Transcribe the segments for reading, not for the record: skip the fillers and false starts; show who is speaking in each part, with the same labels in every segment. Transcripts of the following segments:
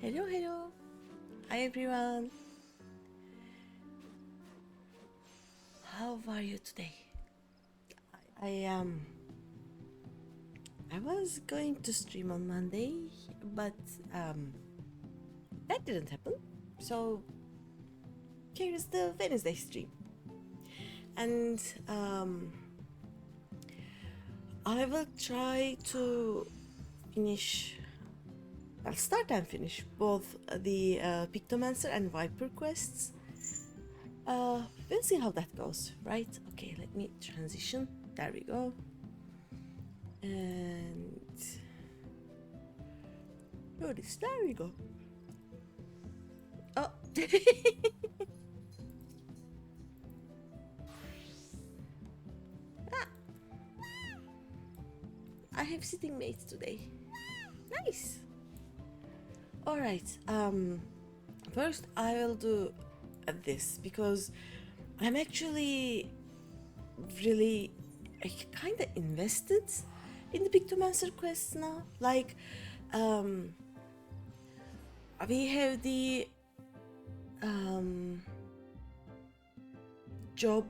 Speaker 1: Hello, hello. Hi everyone. How are you today? I I was going to stream on Monday, but that didn't happen. So here's the Wednesday stream. And I will try to finish I'll start and finish both the Pictomancer and Viper quests. We'll see how that goes, right? Okay, let me transition. There we go. And notice, there we go. Oh, ah, I have sitting mates today. Nice. All right. First I will do this because I'm actually really kind of invested in the Pictomancer quests now. Like, we have the job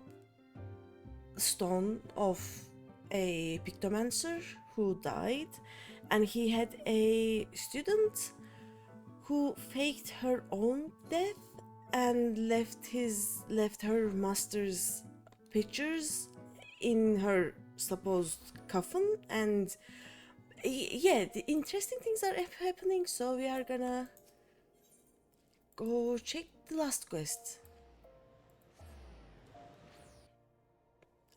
Speaker 1: stone of a Pictomancer who died, and he had a student who faked her own death and left her master's pictures in her supposed coffin. And yeah, the interesting things are happening, so we are gonna go check the last quest,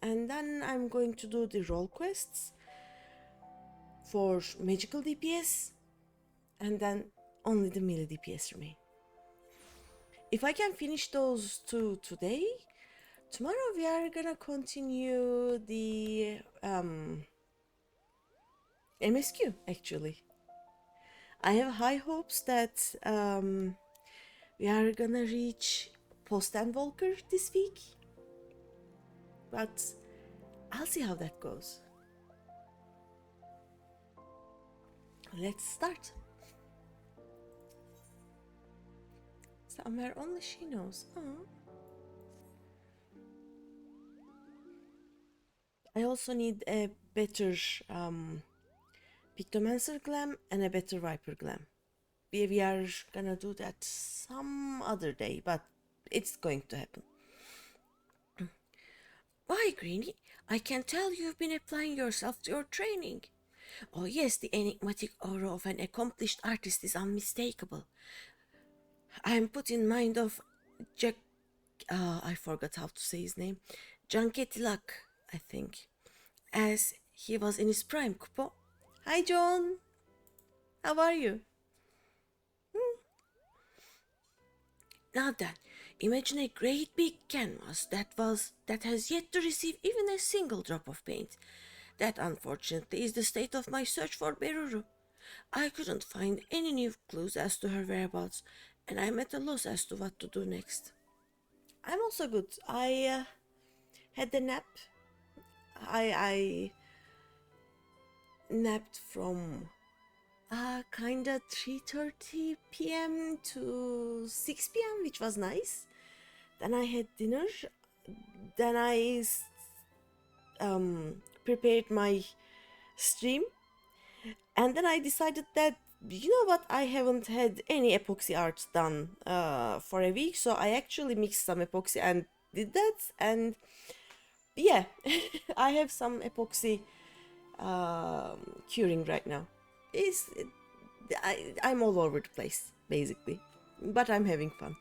Speaker 1: and then I'm going to do the role quests for Magical DPS, and then only the Melee DPS remain. If I can finish those two today, tomorrow we are gonna continue the MSQ actually. I have high hopes that we are gonna reach Post and Volker this week, but I'll see how that goes. Let's start. Somewhere only she knows. Oh. I also need a better Pictomancer glam and a better Viper glam. We are gonna do that some other day, but it's going to happen. Why, Greeny? I can tell you've been applying yourself to your training. Oh yes, the enigmatic aura of an accomplished artist is unmistakable. I am put in mind of Jack... I forgot how to say his name. Janketilak, I think. As he was in his prime, Kupo. Hi, John. How are you? Now then, imagine a great big canvas that has yet to receive even a single drop of paint. That, unfortunately, is the state of my search for Beruru. I couldn't find any new clues as to her whereabouts, and I'm at a loss as to what to do next. I'm also good. I had a nap. I napped from kinda 3:30 p.m. to 6 p.m., which was nice. Then I had dinner. Then I prepared my stream, and then I decided that, you know what, I haven't had any epoxy art done for a week, so I actually mixed some epoxy and did that. And yeah, I have some epoxy curing right now. It's I'm all over the place basically, but I'm having fun.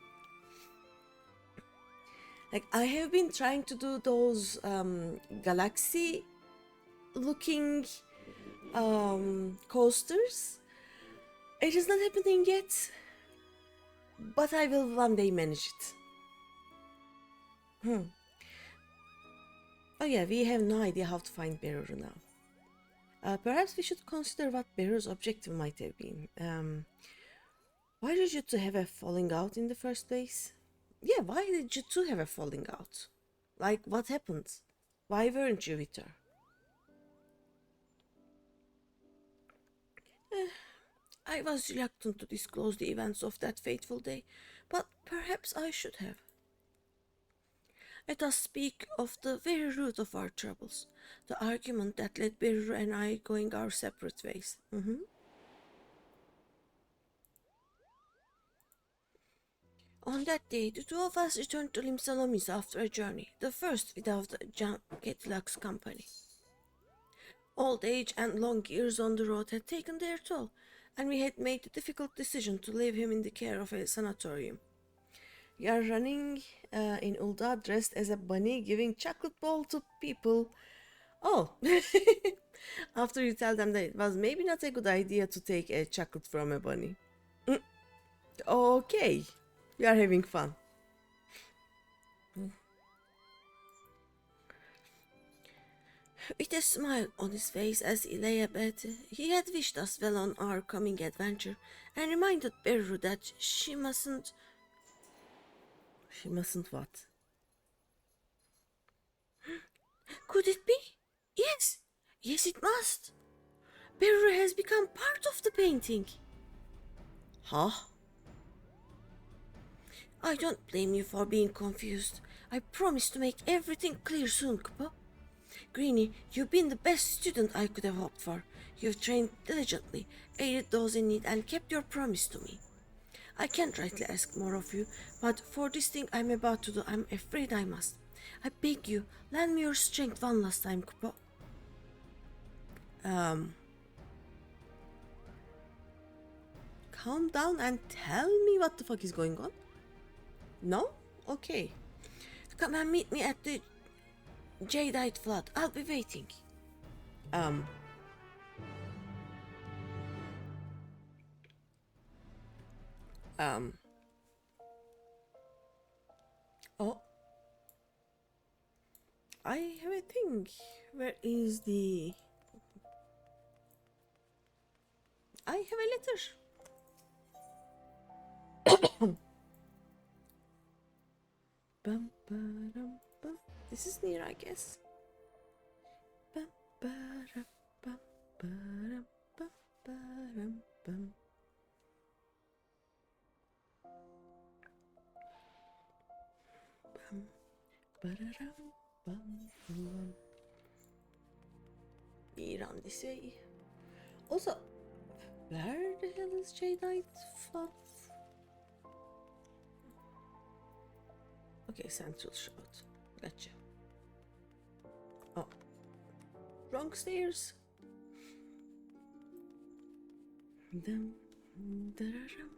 Speaker 1: Like, I have been trying to do those galaxy looking coasters. It is not happening yet, but I will one day manage it. Oh yeah, we have no idea how to find Beruru now. Perhaps we should consider what Beru's objective might have been. Why did you two have a falling out in the first place? Yeah, why did you two have a falling out? Like, what happened? Why weren't you with her? I was reluctant to disclose the events of that fateful day, but perhaps I should have. Let us speak of the very root of our troubles, the argument that led Beru and I going our separate ways. On that day, the two of us returned to Limsalomis after a journey, the first without John Ketilak's company. Old age and long years on the road had taken their toll, and we had made the difficult decision to leave him in the care of a sanatorium. We are running in Ulda dressed as a bunny giving chocolate bowl to people. Oh, after you tell them that it was maybe not a good idea to take a chocolate from a bunny. Okay, we are having fun. With a smile on his face as he lay abed, he had wished us well on our coming adventure and reminded Beru that she mustn't. She mustn't what? Could it be? Yes, yes, it must. Beru has become part of the painting. Huh? I don't blame you for being confused. I promise to make everything clear soon, Kupo. Greeny, you've been the best student I could have hoped for. You've trained diligently, aided those in need, and kept your promise to me. I can't rightly ask more of you, but for this thing I'm about to do, I'm afraid I must. I beg you, lend me your strength one last time, Kupo. Calm down and tell me what the fuck is going on. No? Okay. Come and meet me at the Jadeite Flood. I'll be waiting. Oh. I have a thing. Where is the... I have a letter. Bum, ba-dum, bum. This is near, I guess. Bum, ba-dum, bum, ba-dum, bum, ba-dum, bum. Bum, ba-da-dum, bum, bum. We run this way. Also, where the hell is Jadeite Flood? Okay, Central Shroud. Gotcha. Oh. Wrong stairs. Dum, da-da-dum.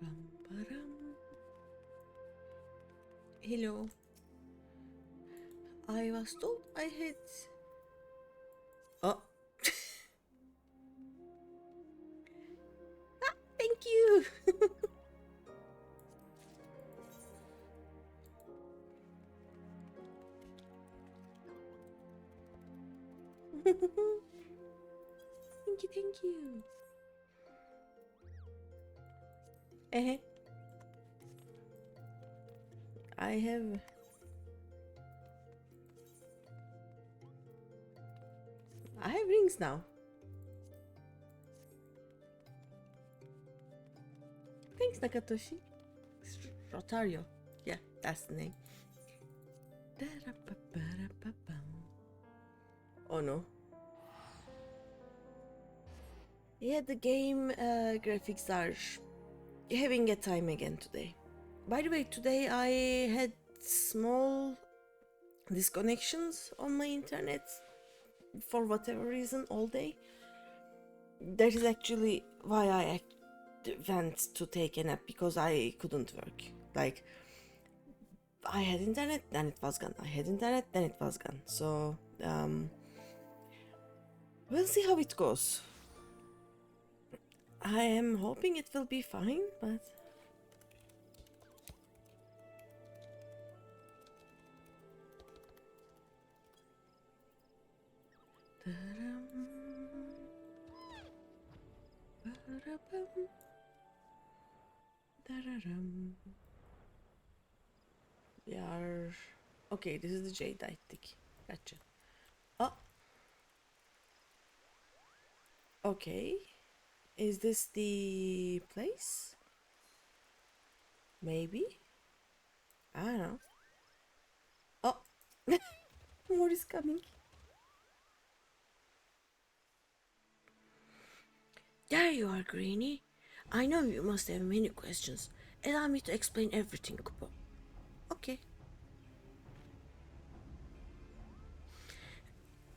Speaker 1: Bum, ba-dum. Hello. I was told I had... Oh. Thank you. Thank you. I have... I have rings now. Thanks, Nakatoshi. Rotario. Yeah, that's the name. Oh no. Yeah, the game graphics are having a time again today. By the way, today I had small disconnections on my internet for whatever reason all day. That is actually why I went to take a nap, because I couldn't work. Like, I had internet, then it was gone. I had internet, then it was gone. So, we'll see how it goes. I am hoping it will be fine, but... We are... Okay, this is the Jadeite tick. Gotcha. Oh, okay. Is this the place? Maybe? I don't know. Oh, more is coming. There you are, Greeny. I know you must have many questions. Allow me to explain everything, Kupo. Okay.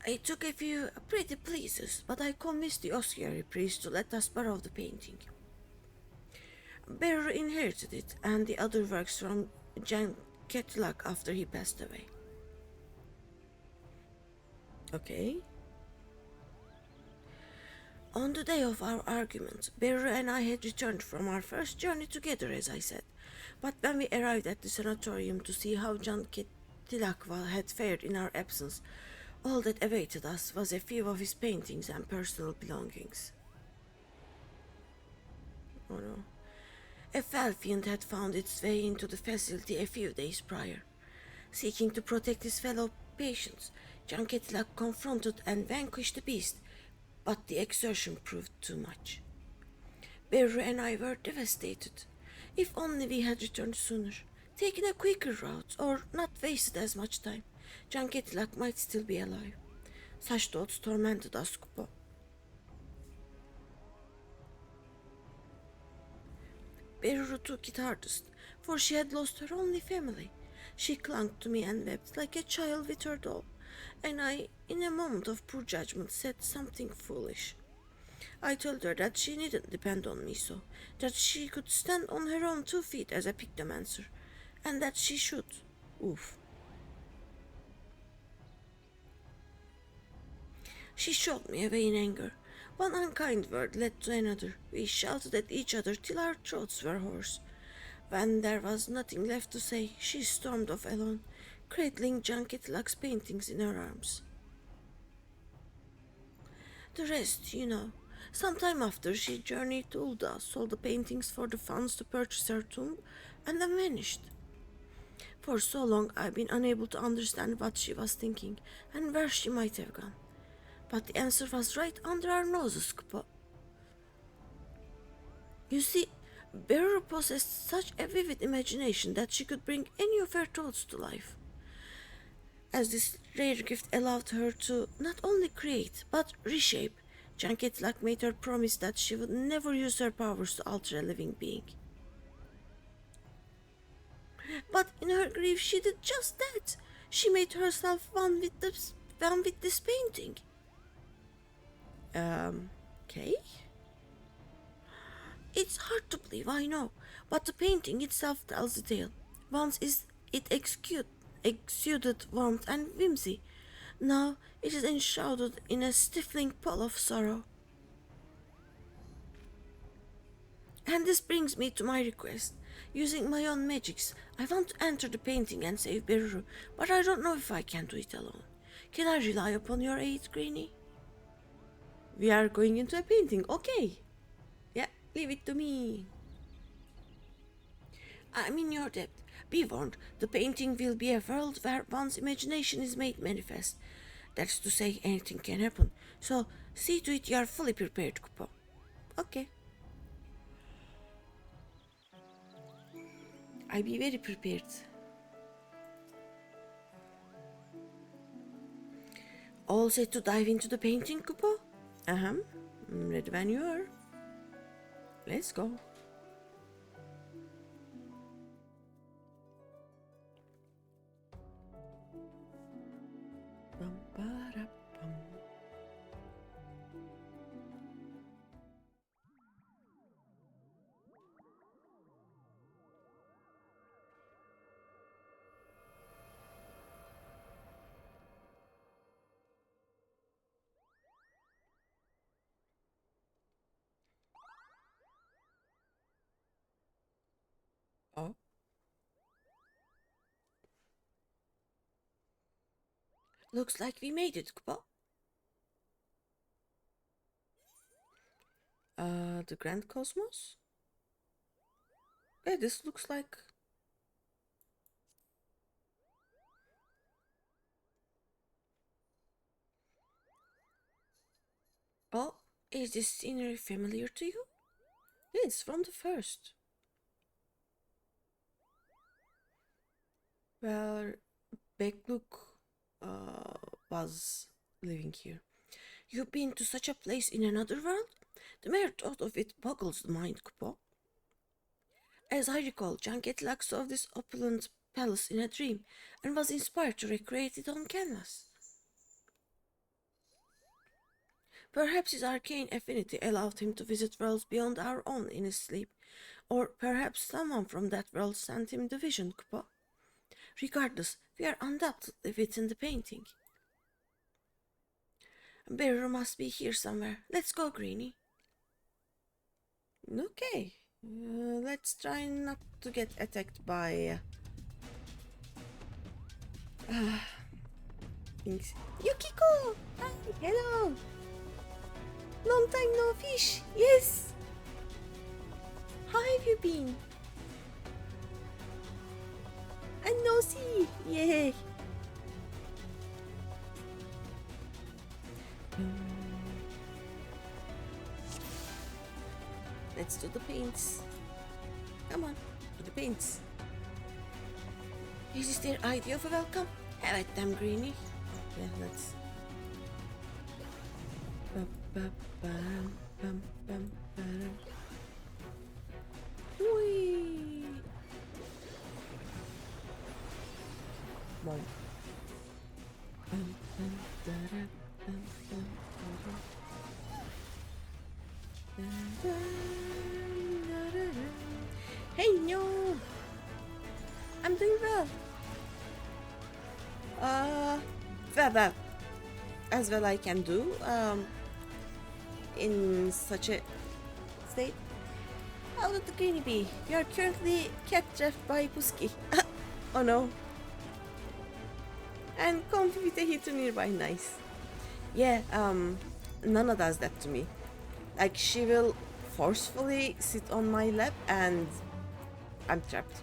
Speaker 1: It took a few pretty places, but I convinced the Osciary priest to let us borrow the painting. Bearer inherited it and the other works from Jan Ketlak after he passed away. Okay. On the day of our argument, Bearer and I had returned from our first journey together, as I said. But when we arrived at the sanatorium to see how Jan Ketilakwa had fared in our absence, all that awaited us was a few of his paintings and personal belongings. Oh no. A foul fiend had found its way into the facility a few days prior. Seeking to protect his fellow patients, Jan Ketilak confronted and vanquished the beast, but the exertion proved too much. Beru and I were devastated. If only we had returned sooner, taken a quicker route, or not wasted as much time, Jan Ketilak might still be alive. Such thoughts tormented us, Kupo. Beru took it hardest, for she had lost her only family. She clung to me and wept like a child with her doll, and I, in a moment of poor judgment, said something foolish. I told her that she needn't depend on me so, that she could stand on her own 2 feet as a pictomancer, and that she should. Oof. She shoved me away in anger. One unkind word led to another. We shouted at each other till our throats were hoarse. When there was nothing left to say, she stormed off alone, cradling Junketlak's paintings in her arms. The rest, you know. Some time after, she journeyed to Ulda, sold the paintings for the funds to purchase her tomb, and then vanished. For so long, I've been unable to understand what she was thinking and where she might have gone. But the answer was right under our noses, Kupo. You see, Bearer possessed such a vivid imagination that she could bring any of her thoughts to life. As this rare gift allowed her to not only create but reshape, Janketlak made her promise that she would never use her powers to alter a living being. But in her grief, she did just that. She made herself one with this painting. Okay. It's hard to believe, I know, but the painting itself tells the tale. Once it exuded warmth and whimsy. Now it is enshrouded in a stifling pall of sorrow. And this brings me to my request. Using my own magics, I want to enter the painting and save Beru, but I don't know if I can do it alone. Can I rely upon your aid, Greeny? We are going into a painting, okay. Yeah, leave it to me. I'm in your debt. Be warned, the painting will be a world where one's imagination is made manifest. That's to say, anything can happen. So, see to it you are fully prepared, Kupo. Okay. I be very prepared. All set to dive into the painting, Kupo? Uh-huh. Ready when you are. Let's go. Oh. Looks like we made it, Kupo. The Grand Cosmos? Yeah, this looks like... Oh, is this scenery familiar to you? It's from the first. Where Bekluk was living here. You've been to such a place in another world? The mere thought of it boggles the mind, Kupo. As I recall, Janket saw this opulent palace in a dream and was inspired to recreate it on canvas. Perhaps his arcane affinity allowed him to visit worlds beyond our own in his sleep, or perhaps someone from that world sent him the vision, Kupo. Regardless, we are undoubtedly within the painting. Bearer must be here somewhere. Let's go, Greeny. Okay, let's try not to get attacked by things. Yukiko! Hi, hello! Long time no fish! Yes! How have you been? And no sea! Yay! Let's do the paints. Come on, do the paints. Is this their idea of a welcome? Have at them, Greeny. Yeah, let's. Whee! Mom. Hey, no! I'm doing well. Well, as well I can do, in such a state. How would the Greeny be? We are currently cat-trapped by Puski. Oh no. And comfy with a heater nearby, nice. Yeah, Nana does that to me. Like, she will forcefully sit on my lap and I'm trapped.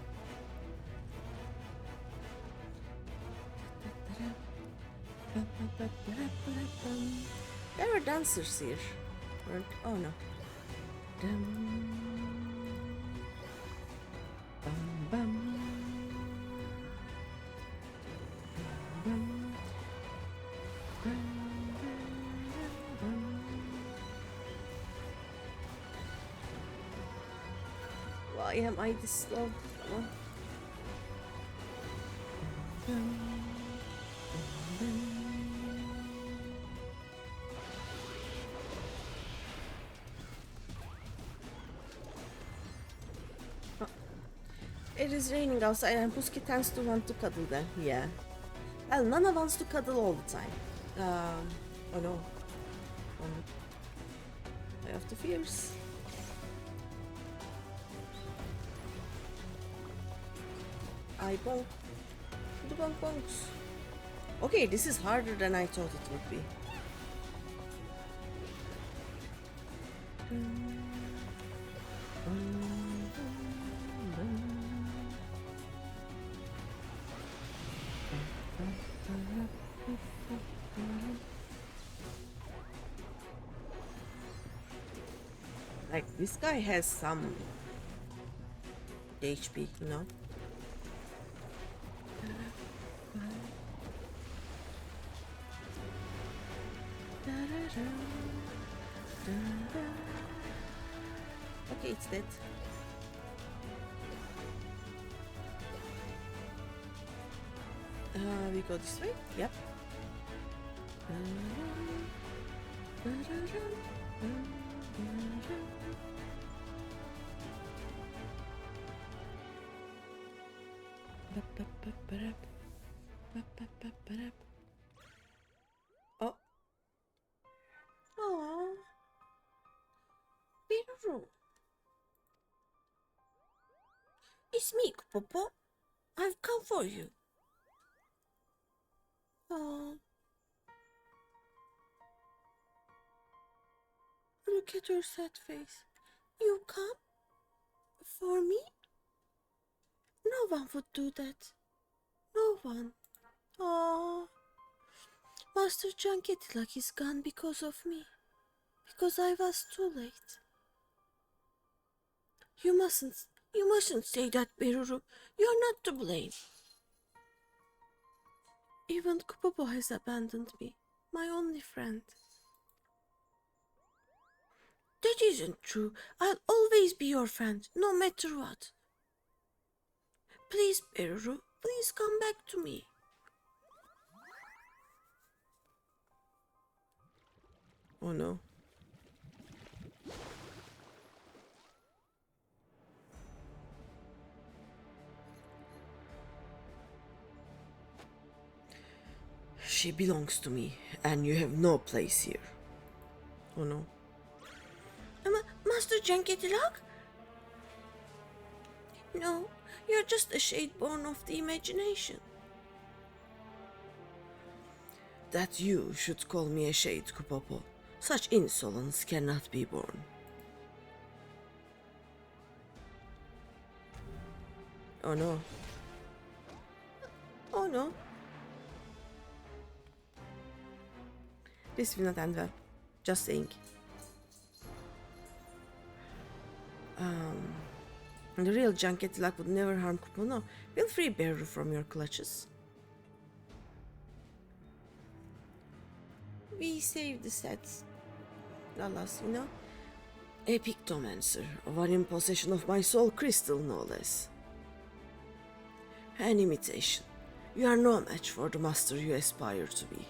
Speaker 1: There were dancers here. Oh no. Why am I this slow? It is raining outside and Puski tends to want to cuddle then. Yeah. Well, Nana wants to cuddle all the time. Oh no. Eye of the Fierce. I bonk. The bonk bonks. Okay, this is harder than I thought it would be. Like, this guy has some HP, you know? Okay, it's dead. We go this way? Yep. Oh. Aww. Beautiful. It's me, Popo. I've come for you. Oh. Look at your sad face. You come? For me? No one would do that. No one. Oh. Master Janketilac is gone because of me. Because I was too late. You mustn't say that, Beruru. You're not to blame. Even Kupopo has abandoned me, my only friend. That isn't true. I'll always be your friend, no matter what. Please, Beruru, please come back to me. Oh no. She belongs to me, and you have no place here. Oh no. Master Janketilak? No, you're just a shade born of the imagination. That you should call me a shade, Kupopo. Such insolence cannot be borne. Oh no. Oh no. This will not end well. Just saying. The real Janketilak would never harm Kupopo. No. We'll free Beru from your clutches. We saved the sets. Alas, you know. A pictomancer, one in possession of my soul crystal, no less. An imitation. You are no match for the master you aspire to be.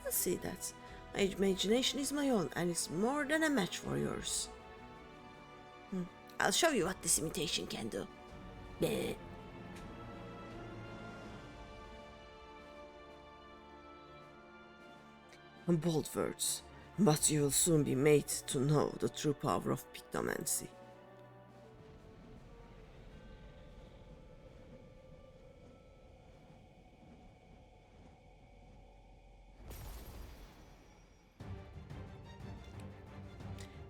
Speaker 1: I'll see that. My imagination is my own, and it's more than a match for yours. I'll show you what this imitation can do. Bleh. Bold words, but you will soon be made to know the true power of pictomancy.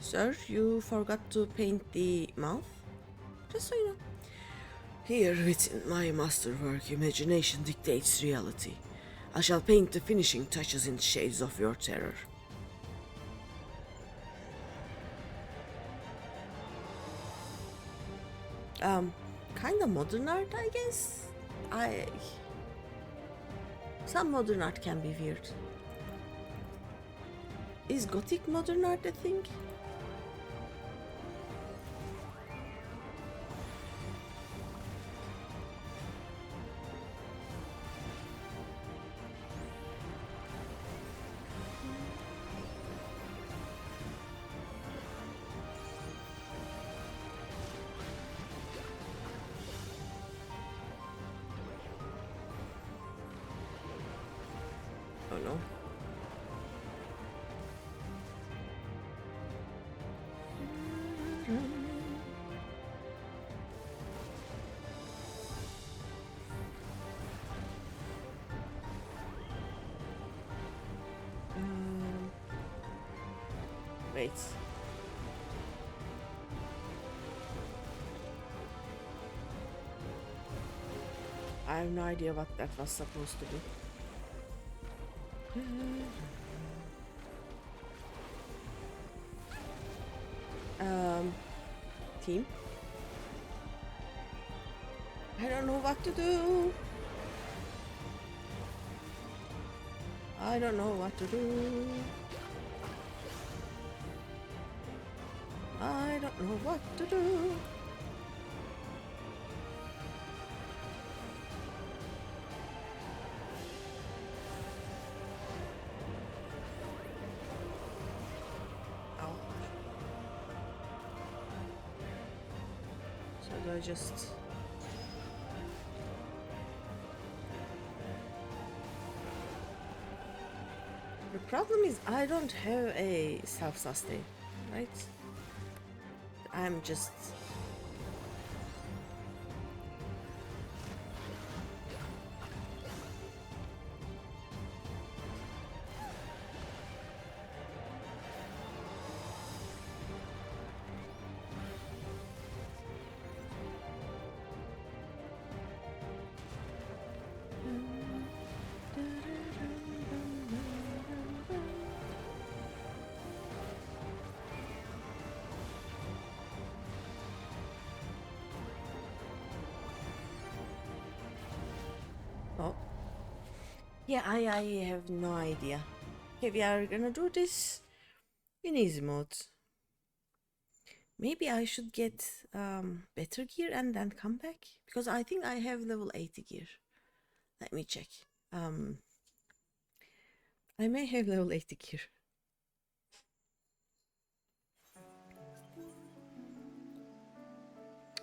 Speaker 1: Sir, you forgot to paint the mouth? Just so you know. Here within my masterwork, imagination dictates reality. I shall paint the finishing touches in shades of your terror. Kinda modern art, I guess? Some modern art can be weird. Is Gothic modern art a thing? Oh no. Wait. I have no idea what that was supposed to be. Team? I don't know what to do. I don't know what to do. I don't know what to do. So do I just... The problem is I don't have a self-sustain, right? I'm just... Yeah, I have no idea. Okay, we are gonna do this in easy mode. Maybe I should get better gear and then come back, because I think I have level 80 gear. Let me check. I may have level 80 gear.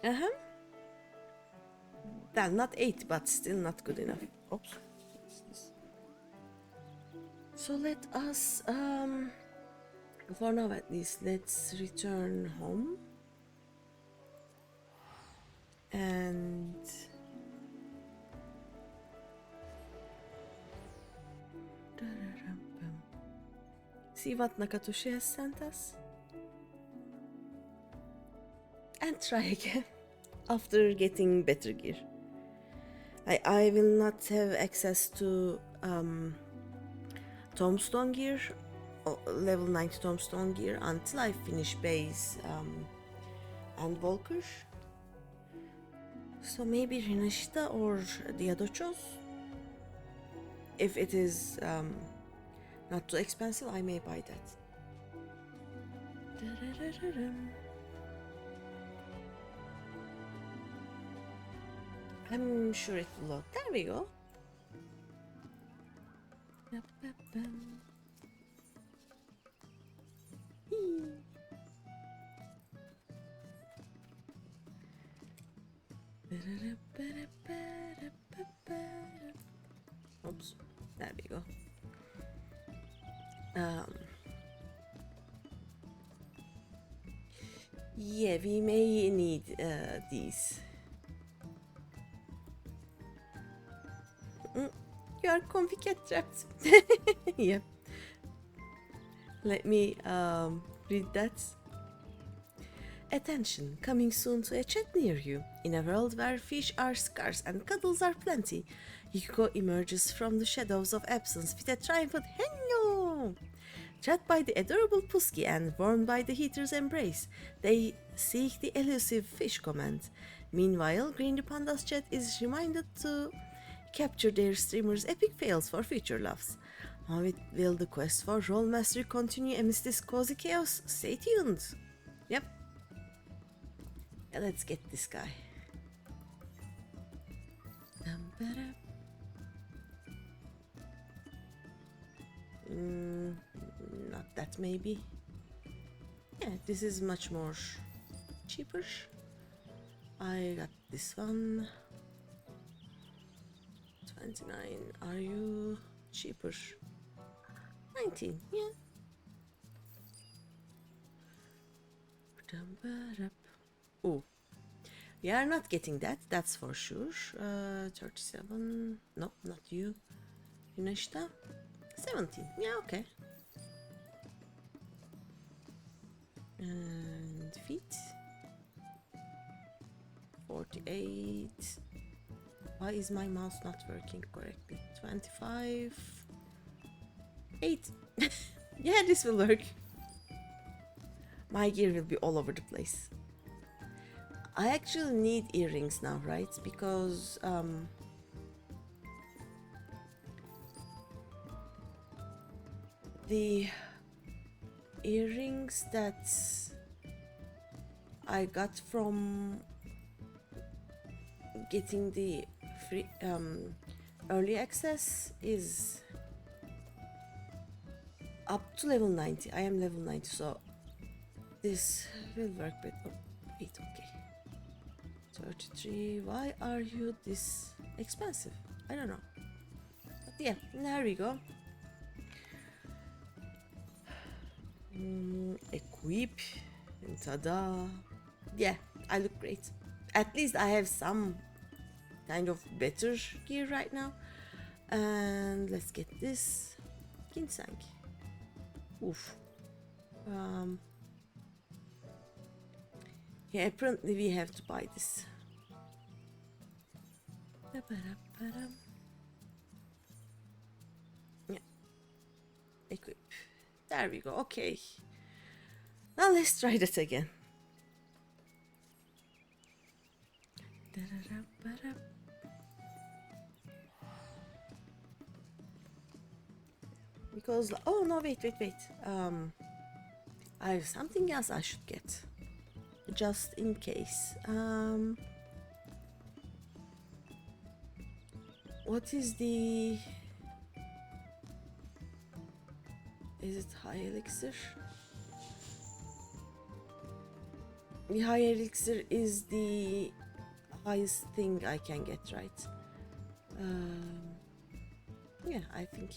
Speaker 1: Uh-huh. Well, not 8, but still not good enough. Oops. What's this? So let us, for now at least, let's return home. And see what Nakatoshi has sent us. And try again after getting better gear. I will not have access to tombstone gear, level 90 tombstone gear, until I finish base and Volker. So maybe Rinashita or Diadochos. If it is not too expensive, I may buy that. I'm sure it will load. There we go. Oops, there we go. Yeah, we may need these. You are comfy cat trapped. Yeah. Let me read that. Attention, coming soon to a chat near you. In a world where fish are scarce and cuddles are plenty, Yukiko emerges from the shadows of absence with a triumphant "Henyo!" Trapped by the adorable Pusky and warmed by the heater's embrace, they seek the elusive fish command. Meanwhile, GreenyThePanda's chat is reminded to capture their streamer's epic fails for future laughs. How will the quest for Role Mastery continue amidst this cozy chaos? Stay tuned! Yep. Yeah, let's get this guy. Not that maybe. Yeah, this is much more cheaper. I got this one. 29. Are you cheaper? 19. Yeah. Oh, we are not getting that. That's for sure. 37. No, not you. Yuneshita. 17. Yeah, okay. And feet. 48. Why is my mouse not working correctly? 25. 8. Yeah, this will work. My gear will be all over the place. I actually need earrings now, right? Because the earrings that I got from getting the free early access is up to level 90. I am level 90, so this will work better. Wait, okay. 33. Why are you this expensive? I don't know. But yeah, there we go. Equip. And tada. Yeah, I look great. At least I have some kind of better gear right now. And let's get this. Ginseng. Oof. Yeah, apparently we have to buy this. Yeah. Equip. There we go. Okay. Now let's try that again. because oh no, wait. I have something else I should get, just in case. What is the? Is it high elixir? The high elixir is the highest thing I can get, right? Yeah, I think.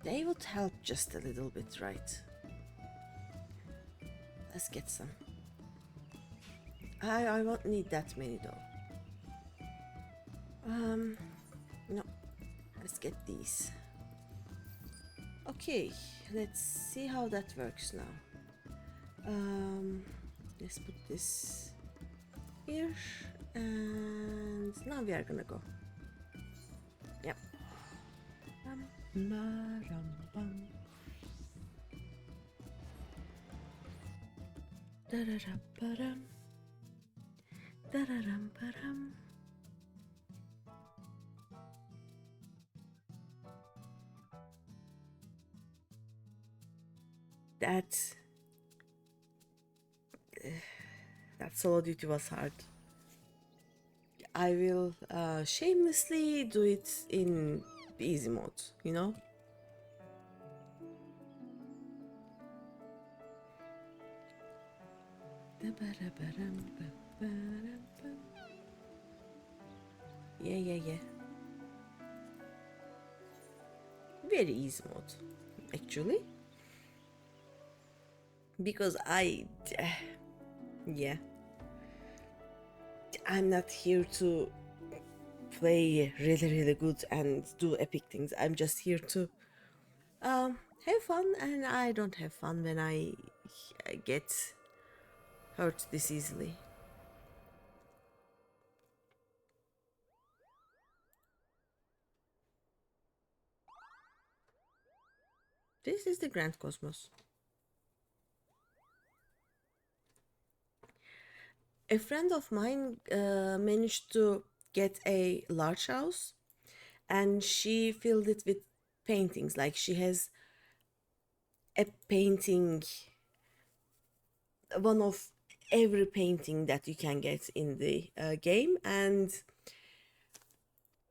Speaker 1: They would help just a little bit, right? Let's get some. I won't need that many though. No. Let's get these. Okay, let's see how that works now. Let's put this here, and now we are gonna go. Yep. That solo duty was hard. I will shamelessly do it in easy mode, you know? Yeah. Very easy mode, actually. Because yeah. I'm not here to play really good and do epic things. I'm just here to have fun, and I don't have fun when I get hurt this easily. This is the Grand Cosmos. A friend of mine managed to get a large house, and she filled it with paintings. Like, she has a painting, one of every painting that you can get in the game, and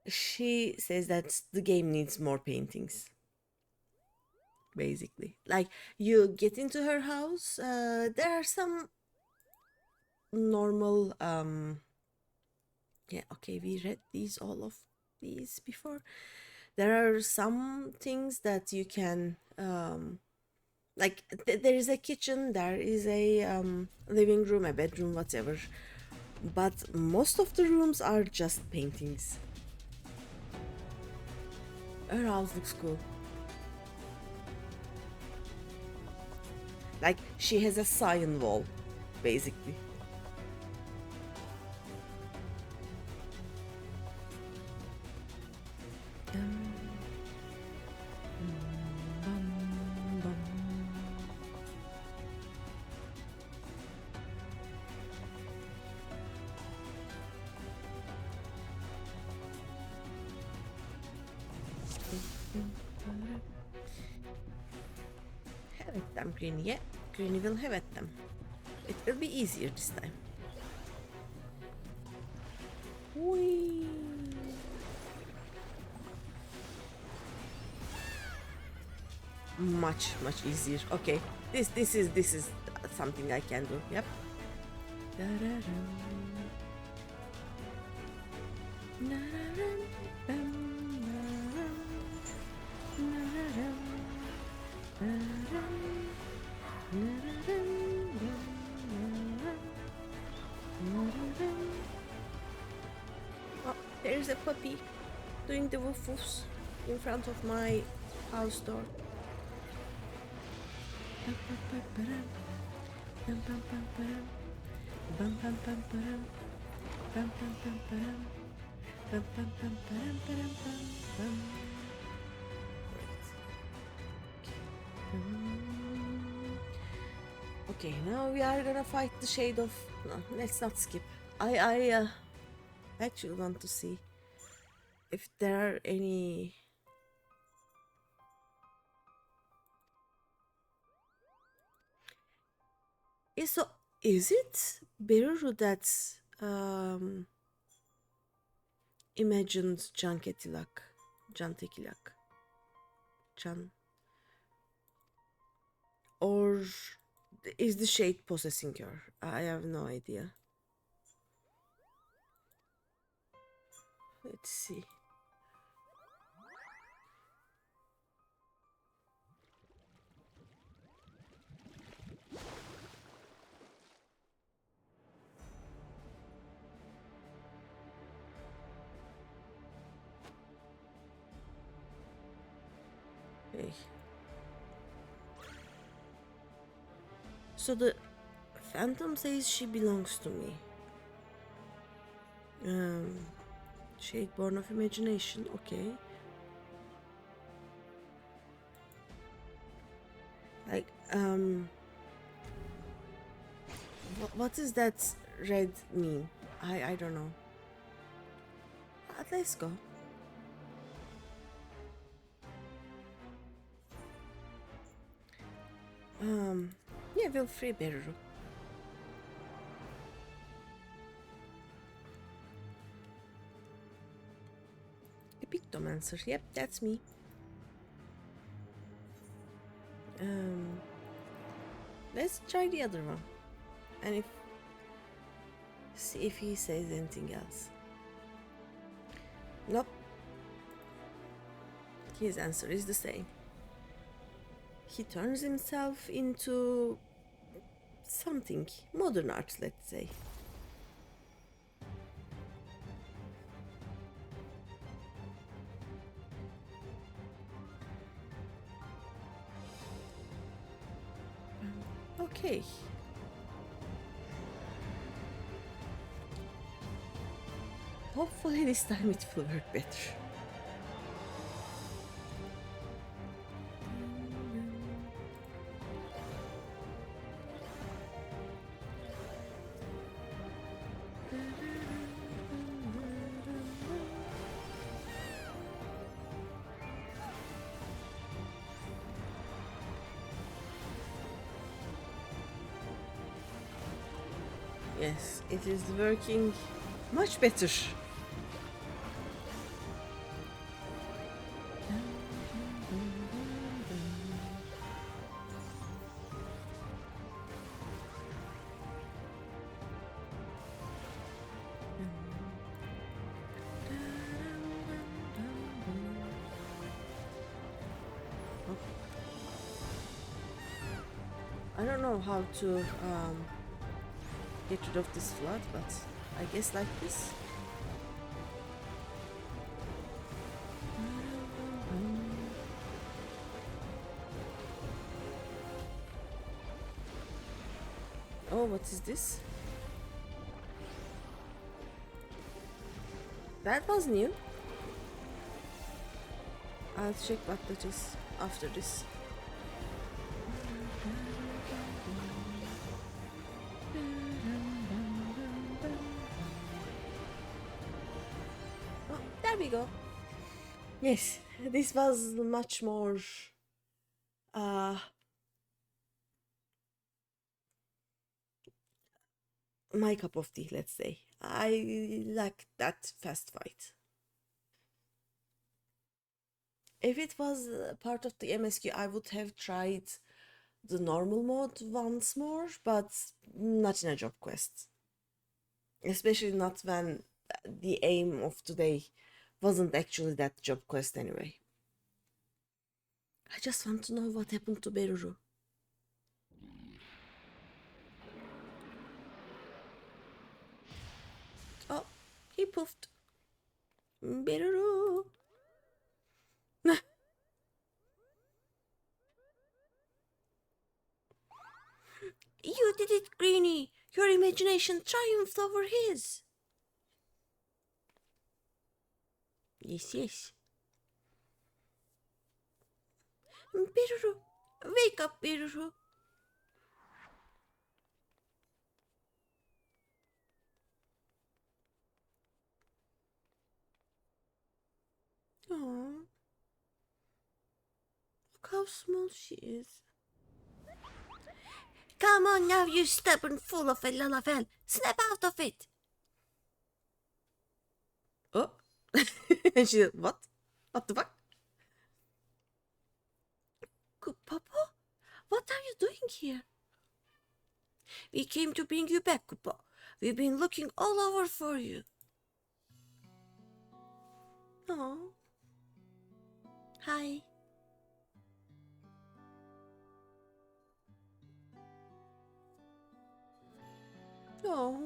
Speaker 1: she says that the game needs more paintings. Basically, like, you get into her house, there are some normal yeah, okay, we read all of these before. There are some things that you can like there is a kitchen, there is a living room, a bedroom, whatever, but most of the rooms are just paintings. Her house looks cool. Like, she has a cyan wall, basically. Have at them, Greeny. Yeah, Greeny will have at them. It will be easier this time. Whee! Much easier. Okay, this is something I can do. Yep. Oh, there's a puppy doing the woof woofs in front of my house door. Okay, now we are gonna fight the shade of... No, let's not skip. I actually want to see if there are any. So is it Beruru that's imagined Can Ketilak, Can Tekilak, Can, or is the shade possessing her? I have no idea. Let's see. Hey. So the Phantom says she belongs to me. Shade born of imagination, okay. Like, what does that red mean? I don't know. Let's go. Yeah, we'll free Beruru. Epictomancer, yep, that's me. Let's try the other one. And see if he says anything else. Nope. His answer is the same. He turns himself into something modern art, let's say. Okay. Hopefully this time it will work better. Yes, it is working much better. I don't know how to get rid of this flood, but I guess like this. Oh, what is this? That was new. I'll check what that is after this. Oh, there we go. Yes, this was much more my cup of tea, let's say. I like that fast fight. If it was part of the MSQ, I would have tried the normal mode once more, but not in a job quest. Especially not when the aim of today wasn't actually that job quest anyway. I just want to know what happened to Beruru. Oh, he poofed. Beruru. You did it, Greeny! Your imagination triumphed over his! Yes, yes. Beruru! Wake up, Beruru! Aww. Look how small she is. Come on now, you stubborn fool of a Lalafell. Snap out of it. Oh. And she said, what? What the fuck? Papa? What are you doing here? We came to bring you back, Kupo. We've been looking all over for you. Oh. Hi. Oh.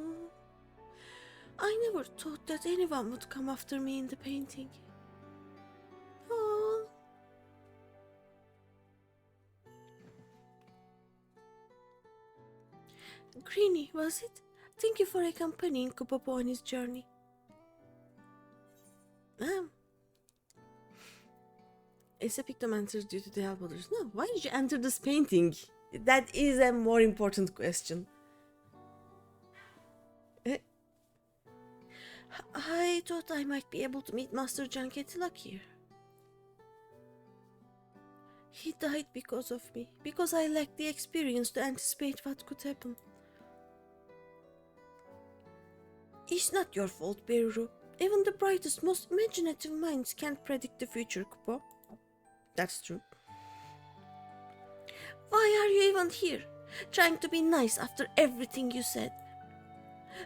Speaker 1: I never thought that anyone would come after me in the painting. Oh. Greeny, was it? Thank you for accompanying Kupopo on his journey. Is a pictomancer's due to the help others? No, why did you enter this painting? That is a more important question. I thought I might be able to meet Master Janketilak here. He died because of me, because I lacked the experience to anticipate what could happen. It's not your fault, Beru. Even the brightest, most imaginative minds can't predict the future, Kupo. That's true. Why are you even here? Trying to be nice after everything you said.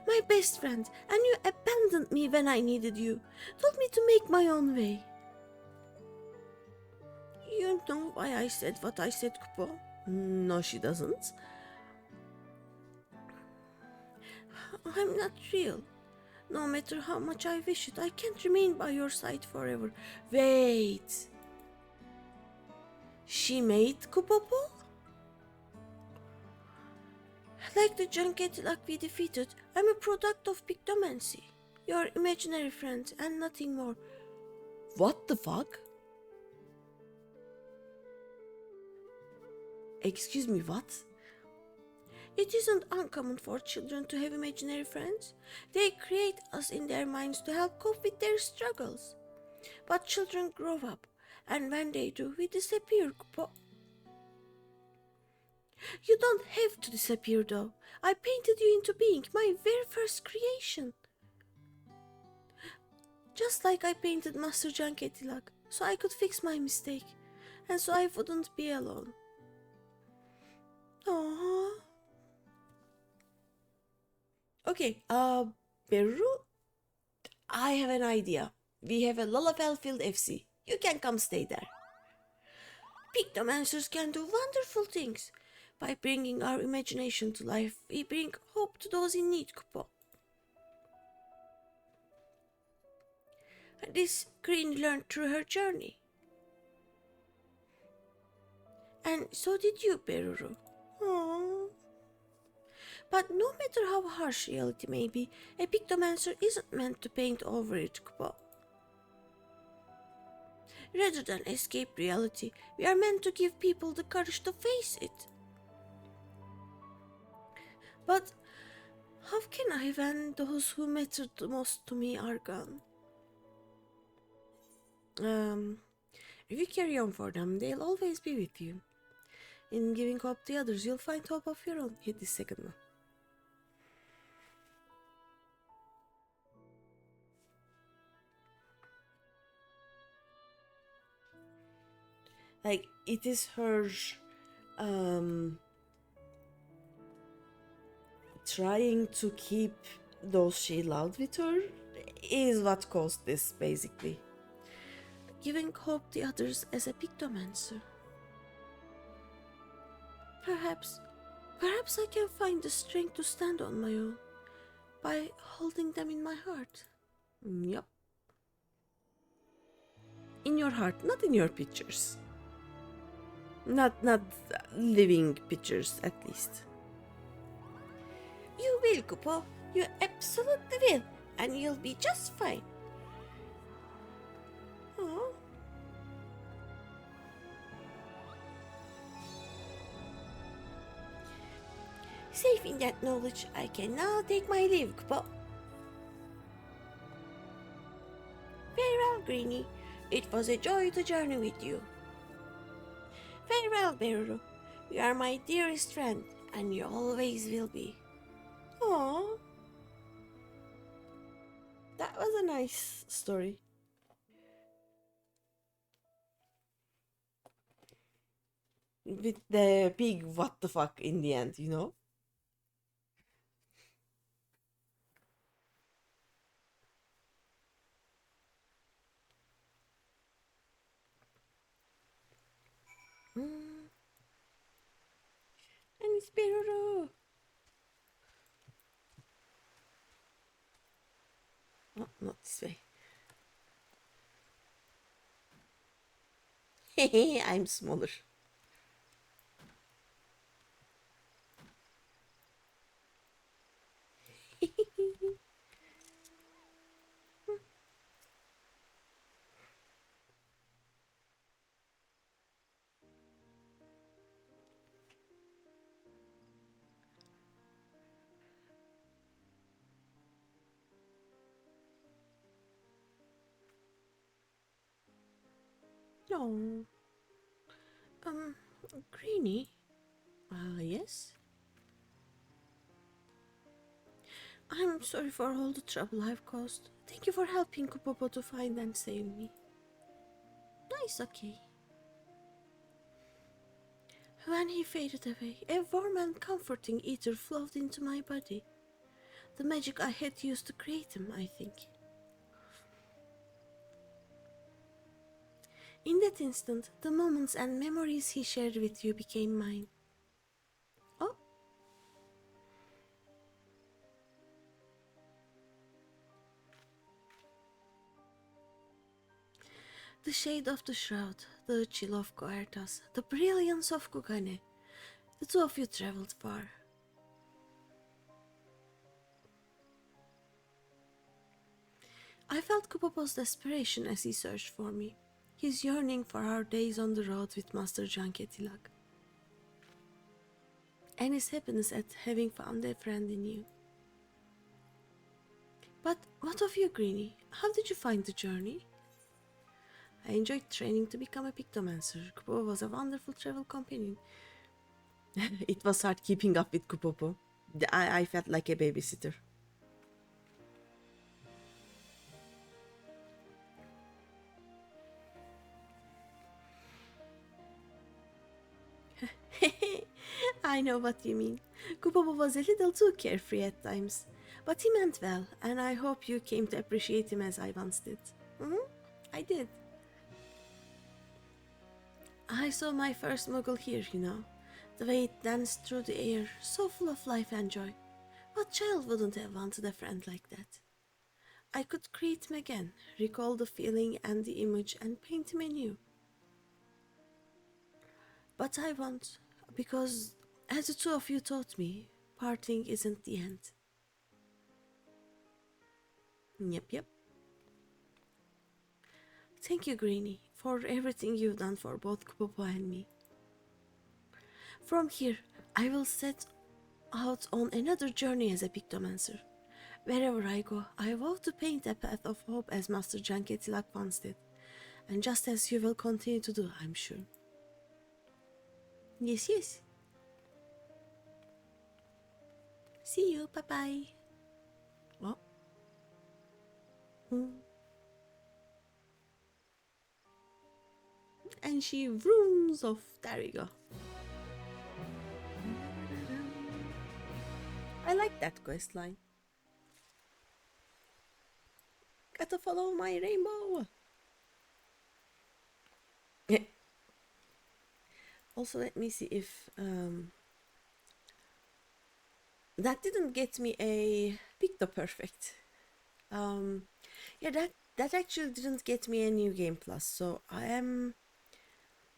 Speaker 1: My best friend, and you abandoned me when I needed you. Told me to make my own way. You know why I said what I said, Kupo? No, she doesn't. I'm not real. No matter how much I wish it, I can't remain by your side forever. Wait. She made Kupopo? Like the Janketilak we defeated, I'm a product of pictomancy. Your imaginary friend and nothing more. What the fuck? Excuse me, what? It isn't uncommon for children to have imaginary friends. They create us in their minds to help cope with their struggles. But children grow up, and when they do, we disappear. You don't have to disappear, though. I painted you into being my very first creation. Just like I painted Master Janketilak, so I could fix my mistake, and so I wouldn't be alone. Aww. Okay, Beru, I have an idea. We have a Lalafell FC. You can come stay there. Pictomancers can do wonderful things. By bringing our imagination to life, we bring hope to those in need, Kupo. This Green learned through her journey. And so did you, Beruru. Aww. But no matter how harsh reality may be, a pictomancer isn't meant to paint over it, Kupo. Rather than escape reality, we are meant to give people the courage to face it. But how can I when those who mattered the most to me are gone? If you carry on for them, they'll always be with you. In giving hope to others, you'll find hope of your own. Hit the second one. Like, it is her trying to keep those she loved with her is what caused this, basically. Giving hope to others as a pictomancer. Perhaps I can find the strength to stand on my own by holding them in my heart. Yup. In your heart, not in your pictures. Not living pictures, at least. You will, Kupo. You absolutely will. And you'll be just fine. Aww. Safe in that knowledge, I can now take my leave, Kupo. Very well, Greeny. It was a joy to journey with you. Farewell, Beru. You are my dearest friend, and you always will be. Oh, that was a nice story. With the big what the fuck in the end, you know? Mm, and it's Beru. Oh, not this way. I'm smaller. No. Um, Greeny? Yes? I'm sorry for all the trouble I've caused. Thank you for helping Kupopo to find and save me. Nice, okay. When he faded away, a warm and comforting ether flowed into my body. The magic I had used to create him, I think. In that instant, the moments and memories he shared with you became mine. Oh, the shade of the shroud, the chill of Coertas, the brilliance of Kugane. The two of you traveled far. I felt Kupopo's desperation as he searched for me, his yearning for our days on the road with Master Janketilak, and his happiness at having found a friend in you. But what of you, Greeny? How did you find the journey? I enjoyed training to become a pictomancer. Kupopo was a wonderful travel companion. It was hard keeping up with Kupopo. I felt like a babysitter. I know what you mean. Kupopo was a little too carefree at times. But he meant well, and I hope you came to appreciate him as I once did. I did. I saw my first Muggle here, you know. The way it danced through the air, so full of life and joy. What child wouldn't have wanted a friend like that? I could create him again, recall the feeling and the image, and paint him anew. But I won't, because, as the two of you taught me, parting isn't the end. Yep. Thank you, Greeny, for everything you've done for both Kupopo and me. From here, I will set out on another journey as a pictomancer. Wherever I go, I vow to paint a path of hope as Master Janketilak once did, and just as you will continue to do, I'm sure. Yes. See you, bye bye. Oh. And she vrooms off. There we go. I like that quest line. Gotta follow my rainbow. Also, let me see if that didn't get me a Picto Perfect. Yeah, that actually didn't get me a new game plus, so I am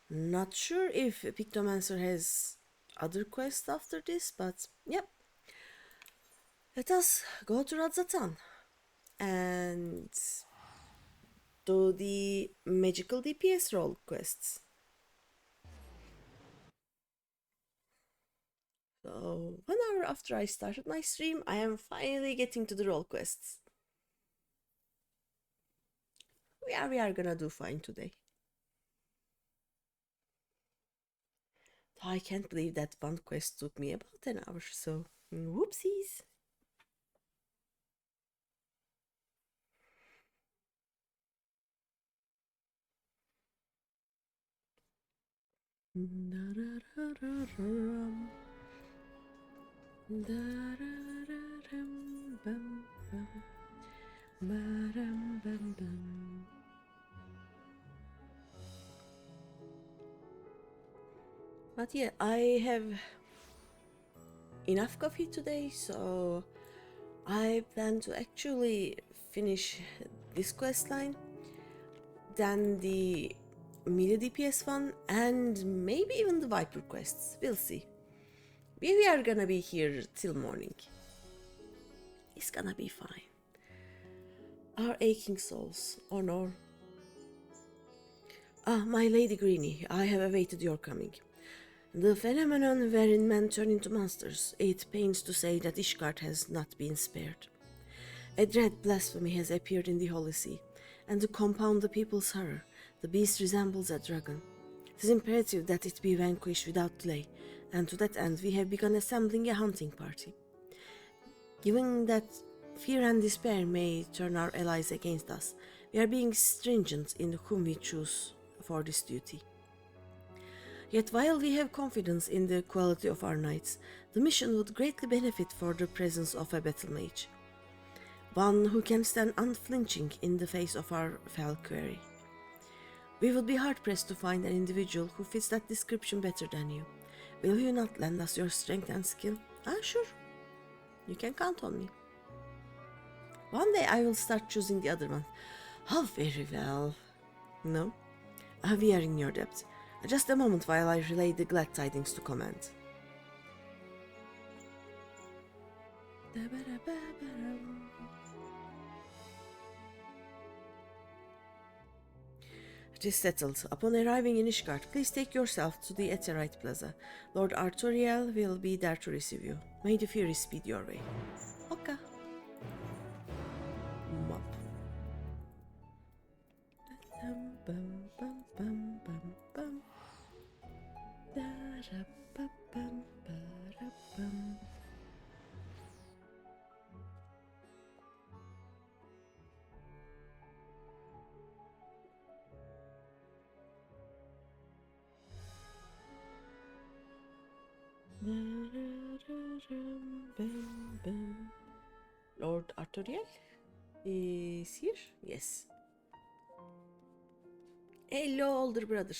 Speaker 1: not sure if Pictomancer has other quests after this, but yep. Let us go to Radzatan and do the Magical DPS role quests. So, 1 hour after I started my stream, I am finally getting to the role quests. we are gonna do fine today. I can't believe that one quest took me about an hour, so whoopsies. But yeah, I have enough coffee today, so I plan to actually finish this quest line, then the Melee DPS one, and maybe even the Viper quests. We'll see. We are gonna be here till morning. It's gonna be fine. Our aching souls, or no. Ah, my Lady Greeny, I have awaited your coming. The phenomenon wherein men turn into monsters, it pains to say that Ishgard has not been spared. A dread blasphemy has appeared in the Holy See, and to compound the people's horror, the beast resembles a dragon. It is imperative that it be vanquished without delay, and to that end we have begun assembling a hunting party. Given that fear and despair may turn our allies against us, we are being stringent in whom we choose for this duty. Yet while we have confidence in the quality of our knights, the mission would greatly benefit for the presence of a battle mage. One who can stand unflinching in the face of our fell quarry. We would be hard-pressed to find an individual who fits that description better than you. Will you not lend us your strength and skill? Ah, sure. You can count on me. One day I will start choosing the other one. Oh, very well. No? We are in your debt. Just a moment while I relay the glad tidings to command. It is settled. Upon arriving in Ishgard, please take yourself to the Etherite Plaza. Lord Artoriel will be there to receive you. May the Fury speed your way. Okay. Mop. Lord Artoriel is here? Yes. Hello, older brother.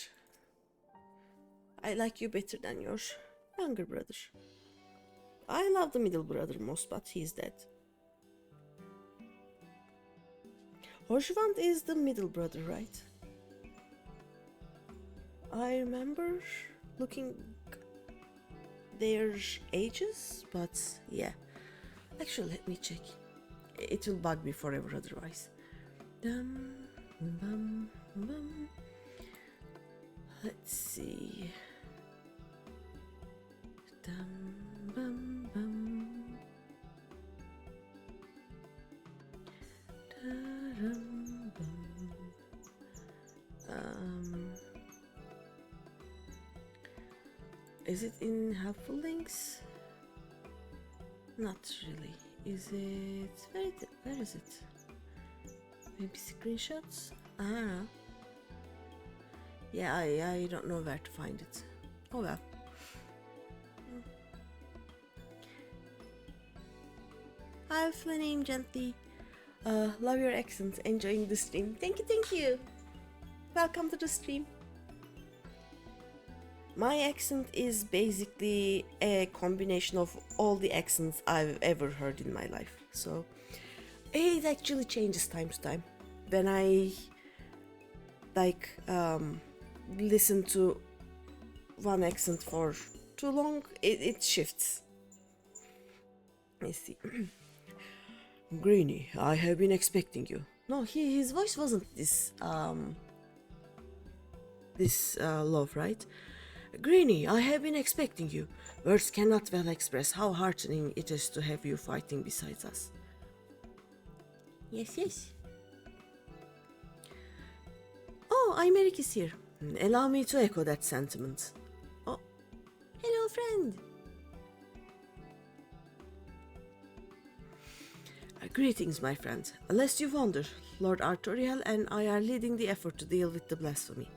Speaker 1: I like you better than your younger brother. I love the middle brother most, but he's dead. Horshvand is the middle brother, right? I remember looking their ages, but yeah. Actually, let me check. It will bug me forever otherwise. Let's see. Is it in helpful links? Not really. Is it? Where is it? Maybe screenshots? Ah. Yeah, I don't know where to find it. Oh well. I'll name gently. Love your accent. Enjoying the stream. Thank you. Welcome to the stream. My accent is basically a combination of all the accents I've ever heard in my life. So it actually changes time to time. When I listen to one accent for too long, it shifts. Let's see. Greeny, I have been expecting you. No, his voice wasn't this low, right? Greeny, I have been expecting you. Words cannot well express how heartening it is to have you fighting beside us. Yes. Oh, Aymeric is here. Allow me to echo that sentiment. Oh, hello, friend. Greetings, my friend. Lest you wonder, Lord Artorial and I are leading the effort to deal with the blasphemy.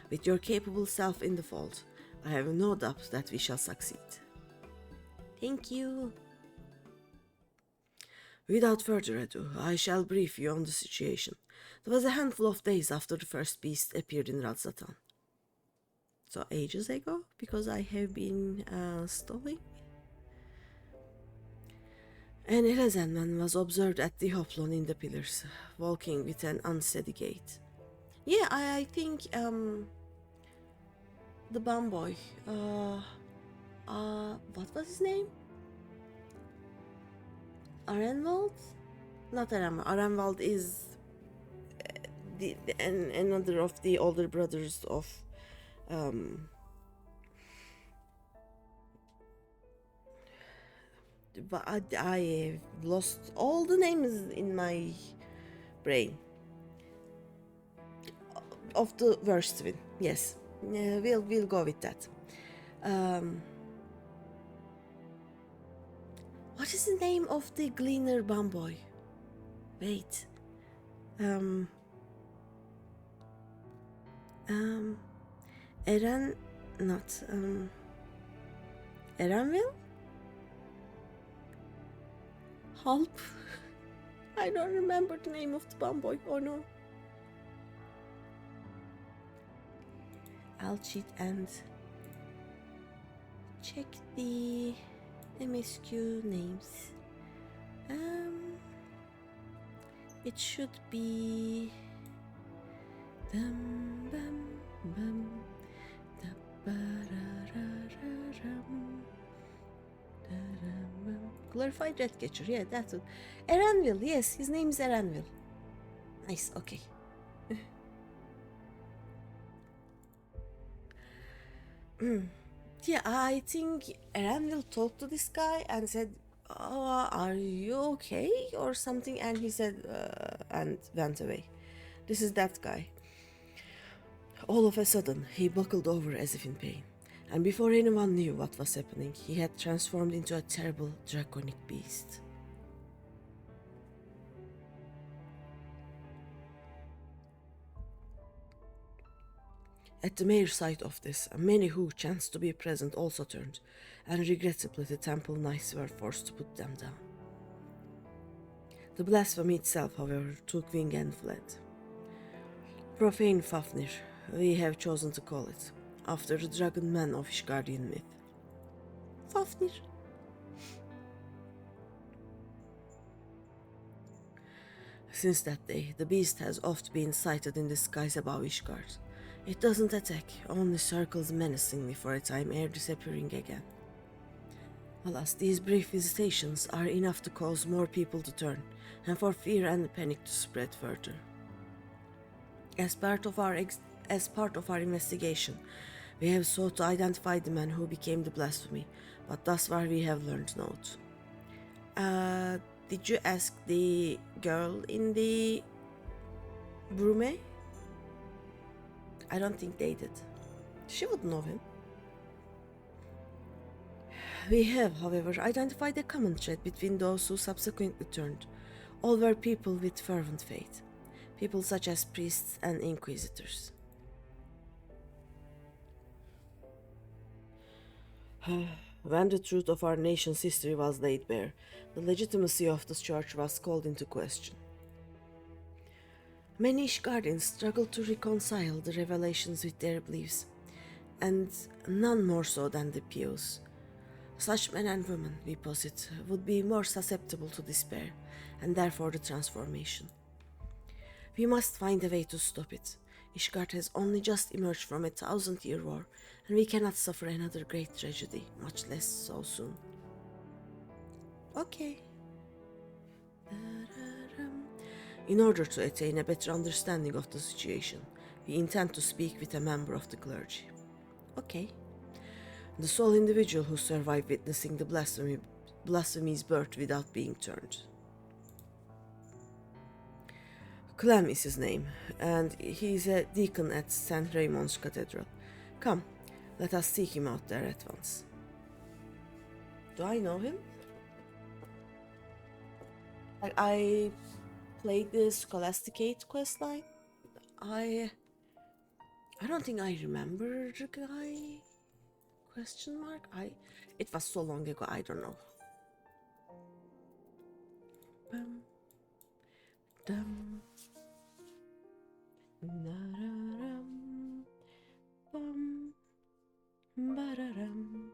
Speaker 1: With your capable self in the fold, I have no doubt that we shall succeed. Thank you. Without further ado, I shall brief you on the situation. It was a handful of days after the first beast appeared in Radzatan. So ages ago, because I have been stalling. An Elezen man was observed at the hoplon in the pillars, walking with an unsteady gait. Yeah, I think the bum boy. What was his name? Arenwald? Not Arenwald. Arenwald is another of the older brothers of but I lost all the names in my brain. Of the worst twin, yes. We'll go with that. What is the name of the Gleaner bumboy? Wait. Eranville? Help. I don't remember the name of the bumboy. Oh no. I'll cheat and check the MSQ names. It should be Glorified Redcatcher, yeah, that's it. Eranville, yes, his name is Eranville. Nice, okay. Yeah, I think Eranville talked to this guy and said, "Oh, are you okay?" or something, and he said, and went away. This is that guy. All of a sudden, he buckled over as if in pain, and before anyone knew what was happening, he had transformed into a terrible draconic beast. At the mere sight of this, many who chanced to be present also turned, and regrettably the temple knights were forced to put them down. The blasphemy itself, however, took wing and fled. Profane Fafnir, we have chosen to call it, after the dragon man of Ishgardian myth. Fafnir. Since that day, the beast has oft been sighted in the skies above Ishgard. It doesn't attack, only circles menacingly for a time ere disappearing again. Alas, these brief visitations are enough to cause more people to turn, and for fear and panic to spread further. As part of our investigation, we have sought to identify the man who became the blasphemy, but thus far we have learned naught. Did you ask the girl in the Brume? I don't think they did. She would know him. We have, however, identified a common thread between those who subsequently turned. All were people with fervent faith. People such as priests and inquisitors. When the truth of our nation's history was laid bare, the legitimacy of the church was called into question. Many Ishgardians struggled to reconcile the revelations with their beliefs, and none more so than the pious. Such men and women, we posit, would be more susceptible to despair, and therefore the transformation. We must find a way to stop it. Ishgard has only just emerged from a 1,000-year war, and we cannot suffer another great tragedy, much less so soon. Okay. In order to attain a better understanding of the situation, we intend to speak with a member of the clergy. Okay. The sole individual who survived witnessing the blasphemy's birth without being turned. Clem is his name, and he's a deacon at St. Raymond's Cathedral. Come, let us seek him out there at once. Do I know him? I played the Scholasticate questline. I don't think I remember the guy. Question mark? It was so long ago, I don't know. Bum, dum, na-ra-ram, bum, ba-ra-ram.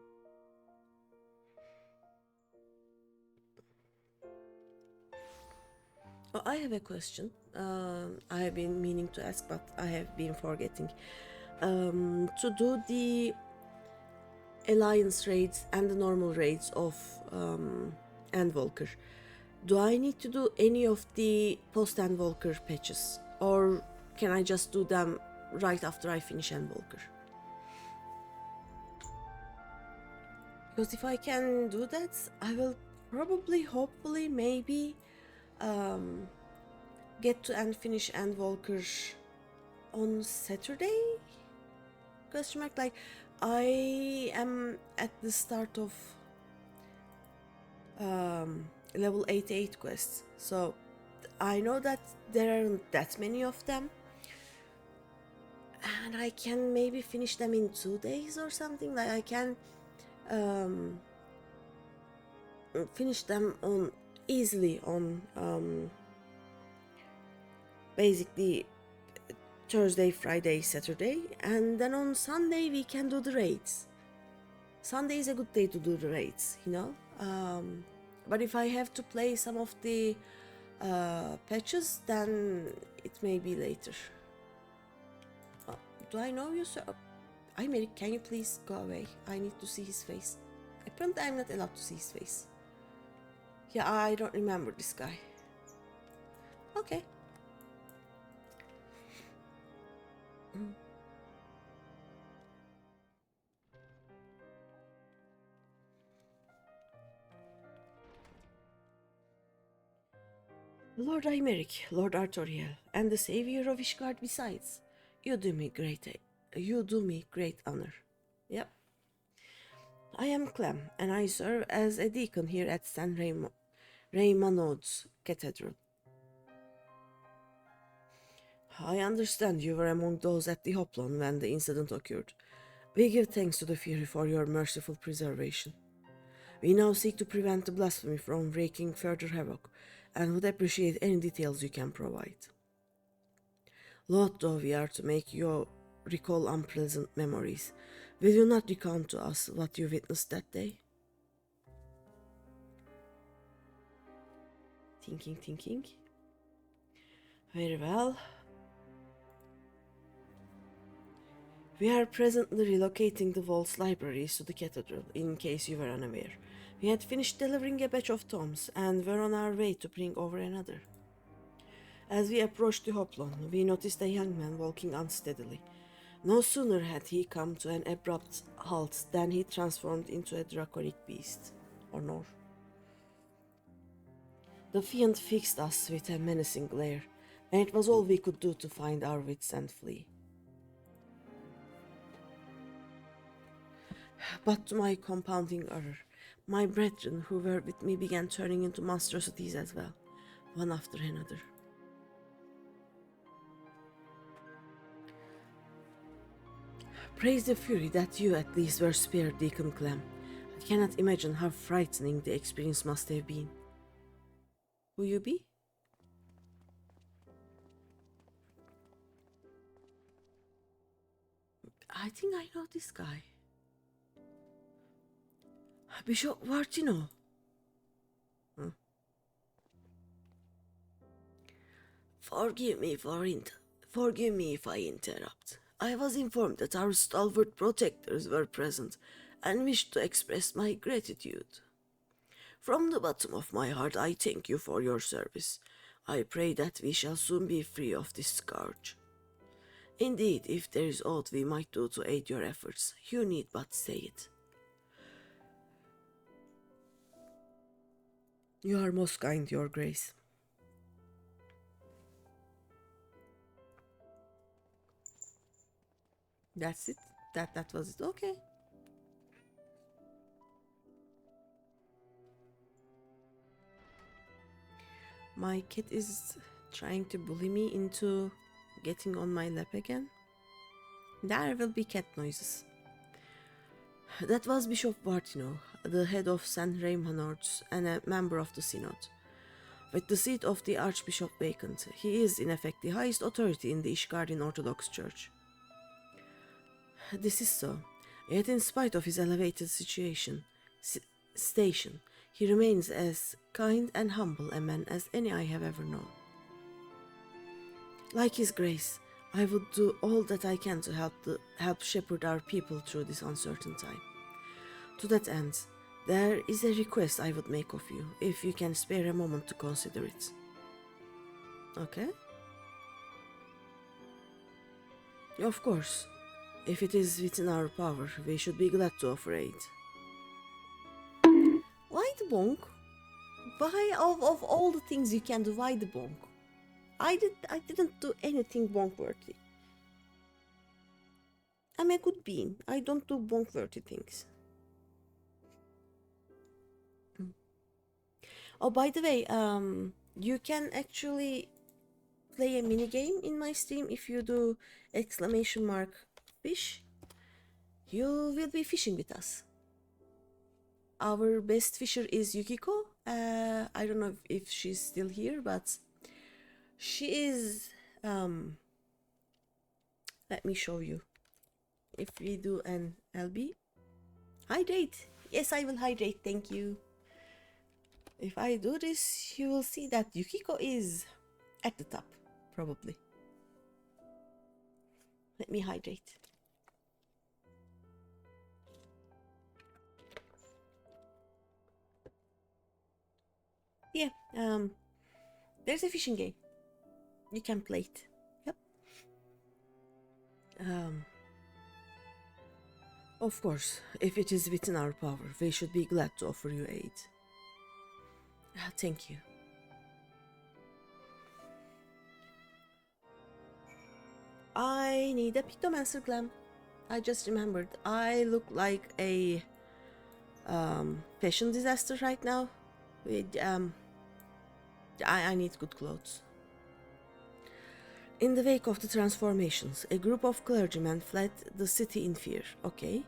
Speaker 1: Oh, I have a question. I have been meaning to ask, but I have been forgetting. To do the alliance raids and the normal raids of Endwalker, do I need to do any of the post Endwalker patches, or can I just do them right after I finish Endwalker? Because if I can do that, I will probably, hopefully, maybe get to and finish Endwalker on Saturday? Question mark. Like, I am at the start of level 88 quests, so I know that there aren't that many of them, and I can maybe finish them in 2 days or something. Like, I can finish them on easily on basically Thursday, Friday, Saturday, and then on Sunday we can do the raids. Sunday is a good day to do the raids, you know. But if I have to play some of the patches, then it may be later. Do I know you, sir? Aymeric, can you please go away? I need to see his face. Apparently I'm not allowed to see his face. Yeah, I don't remember this guy. Okay. Lord Aymeric, Lord Artoriel, and the savior of Ishgard besides. You do me great honor. Yep. I am Clem, and I serve as a deacon here at St. Raymonod's Cathedral. I understand you were among those at the Hoplon when the incident occurred. We give thanks to the Fury for your merciful preservation. We now seek to prevent the blasphemy from wreaking further havoc, and would appreciate any details you can provide. Loath though we are to make you recall unpleasant memories, will you not recount to us what you witnessed that day? Thinking. Very well. We are presently relocating the vault's libraries to the cathedral, in case you were unaware. We had finished delivering a batch of tomes, and were on our way to bring over another. As we approached the Hoplon, we noticed a young man walking unsteadily. No sooner had he come to an abrupt halt than he transformed into a draconic beast. Or no. The fiend fixed us with a menacing glare, and it was all we could do to find our wits and flee. But to my compounding horror, my brethren who were with me began turning into monstrosities as well, one after another. Praise the Fury that you at least were spared, Deacon Clem. I cannot imagine how frightening the experience must have been. Who you be? I think I know this guy. Bishop Vartino. Forgive me if I interrupt. I was informed that our stalwart protectors were present and wished to express my gratitude. From the bottom of my heart, I thank you for your service. I pray that we shall soon be free of this scourge. Indeed, if there is aught we might do to aid your efforts, you need but say it. You are most kind, Your Grace. That's it? That was it? Okay. My kid is trying to bully me into getting on my lap again. There will be cat noises. That was Bishop Bartino, the head of St. Raimonards and a member of the Synod. With the seat of the Archbishop vacant, he is in effect the highest authority in the Ishgardin Orthodox Church. This is so, yet in spite of his elevated station, he remains as kind and humble a man as any I have ever known. Like His Grace, I would do all that I can to help shepherd our people through this uncertain time. To that end, there is a request I would make of you, if you can spare a moment to consider it. Okay? Of course, if it is within our power, we should be glad to offer aid. Why the bonk? Why, of all the things you can do, why the bonk? I didn't do anything bonk-worthy. I'm a good being. I don't do bonk-worthy things. Oh, by the way, you can actually play a mini game in my stream if you do !fish. You will be fishing with us. Our best fisher is Yukiko. I don't know if she's still here, but she is. Let me show you. If we do an LB, hydrate. Yes, I will hydrate. Thank you. If I do this, you will see that Yukiko is at the top, probably. Let me hydrate. Yeah, there's a fishing game. You can play it. Yep. Of course, if it is within our power, we should be glad to offer you aid. Thank you. I need a Pictomancer glam. I just remembered. I look like a fashion disaster right now. With I need good clothes. In the wake of the transformations, a group of clergymen fled the city in fear. Okay.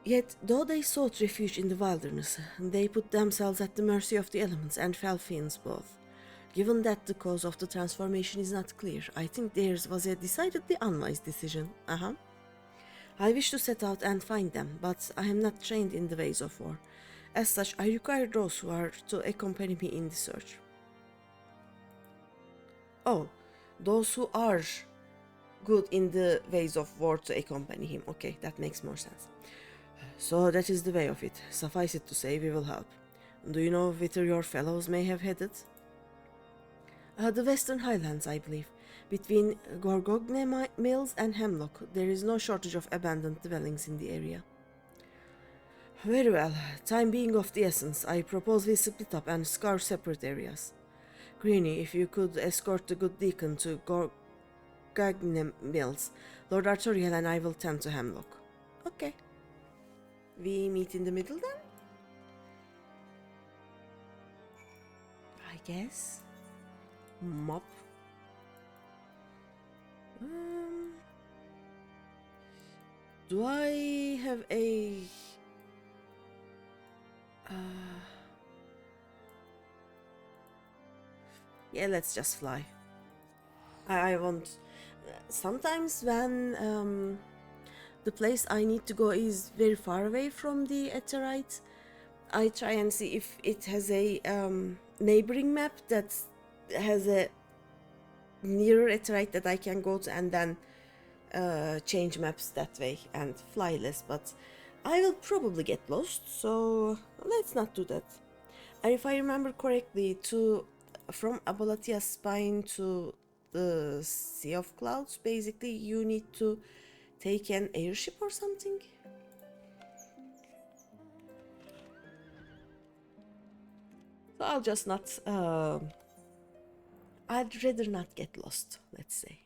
Speaker 1: Yet, though they sought refuge in the wilderness, they put themselves at the mercy of the elements and fell fiends both. Given that the cause of the transformation is not clear, I think theirs was a decidedly unwise decision. I wish to set out and find them, but I am not trained in the ways of war. As such, I require those who are to accompany me in the search. Oh, those who are good in the ways of war to accompany him. Okay, that makes more sense. So that is the way of it. Suffice it to say, we will help. Do you know whither your fellows may have headed? The Western Highlands, I believe. Between Gorgogne Mills and Hemlock, there is no shortage of abandoned dwellings in the area. Very well. Time being of the essence, I propose we split up and scour separate areas. Greeny, if you could escort the good deacon to Gorgogne Mills, Lord Artoriel and I will tend to Hemlock. Okay. We meet in the middle then? I guess. Mop. Do I have a... Yeah, let's just fly. I want... Sometimes when the place I need to go is very far away from the Aetheryte, I try and see if it has a neighboring map that has a nearer Aetheryte that I can go to and then change maps that way and fly less, but I will probably get lost, so let's not do that. And if I remember correctly, from Abalatia's Spine to the Sea of Clouds, basically you need to take an airship or something. So I'll just not I'd rather not get lost, let's say.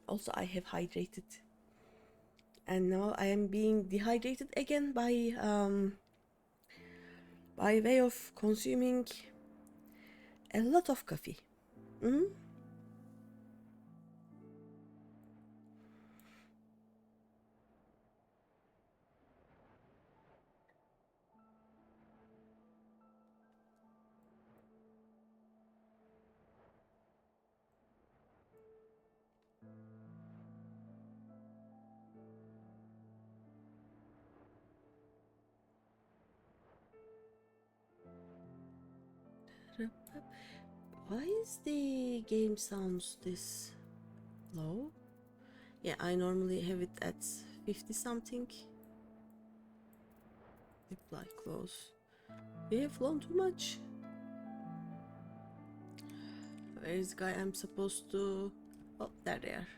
Speaker 1: Also, I have hydrated. And now I am being dehydrated again by way of consuming a lot of coffee. Why is the game sounds this low? Yeah, I normally have it at 50 something. Reply close. We have flown too much. Where is the guy I'm supposed to... Oh, there they are.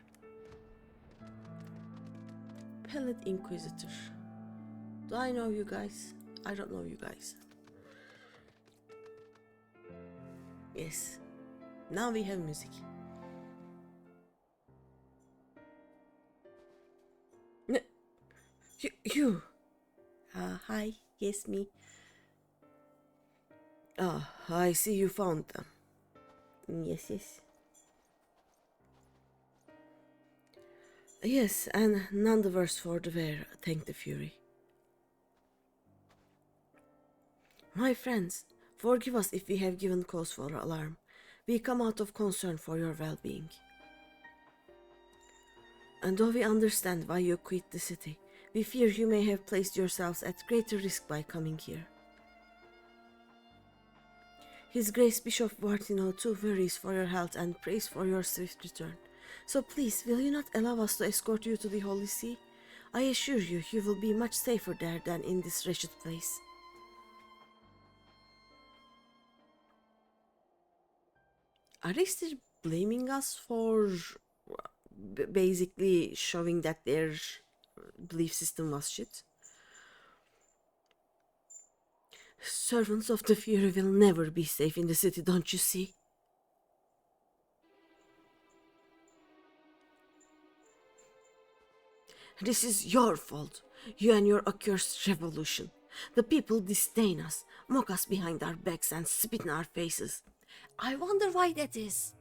Speaker 1: Pellet Inquisitor. Do I know you guys? I don't know you guys. Yes. Now we have music. You. Hi. Yes, me. Ah, I see you found them. Yes, yes. Yes, and none the worse for the wear, thank the Fury. My friends, forgive us if we have given cause for alarm. We come out of concern for your well-being. And though we understand why you quit the city, we fear you may have placed yourselves at greater risk by coming here. His Grace Bishop Vartino too worries for your health and prays for your swift return. So please, will you not allow us to escort you to the Holy See? I assure you, you will be much safer there than in this wretched place. Are they still blaming us for basically showing that their belief system was shit? Servants of the Fury will never be safe in the city, don't you see? This is your fault, you and your accursed revolution. The people disdain us, mock us behind our backs and spit in our faces. I wonder why that is.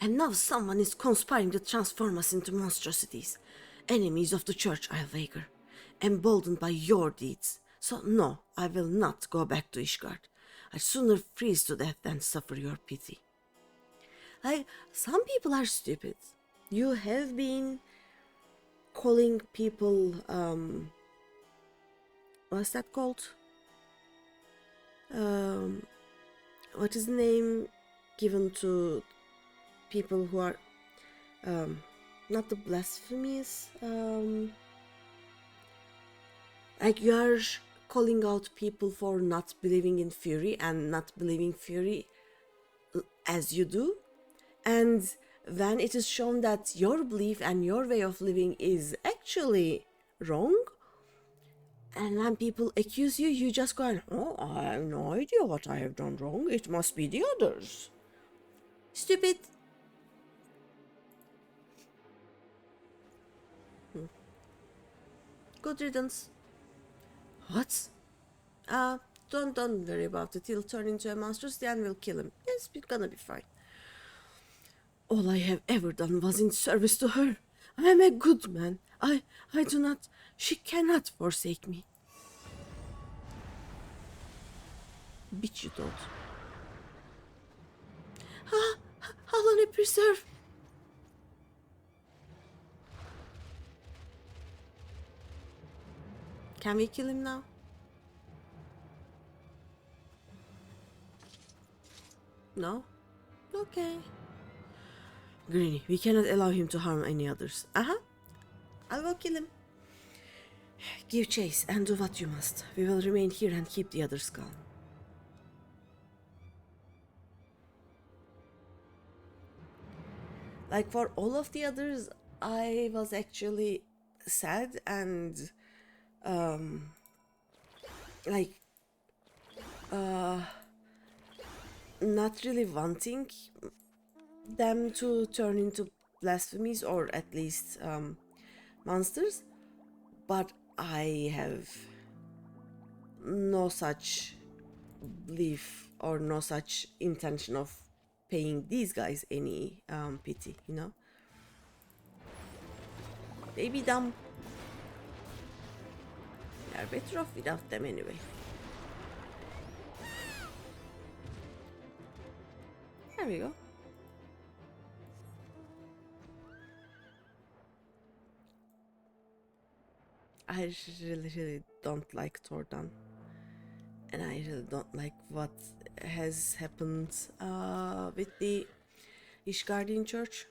Speaker 1: And now someone is conspiring to transform us into monstrosities. Enemies of the church, I'll wager. Emboldened by your deeds. So no, I will not go back to Ishgard. I'd sooner freeze to death than suffer your pity. Some people are stupid. You have been calling people, what's that called? What is the name given to people who are, not the blasphemous, like you are calling out people for not believing in Fury and not believing Fury as you do. And when it is shown that your belief and your way of living is actually wrong, and when people accuse you, you just go, oh, I have no idea what I have done wrong. It must be the others. Stupid. Good riddance. What? Don't worry about it. He'll turn into a monstrosity and we'll kill him. Yes, we're gonna be fine. All I have ever done was in service to her. I am a good man. I do not... She cannot forsake me. Bitch, you don't. Allah preserve. Can we kill him now? No? Okay. Greeny, we cannot allow him to harm any others. I'll go kill him. Give chase and do what you must. We will remain here and keep the others calm. Like for all of the others, I was actually sad and like not really wanting them to turn into blasphemies or at least monsters, but I have no such belief or no such intention of paying these guys any pity, you know? They be dumb. They're better off without them anyway. There we go. I really don't like Tordan. And I really don't like what has happened with the Ishgardian Church.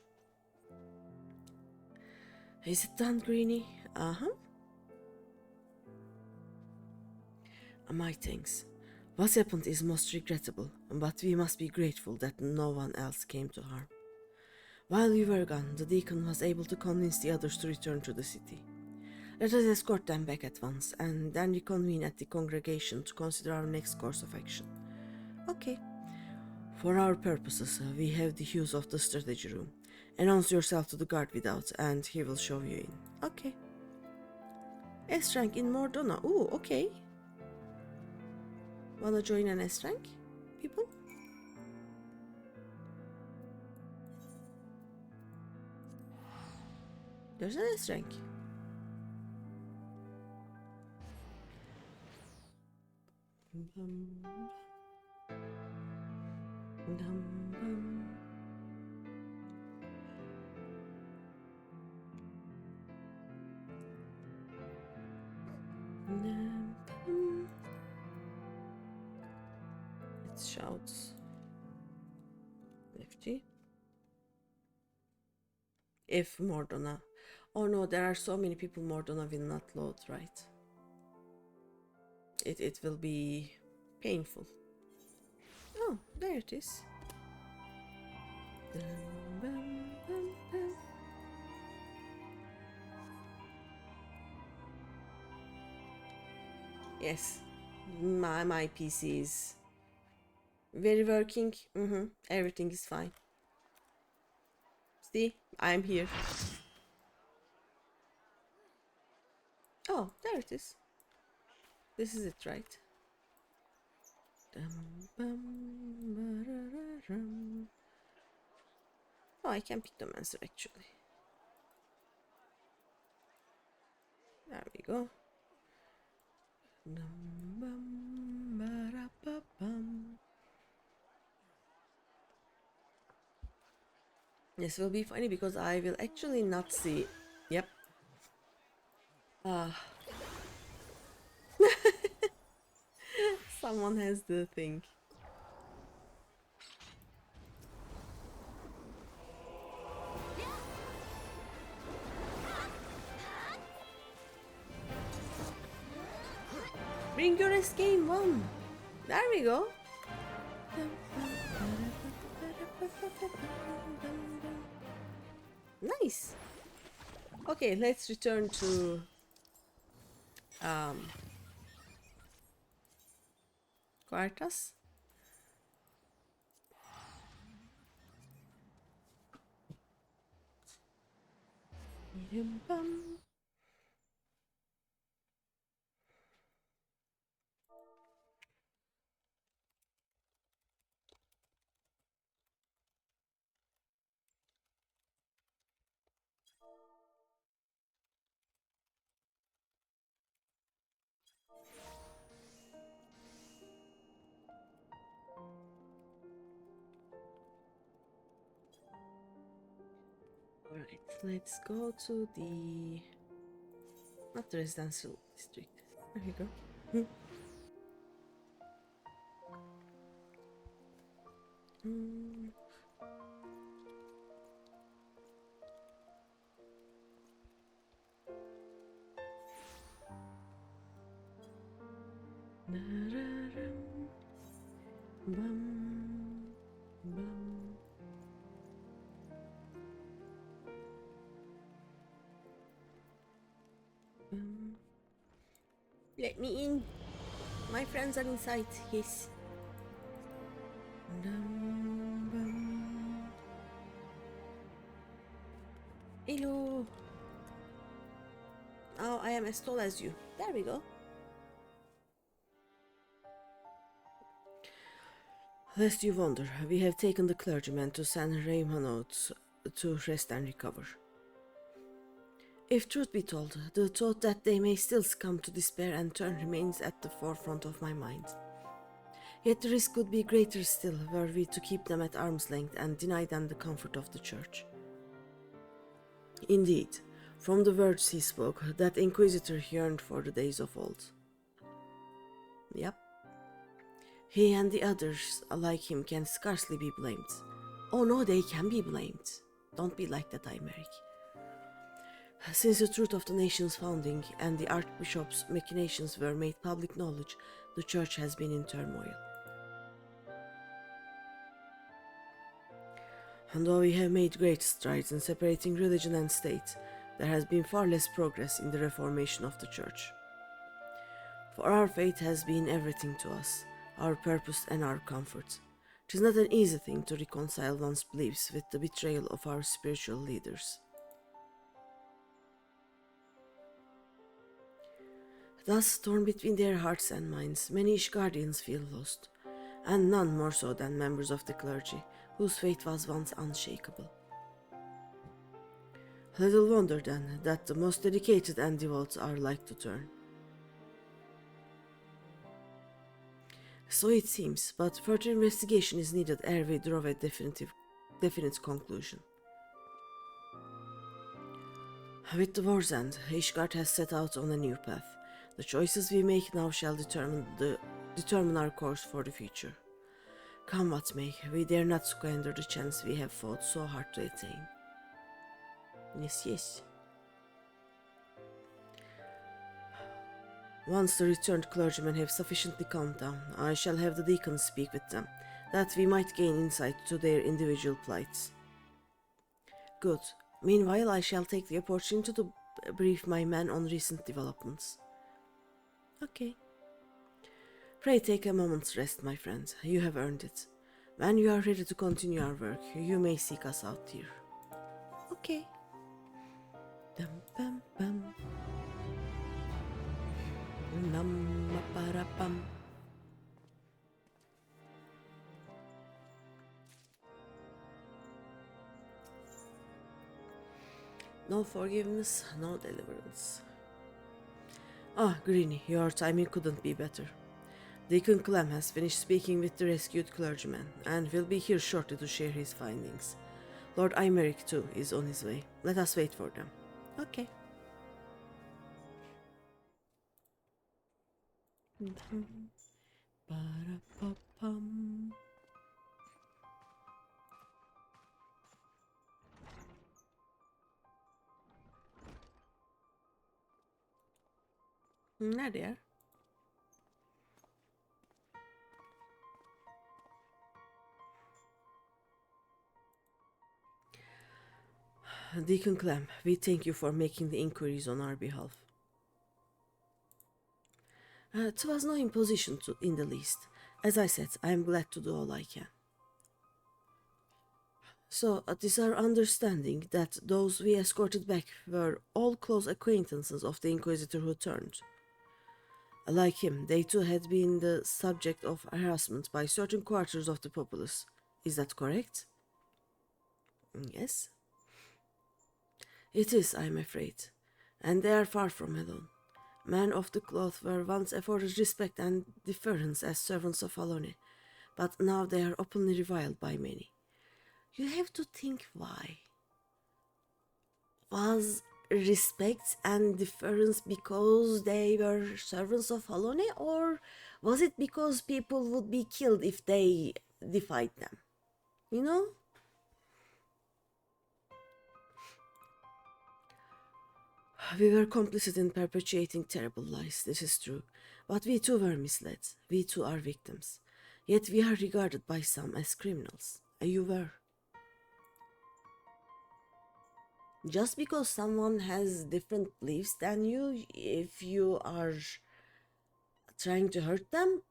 Speaker 1: Is it done, Greeny? Uh-huh. My thanks. What happened is most regrettable, but we must be grateful that no one else came to harm. While we were gone, the deacon was able to convince the others to return to the city. Let us escort them back at once, and then reconvene at the congregation to consider our next course of action. Okay. For our purposes, we have the use of the strategy room. Announce yourself to the guard without, and he will show you in. Okay. S rank in Mordona. Ooh, okay. Wanna join an S rank, people? There's an S rank. It shouts. FG. If Mordona. Oh no, there are so many people Mordona will not load, right? It will be painful. Oh, there it is. Yes, my PC is very working. Everything is fine. See, I'm here. Oh, there it is. This is it, right? Oh, I can pick the monster actually. There we go. This will be funny because I will actually not see. Yep. Someone has the thing. Bring your S game one. There we go. Nice. Okay, let's return to Quartas. Alright, let's go to the... not the residential district. There you go. Let me in. My friends are inside. Yes. Hello. Oh, I am as tall as you. There we go. Lest you wonder, we have taken the clergyman to San Raymond to rest and recover. If truth be told, the thought that they may still succumb to despair and turn remains at the forefront of my mind. Yet the risk would be greater still were we to keep them at arm's length and deny them the comfort of the church. Indeed, from the words he spoke, that inquisitor yearned for the days of old. Yep. He and the others like him can scarcely be blamed. Oh no, they can be blamed. Don't be like that, Imeric. Since the truth of the nation's founding and the Archbishop's machinations were made public knowledge, the Church has been in turmoil. And though we have made great strides in separating religion and state, there has been far less progress in the reformation of the Church. For our faith has been everything to us, our purpose and our comfort. It is not an easy thing to reconcile one's beliefs with the betrayal of our spiritual leaders. Thus, torn between their hearts and minds, many Ishgardians feel lost, and none more so than members of the clergy, whose faith was once unshakable. Little wonder, then, that the most dedicated and devout are like to turn. So it seems, but further investigation is needed ere we draw a definite conclusion. With the war's end, Ishgard has set out on a new path. The choices we make now shall determine our course for the future. Come what may, we dare not squander the chance we have fought so hard to attain. Yes, yes. Once the returned clergymen have sufficiently calmed down, I shall have the deacons speak with them, that we might gain insight to their individual plights. Good. Meanwhile, I shall take the opportunity to brief my men on recent developments. Okay. Pray take a moment's rest, my friend. You have earned it. When you are ready to continue our work, you may seek us out here. Okay. Dum bum bum. Nam-ma-para-pam. No forgiveness, no deliverance. Ah, Greeny, your timing couldn't be better. Deacon Clem has finished speaking with the rescued clergyman, and will be here shortly to share his findings. Lord Imeric, too, is on his way. Let us wait for them. Okay. Ba-da-ba-pum. Nerede ya? Deacon Clem, we thank you for making the inquiries on our behalf. It was no imposition in the least. As I said, I am glad to do all I can. So, it is our understanding that those we escorted back were all close acquaintances of the Inquisitor who turned. Like him, they too had been the subject of harassment by certain quarters of the populace. Is that correct? Yes. It is, I am afraid, and they are far from alone. Men of the cloth were once afforded respect and deference as servants of Alone, but now they are openly reviled by many. You have to think why. Was respect and deference because they were servants of Alone, or was it because people would be killed if they defied them? You know? We were complicit in perpetuating terrible lies, this is true, but we too were misled. We too are victims. Yet we are regarded by some as criminals. You were. Just because someone has different beliefs than you, if you are trying to hurt them?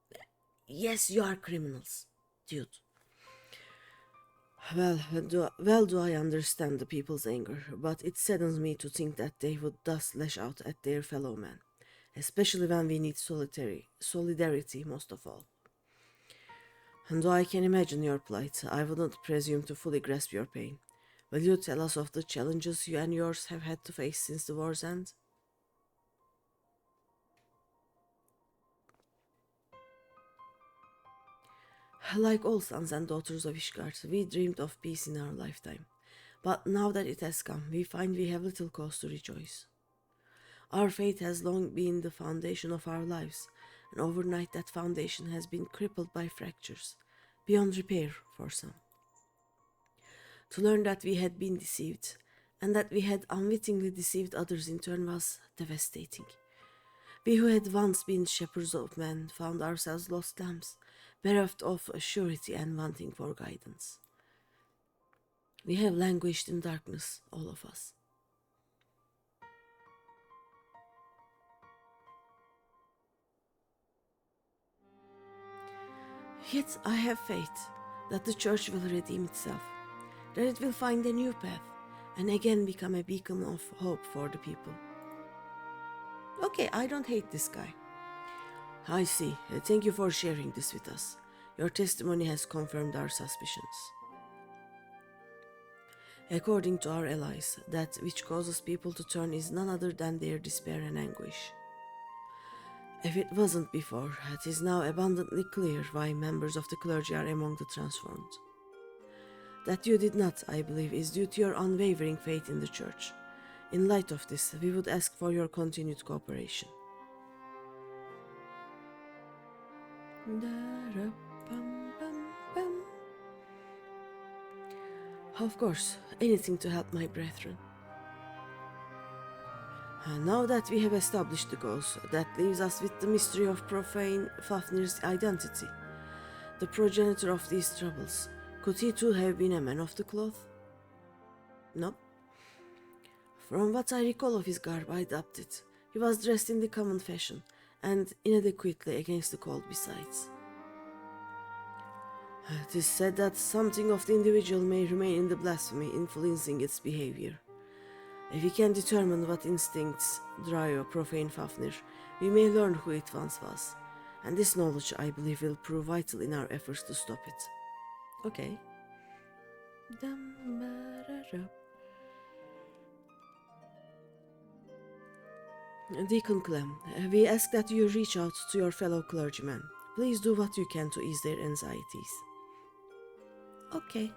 Speaker 1: Yes, you are criminals, dude. Well, do I understand the people's anger, but it saddens me to think that they would thus lash out at their fellow man, especially when we need solidarity most of all. And though I can imagine your plight, I would not presume to fully grasp your pain. Will you tell us of the challenges you and yours have had to face since the war's end? Like all sons and daughters of Ishgard, we dreamed of peace in our lifetime. But now that it has come, we find we have little cause to rejoice. Our faith has long been the foundation of our lives, and overnight that foundation has been crippled by fractures, beyond repair for some. To learn that we had been deceived, and that we had unwittingly deceived others in turn was devastating. We who had once been shepherds of men found ourselves lost lambs, bereft of surety and wanting for guidance. We have languished in darkness, all of us. Yet I have faith that the church will redeem itself, that it will find a new path, and again become a beacon of hope for the people. Okay, I don't hate this guy. I see. Thank you for sharing this with us. Your testimony has confirmed our suspicions. According to our allies, that which causes people to turn is none other than their despair and anguish. If it wasn't before, it is now abundantly clear why members of the clergy are among the transformed. That you did not, I believe, is due to your unwavering faith in the church. In light of this, we would ask for your continued cooperation. Of course, anything to help my brethren. Now that we have established the cause, that leaves us with the mystery of profane Fafnir's identity. The progenitor of these troubles. Could he too have been a man of the cloth? No. From what I recall of his garb, I doubt it. He was dressed in the common fashion, and inadequately against the cold besides. It is said that something of the individual may remain in the blasphemy, influencing its behavior. If we can determine what instincts drive profane Fafnir, we may learn who it once was, and this knowledge, I believe, will prove vital in our efforts to stop it. Okay. Deacon Clem, we ask that you reach out to your fellow clergymen. Please do what you can to ease their anxieties. Okay.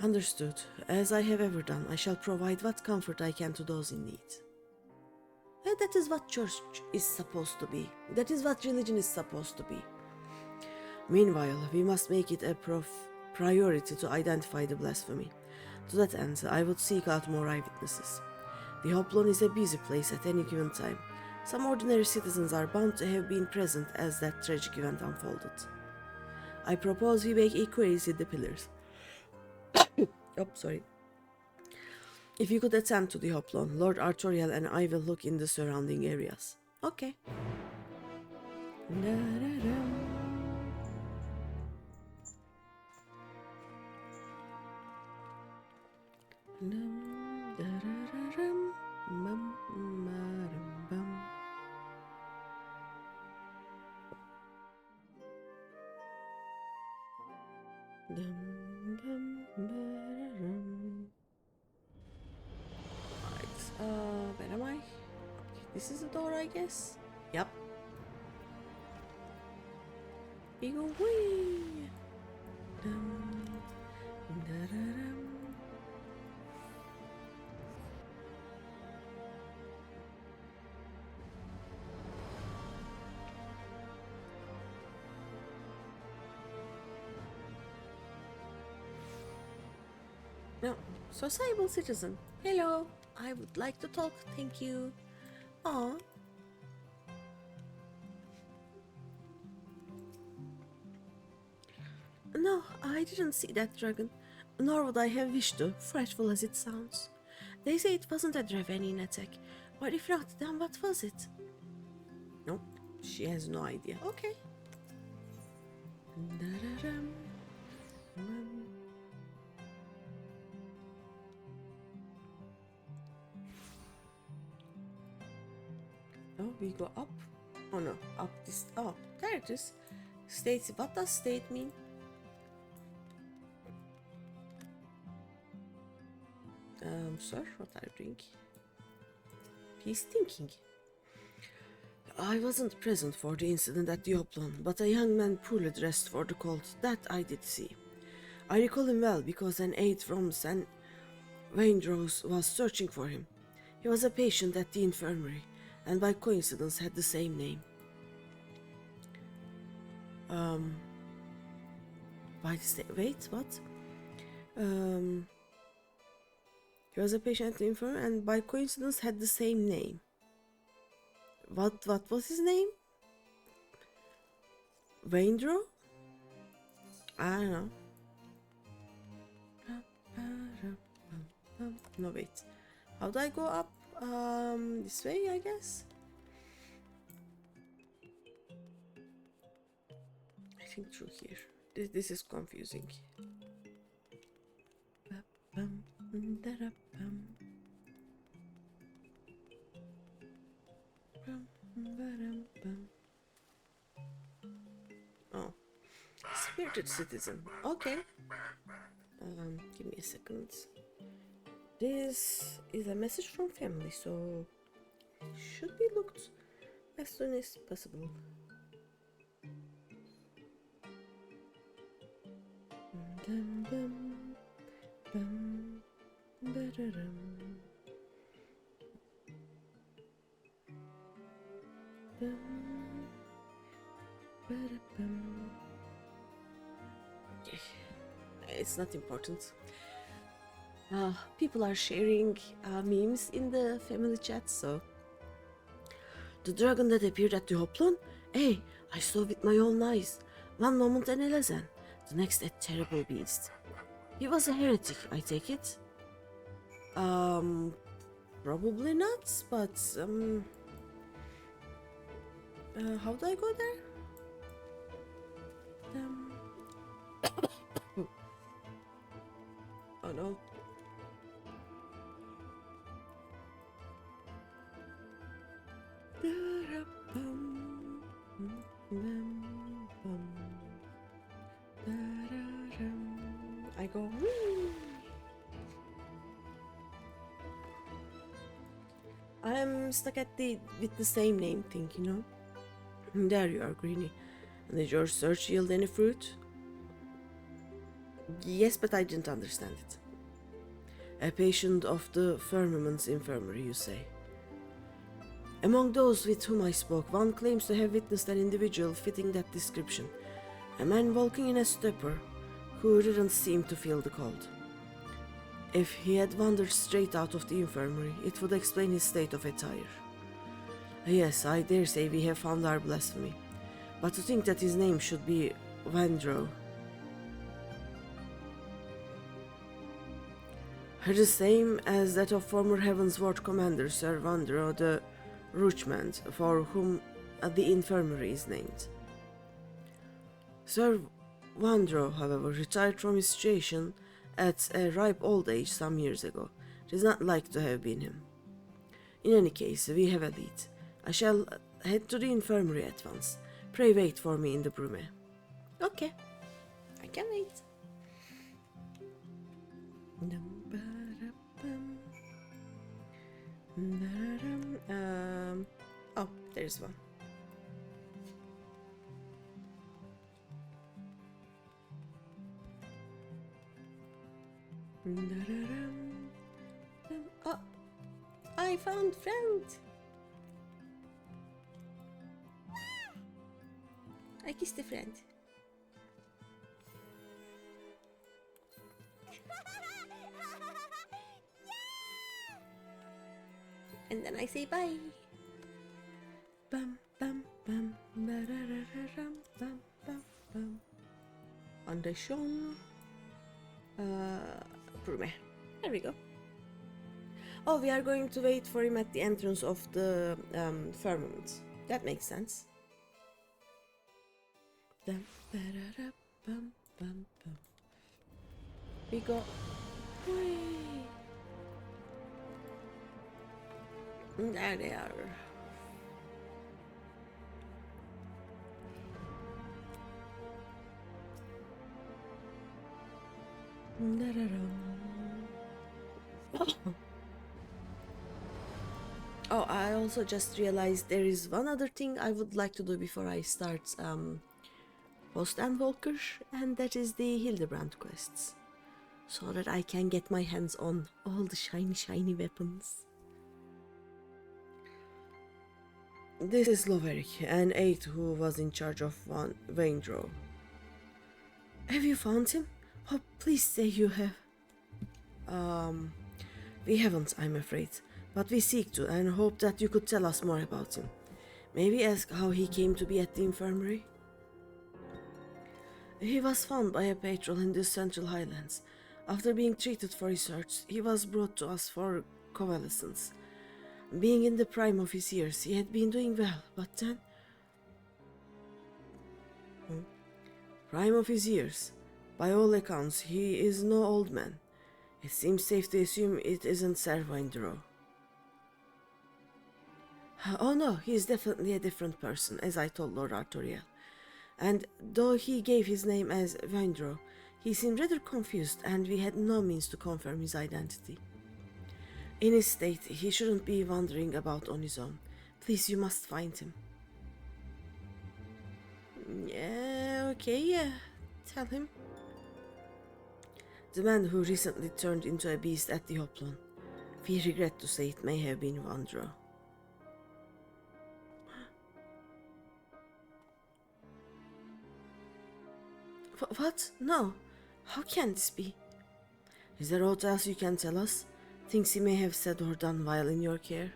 Speaker 1: Understood. As I have ever done, I shall provide what comfort I can to those in need. That is what church is supposed to be. That is what religion is supposed to be. Meanwhile, we must make it a priority to identify the blasphemy. To that end, I would seek out more eyewitnesses. The Hoplon is a busy place at any given time. Some ordinary citizens are bound to have been present as that tragic event unfolded. I propose we make inquiries with the pillars. Sorry. If you could attend to the Hoplon, Lord Artoriel and I will look in the surrounding areas. Okay. Where am I? This is the door, I guess? Yep. Big away. No, sociable citizen. Hello, I would like to talk, thank you. Aw. No, I didn't see that dragon, nor would I have wished to, frightful as it sounds. They say it wasn't a Dravenian attack, but if not, then what was it? No, She has no idea. Okay. Oh, we go up. Oh no, up this. Oh, there it is. State. What does state mean? Sir, what are you doing? He's thinking. I wasn't present for the incident at the Oplon, but a young man poorly dressed for the cult, that I did see. I recall him well because an aide from St. Wayndrose was searching for him. He was a patient at the infirmary, and by coincidence had the same name. Wait, what? He was a patient at the infirmary, and by coincidence had the same name. What was his name? Wayndro? I don't know. No, wait. How do I go up? This way, I guess? I think through here. This is confusing. Oh, spirited citizen. Okay. Give me a second. This is a message from family, so it should be looked as soon as possible. It's not important. People are sharing memes in the family chat, so... The dragon that appeared at the Hoplon? Hey, I saw with my own eyes. One moment an Elazan, the next a terrible beast. He was a heretic, I take it? Probably not, but how do I go there? Oh no. I go. I'm stuck at with the same name thing, you know. There you are, Greeny. And did your search yield any fruit? Yes, but I didn't understand it. A patient of the firmament's infirmary, you say. Among those with whom I spoke, one claims to have witnessed an individual fitting that description. A man walking in a stupor who didn't seem to feel the cold. If he had wandered straight out of the infirmary, it would explain his state of attire. Yes, I dare say we have found our blasphemy. But to think that his name should be Wayndro. The same as that of former Heavensward Commander Sir Wayndro the Ruchmand, for whom the infirmary is named. Sir Wayndro, however, retired from his station at a ripe old age some years ago. It is not like to have been him. In any case, we have a lead. I shall head to the infirmary at once. Pray wait for me in the brume. Okay, I can wait. Oh, there's one. Oh, I found friend. I kissed a friend. And then I say bye. Bum bum bum ba-da-da-da-dum, bum bum bum. On the Sean Brume. There we go. Oh, we are going to wait for him at the entrance of the firmament. That makes sense. Dum, da-da-da, bum, bum, bum. We go. Whee! There they are. Oh, I also just realized there is one other thing I would like to do before I start Post and Walker, and that is the Hildebrand quests, so that I can get my hands on all the shiny weapons. This is Loverick, an aide who was in charge of Vaindro. Have you found him? Oh, please say you have. We haven't, I'm afraid, but we seek to and hope that you could tell us more about him. Maybe ask how he came to be at the infirmary? He was found by a patrol in the Central Highlands. After being treated for his hurts, he was brought to us for convalescence. Being in the prime of his years, he had been doing well, but then... Prime of his years. By all accounts, he is no old man. It seems safe to assume it isn't Sir Vaindro. Oh no, he is definitely a different person, as I told Lord Artoriel. And though he gave his name as Vaindro, he seemed rather confused and we had no means to confirm his identity. In his state, he shouldn't be wandering about on his own. Please, you must find him. Yeah, okay, yeah. Tell him. The man who recently turned into a beast at the Hoplon. We regret to say it may have been Vaindro. What? No. How can this be? Is there aught else you can tell us? Things he may have said or done while in your care?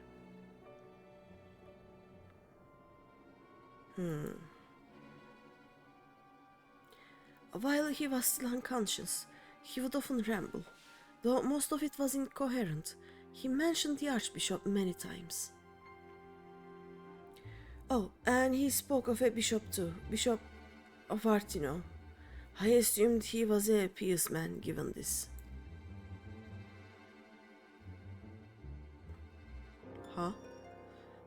Speaker 1: While he was still unconscious, he would often ramble, though most of it was incoherent. He mentioned the Archbishop many times. Oh, and he spoke of a bishop too, Bishop of Artino. I assumed he was a pious man given this. Huh?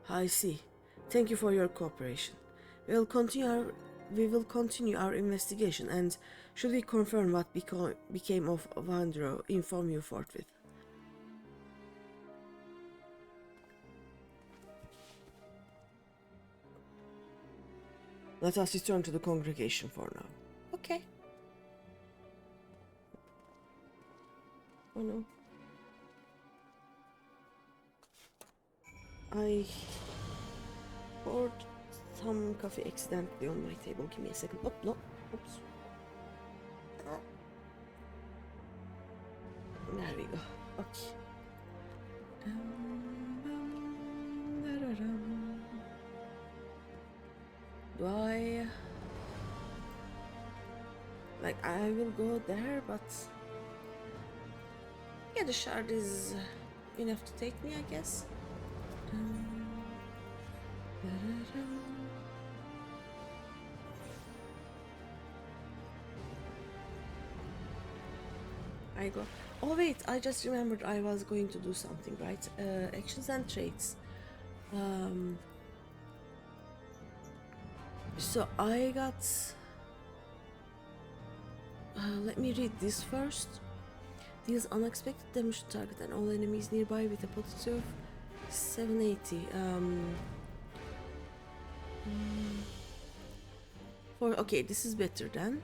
Speaker 1: I see. Thank you for your cooperation. We will continue our investigation, and should we confirm what became of Vaindro, inform you forthwith. Let us return to the congregation for now. Okay. Oh no. I poured some coffee accidentally on my table. Give me a second. Oh, no. Oops. There we go. Okay. Do I... Like, I will go there, but... Yeah, the shard is enough to take me, I guess. I go. Oh wait, I just remembered I was going to do something, right? Actions and traits. So I got... let me read this first. Deals unexpected damage to target and all enemies nearby with a potency of 780. Okay, this is better then.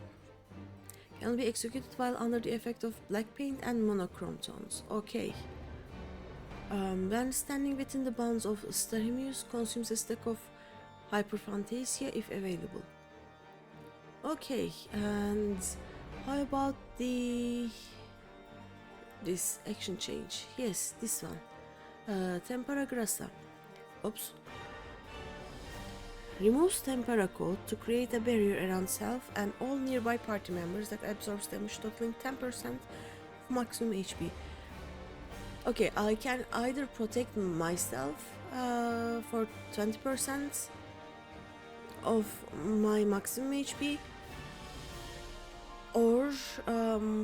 Speaker 1: Can be executed while under the effect of black paint and monochrome tones. Okay. When standing within the bounds of Starimius, consumes a stack of Hyperphantasia if available. Okay, and how about this action change? Yes, this one. Tempera Grassa. Oops. Removes Tempera Code to create a barrier around self and all nearby party members that absorbs damage totaling 10% of maximum HP. Okay, I can either protect myself for 20% of my maximum HP, or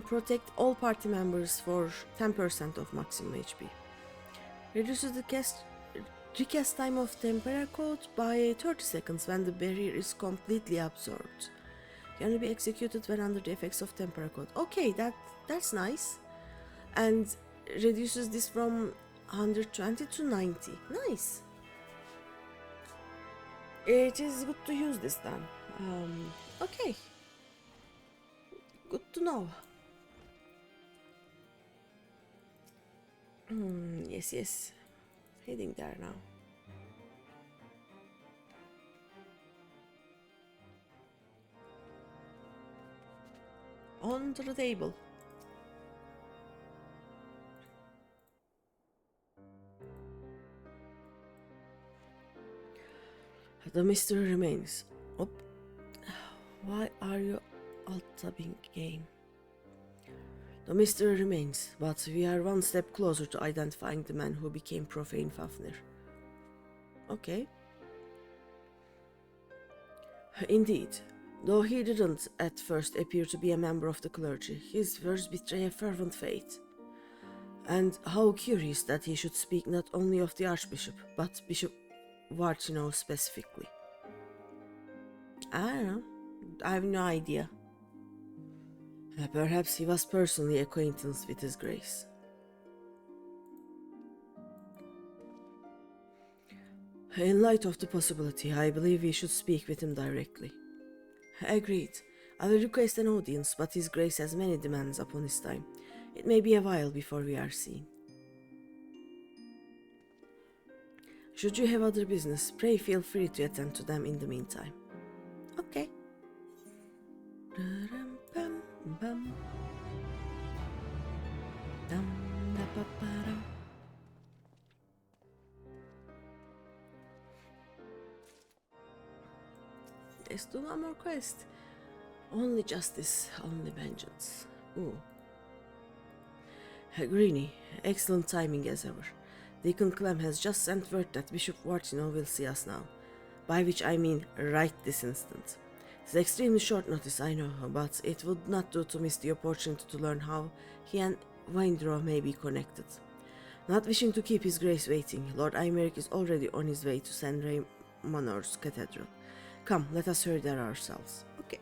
Speaker 1: protect all party members for 10% of maximum HP. Reduces the recast time of Tempera Code by 30 seconds when the barrier is completely absorbed. Can only be executed when under the effects of Tempera Code. Okay, that's nice. And reduces this from 120 to 90. Nice. It is good to use this then. Okay. Good to know. Yes. Heading there now. On to the table. The mystery remains. Oh, why are you alt-tabbing game? The mystery remains, but we are one step closer to identifying the man who became Profane Fafnir. Okay. Indeed, though he didn't at first appear to be a member of the clergy, his words betray a fervent faith. And how curious that he should speak not only of the Archbishop, but Bishop Vartino specifically. I don't know. I have no idea. Perhaps he was personally acquainted with His Grace. In light of the possibility, I believe we should speak with him directly. Agreed. I will request an audience, but His Grace has many demands upon his time. It may be a while before we are seen. Should you have other business, pray feel free to attend to them in the meantime. Okay. Let's do one more quest. Only justice, only vengeance. Ooh. Greeny, excellent timing as ever. Deacon Clem has just sent word that Bishop Vartino will see us now. By which I mean right this instant. It's extremely short notice, I know, but it would not do to miss the opportunity to learn how he and Windrow may be connected. Not wishing to keep His Grace waiting, Lord Imeric is already on his way to St. Ray Manor's Cathedral. Come, let us hurry there ourselves. Okay.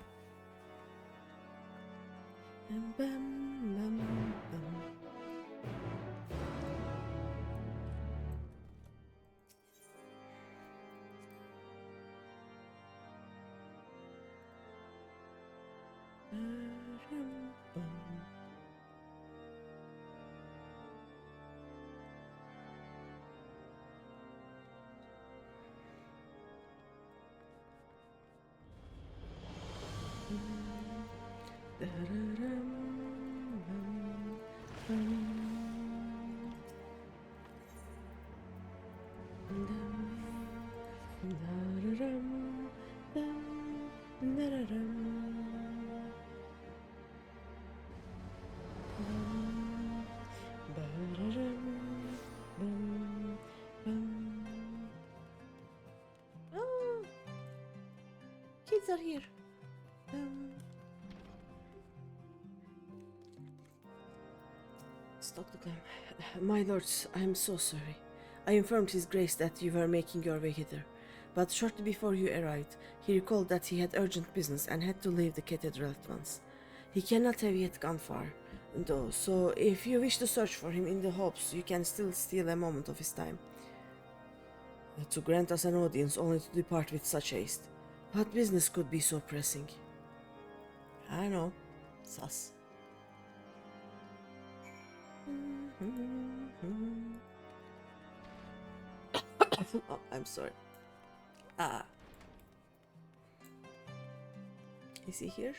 Speaker 1: Oh, kids are here. Stockton, my lords, I am so sorry. I informed His Grace that you were making your way hither, but shortly before you arrived, he recalled that he had urgent business and had to leave the cathedral at once. He cannot have yet gone far, though, so if you wish to search for him in the hopes, you can still steal a moment of his time. To grant us an audience only to depart with such haste. What business could be so pressing? I know. Sus. Oh, I'm sorry. Is he here?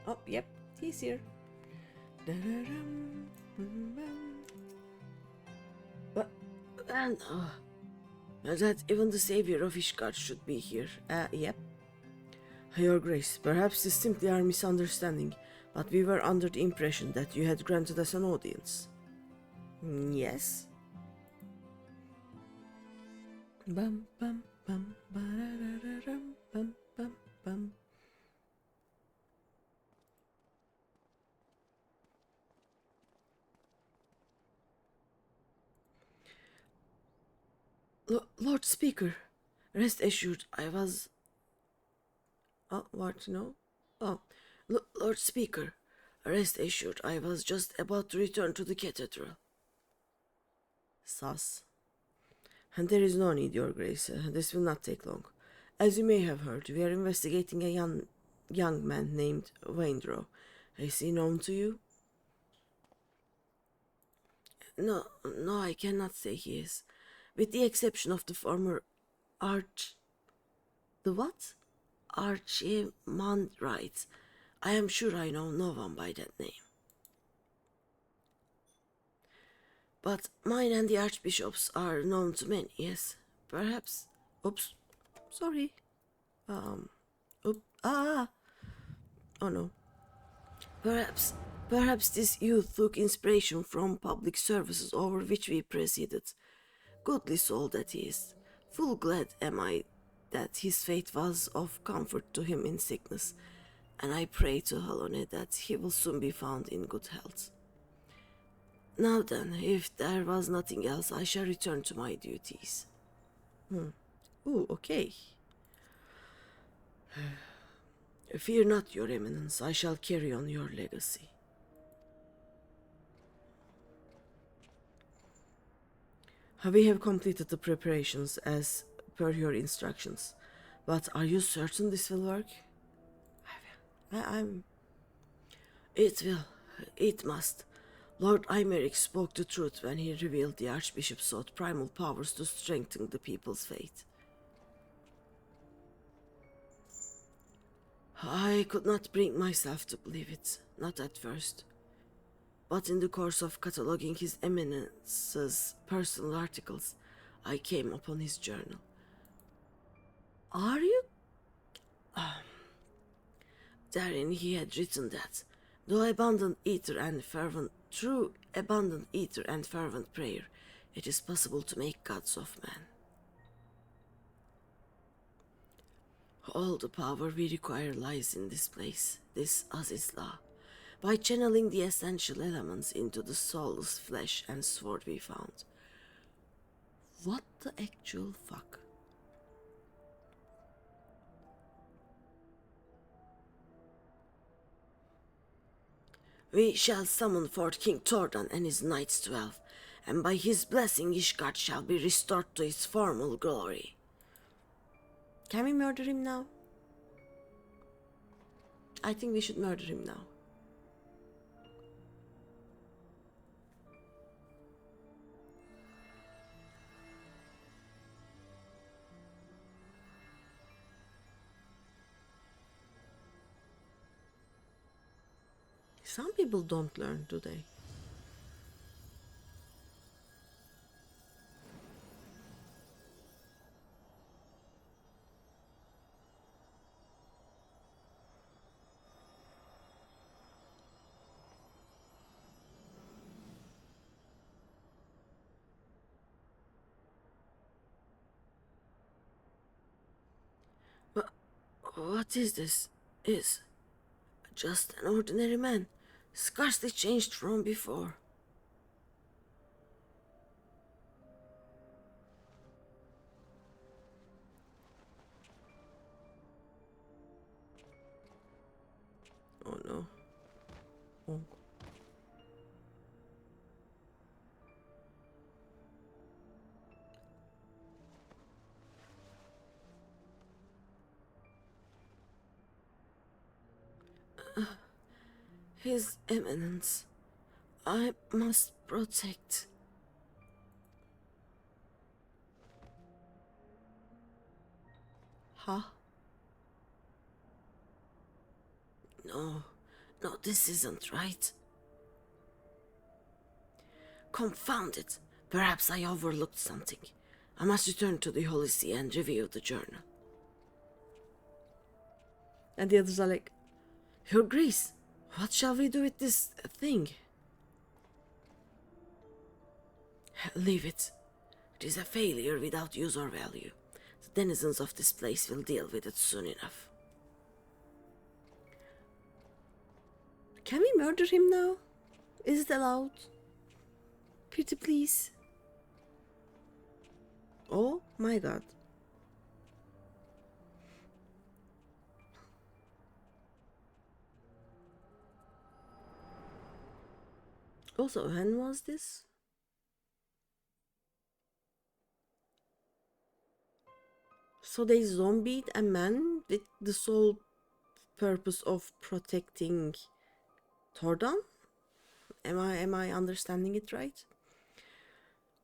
Speaker 1: Oh, yep, he's here. But, that even the savior of Ishgard should be here. Yep. Your Grace, perhaps this is simply our misunderstanding, but we were under the impression that you had granted us an audience. Yes. Bum bum bum ba-da-da-da-dum, bum bum bum. Lord Speaker, rest assured I was... Oh, what? No? Oh, Lord Speaker, rest assured I was just about to return to the cathedral. Sus. And there is no need, Your Grace. This will not take long. As you may have heard, we are investigating a young man named Waindrow. Is he known to you? No, no, I cannot say he is. With the exception of the former Arch... The what? Archimandrite. I am sure I know no one by that name. But mine and the Archbishop's are known to many, yes. Perhaps... Oops. Sorry. Ah! Oh no. Perhaps this youth took inspiration from public services over which we proceeded. Goodly soul that he is. Full glad am I that his fate was of comfort to him in sickness, and I pray to Halone that he will soon be found in good health. Now then, if there was nothing else, I shall return to my duties. Ooh, okay. Fear not, Your Eminence, I shall carry on your legacy. We have completed the preparations as per your instructions, but are you certain this will work? I'm... It will. It must. Lord Imeric spoke the truth when he revealed the Archbishop sought primal powers to strengthen the people's faith. I could not bring myself to believe it, not at first. But in the course of cataloguing His Eminence's personal articles, I came upon his journal. Are you? Therein he had written that, through abundant ether and fervent prayer, it is possible to make gods of man. All the power we require lies in this place, this Azizla, by channeling the essential elements into the soulless flesh and sword we found. What the actual fuck? We shall summon forth King Tordan and his Knights 12, and by his blessing Ishgard shall be restored to its former glory. Can we murder him now? I think we should murder him now. Some people don't learn, do they? What is this? Is just an ordinary man, scarcely changed from before. Oh no. Oh. His Eminence, I must protect. Huh? No, this isn't right. Confound it. Perhaps I overlooked something. I must return to the Holy See and review the journal. And the others are like, Your Grace, what shall we do with this thing? Leave it. It is a failure without use or value. The denizens of this place will deal with it soon enough. Can we murder him now? Is it allowed? Pretty please. Oh my god. Also, when was this? So they zombied a man with the sole purpose of protecting Tordan? Am I understanding it right?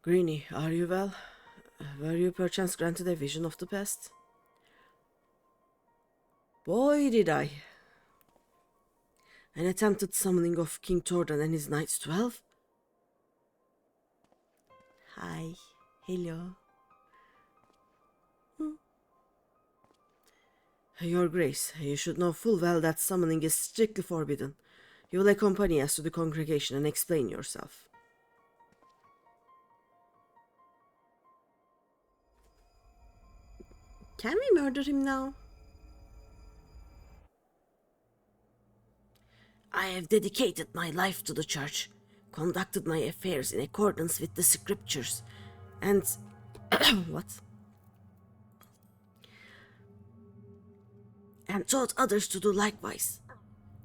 Speaker 1: Greeny, are you well? Were you perchance granted a vision of the past? Boy, did I. An attempted summoning of King Tordan and his Knights 12? Hi. Hello. Your Grace, you should know full well that summoning is strictly forbidden. You will accompany us to the congregation and explain yourself. Can we murder him now? I have dedicated my life to the church, conducted my affairs in accordance with the scriptures, and... what? And taught others to do likewise.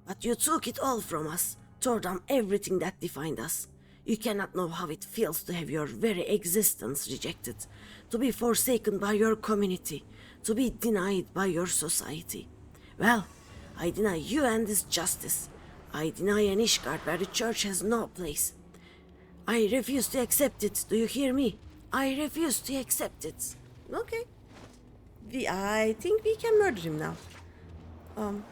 Speaker 1: But you took it all from us, tore down everything that defined us. You cannot know how it feels to have your very existence rejected, to be forsaken by your community, to be denied by your society. Well, I deny you and this justice. I deny an Ishgard where the church has no place. I refuse to accept it. Do you hear me? I refuse to accept it. Okay. I think we can murder him now. Or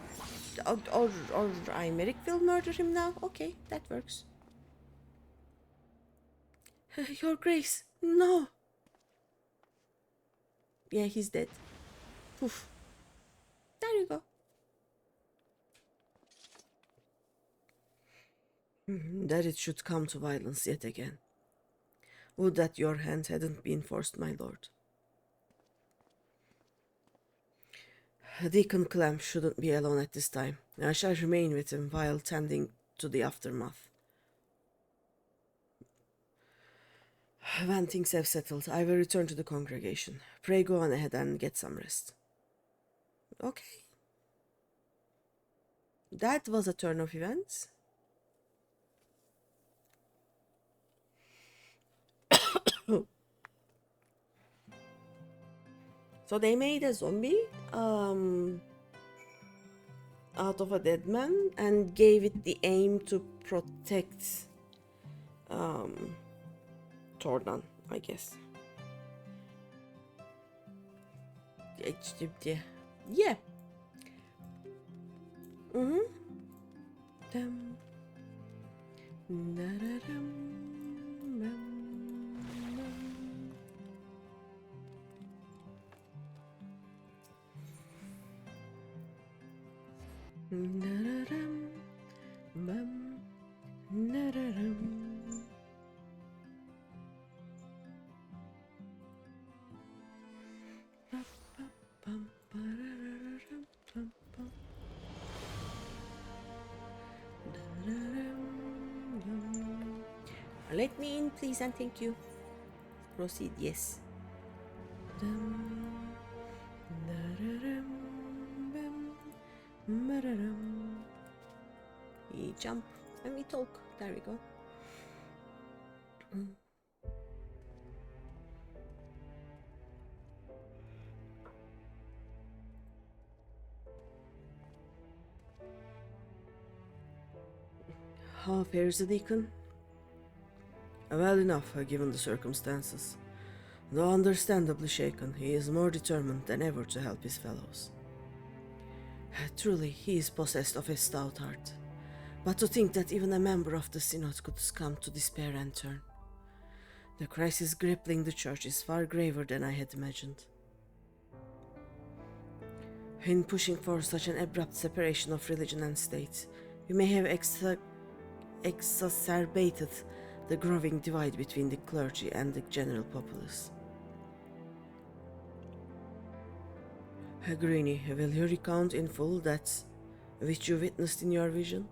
Speaker 1: Imeric will murder him now. Okay, that works. Your Grace, no. Yeah, he's dead. Oof. There you go. That it should come to violence yet again. Would that your hand hadn't been forced, my lord. Deacon Clem shouldn't be alone at this time. I shall remain with him while tending to the aftermath. When things have settled, I will return to the congregation. Pray go on ahead and get some rest. Okay. That was a turn of events. So they made a zombie out of a dead man and gave it the aim to protect Tordan, I guess. Yeah. Let me in, please, and thank you. Proceed, yes. We jump and we talk. There we go. How fares the deacon? Well enough, given the circumstances. Though understandably shaken, he is more determined than ever to help his fellows. Truly, he is possessed of a stout heart. But to think that even a member of the Synod could succumb to despair and turn. The crisis crippling the church is far graver than I had imagined. In pushing for such an abrupt separation of religion and state, we may have exacerbated the growing divide between the clergy and the general populace. Greeny, will you recount in full that which you witnessed in your vision?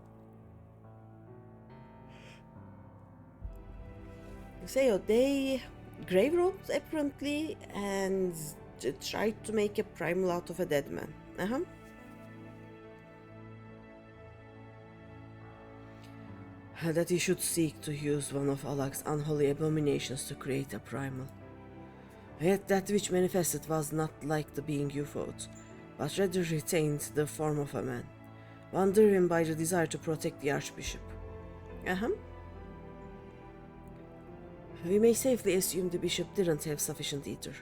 Speaker 1: So they grave robbed apparently and tried to make a primal out of a dead man. That he should seek to use one of Alak's unholy abominations to create a primal. Yet that which manifested was not like the being you fought, but rather retained the form of a man, one driven by the desire to protect the Archbishop. We may safely assume the bishop didn't have sufficient ether.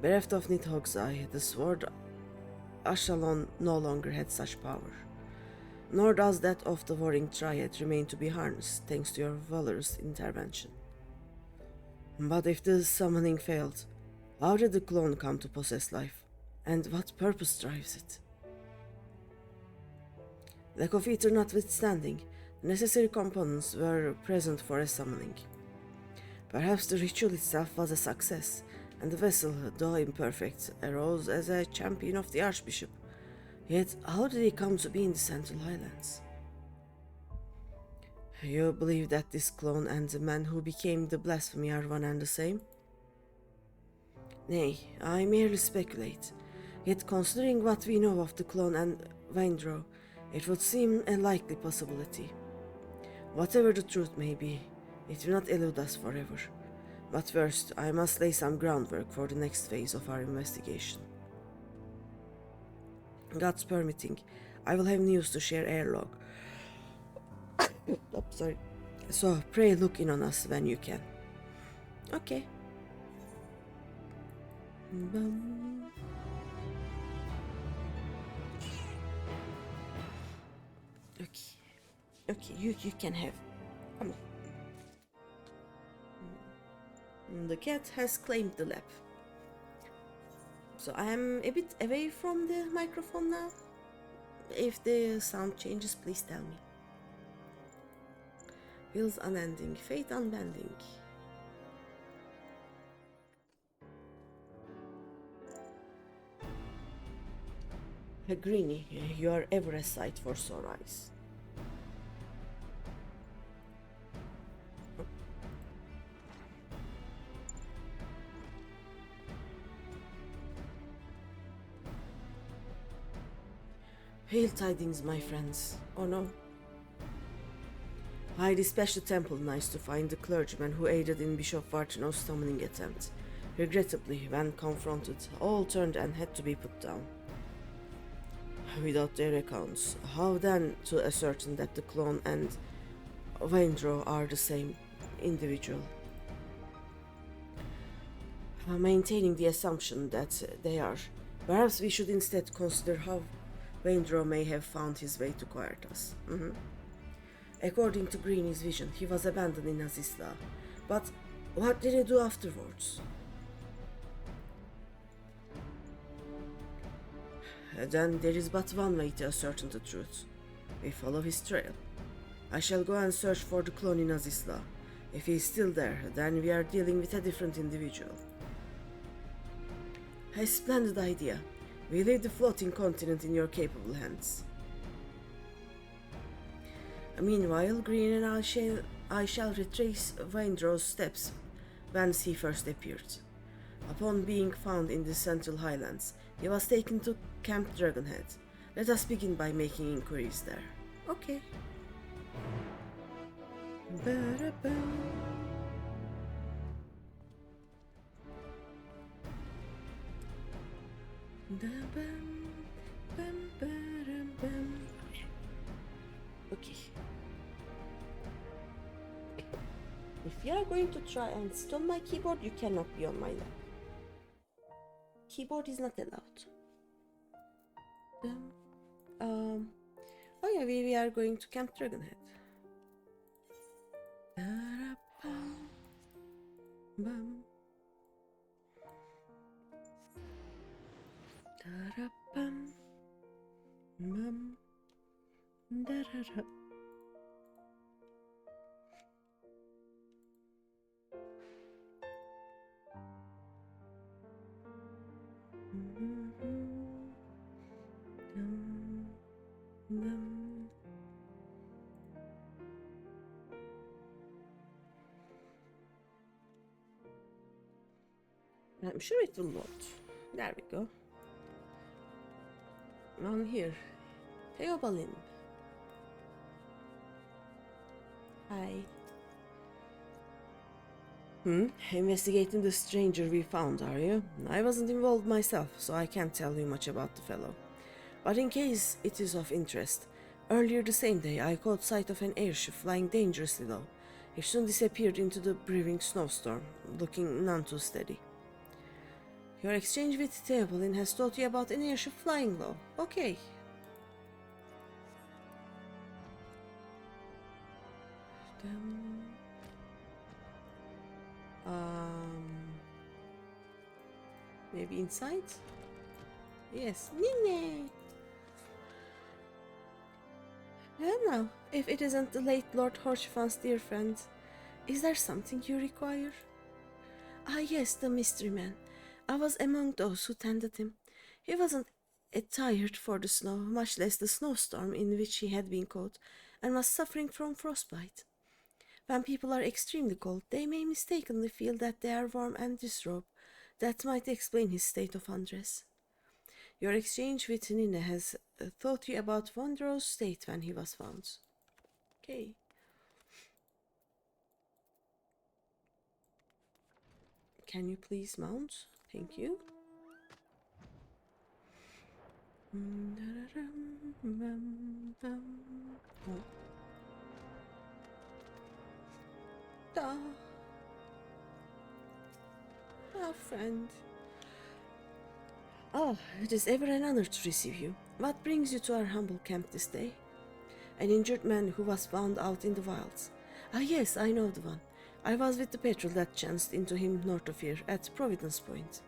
Speaker 1: Bereft of Nidhogg's eye, the sword Ashalon no longer had such power. Nor does that of the warring triad remain to be harnessed, thanks to your valorous intervention. But if the summoning failed, how did the clone come to possess life? And what purpose drives it? Lack of ether notwithstanding, the necessary components were present for a summoning. Perhaps the ritual itself was a success, and the vessel, though imperfect, arose as a champion of the Archbishop. Yet, how did he come to be in the Central Highlands? You believe that this clone and the man who became the blasphemy are one and the same? Nay, I merely speculate. Yet, considering what we know of the clone and Waindro, it would seem a likely possibility. Whatever the truth may be, it will not elude us forever. But first, I must lay some groundwork for the next phase of our investigation. God's permitting, I will have news to share airlog. Sorry. So pray look in on us when you can. Okay. Okay, you can have. Come on. The cat has claimed the lab. So I am a bit away from the microphone now. If the sound changes, please tell me. Wills unending, fate unbending. Greeny, you are ever a sight for sore eyes. Hail tidings, my friends. Oh no. I dispatched the temple knights to find the clergyman who aided in Bishop Vartino's summoning attempt. Regrettably, when confronted, all turned and had to be put down. Without their accounts, how then to ascertain that the clone and Waindro are the same individual? Maintaining the assumption that they are, perhaps we should instead consider how Waindro may have found his way to Quertas. According to Greeny's vision, he was abandoned in Azisla. But what did he do afterwards? Then there is but one way to ascertain the truth. We follow his trail. I shall go and search for the clone in Azisla. If he is still there, then we are dealing with a different individual. A splendid idea. We leave the floating continent in your capable hands. Meanwhile, Green and I shall retrace Waindro's steps whence he first appeared. Upon being found in the Central Highlands, he was taken to Camp Dragonhead. Let us begin by making inquiries there. Okay. Okay. If you are going to try and steal my keyboard, you cannot be on my lap. Keyboard is not allowed. Oh yeah, we are going to Camp Dragonhead. I'm sure it will load. There we go. On here. Theobalin. Hi. Investigating the stranger we found, are you? I wasn't involved myself, so I can't tell you much about the fellow. But in case it is of interest, earlier the same day I caught sight of an airship flying dangerously low. It soon disappeared into the brewing snowstorm, looking none too steady. Your exchange with Theobalin has taught you about an airship flying low. Okay. Maybe inside? Yes. Nene! Well now, if it isn't the late Lord Horchfan's dear friend, is there something you require? Ah yes, the mystery man. I was among those who tended him. He wasn't tired for the snow, much less the snowstorm in which he had been caught, and was suffering from frostbite. When people are extremely cold, they may mistakenly feel that they are warm and disrobe. That might explain his state of undress. Your exchange with Nina has taught you about Wondro's state when he was found. Okay. Can you please mount? Thank you. Oh. Da. Our friend. Oh, it is ever an honor to receive you. What brings you to our humble camp this day? An injured man who was found out in the wilds. Ah yes, I know the one. I was with the patrol that chanced into him north of here, at Providence Point.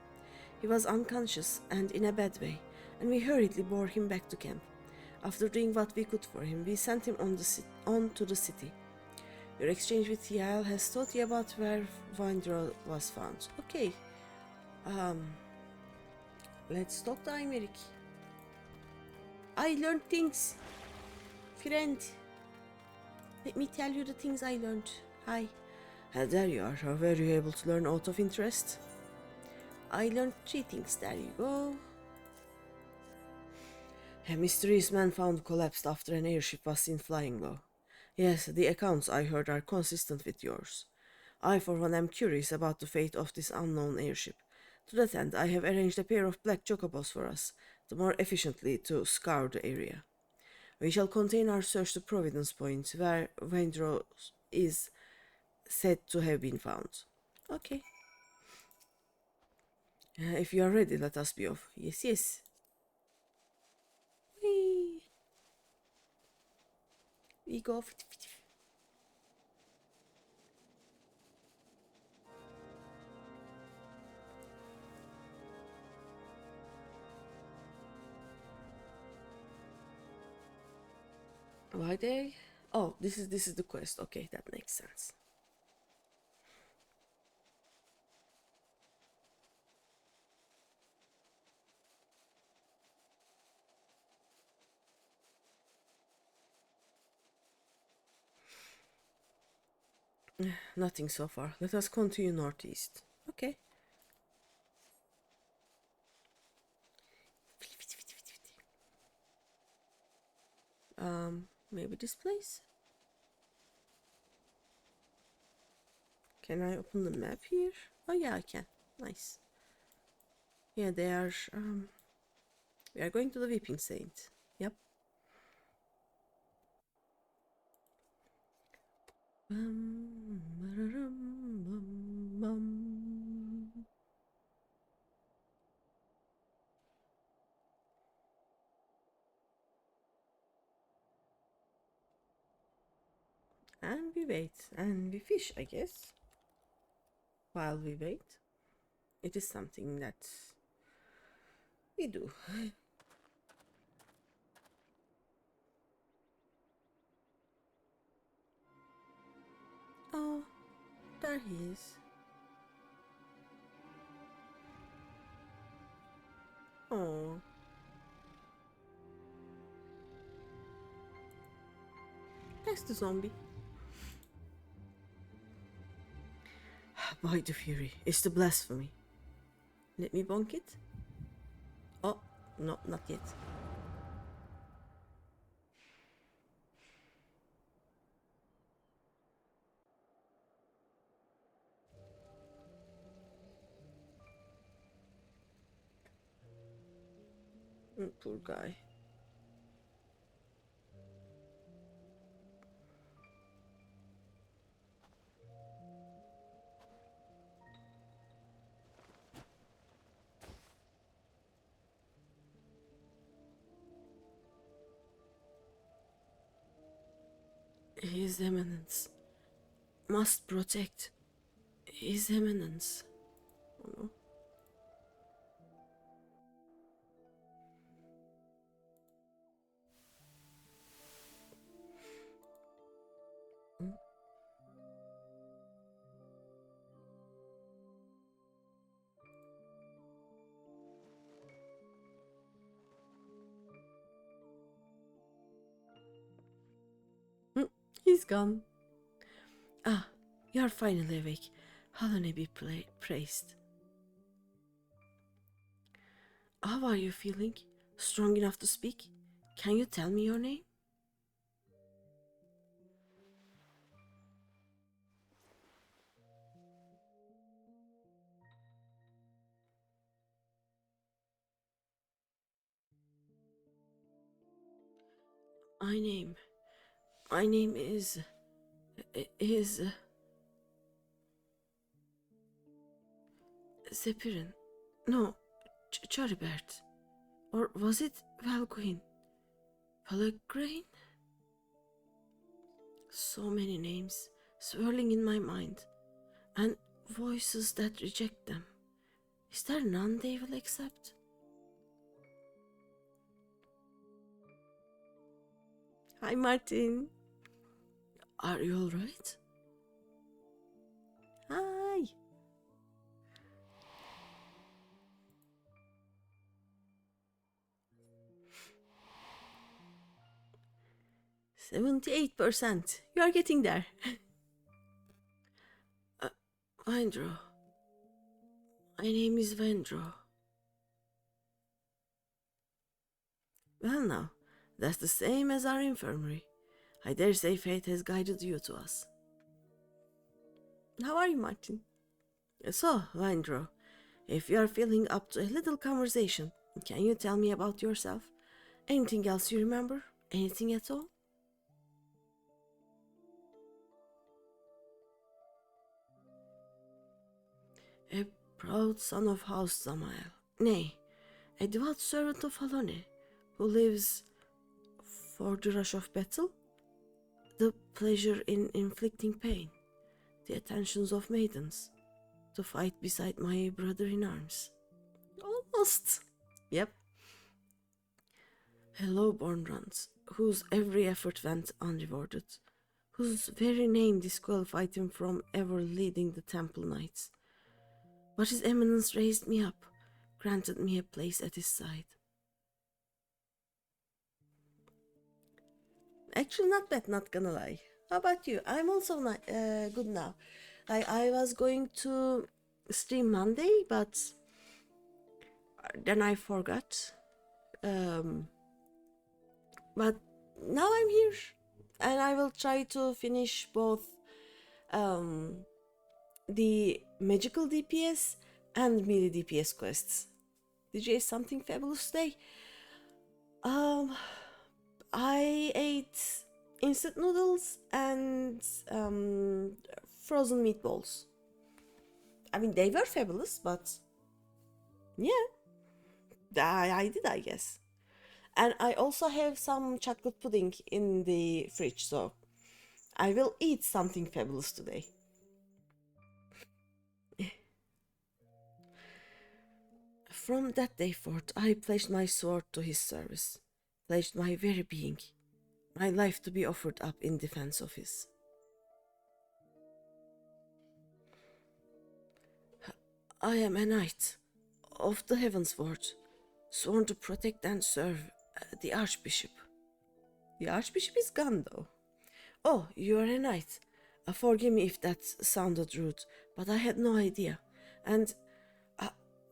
Speaker 1: He was unconscious and in a bad way, and we hurriedly bore him back to camp. After doing what we could for him, we sent him on to the city. Your exchange with Yael has taught you about where Windrow was found. Okay. Let's talk to Aymeric. I learned things. Friend. Let me tell you the things I learned. Hi. There you are. How were you able to learn out of interest? I learned 3 things. There you go. A mysterious man found collapsed after an airship was seen flying low. Yes, the accounts I heard are consistent with yours. I, for one, am curious about the fate of this unknown airship. To that end, I have arranged a pair of black chocobos for us, the more efficiently to scour the area. We shall continue our search to Providence Point, where Wendro is said to have been found. Okay. If you are ready, let us be off. Yes, yes. Whee! We go. Why they? Oh, this is the quest. Okay, that makes sense. Nothing so far. Let us continue northeast. Okay. Maybe this place? Can I open the map here? Oh yeah, I can. Nice. Yeah, they are, we are going to the Weeping Saint. Yep. And we wait. And we fish, I guess. While we wait. It is something that we do. Oh, there he is. Oh. That's the zombie. By the Fury, it's the blasphemy. Let me bonk it. Oh, no, not yet. Poor guy. His Eminence must protect His Eminence. Oh no. He's gone. Ah, you're finally awake. Halloween be praised. How are you feeling? Strong enough to speak? Can you tell me your name? My name. My name is. Is. Zepirin. No, Charibert. Or was it Valguin? Pellegrine? So many names swirling in my mind, and voices that reject them. Is there none they will accept? Hi, Martin. Are you alright? Hi. %78%. You are getting there. Vendro. My name is Vendro. Well now, that's the same as our infirmary. I dare say fate has guided you to us. How are you, Martin? So, Vendro, if you are feeling up to a little conversation, can you tell me about yourself? Anything else you remember? Anything at all? A proud son of House Samael. Nay, a devout servant of Halone, who lives for the rush of battle, the pleasure in inflicting pain, the attentions of maidens, to fight beside my brother in arms. Almost. Yep. A lowborn runt, whose every effort went unrewarded, whose very name disqualified him from ever leading the temple knights. But his eminence raised me up, granted me a place at his side. Actually, not bad, not gonna lie. How about you? I'm also not good now. I was going to stream Monday, but then I forgot. But now I'm here, and I will try to finish both the Magical DPS and Melee DPS quests. Did you eat something fabulous today? I ate instant noodles and frozen meatballs. I mean, they were fabulous, but yeah, I did, I guess. And I also have some chocolate pudding in the fridge, so I will eat something fabulous today. From that day forth, I pledged my sword to his service, pledged my very being, my life to be offered up in defense of his. I am a knight of the Heaven's Ward, sworn to protect and serve the Archbishop. The Archbishop is gone, though. Oh, you are a knight. Forgive me if that sounded rude, but I had no idea. And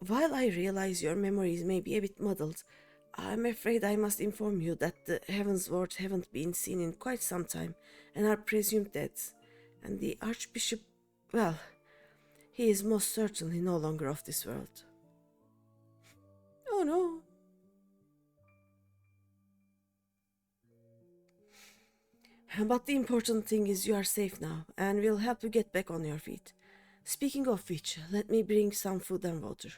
Speaker 1: While I realize your memories may be a bit muddled, I'm afraid I must inform you that the Heavensward haven't been seen in quite some time and are presumed dead. And the Archbishop, well, he is most certainly no longer of this world. Oh no. But the important thing is you are safe now, and we'll help you get back on your feet. Speaking of which, let me bring some food and water.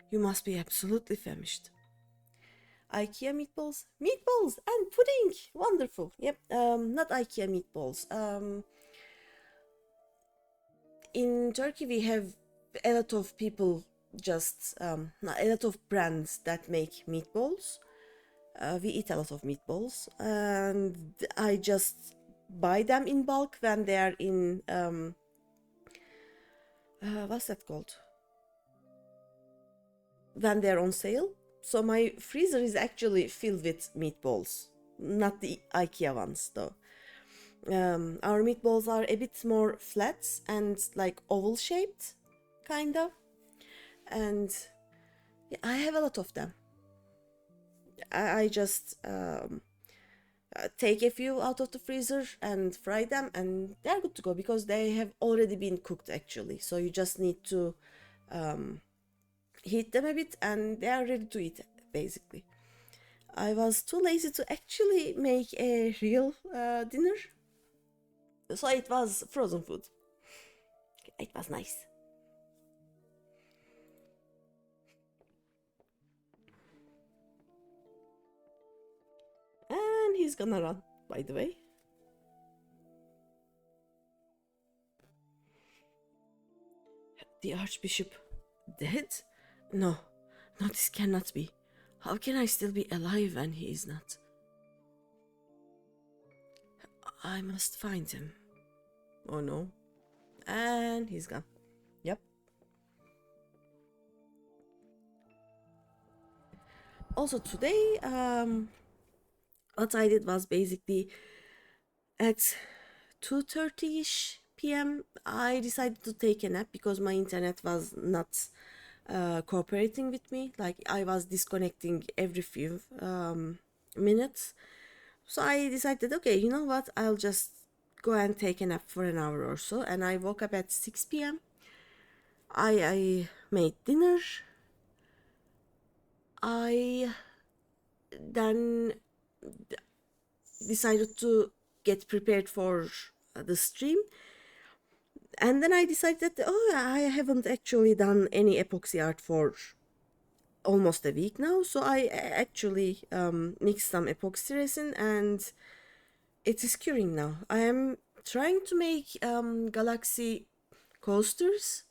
Speaker 1: You must be absolutely famished. IKEA meatballs? Meatballs and pudding! Wonderful. Yep, not IKEA meatballs. In Turkey we have a lot of people a lot of brands that make meatballs. We eat a lot of meatballs, and I just buy them in bulk when they are in what's that called? When they're on sale. So my freezer is actually filled with meatballs, not the IKEA ones though. Our meatballs are a bit more flat and like oval shaped, kind of, and yeah, I have a lot of them. I just take a few out of the freezer and fry them, and they're good to go because they have already been cooked actually. So you just need to heat them a bit, and they are ready to eat basically. I was too lazy to actually make a real dinner, so it was frozen food. It was nice. And he's gonna run, by the way. The Archbishop dead? No, no, this cannot be. How can I still be alive when he is not? I must find him. Oh no. And he's gone. Yep. Also today, what I did was basically at 2:30ish p.m. I decided to take a nap because my internet was not cooperating with me. Like I was disconnecting every few minutes. So I decided, okay, you know what? I'll just go and take a nap for an hour or so. And I woke up at 6 p.m. I made dinner. I then decided to get prepared for the stream. And then I decided that, oh, I haven't actually done any epoxy art for almost a week now. So I actually mixed some epoxy resin, and it is curing now. I am trying to make galaxy coasters.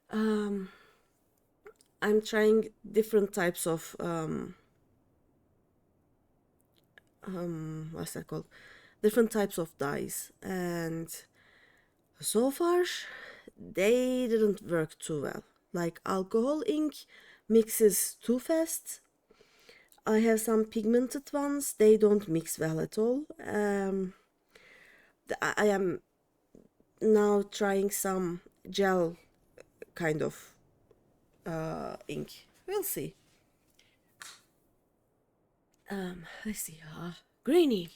Speaker 1: I'm trying different types of what's that called? Different types of dyes, and so far they didn't work too well. Like alcohol ink mixes too fast. I have some pigmented ones, they don't mix well at all. I am now trying some gel kind of ink. We'll see. Let's see. Greeny.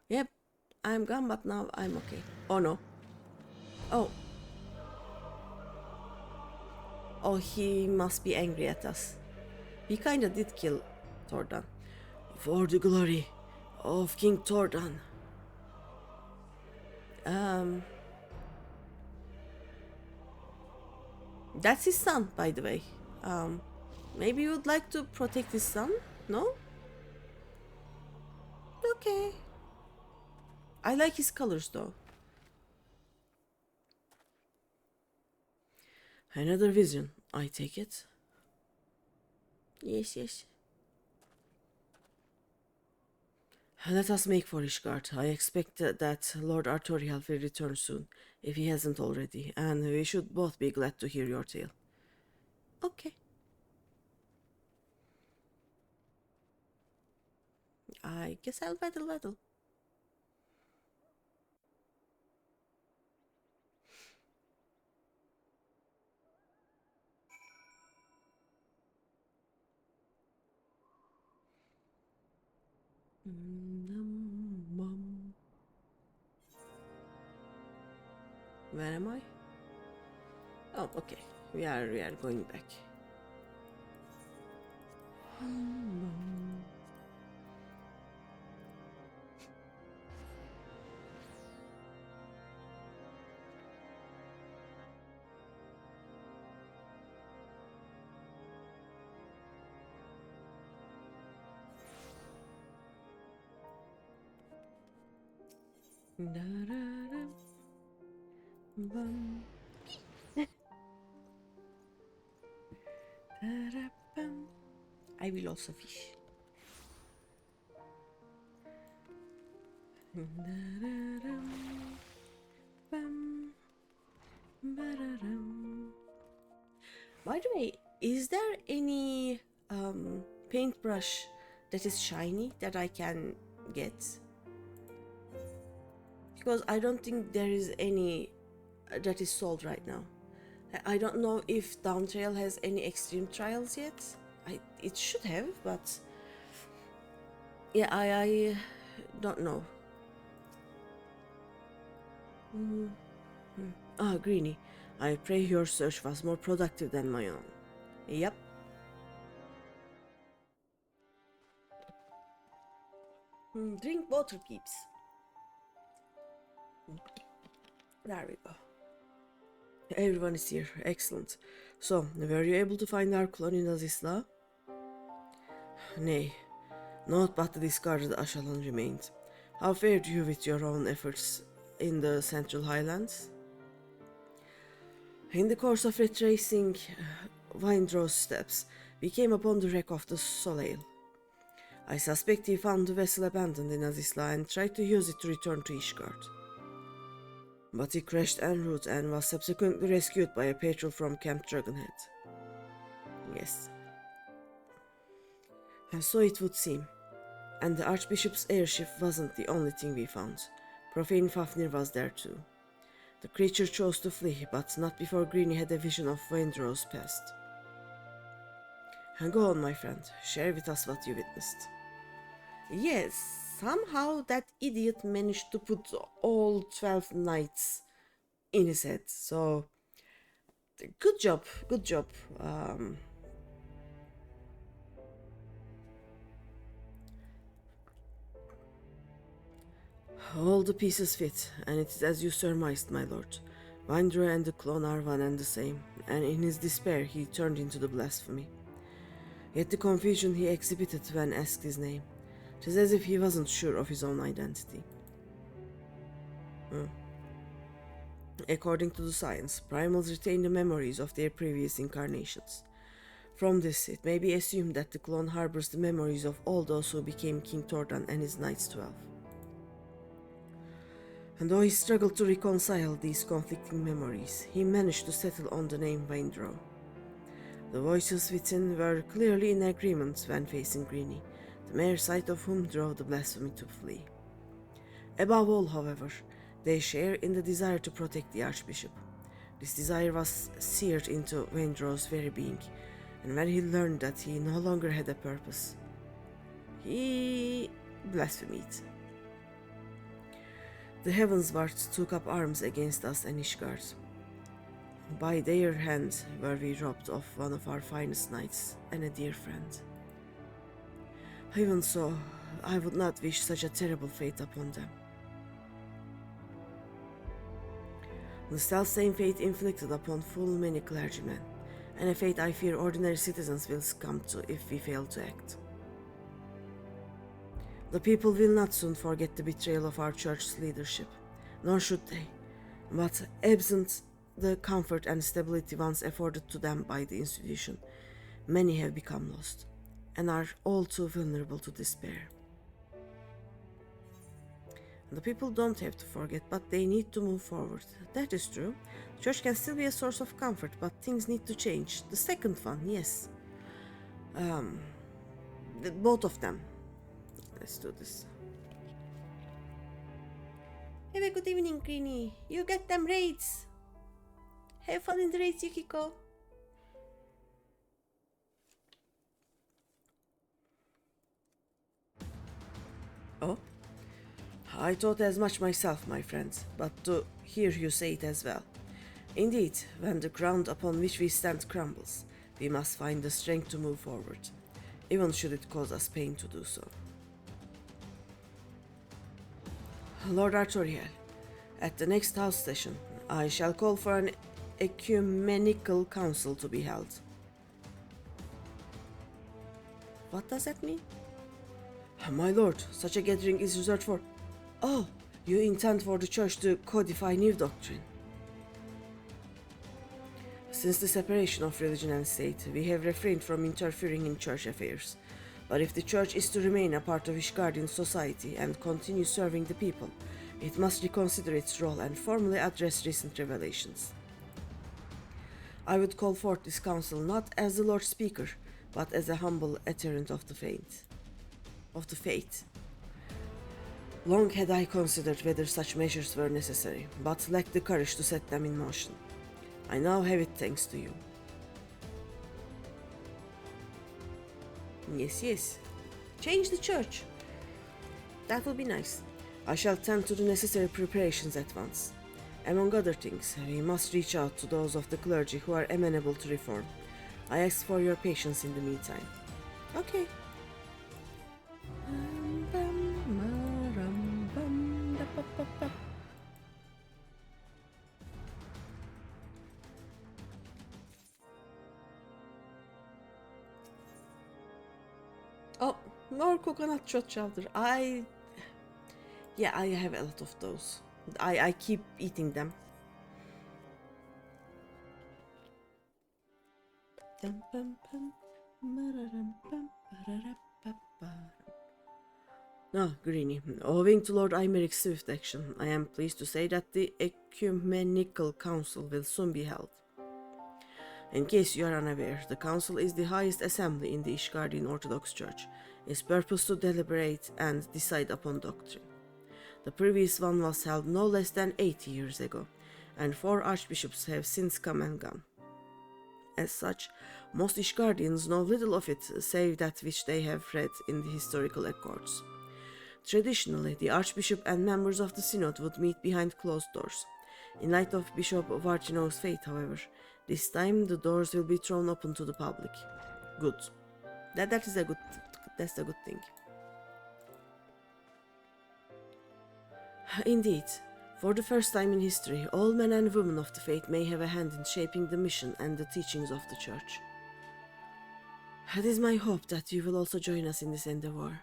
Speaker 1: Yep, I'm gone, but now I'm okay. Oh no. Oh. Oh, he must be angry at us. We kinda did kill Tordan. For the glory of King Tordan. Um, that's his son, by the way. Maybe you would like to protect his son? No? Okay. I like his colors though. Another vision, I take it. Yes, yes. Let us make for Ishgard. I expect that Lord Artorial will return soon, if he hasn't already, and we should both be glad to hear your tale. Okay. I guess I'll battle. Where am I? Oh, okay. We are going back. I will also fish. By the way, is there any paintbrush that is shiny that I can get? Because I don't think there is any that is sold right now. I don't know if Downtrail has any extreme trials yet. It should have, but yeah, I don't know. Ah, Greeny, I pray your search was more productive than my own. Yep. Drink water, peeps. There we go. Everyone is here. Excellent. So, were you able to find our clone in Azizla? Nay, naught but the discarded Ashalan remained. How fared you with your own efforts in the Central Highlands? In the course of retracing Windrow's steps, we came upon the wreck of the Soleil. I suspect he found the vessel abandoned in Azizla and tried to use it to return to Ishgard. But he crashed en route and was subsequently rescued by a patrol from Camp Dragonhead. Yes. And so it would seem. And the Archbishop's airship wasn't the only thing we found. Profane Fafnir was there too. The creature chose to flee, but not before Greeny had a vision of Windrow's past. And go on, my friend, share with us what you witnessed. Yes, somehow that idiot managed to put all 12 knights in his head, so good job, good job. All the pieces fit, and it is as you surmised, my lord. Windrow and the clone are one and the same, and in his despair he turned into the blasphemy. Yet the confusion he exhibited when asked his name, 'tis as if he wasn't sure of his own identity. According to the science, primals retain the memories of their previous incarnations. From this, it may be assumed that the clone harbors the memories of all those who became King Tordan and his Knights 12. And though he struggled to reconcile these conflicting memories, he managed to settle on the name Windrow. The voices within were clearly in agreement when facing Greeny, the mere sight of whom drove the blasphemy to flee. Above all, however, they share in the desire to protect the Archbishop. This desire was seared into Windrow's very being, and when he learned that he no longer had a purpose, he blasphemed. The Heavensward took up arms against us and Ishgard. By their hand were we robbed of one of our finest knights and a dear friend. Even so, I would not wish such a terrible fate upon them. The self-same fate inflicted upon full many clergymen, and a fate I fear ordinary citizens will succumb to if we fail to act. The people will not soon forget the betrayal of our church's leadership, nor should they, but absent the comfort and stability once afforded to them by the institution, many have become lost, and are all too vulnerable to despair. The people don't have to forget, but they need to move forward. That is true. Church can still be a source of comfort, but things need to change. The second one, yes. Both of them. Let's do this. Have a good evening, Greeny. You get them raids. Have fun in the raids, Yukiko. Oh, I thought as much myself, my friends, but to hear you say it as well. Indeed, when the ground upon which we stand crumbles, we must find the strength to move forward, even should it cause us pain to do so. Lord Artoriel, at the next house session, I shall call for an ecumenical council to be held. What does that mean? My lord, such a gathering is reserved for... Oh, you intend for the church to codify new doctrine. Since the separation of religion and state, we have refrained from interfering in church affairs. But if the church is to remain a part of Ishgardian society and continue serving the people, it must reconsider its role and formally address recent revelations. I would call forth this council not as the Lord Speaker, but as a humble adherent of the faith. Long had I considered whether such measures were necessary, but lacked the courage to set them in motion. I now have it thanks to you. Yes. Change the church. That will be nice. I shall tend to the necessary preparations at once. Among other things, we must reach out to those of the clergy who are amenable to reform. I ask for your patience in the meantime. Okay. Oh, more coconut shot chowder. I have a lot of those. I keep eating them. No, Greeny, owing to Lord Imeric's swift action, I am pleased to say that the Ecumenical Council will soon be held. In case you are unaware, the Council is the highest assembly in the Ishgardian Orthodox Church, its purpose to deliberate and decide upon doctrine. The previous one was held no less than 80 years ago, and 4 archbishops have since come and gone. As such, most Ishgardians know little of it save that which they have read in the historical records. Traditionally, the archbishop and members of the synod would meet behind closed doors. In light of Bishop Vartino's fate, however, this time the doors will be thrown open to the public. Good. That's a good thing. Indeed, for the first time in history, all men and women of the faith may have a hand in shaping the mission and the teachings of the church. It is my hope that you will also join us in this endeavor.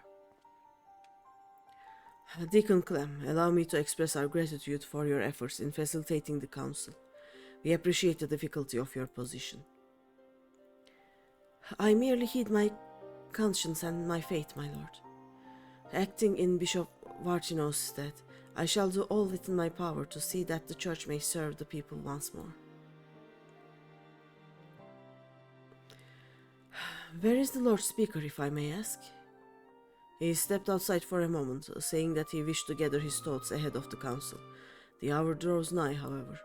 Speaker 1: Deacon Clem, allow me to express our gratitude for your efforts in facilitating the council. We appreciate the difficulty of your position. I merely heed my conscience and my faith, my lord. Acting in Bishop Vartino's stead, I shall do all within my power to see that the church may serve the people once more. Where is the Lord Speaker, if I may ask? He stepped outside for a moment, saying that he wished to gather his thoughts ahead of the council. The hour draws nigh, however.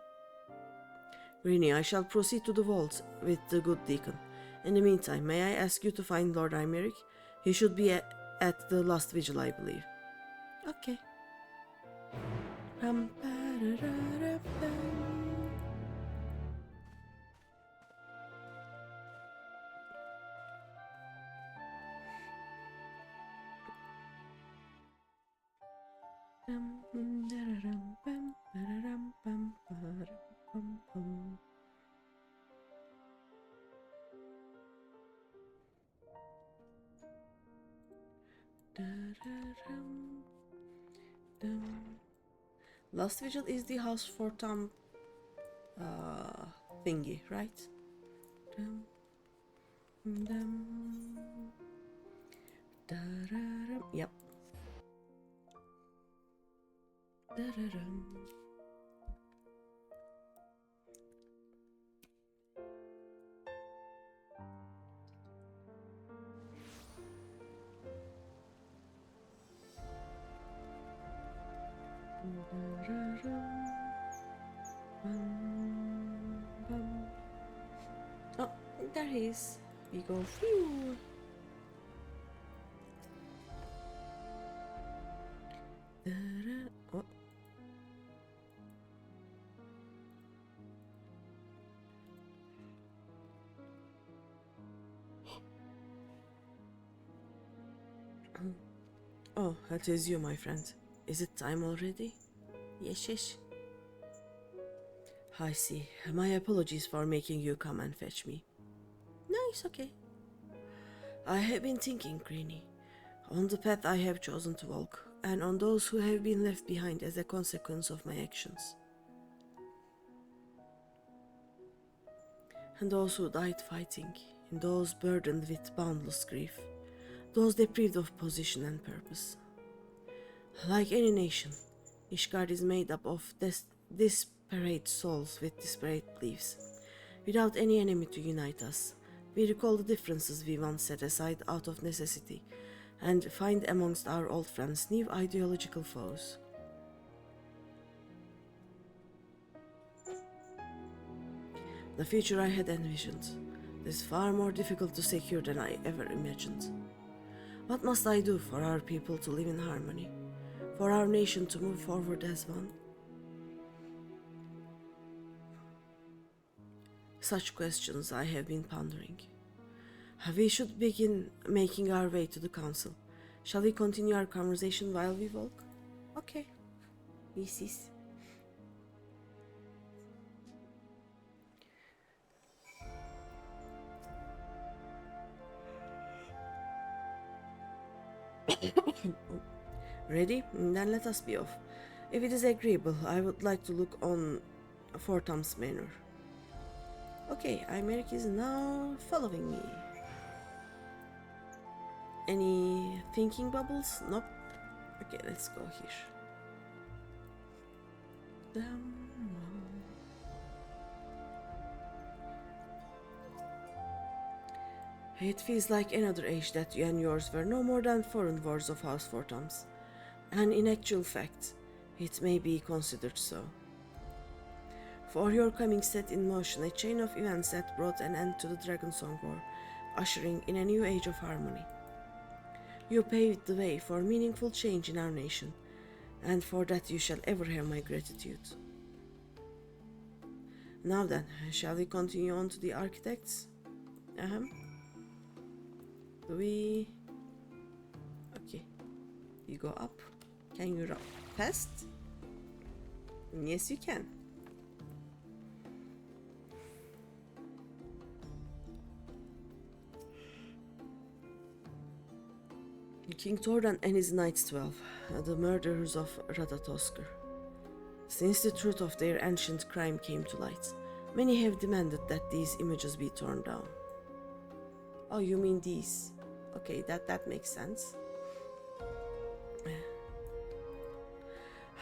Speaker 1: Greeny, I shall proceed to the vault with the good deacon. In the meantime, may I ask you to find Lord Imeric? He should be at the last vigil, I believe. Okay. Last vigil is the house for Tom thingy, right? Yep. Oh, there he is. We go. Phew. Oh. Oh, that is you, my friend. Is it time already? Yes, yes. I see. My apologies for making you come and fetch me. No, it's okay. I have been thinking, Greeny, on the path I have chosen to walk, and on those who have been left behind as a consequence of my actions. And those who died fighting, and those burdened with boundless grief, those deprived of position and purpose. Like any nation, Ishgard is made up of disparate souls with disparate beliefs. Without any enemy to unite us, we recall the differences we once set aside out of necessity and find amongst our old friends new ideological foes. The future I had envisioned is far more difficult to secure than I ever imagined. What must I do for our people to live in harmony? For our nation to move forward as one? Such questions I have been pondering. We should begin making our way to the council. Shall we continue our conversation while we walk? Okay. This is. Ready? Then let us be off. If it is agreeable, I would like to look on Fortham's Manor. Okay, Imeric is now following me. Any thinking bubbles? Nope. Okay, let's go here. It feels like another age that you and yours were no more than foreign wards of House Fortams. And in actual fact, it may be considered so. For your coming set in motion a chain of events that brought an end to the Dragonsong War, ushering in a new age of harmony. You paved the way for meaningful change in our nation, and for that you shall ever have my gratitude. Now then, shall we continue on to the architects? Do we... Okay. You go up. Can you run fast? Yes, you can. King Tordan and his Knights 12, the murderers of Radatoskr. Since the truth of their ancient crime came to light, many have demanded that these images be torn down. Oh, you mean these? Okay, that makes sense.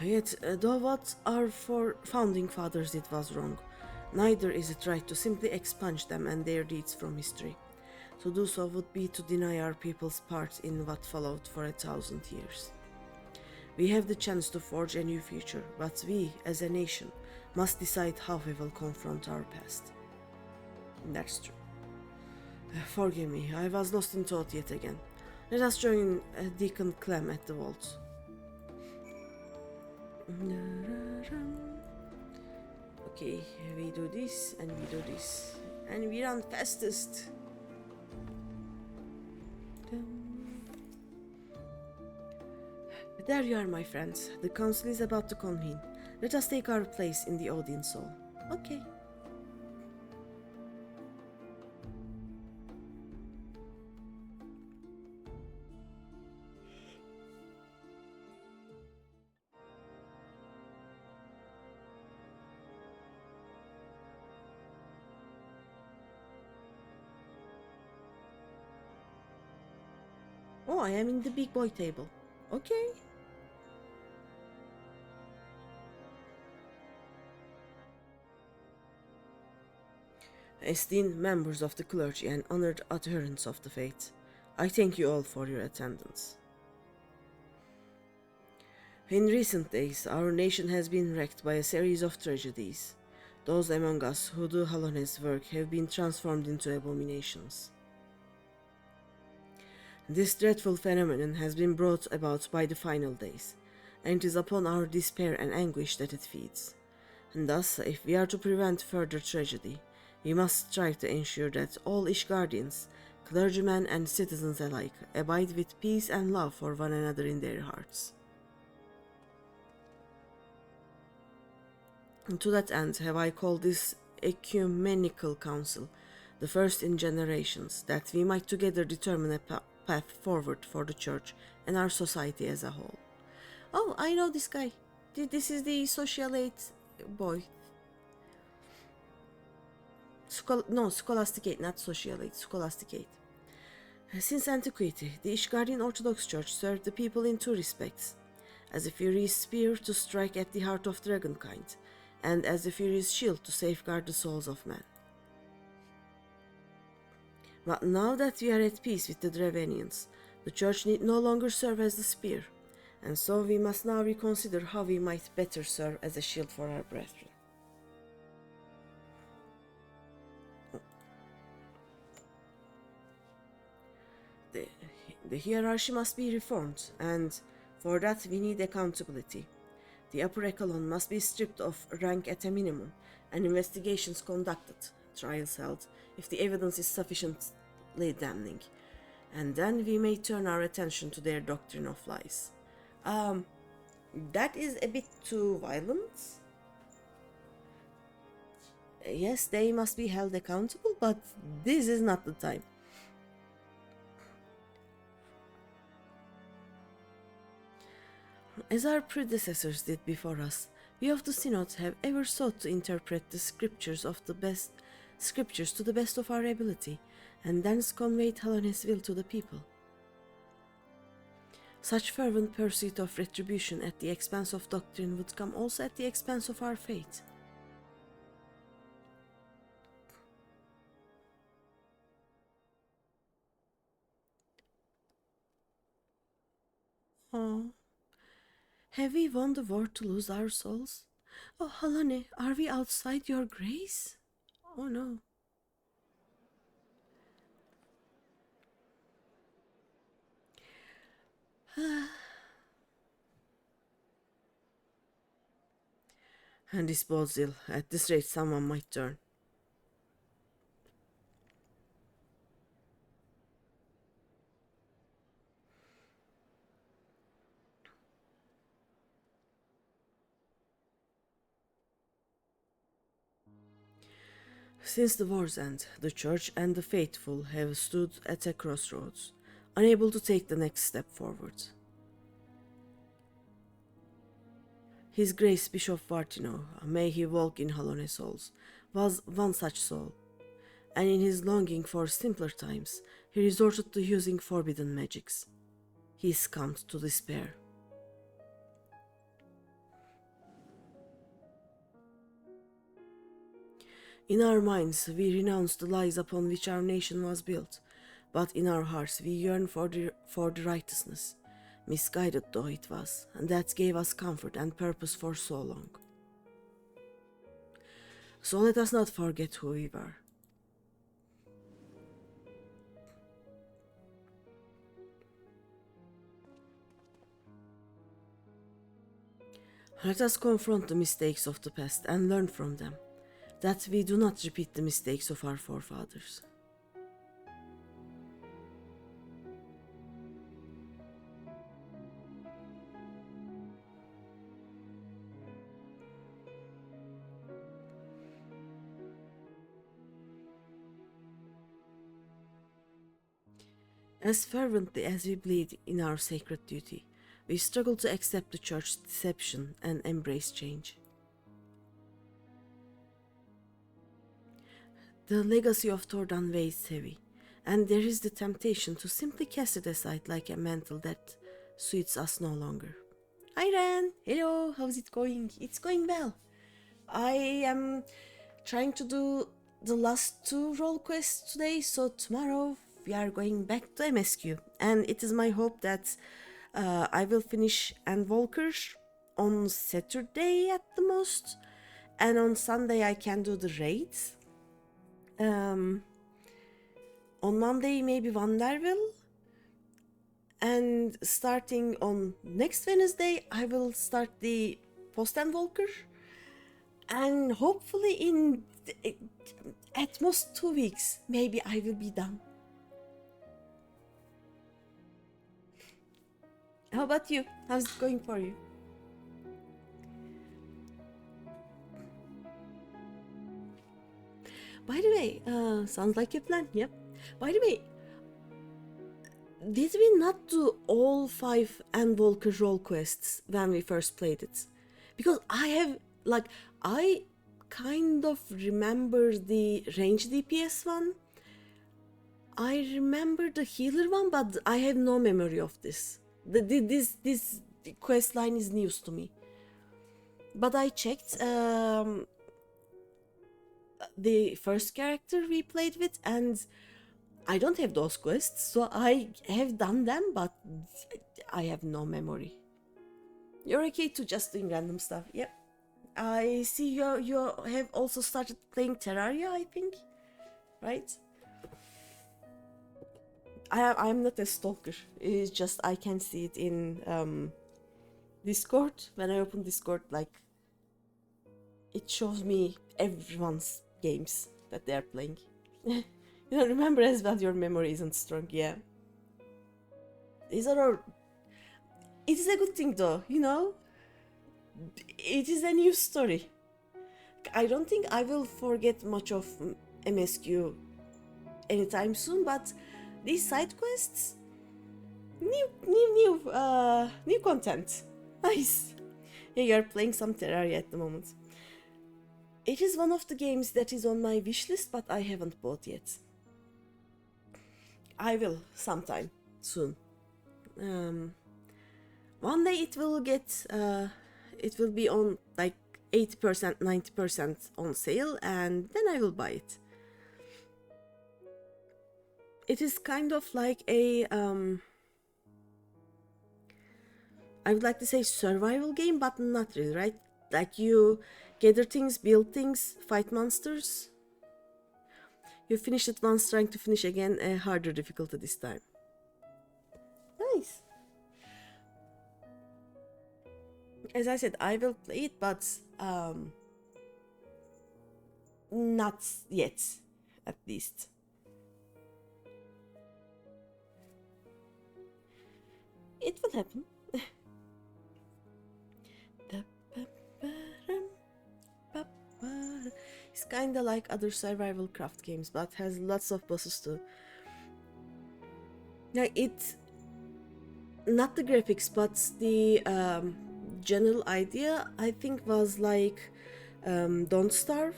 Speaker 1: Yet, though what our founding fathers did was wrong, neither is it right to simply expunge them and their deeds from history. To do so would be to deny our people's part in what followed for 1,000 years. We have the chance to forge a new future, but we, as a nation, must decide how we will confront our past. That's true. Forgive me, I was lost in thought yet again. Let us join Deacon Clem at the vault. Okay, we do this, and we do this. And we run fastest. There you are, my friends. The council is about to convene. Let us take our place in the audience hall. Okay. Oh, I am in the big boy table. Okay. Esteemed members of the clergy and honored adherents of the faith, I thank you all for your attendance. In recent days, our nation has been wrecked by a series of tragedies. Those among us who do Hallownest work have been transformed into abominations. This dreadful phenomenon has been brought about by the final days, and it is upon our despair and anguish that it feeds. And thus, if we are to prevent further tragedy, we must strive to ensure that all Ishgardians, clergymen and citizens alike, abide with peace and love for one another in their hearts. And to that end have I called this ecumenical council, the first in generations, that we might together determine a path forward for the church and our society as a whole. Oh, I know this guy. This is the socialite boy. Scholasticate, not socialite, scholasticate. Since antiquity, the Ishgardian Orthodox Church served the people in two respects: as a furious spear to strike at the heart of dragonkind, and as a furious shield to safeguard the souls of men. But now that we are at peace with the Dravenians, the Church need no longer serve as the spear, and so we must now reconsider how we might better serve as a shield for our brethren. The hierarchy must be reformed, and for that we need accountability. The upper echelon must be stripped of rank at a minimum, and investigations conducted, trials held, if the evidence is sufficiently damning. And then we may turn our attention to their doctrine of lies. That is a bit too violent. Yes, they must be held accountable, but this is not the time. As our predecessors did before us, we of the Synod have ever sought to interpret the scriptures to the best of our ability, and thence convey Talon's will to the people. Such fervent pursuit of retribution at the expense of doctrine would come also at the expense of our faith. Oh. Have we won the war to lose our souls? Oh, Halane, are we outside your grace? Oh no. And this bodes ill. At this rate, someone might turn. Since the war's end, the Church and the faithful have stood at a crossroads, unable to take the next step forward. His Grace Bishop Vartino, may he walk in Halone souls, was one such soul, and in his longing for simpler times, he resorted to using forbidden magics. He succumbed to despair. In our minds, we renounce the lies upon which our nation was built, but in our hearts we yearn for the righteousness, misguided though it was, and that gave us comfort and purpose for so long. So let us not forget who we were. Let us confront the mistakes of the past and learn from them, that we do not repeat the mistakes of our forefathers. As fervently as we bleed in our sacred duty, we struggle to accept the Church's deception and embrace change. The legacy of Tordan weighs heavy, and there is the temptation to simply cast it aside like a mantle that suits us no longer. Hi Ran! Hello, how's it going? It's going well. I am trying to do the last 2 role quests today, so tomorrow we are going back to MSQ, and it is my hope that I will finish Endwalker on Saturday at the most, and on Sunday I can do the raids. On Monday maybe Vanderbilt, And starting on next Wednesday, I will start the Post and Walker. And hopefully in at most 2 weeks, maybe I will be done. How about you? How's it going for you? By the way, sounds like a plan, yep. By the way, did we not do all 5 Endwalker role quests when we first played it? Because I kind of remember the range DPS one. I remember the healer one, but I have no memory of this. This quest line is news to me. But I checked the first character we played with, and I don't have those quests, so I have done them, but I have no memory. You're okay to just doing random stuff. Yep. I see you have also started playing Terraria, I think, right? I'm not a stalker. It's just I can see it in Discord. When I open Discord, like it shows me everyone's games that they are playing. You don't remember as well. Your memory isn't strong. Yeah. These are all. It is a good thing though, you know. It is a new story. I don't think I will forget much of MSQ anytime soon, but these side quests, new content. Nice. Yeah, you're playing some Terraria at the moment. It is one of the games that is on my wish list, but I haven't bought yet. I will sometime soon. One day it will get, it will be on like 80%, 90% on sale, and then I will buy it. It is kind of like a, I would like to say survival game, but not really, right? Like you gather things, build things, fight monsters. You finish it once, trying to finish again, a harder difficulty this time. Nice. As I said, I will play it, but not yet, at least. It will happen. It's kinda like other survival craft games, but has lots of bosses too. Yeah, it's not the graphics, but the general idea, I think, was like Don't Starve.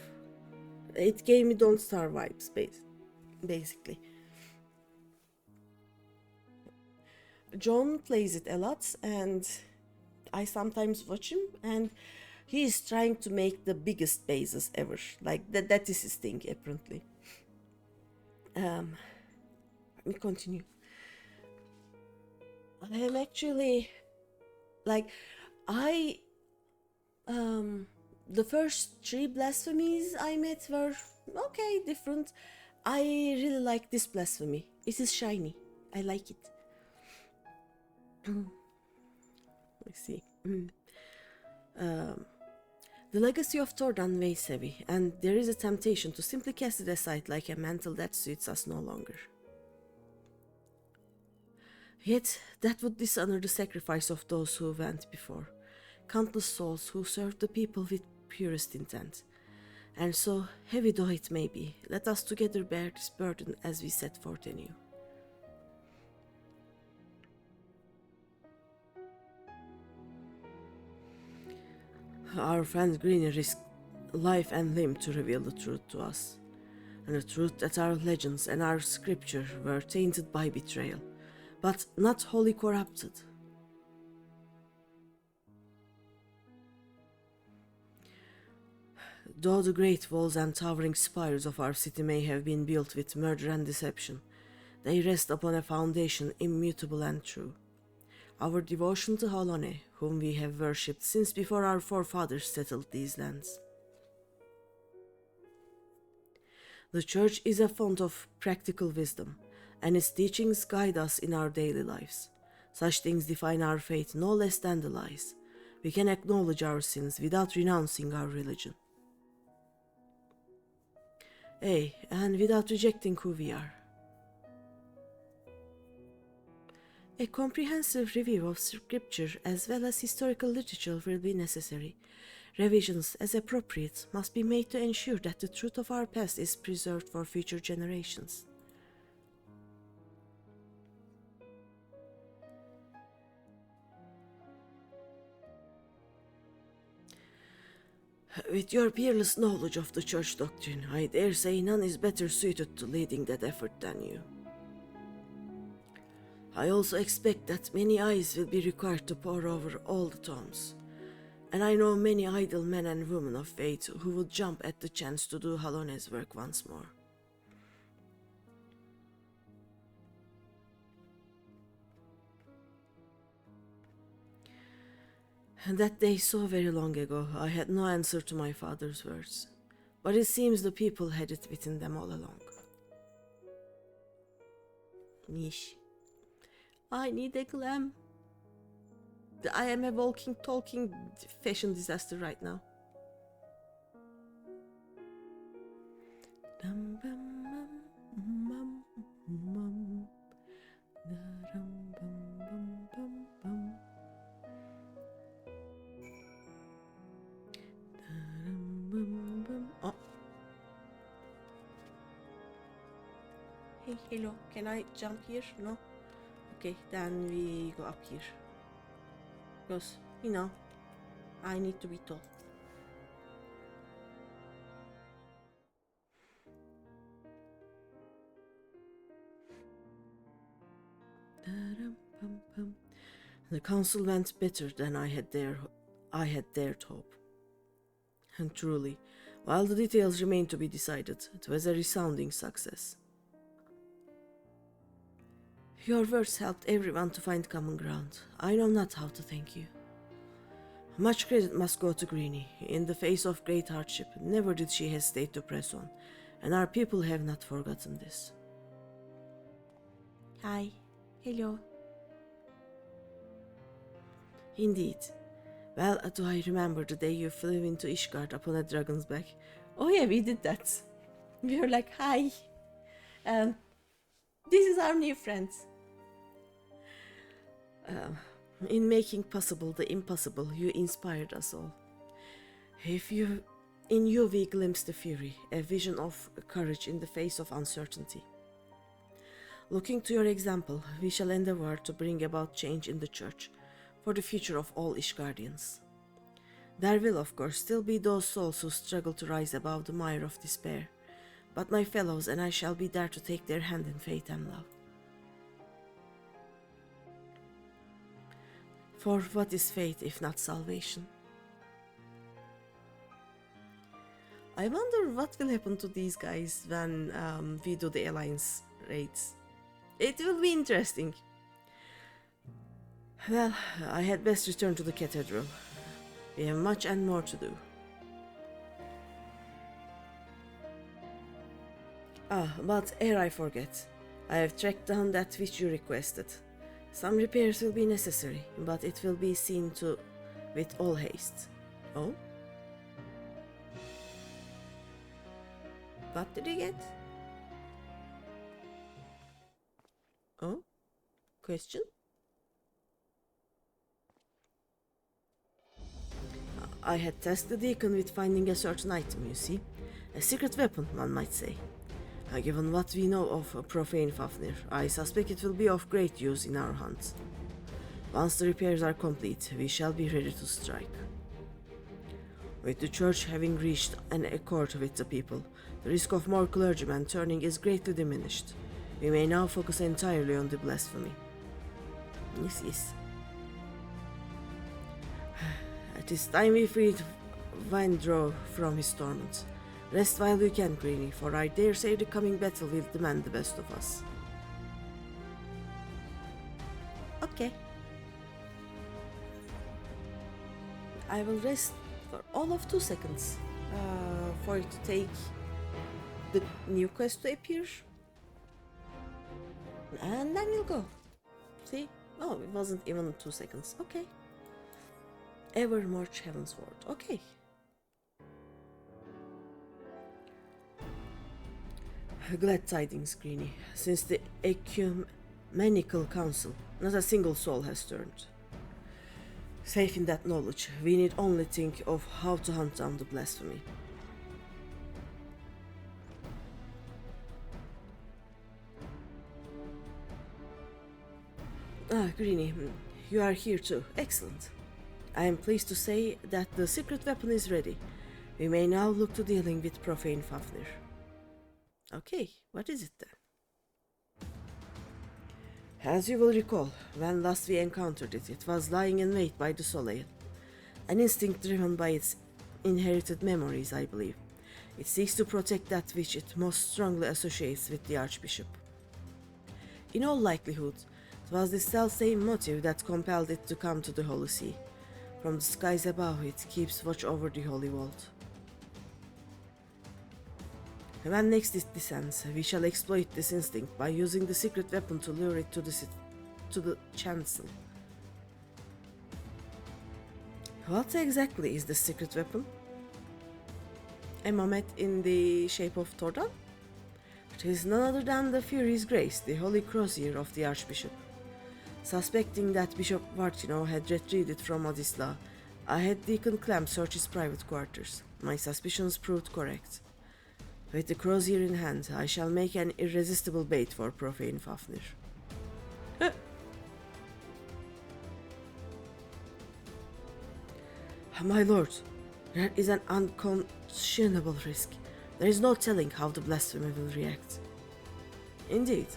Speaker 1: It gave me Don't Starve vibes, basically. John plays it a lot, and I sometimes watch him, and he is trying to make the biggest bases ever. Like that is his thing, apparently. Let me continue. I am actually like the first 3 blasphemies I met were okay, different. I really like this blasphemy. It is shiny. I like it. Let's see. The legacy of Tordan weighs heavy, and there is a temptation to simply cast it aside like a mantle that suits us no longer. Yet, that would dishonor the sacrifice of those who went before, countless souls who served the people with purest intent. And so, heavy though it may be, let us together bear this burden as we set forth anew. Our friend Greeny risked life and limb to reveal the truth to us, and the truth that our legends and our scripture were tainted by betrayal, but not wholly corrupted. Though the great walls and towering spires of our city may have been built with murder and deception, they rest upon a foundation immutable and true. Our devotion to Halone, whom we have worshipped since before our forefathers settled these lands. The Church is a font of practical wisdom, and its teachings guide us in our daily lives. Such things define our faith no less than the lies. We can acknowledge our sins without renouncing our religion. And without rejecting who we are. A comprehensive review of scripture as well as historical literature will be necessary. Revisions, as appropriate, must be made to ensure that the truth of our past is preserved for future generations. With your peerless knowledge of the church doctrine, I dare say none is better suited to leading that effort than you. I also expect that many eyes will be required to pore over all the tomes, and I know many idle men and women of faith who would jump at the chance to do Halone's work once more. That day so very long ago, I had no answer to my father's words, but it seems the people had it within them all along. Niche. I need a glam. I am a walking, talking fashion disaster right now. Oh. Hey, hello. Can I jump here? No? Okay, then we go up here. Because, you know, I need to be tall. The council went better than I had dared hope. And truly, while the details remained to be decided, it was a resounding success. Your words helped everyone to find common ground. I know not how to thank you. Much credit must go to Greeny. In the face of great hardship, never did she hesitate to press on, and our people have not forgotten this. Hi. Hello. Indeed. Well, do I remember the day you flew into Ishgard upon a dragon's back? Oh yeah, we did that. We were like, hi. This is our new friends. In making possible the impossible, you inspired us all. In you we glimpsed the fury, a vision of courage in the face of uncertainty. Looking to your example, we shall endeavor to bring about change in the church, for the future of all Ishgardians. There will, of course, still be those souls who struggle to rise above the mire of despair, but my fellows and I shall be there to take their hand in faith and love. For what is faith if not salvation? I wonder what will happen to these guys when we do the alliance raids. It will be interesting. Well, I had best return to the cathedral. We have much and more to do. But ere I forget, I have tracked down that which you requested. Some repairs will be necessary, but it will be seen to with all haste. Oh? What did you get? Oh? Question? I had tasked the deacon with finding a certain item, you see. A secret weapon, one might say. Given what we know of profane Fafnir, I suspect it will be of great use in our hunt. Once the repairs are complete, we shall be ready to strike. With the church having reached an accord with the people, the risk of more clergymen turning is greatly diminished. We may now focus entirely on the blasphemy. Yes. It is time we freed Windrow from his torment. Rest while you can, Greeny, for I dare say the coming battle will demand the best of us. Okay. I will rest for all of 2 seconds for it to take the new quest to appear. And then we'll go. See? Oh, it wasn't even 2 seconds. Okay. Evermarch Heavensward. Okay. Glad tidings, Greeny. Since the Ecumenical Council, not a single soul has turned. Safe in that knowledge, we need only think of how to hunt down the blasphemy. Ah, Greeny, you are here too. Excellent. I am pleased to say that the secret weapon is ready. We may now look to dealing with Profane Fafnir. Okay, what is it then? As you will recall, when last we encountered it, it was lying in wait by the Soleil. An instinct driven by its inherited memories, I believe. It seeks to protect that which it most strongly associates with the Archbishop. In all likelihood, it was this self-same motive that compelled it to come to the Holy See. From the skies above, it keeps watch over the Holy Vault. When next it descends, we shall exploit this instinct by using the secret weapon to lure it to the chancel. What exactly is the secret weapon? A Mamet in the shape of Tordan? It is none other than the Fury's Grace, the holy crozier of the Archbishop. Suspecting that Bishop Vartino had retreated from Adisla, I had Deacon Clem search his private quarters. My suspicions proved correct. With the crozier in hand, I shall make an irresistible bait for Profane Fafnir. My lord, there is an unconscionable risk. There is no telling how the blasphemer will react. Indeed,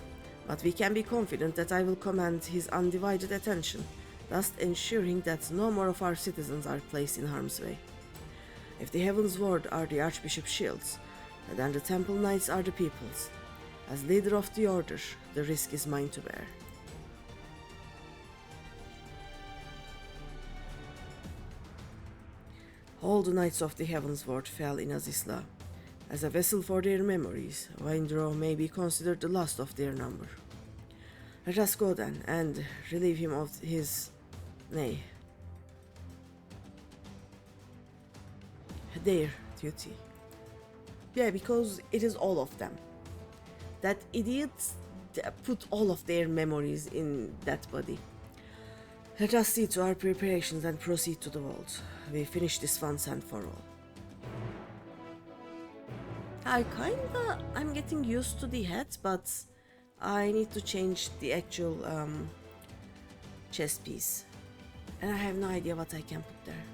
Speaker 1: but we can be confident that I will command his undivided attention, thus ensuring that no more of our citizens are placed in harm's way. If the Heaven's Ward are the Archbishop's shields, then the Temple Knights are the people's. As leader of the Order, the risk is mine to bear. All the Knights of the Heaven's Ward fell in Azisla. As a vessel for their memories, Windrow may be considered the last of their number. Let us go then, and relieve him of his... nay. Their duty. Yeah, because it is all of them. That idiots put all of their memories in that body. Let us see to our preparations and proceed to the vault. We finish this once and for all. I'm getting used to the hat, but I need to change the actual chest piece. And I have no idea what I can put there.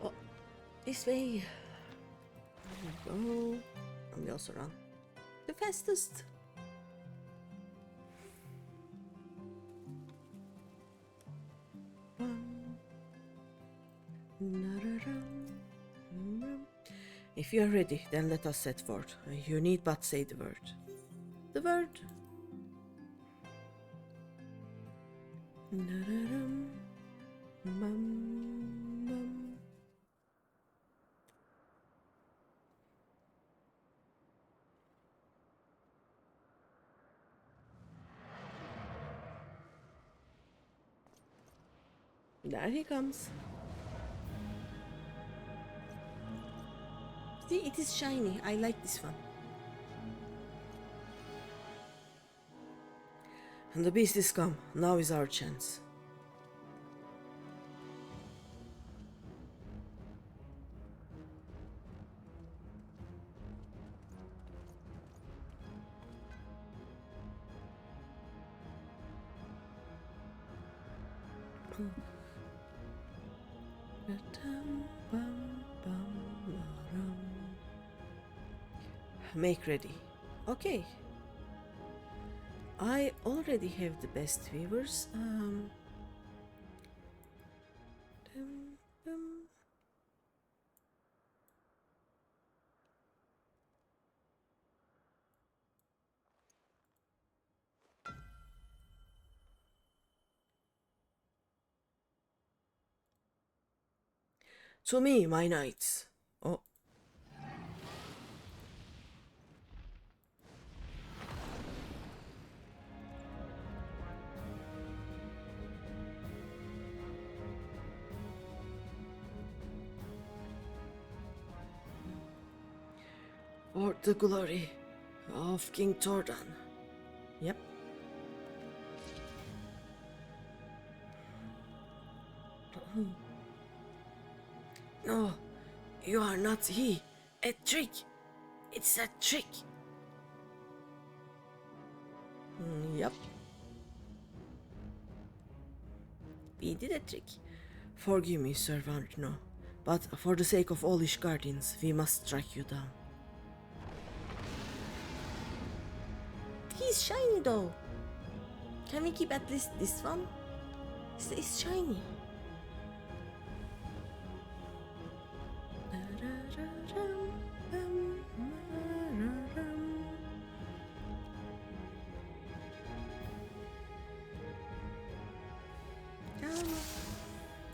Speaker 1: Oh, this way. There we go. And we also run the fastest. If you are ready, then let us set forth. You need but say the word. The word. There he comes. See, it is shiny. I like this one. And the beast is come. Now is our chance. Make ready. Okay. I already have the best viewers. Dum, dum. To me, my knights. Oh. For the glory of King Tordan. Yep. No, you are not he. A trick. It's a trick. Yep. We did a trick. Forgive me, Sir Varno, but for the sake of all Ishgardians, we must strike you down. He's shiny though. Can we keep at least this one? It's shiny.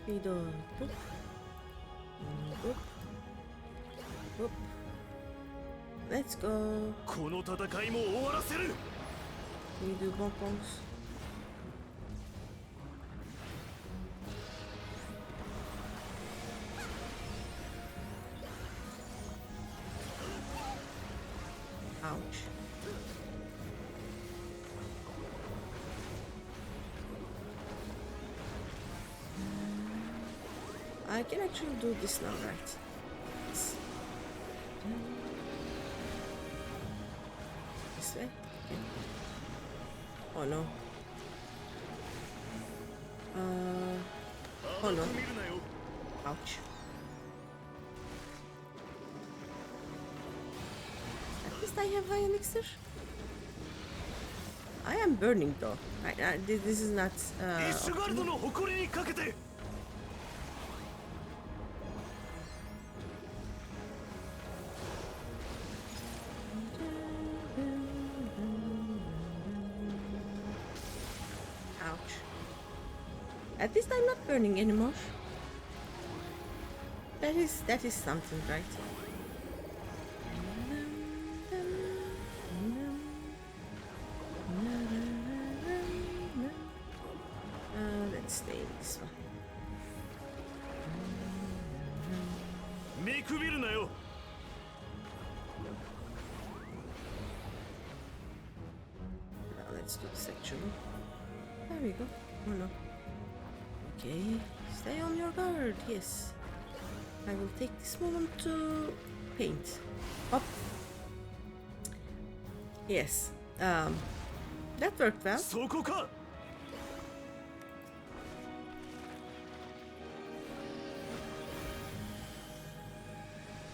Speaker 1: We do boop, boop, boop. Let's go. We do bonbons. Ouch. I can actually do this now, right? Yes. This way? Okay. Oh no. Oh no. Ouch. At least I have high elixir. I am burning though. This is not ouch. At least I'm not burning anymore. That is something, right? Let's stay in this one. Now let's do this actually. There we go. Oh no. Okay, stay on your guard. Yes. I will take this moment to paint. Up. Yes. That worked well.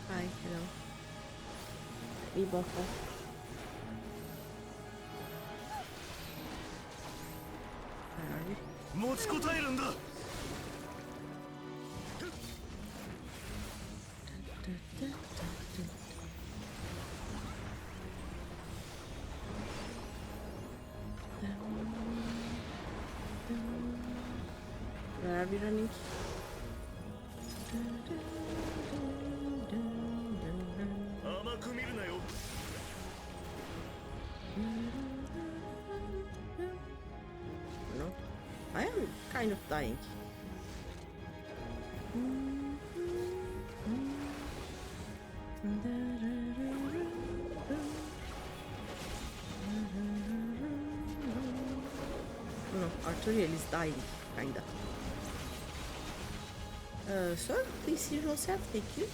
Speaker 1: Hi, hello. We both go. Where are we? Where are we running? No, I am kind of dying. No, Arturiel is dying, kinda. Sir, please heal yourself, thank you.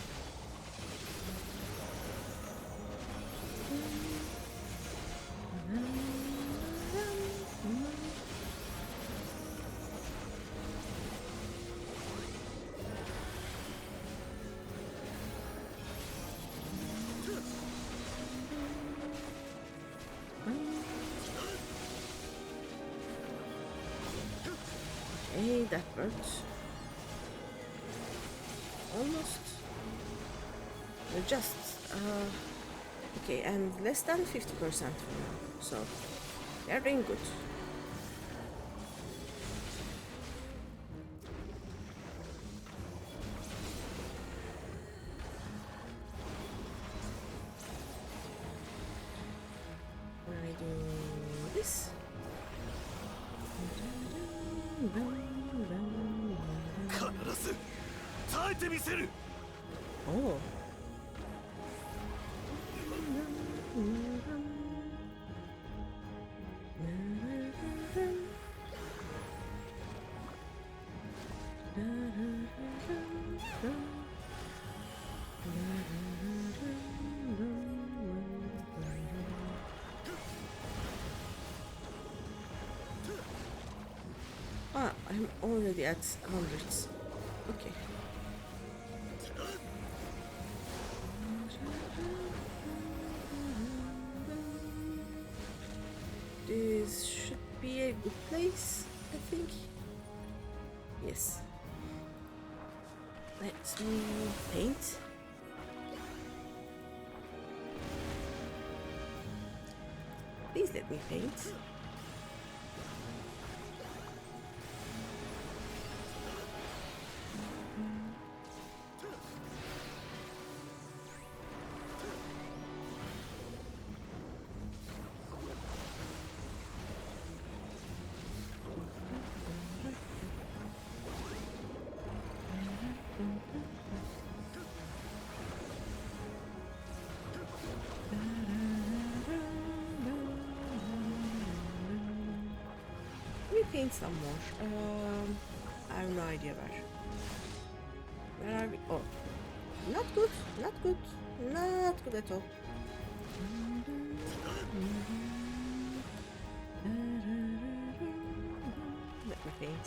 Speaker 1: hurt. Almost. Just. Okay, and less than 50% for now. So, they're doing good. I do this.
Speaker 2: 必ず耐えてみせる。
Speaker 1: Oh. Ah, I'm already at hundreds. Okay. This should be a good place, I think. Yes. Let me paint. Please let me paint. Let me paint some more. I have no idea where. Where are we? Oh, not good. Not good. Not good at all. Let me paint.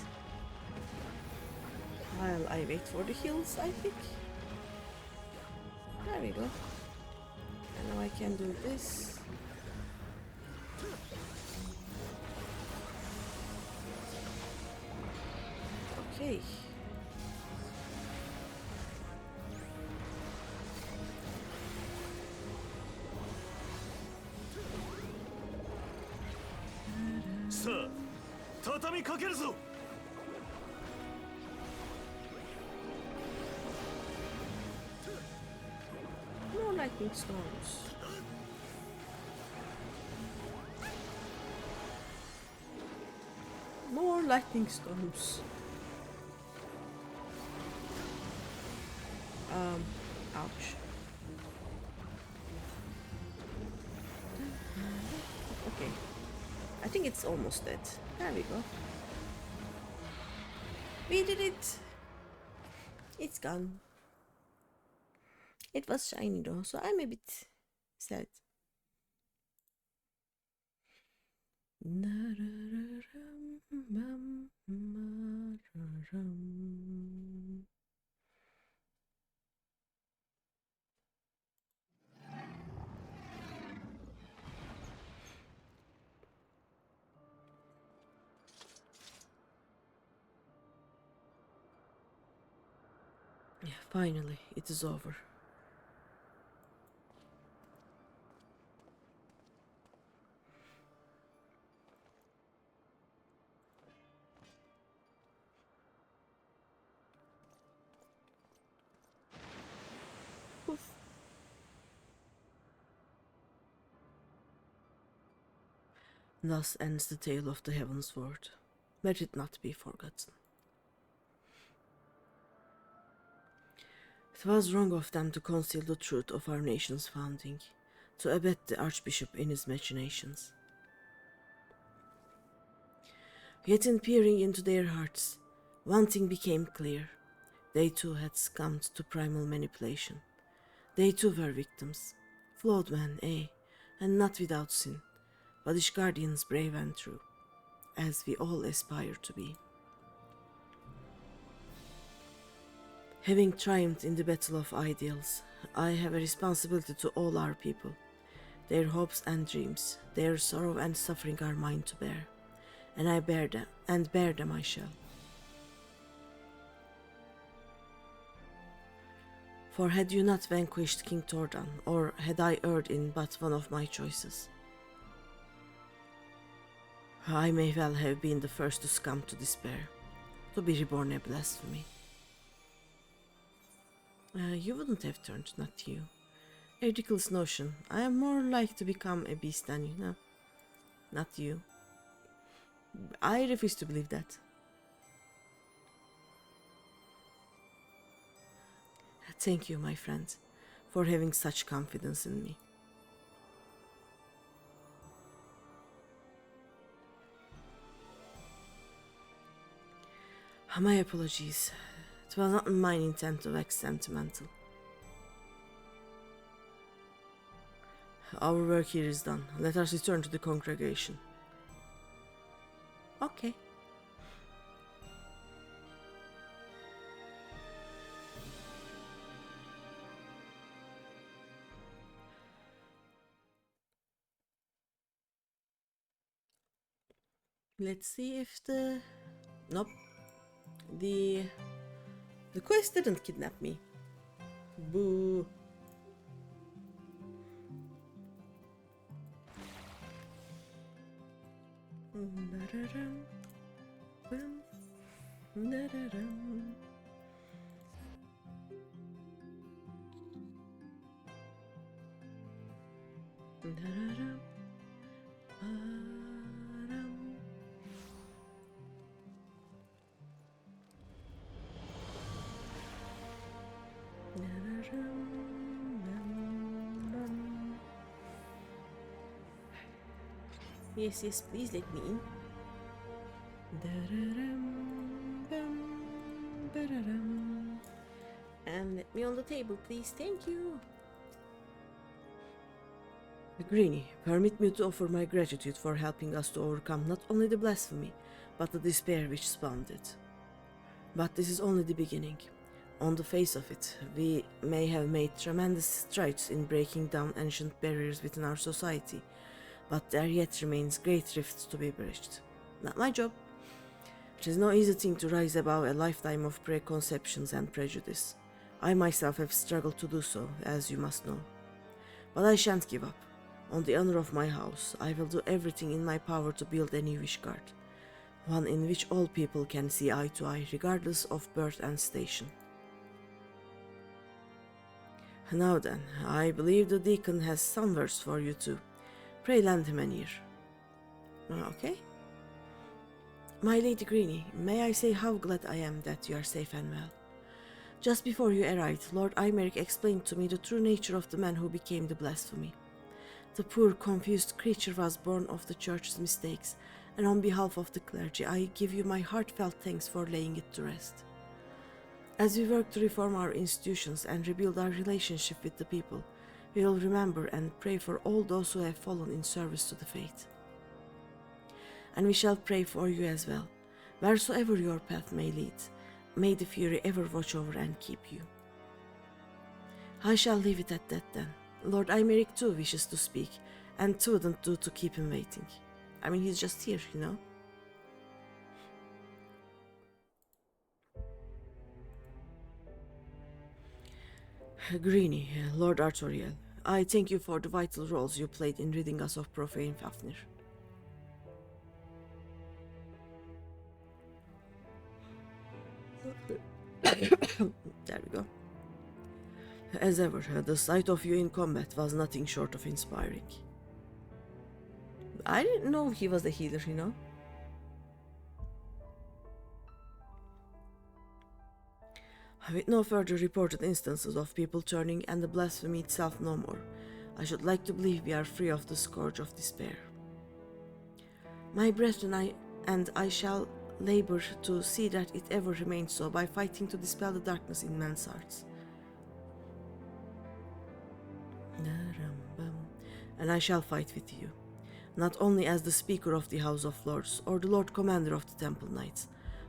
Speaker 1: While I wait for the hills, I think. There we go. And now I can do this. Okay.
Speaker 2: Sir, 畳みかけるぞ。
Speaker 1: More lightning storms. More lightning storms. Ouch. Okay. I think it's almost dead. There we go. We did it! It's gone. It was shiny though, so I'm a bit sad. Yeah, finally, it is over. Oof. Thus ends the tale of the Heaven Sword. Let it not be forgotten. It was wrong of them to conceal the truth of our nation's founding, to abet the Archbishop in his machinations. Yet in peering into their hearts, one thing became clear. They too had succumbed to primal manipulation. They too were victims. Flawed men, eh, and not without sin, but his guardians brave and true, as we all aspire to be. Having triumphed in the battle of ideals, I have a responsibility to all our people. Their hopes and dreams, their sorrow and suffering are mine to bear, and I bear them, and bear them I shall. For had you not vanquished King Tordan, or had I erred in but one of my choices, I may well have been the first to succumb to despair, to be reborn a blasphemy. You wouldn't have turned, not you. A ridiculous notion. I am more like to become a beast than you, no? Not you. I refuse to believe that. Thank you, my friend, for having such confidence in me. My apologies. It was not my intent to wax sentimental. Our work here is done. Let us return to the congregation. Okay. Let's see if the... Nope. The quest didn't kidnap me. Boo. Yes, yes, please let me in. And let me on the table, please. Thank you. Greeny, permit me to offer my gratitude for helping us to overcome not only the blasphemy, but the despair which spawned it. But this is only the beginning. On the face of it, we may have made tremendous strides in breaking down ancient barriers within our society, but there yet remains great rifts to be bridged. Not my job. It is no easy thing to rise above a lifetime of preconceptions and prejudice. I myself have struggled to do so, as you must know. But I shan't give up. On the honor of my house, I will do everything in my power to build a new wishguard, one in which all people can see eye to eye, regardless of birth and station. Now then, I believe the deacon has some words for you too. Pray lend him an ear. Okay. My Lady Greeny, may I say how glad I am that you are safe and well. Just before you arrived, Lord Imeric explained to me the true nature of the man who became the blasphemy. The poor, confused creature was born of the church's mistakes, and on behalf of the clergy, I give you my heartfelt thanks for laying it to rest. As we work to reform our institutions and rebuild our relationship with the people, we will remember and pray for all those who have fallen in service to the faith. And we shall pray for you as well. Wheresoever your path may lead, may the Fury ever watch over and keep you. I shall leave it at that then. Lord Imeric too wishes to speak, and 't wouldn't do to keep him waiting. I mean, he's just here, you know? Greeny, Lord Artoriel, I thank you for the vital roles you played in ridding us of profane Fafnir. There we go. As ever, the sight of you in combat was nothing short of inspiring. I didn't know he was a healer, you know? With no further reported instances of people turning and the blasphemy itself no more, I should like to believe we are free of the scourge of despair. My brethren and I shall labor to see that it ever remains so by fighting to dispel the darkness in men's hearts. And I shall fight with you, not only as the Speaker of the House of Lords or the Lord Commander of the Temple Knights,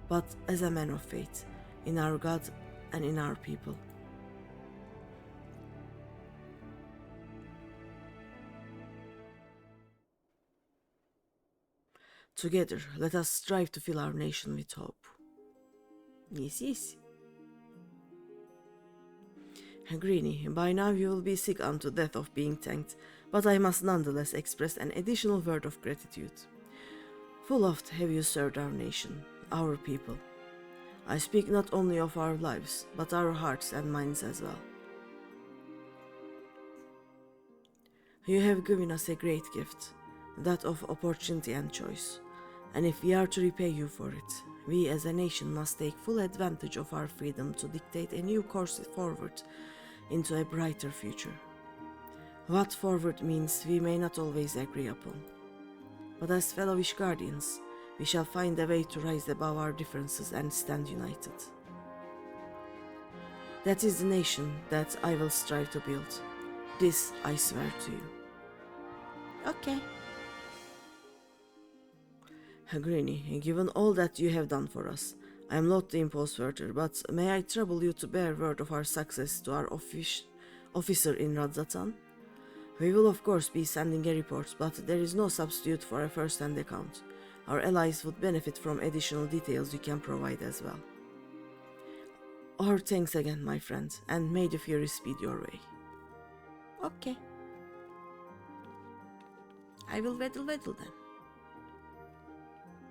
Speaker 1: but as a man of faith, in our God and in our people. Together, let us strive to fill our nation with hope. Yes, yes. Greeny, by now you will be sick unto death of being thanked, but I must nonetheless express an additional word of gratitude. Full oft have you served our nation, our people. I speak not only of our lives, but our hearts and minds as well. You have given us a great gift, that of opportunity and choice, and if we are to repay you for it, we as a nation must take full advantage of our freedom to dictate a new course forward into a brighter future. What forward means we may not always agree upon, but as fellowish guardians, we shall find a way to rise above our differences and stand united. That is the nation that I will strive to build. This I swear to you. Okay. Greeny, given all that you have done for us, I am loath to impose further, but may I trouble you to bear word of our success to our officer in Radzatan? We will of course be sending a report, but there is no substitute for a first-hand account. Our allies would benefit from additional details you can provide as well. Our thanks again, my friend, and may the fury speed your way. Okay. I will weddle then.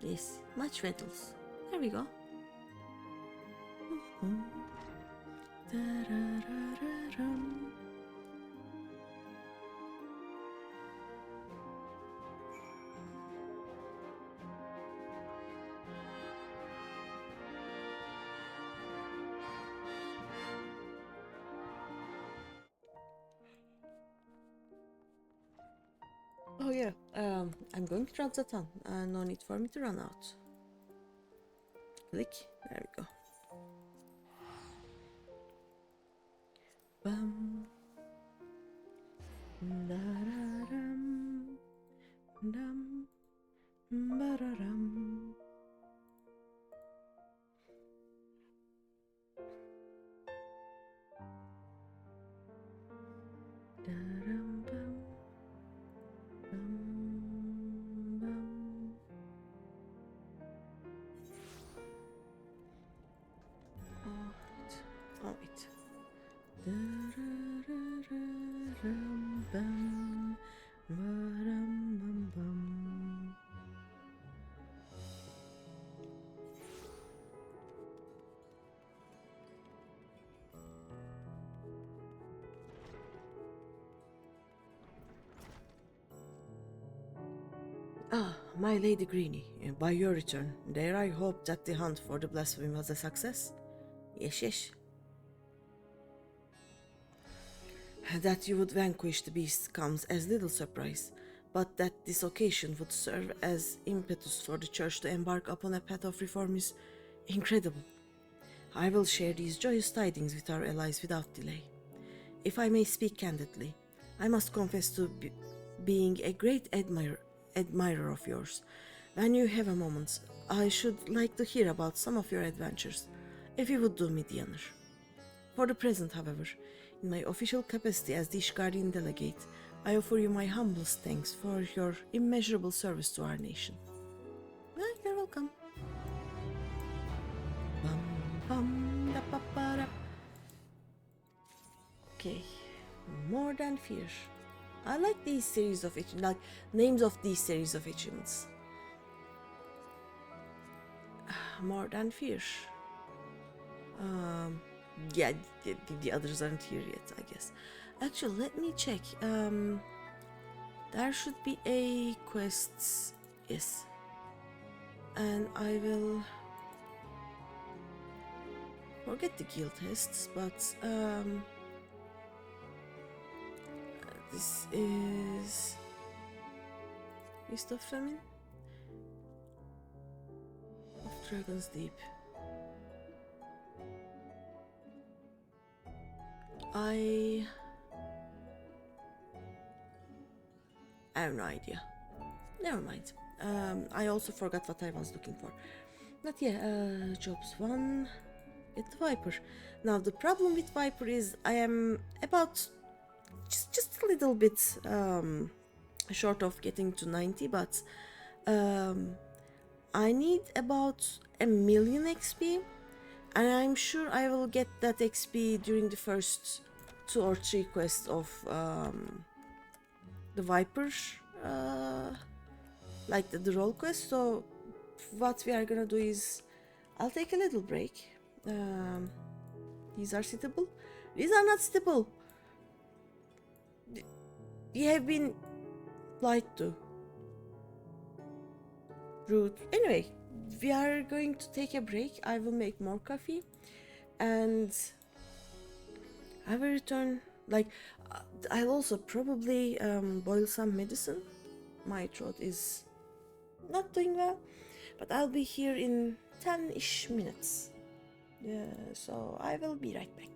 Speaker 1: Yes, much weddles. There we go. Oh yeah, I'm going to Radzatan. No need for me to run out. Click. There we go. Bum. Da-da-dum. Dum. Ba-da-dum. Da-dum, bum. Bum, bum. Oh, wait. Da-da-da-da-dum, bum. Ba-dum, bum, bum. Ah, my Lady Greeny, by your return, dare I hope that the hunt for the blasphemy was a success? Yes. That you would vanquish the beast comes as little surprise, but that this occasion would serve as impetus for the Church to embark upon a path of reform is incredible. I will share these joyous tidings with our allies without delay. If I may speak candidly, I must confess to being a great admirer of yours. When you have a moment, I should like to hear about some of your adventures, if you would do me the honor. For the present, however, in my official capacity as the Ishgardian delegate, I offer you my humblest thanks for your immeasurable service to our nation. Well, you're welcome. Okay, more than fear. I like these series of achievements, like names of these series of achievements. More than fear. Yeah, the others aren't here yet, I guess. Actually, let me check. There should be a quest. Yes. And I will forget the guild tests, but this is East of Famine of Dragon's Deep. I have no idea. Never mind. I also forgot what I was looking for. But yeah, jobs 1. Get the Viper. Now the problem with Viper is I am about just a little bit short of getting to 90, but I need about 1,000,000 XP, and I'm sure I will get that XP during the first 2 or 3 quests of the Viper, like the role quest. So what we are gonna do is I'll take a little break. These are suitable. These are not suitable. You have been lied to. Rude. Anyway, we are going to take a break. I will make more coffee and I will return. Like, I'll also probably boil some medicine. My throat is not doing well, but I'll be here in 10-ish minutes. So I will be right back.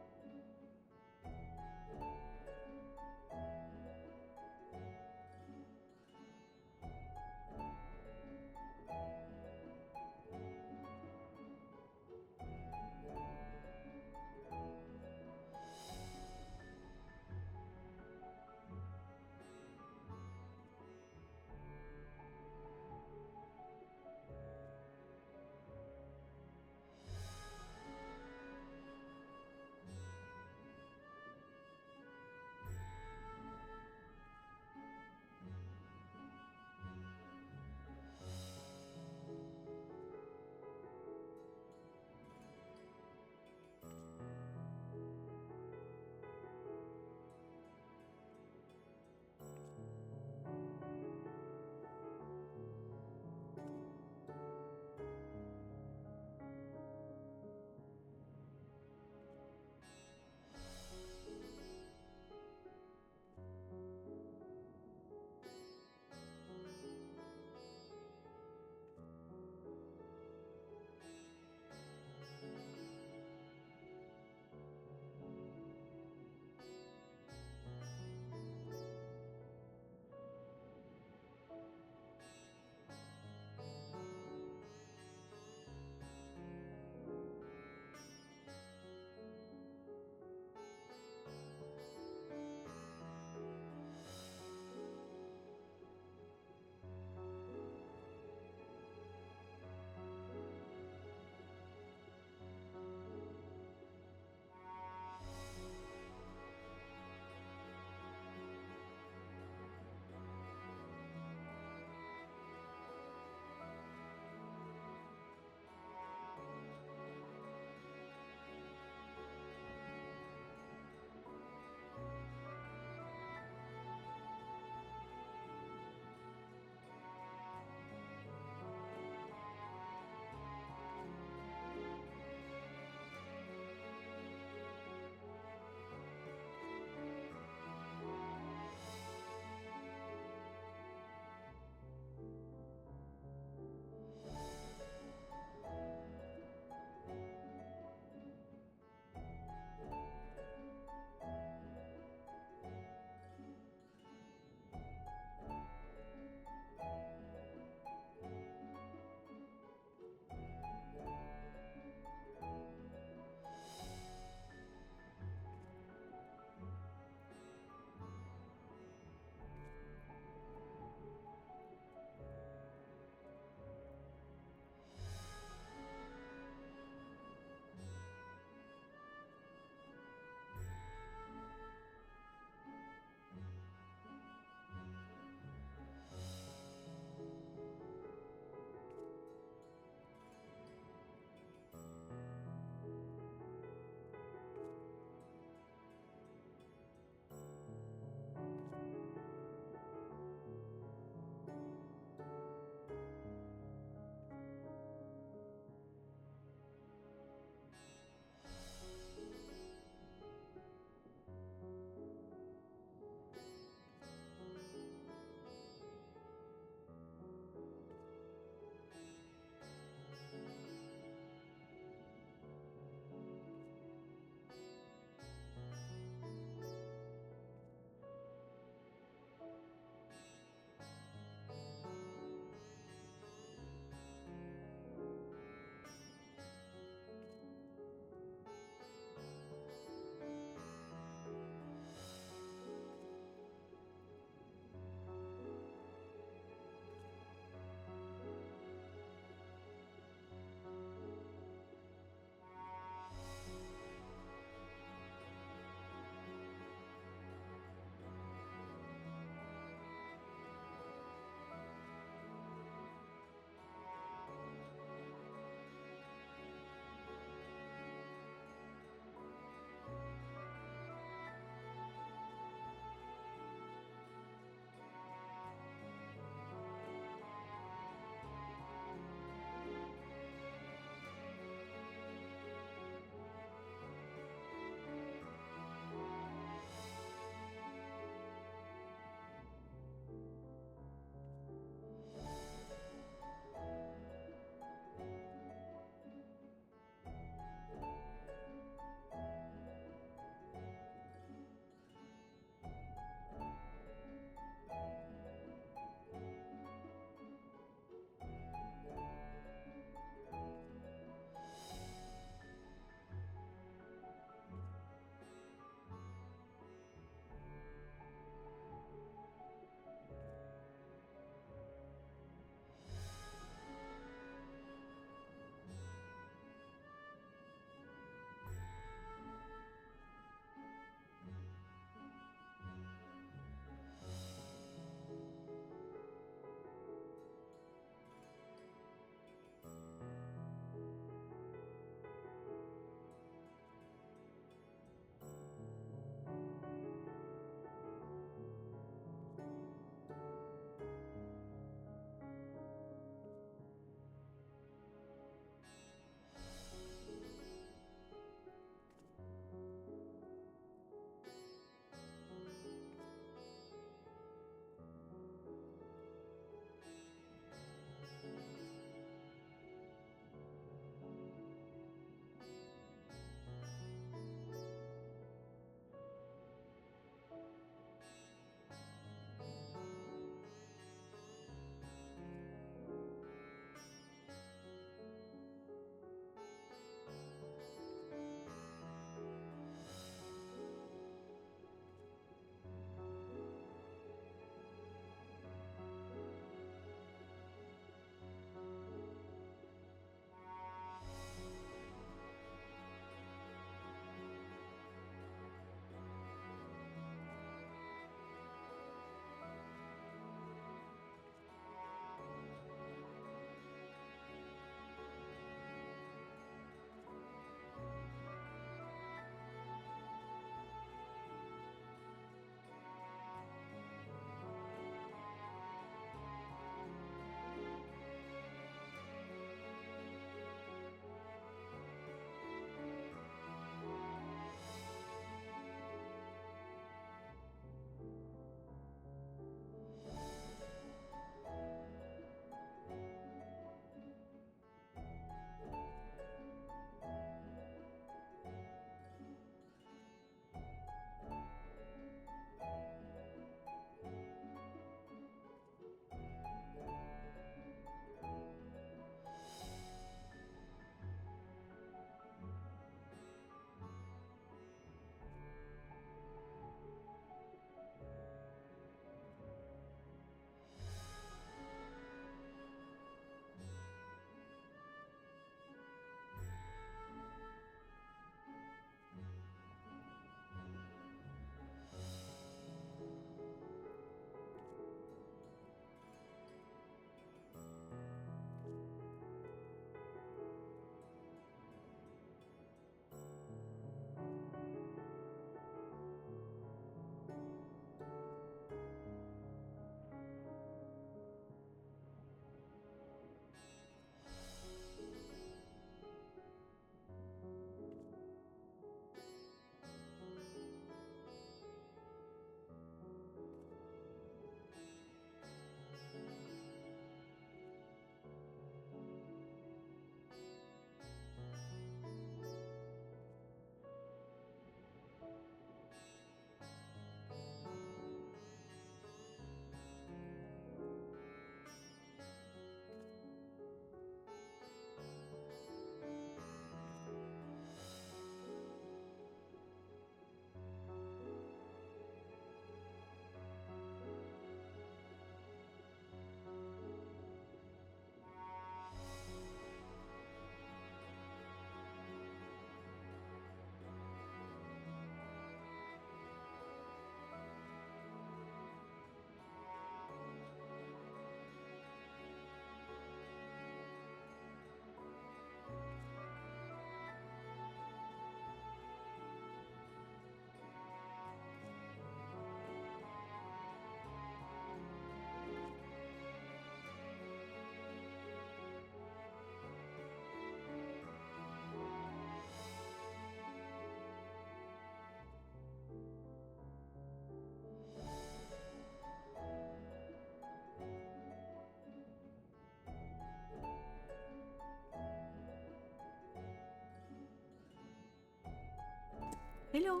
Speaker 1: Hello,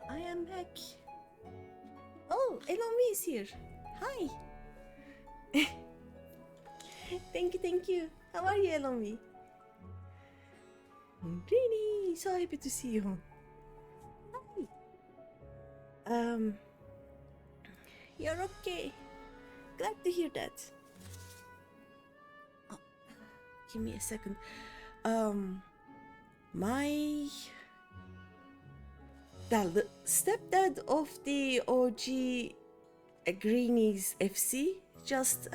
Speaker 1: I am back. Oh, Elomi is here. Hi. Thank you. How are you, Elomi? Greeny, so happy to see you. Hi. You're okay. Glad to hear that. Oh, give me a second. The stepdad of the OG Greenies FC just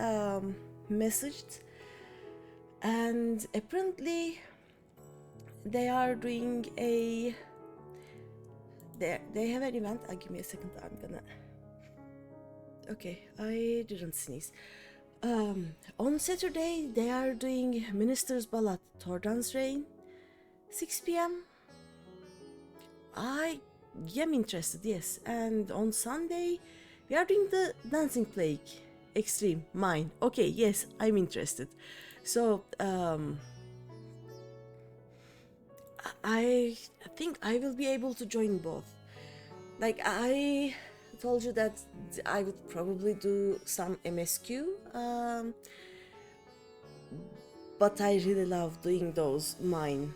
Speaker 1: messaged, and apparently they are doing a they have an event. Give me a second. I'm gonna. Okay, I didn't sneeze. On Saturday they are doing Minister's Ball at Tordan's Reign, 6 p.m. I am interested, yes. And on Sunday we are doing the Dancing Plague Extreme. Mine. Okay, yes, I'm interested. So I think I will be able to join both. Like I told you that I would probably do some MSQ, but I really love doing those mine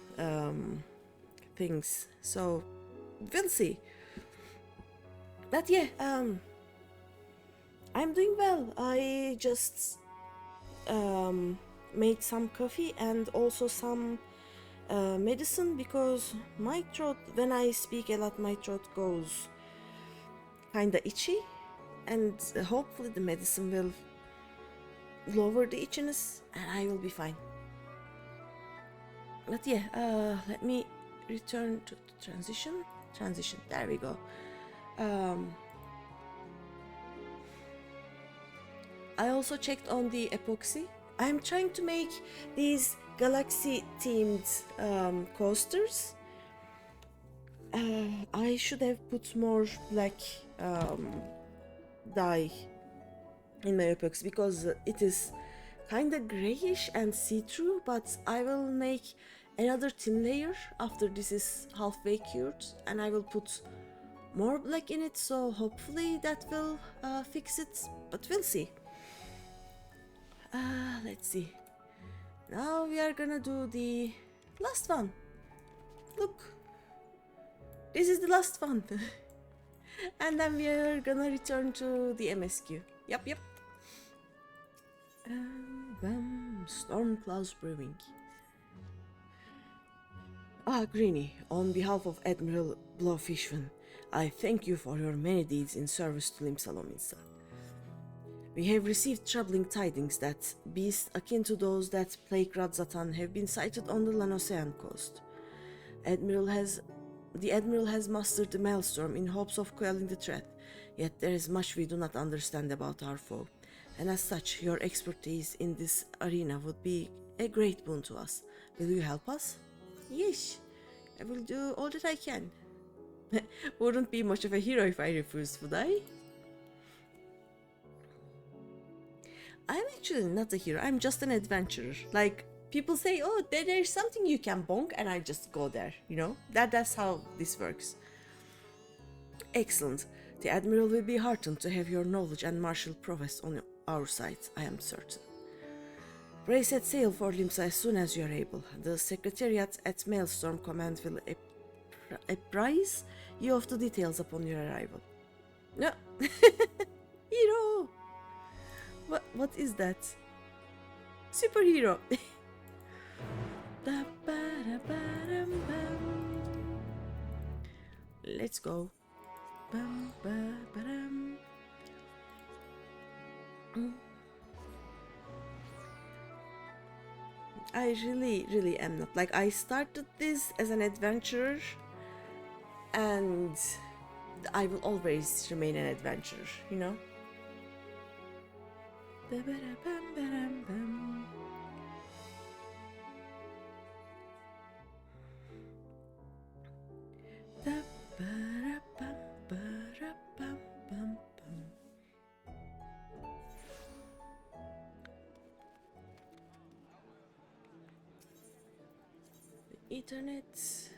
Speaker 1: things. So we'll see. But yeah, I'm doing well. I just made some coffee and also some medicine because my throat, when I speak a lot, my throat goes kinda itchy, and hopefully the medicine will lower the itchiness and I will be fine. But yeah, let me return to transition. There we go. I also checked on the epoxy. I'm trying to make these galaxy themed coasters. I should have put more black dye in my epoxy because it is kind of grayish and see-through, but I will make another thin layer after this is halfway cured, and I will put more black in it, so hopefully that will fix it, but we'll see. Let's see. Now we are gonna do the last one. Look, this is the last one. And then we are gonna return to the MSQ. Yep. Storm Clouds Brewing. Greeny, on behalf of Admiral Blowfishman, I thank you for your many deeds in service to Limsalominsa. We have received troubling tidings that beasts akin to those that plague Radzatan have been sighted on the Lanocean coast. The Admiral has mustered the maelstrom in hopes of quelling the threat, yet there is much we do not understand about our foe, and as such, your expertise in this arena would be a great boon to us. Will you help us? Yes, I will do all that I can. Wouldn't be much of a hero if I refused, would I? I'm actually not a hero, I'm just an adventurer. Like, people say, oh, there's something you can bonk, and I just go there, you know? That's how this works. Excellent. The Admiral will be heartened to have your knowledge and martial prowess on our side, I am certain. Pray set sail for Limsa as soon as you are able. The Secretariat at Maelstrom Command will apprise you of the details upon your arrival. No. Hero! What is that? Superhero! Let's go. I really am not. Like, I started this as an adventurer, and I will always remain an adventurer, you know? Ethernet,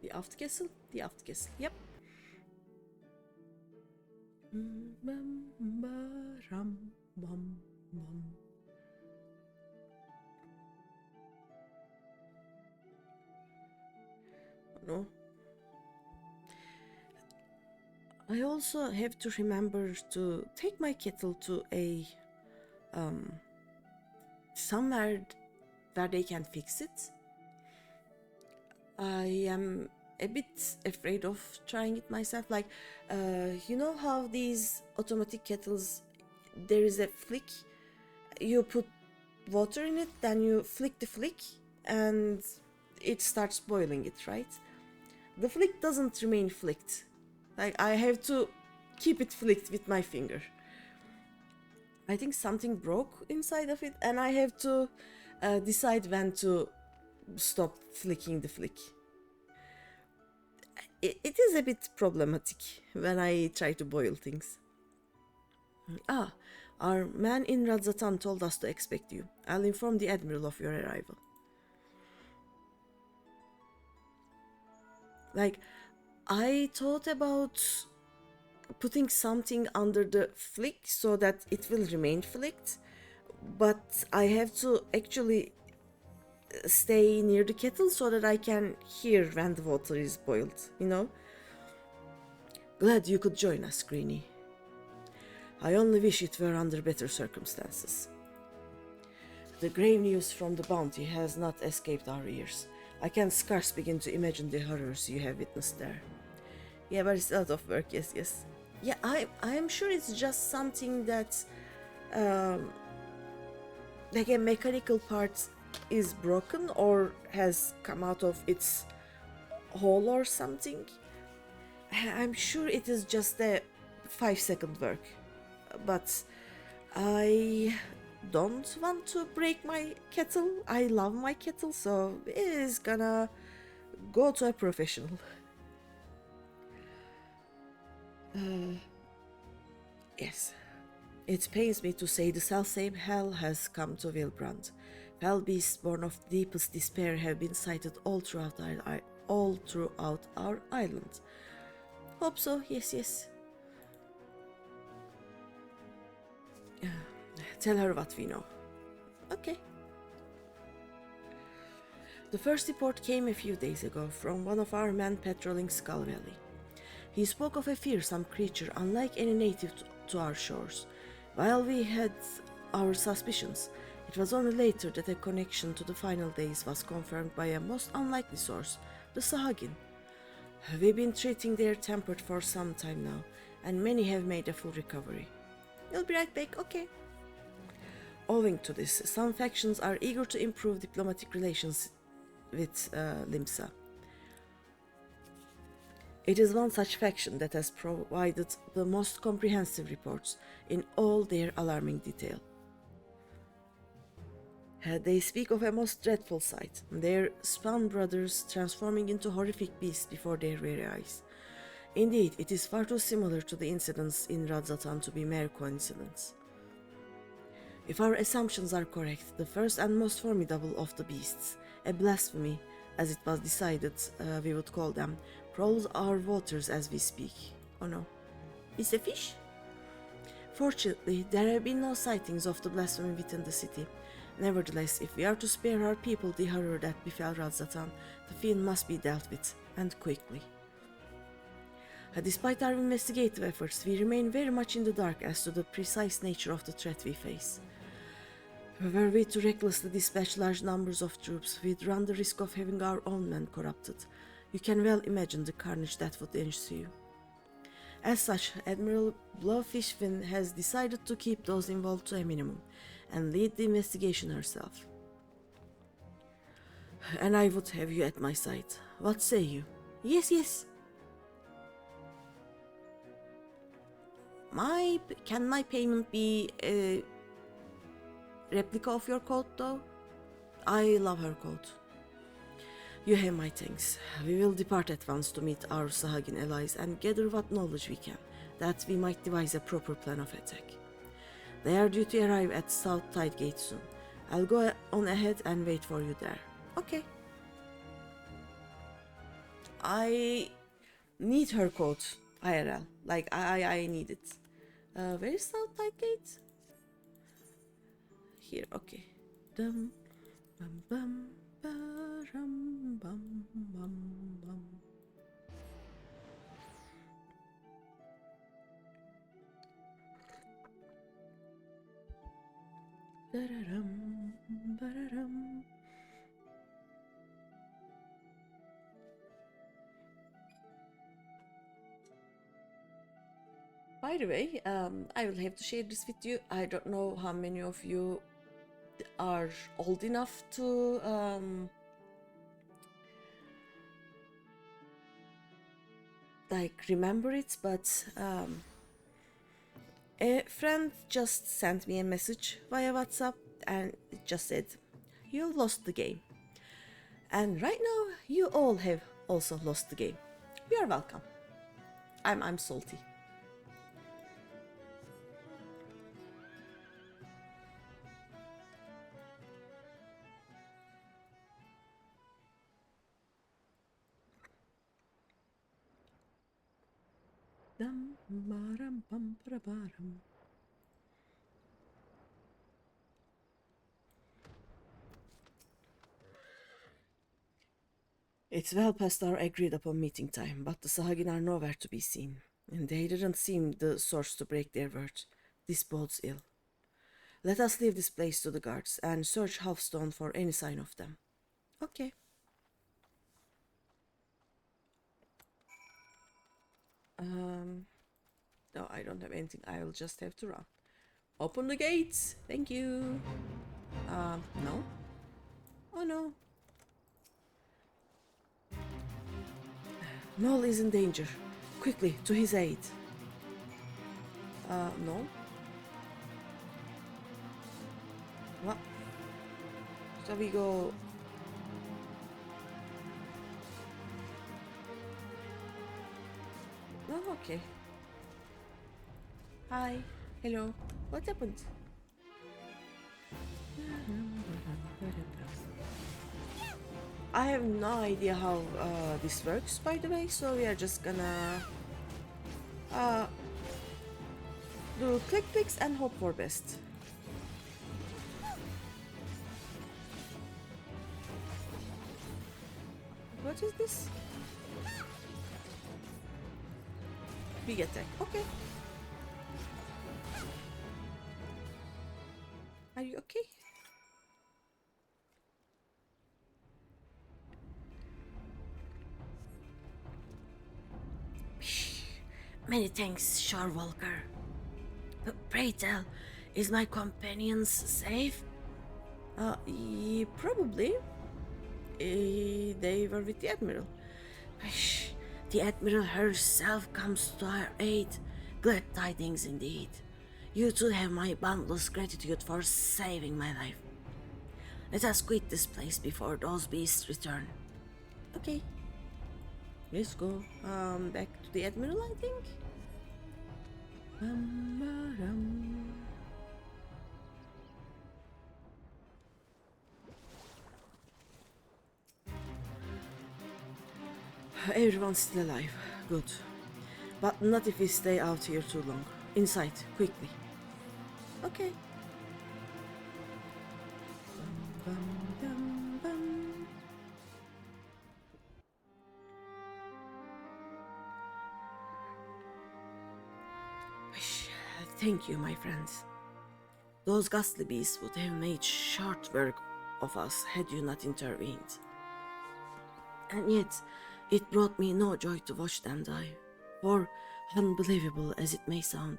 Speaker 1: the Aft Castle, yep. No. I also have to remember to take my kettle to a somewhere where they can fix it. I am a bit afraid of trying it myself. Like, you know how these automatic kettles, there is a flick, you put water in it, then you flick the flick, and it starts boiling it, right? The flick doesn't remain flicked. Like, I have to keep it flicked with my finger. I think something broke inside of it, and I have to decide when to stop flicking the flick. It is a bit problematic when I try to boil things. Ah, our man in Radzatan told us to expect you. I'll inform the Admiral of your arrival. Like, I thought about putting something under the flick so that it will remain flicked, but I have to actually stay near the kettle so that I can hear when the water is boiled, you know? Glad you could join us, Greeny. I only wish it were under better circumstances. The grave news from the bounty has not escaped our ears. I can scarce begin to imagine the horrors you have witnessed there. Yeah, but it's a lot of work, yes. Yeah, I'm sure it's just something that, like a mechanical part is broken or has come out of its hole or something. I'm sure it is just a 5-second work, but I don't want to break my kettle. I love my kettle, so it is gonna go to a professional. Yes. It pains me to say the selfsame hell has come to Wilbrand. Fell beasts born of deepest despair have been sighted all throughout our island. Hope so, yes. Tell her what we know. Okay. The first report came a few days ago from one of our men patrolling Skull Valley. He spoke of a fearsome creature unlike any native to our shores. While we had our suspicions, it was only later that a connection to the final days was confirmed by a most unlikely source, the Sahagin. We've been treating their temper for some time now, and many have made a full recovery. You'll be right back, okay. Owing to this, some factions are eager to improve diplomatic relations with Limsa. It is one such faction that has provided the most comprehensive reports in all their alarming detail. They speak of a most dreadful sight, their spawn brothers transforming into horrific beasts before their very eyes. Indeed, it is far too similar to the incidents in Radzatan to be mere coincidence. If our assumptions are correct, the first and most formidable of the beasts, a blasphemy, as it was decided we would call them, prowls our waters as we speak. Oh no. It's a fish? Fortunately, there have been no sightings of the blasphemy within the city. Nevertheless, if we are to spare our people the horror that befell Radzatan, the fiend must be dealt with, and quickly. Despite our investigative efforts, we remain very much in the dark as to the precise nature of the threat we face. Were we to recklessly dispatch large numbers of troops, we'd run the risk of having our own men corrupted. You can well imagine the carnage that would ensue. As such, Admiral Blowfishfin has decided to keep those involved to a minimum, and lead the investigation herself. And I would have you at my side. What say you? Yes. Can my payment be a replica of your coat, though? I love her coat. You have my thanks. We will depart at once to meet our Sahagin allies and gather what knowledge we can, that we might devise a proper plan of attack. They are due to arrive at South Tide Gate soon. I'll go on ahead and wait for you there. Okay. I need her coat, IRL. Like, I need it. Where is South Tide Gate? Here, okay. Dum, bum, bum, ba-rum, bum, bum, bum. Da-da-dum, ba-da-dum. By the way, I will have to share this with you. I don't know how many of you are old enough to like remember it, but a friend just sent me a message via WhatsApp and it just said, "You lost the game." And right now, you all have also lost the game. You are welcome. I'm salty. Dum, ba-dum, bum, ba-da-ba-dum. It's well past our agreed upon meeting time, but the Sahagin are nowhere to be seen, and they didn't seem the sorts to break their word. This bodes ill. Let us leave this place to the guards and search Halfstone for any sign of them. Okay. No, I don't have anything. I will just have to run. Open the gates. Thank you. No. Oh no. Noel is in danger. Quickly, to his aid. No. What? Shall we go? No, okay. Hi. Hello. What happened? I have no idea how this works, by the way, so we are just gonna do click clicks and hope for best. What is this? Big attack. Okay. Are you okay? Many thanks, Sharwalker. But pray tell, is my companions safe? Probably. They were with the Admiral. The Admiral herself comes to our aid. Glad tidings indeed. You two have my boundless gratitude for saving my life. Let us quit this place before those beasts return. Okay. Let's go. Back to the Admiral, I think. Everyone's still alive. Good. But not if we stay out here too long. Inside, quickly. Okay. Thank you, my friends. Those ghastly beasts would have made short work of us had you not intervened. And yet, it brought me no joy to watch them die, for, unbelievable as it may sound,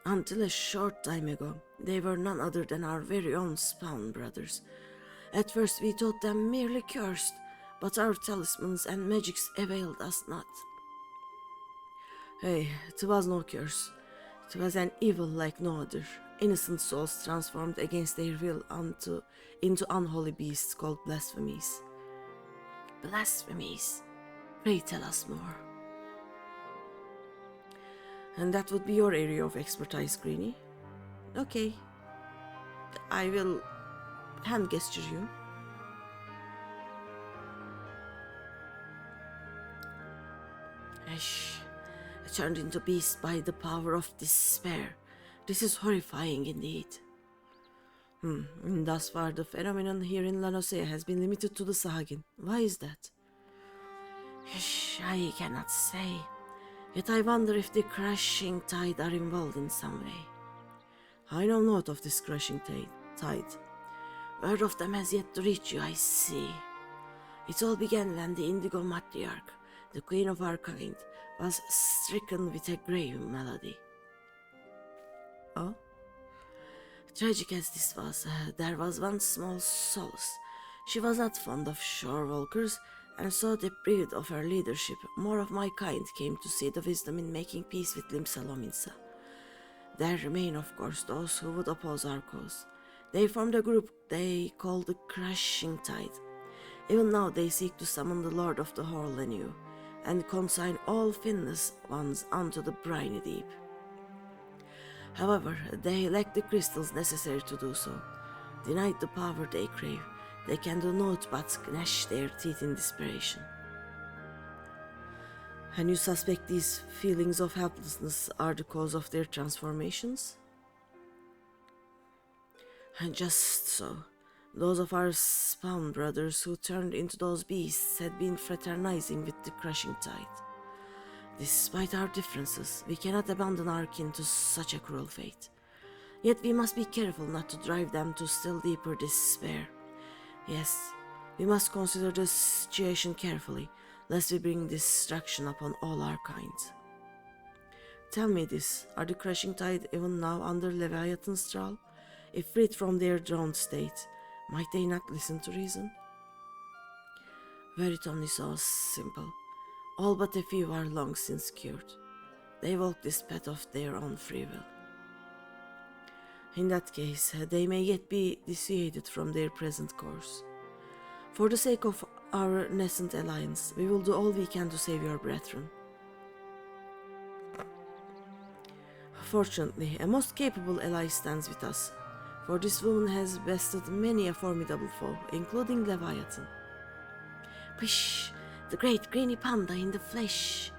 Speaker 1: until a short time ago, they were none other than our very own Spawn brothers. At first we thought them merely cursed, but our talismans and magics availed us not. Hey, it was no curse. It was an evil like no other. Innocent souls transformed against their will into unholy beasts called blasphemies. Blasphemies? Pray tell us more. And that would be your area of expertise, Greeny. Okay. I will hand gesture you. turned into beasts by the power of despair. This is horrifying indeed. Thus far, the phenomenon here in Lanosea has been limited to the Sahagin. Why is that? I cannot say. Yet I wonder if the crushing tide are involved in some way. I know naught of this crushing tide. Word of them has yet to reach you, I see. It all began when the Indigo Matriarch, the queen of our kind, was stricken with a grave malady. Oh? Tragic as this was, there was one small solace. She was not fond of shore walkers, and so deprived of her leadership, more of my kind came to see the wisdom in making peace with Limsa Lominsa. There remain, of course, those who would oppose our cause. They formed a group they call the Crushing Tide. Even now they seek to summon the Lord of the Horror anew, and consign all finless ones unto the briny deep. However, they lack the crystals necessary to do so. Denied the power they crave, they can do naught but gnash their teeth in desperation. And you suspect these feelings of helplessness are the cause of their transformations? And just so. Those of our spawn brothers who turned into those beasts had been fraternizing with the Crushing Tide. Despite our differences, we cannot abandon our kin to such a cruel fate. Yet we must be careful not to drive them to still deeper despair. Yes, we must consider the situation carefully, lest we bring destruction upon all our kind. Tell me this, are the Crushing Tide even now under Leviathan's thrall? If freed from their drowned state, might they not listen to reason? Were it only so simple. All but a few are long since cured. They walk this path of their own free will. In that case, they may yet be dissuaded from their present course. For the sake of our nascent alliance, we will do all we can to save your brethren. Fortunately, a most capable ally stands with us, for this woman has bested many a formidable foe, including Leviathan. Pish! The great GreenyThePanda in the flesh.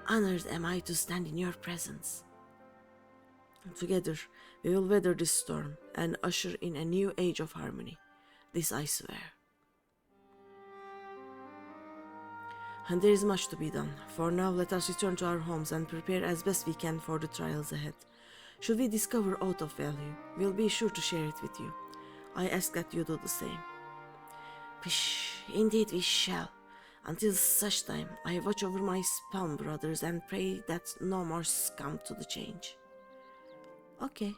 Speaker 1: Honored am I to stand in your presence. Together, we will weather this storm and usher in a new age of harmony. This I swear. And there is much to be done. For now, let us return to our homes and prepare as best we can for the trials ahead. Should we discover aught of value, we'll be sure to share it with you. I ask that you do the same. Pish! Indeed we shall. Until such time, I watch over my spawn brothers and pray that no more succumb to the change. Okay.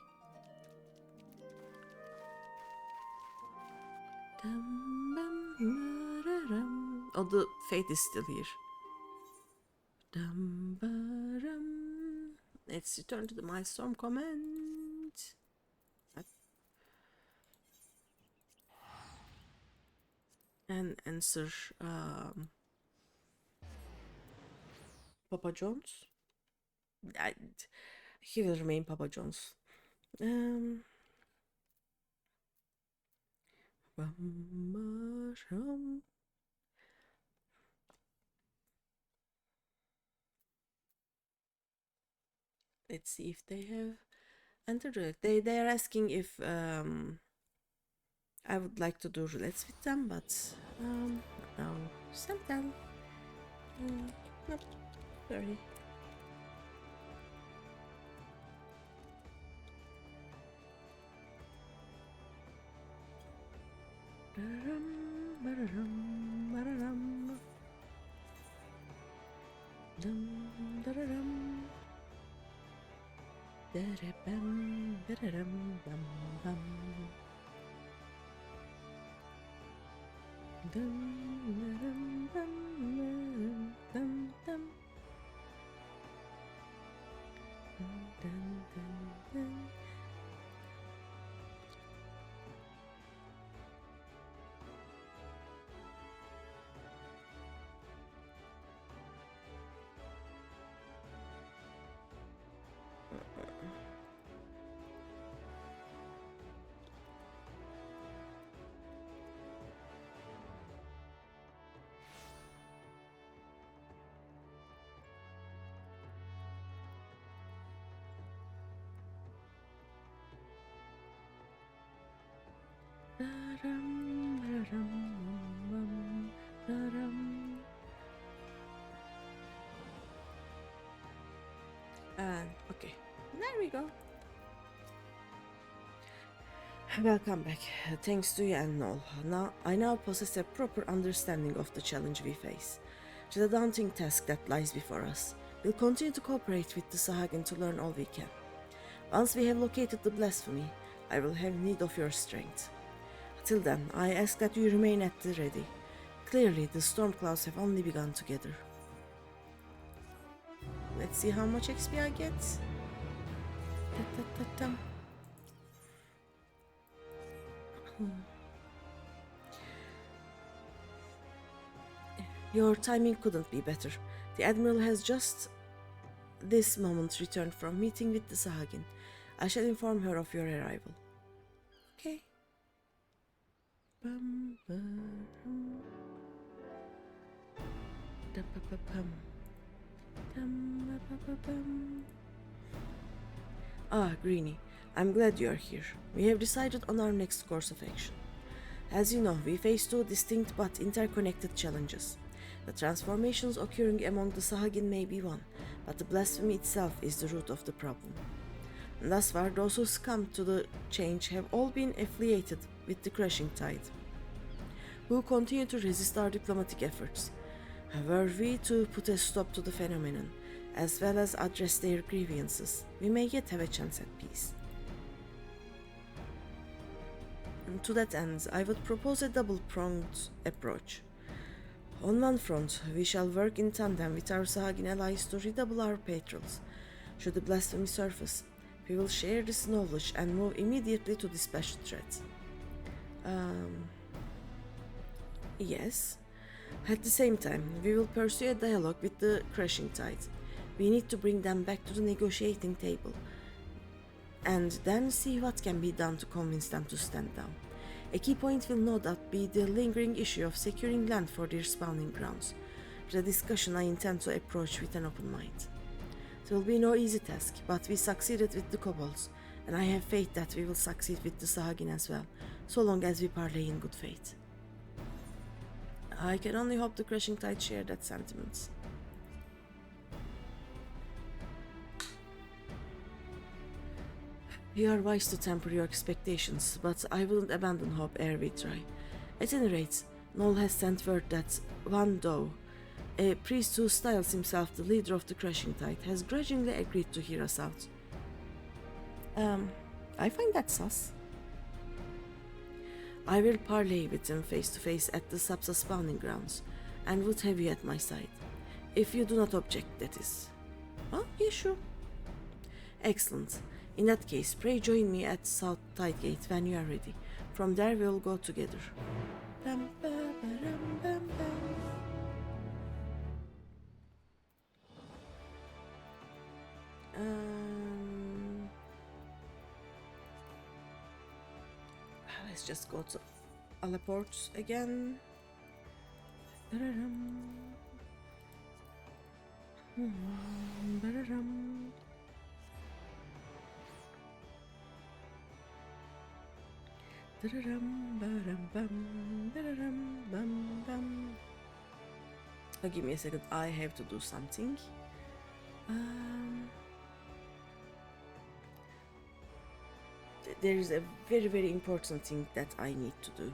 Speaker 1: Oh, the fate is still here. Let's return to the milestone command. And answer Papa John's. He will remain Papa John's. Let's see if they have entered it. They are asking if I would like to do roulettes with them, but no. Send them. Nope. Sorry. And okay, there we go. Welcome back. Thanks to you and Noel. I now possess a proper understanding of the challenge we face. To the daunting task that lies before us. We'll continue to cooperate with the Sahagin to learn all we can. Once we have located the blasphemy, I will have need of your strength. Till then, I ask that you remain at the ready. Clearly, the storm clouds have only begun to gather. Let's see how much XP I get. Ta-ta-ta-ta. Your timing couldn't be better. The Admiral has just this moment returned from meeting with the Sahagin. I shall inform her of your arrival. Okay. Ah, Greeny, I'm glad you are here. We have decided on our next course of action. As you know, we face two distinct but interconnected challenges. The transformations occurring among the Sahagin may be one, but the blasphemy itself is the root of the problem. And thus far, those who succumbed to the change have all been affiliated with the crashing tide, who continue to resist our diplomatic efforts. Were we to put a stop to the phenomenon, as well as address their grievances, we may yet have a chance at peace. And to that end, I would propose a double-pronged approach. On one front, we shall work in tandem with our Sahagin allies to redouble our patrols. Should the blasphemy surface, we will share this knowledge and move immediately to dispatch the threat. Yes. At the same time, we will pursue a dialogue with the crashing tide. We need to bring them back to the negotiating table, and then see what can be done to convince them to stand down. A key point will no doubt be the lingering issue of securing land for their spawning grounds. The discussion I intend to approach with an open mind. It will be no easy task, but we succeeded with the kobolds, and I have faith that we will succeed with the Sahagin as well, so long as we parley in good faith. I can only hope the crashing tide share that sentiment. You are wise to temper your expectations, but I wouldn't abandon hope ere we try. At any rate, Noel has sent word that Van Doe, a priest who styles himself the leader of the crashing tide, has grudgingly agreed to hear us out. I find that sus. I will parley with him face to face at the Sapsa spawning grounds, and would have you at my side. If you do not object, that is. Oh, yeah, sure. Excellent. In that case, pray join me at South Tide Gate when you are ready. From there we will go together. Let's just go to Alaport again. Oh, give me a second, I have to do something. There is a very, very important thing that I need to do.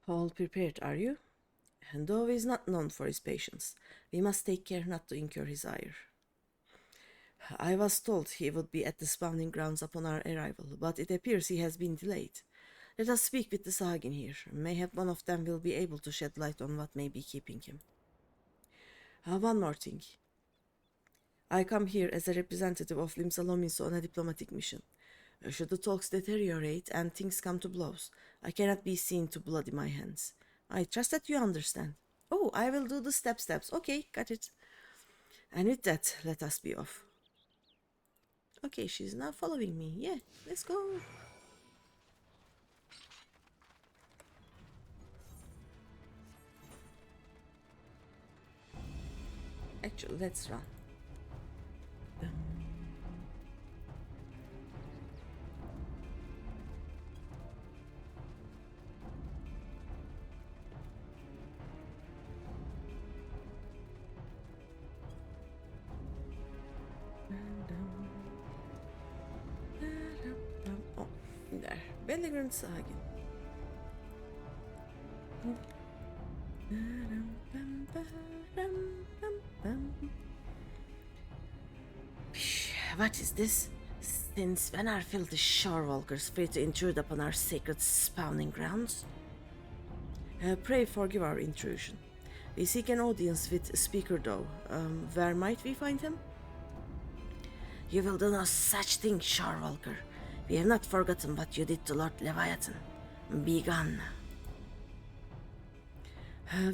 Speaker 1: All prepared, are you? And though he is not known for his patience, we must take care not to incur his ire. I was told he would be at the spawning grounds upon our arrival, but it appears he has been delayed. Let us speak with the Sagin here. Mayhap one of them will be able to shed light on what may be keeping him. One more thing. I come here as a representative of Limsalominso on a diplomatic mission. Should the talks deteriorate and things come to blows, I cannot be seen to bloody my hands. I trust that you understand. Oh, I will do the steps. Okay, got it. And with that, let us be off. Okay, she's now following me. Yeah, let's go. Actually, let's run. Oh, there. Bellegrand Sagen. What is this? Since when are filthy shorewalkers free to intrude upon our sacred spawning grounds? Pray forgive our intrusion. We seek an audience with Speaker Doe. Where might we find him? You will do no such thing, shorewalker. We have not forgotten what you did to Lord Leviathan. Be gone.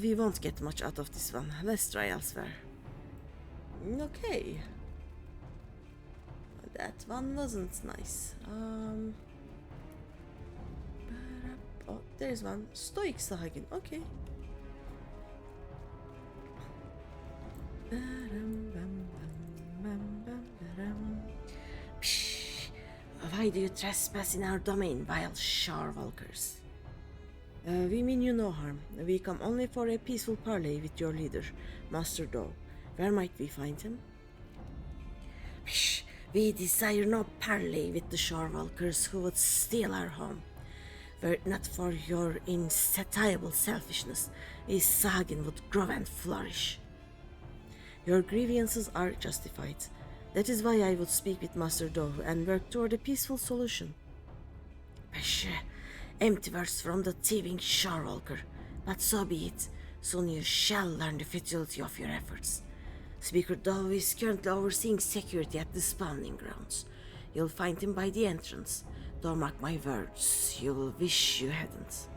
Speaker 1: We won't get much out of this one. Let's try elsewhere. Okay. That one wasn't nice. Oh, there's one. Stoic Sahagin. Okay. Psh, why do you trespass in our domain, vile shorewalkers? We mean you no harm. We come only for a peaceful parley with your leader, Master Doe. Where might we find him? Psh, we desire no parley with the shorewalkers who would steal our home. Were it not for your insatiable selfishness, we Sagin would grow and flourish. Your grievances are justified. That is why I would speak with Master Doe and work toward a peaceful solution. Psh, empty words from the thieving shorewalker, but so be it. Soon you shall learn the futility of your efforts. Speaker Doe is currently overseeing security at the spawning grounds. You'll find him by the entrance. Don't mark my words, you'll wish you hadn't.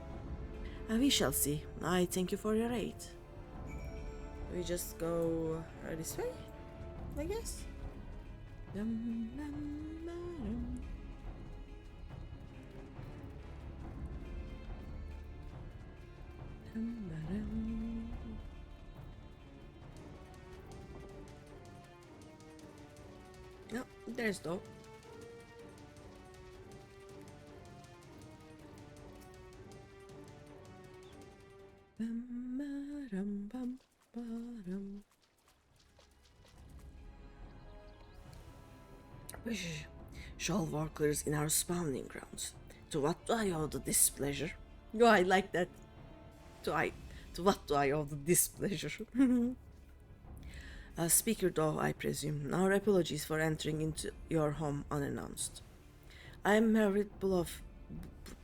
Speaker 1: We shall see. I thank you for your aid. We just go this way, I guess. No, there's Doe. Shorewalkers in our spawning grounds. To what do I owe the displeasure? Oh, I like that. To what do I owe the displeasure? Speaker Doe, I presume. Our apologies for entering into your home unannounced. I am Merritt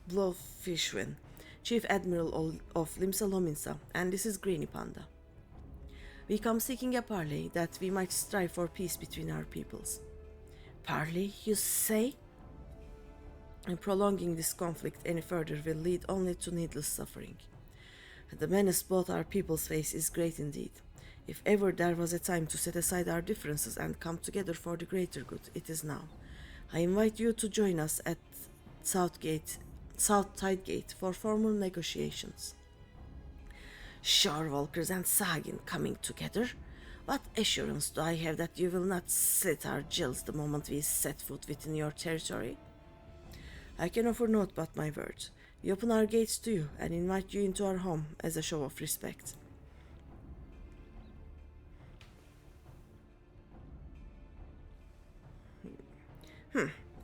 Speaker 1: Blowfishwin, Chief Admiral of Limsalominsa, and this is GreenyThePanda. We come seeking a parley that we might strive for peace between our peoples. Parley, you say? And prolonging this conflict any further will lead only to needless suffering. The menace both our peoples face is great indeed. If ever there was a time to set aside our differences and come together for the greater good, it is now. I invite you to join us at South Tidegate for formal negotiations. Shorewalkers and Sagin coming together? What assurance do I have that you will not slit our gills the moment we set foot within your territory? I can offer naught but my word. We open our gates to you and invite you into our home as a show of respect.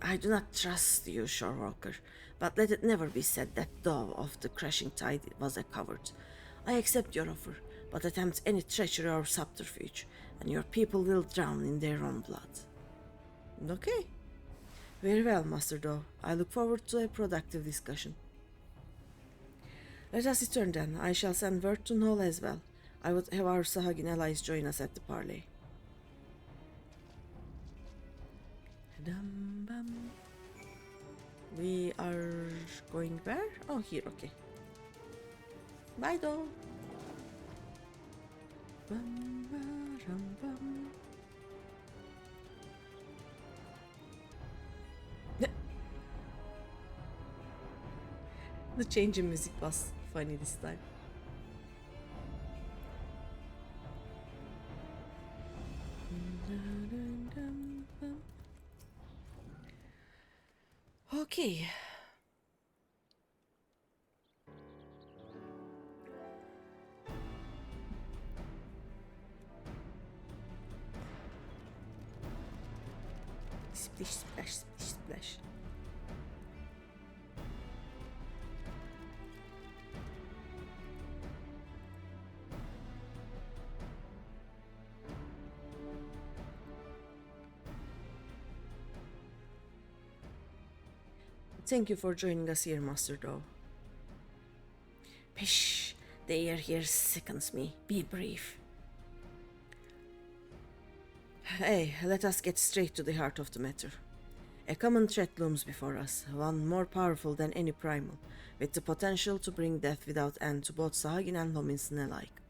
Speaker 1: I do not trust you, shorewalker, But let it never be said that Dove of the crashing tide was a coward. I accept your offer, but attempt any treachery or subterfuge, and your people will drown in their own blood. Okay. Very well, Master Dove. I look forward to a productive discussion. Let us return then. I shall send word to Null as well. I would have our Sahagin allies join us at the parley. We are going where? Oh, here, okay. Bye, Dove. The change in music was funny this time. Okay. Splish, splash, splish, splash. Thank you for joining us here, Master Dove. Pish, the air here sickens me. Be brief. Hey, let us get straight to the heart of the matter. A common threat looms before us, one more powerful than any primal, with the potential to bring death without end to both Sahagin and Lominson alike.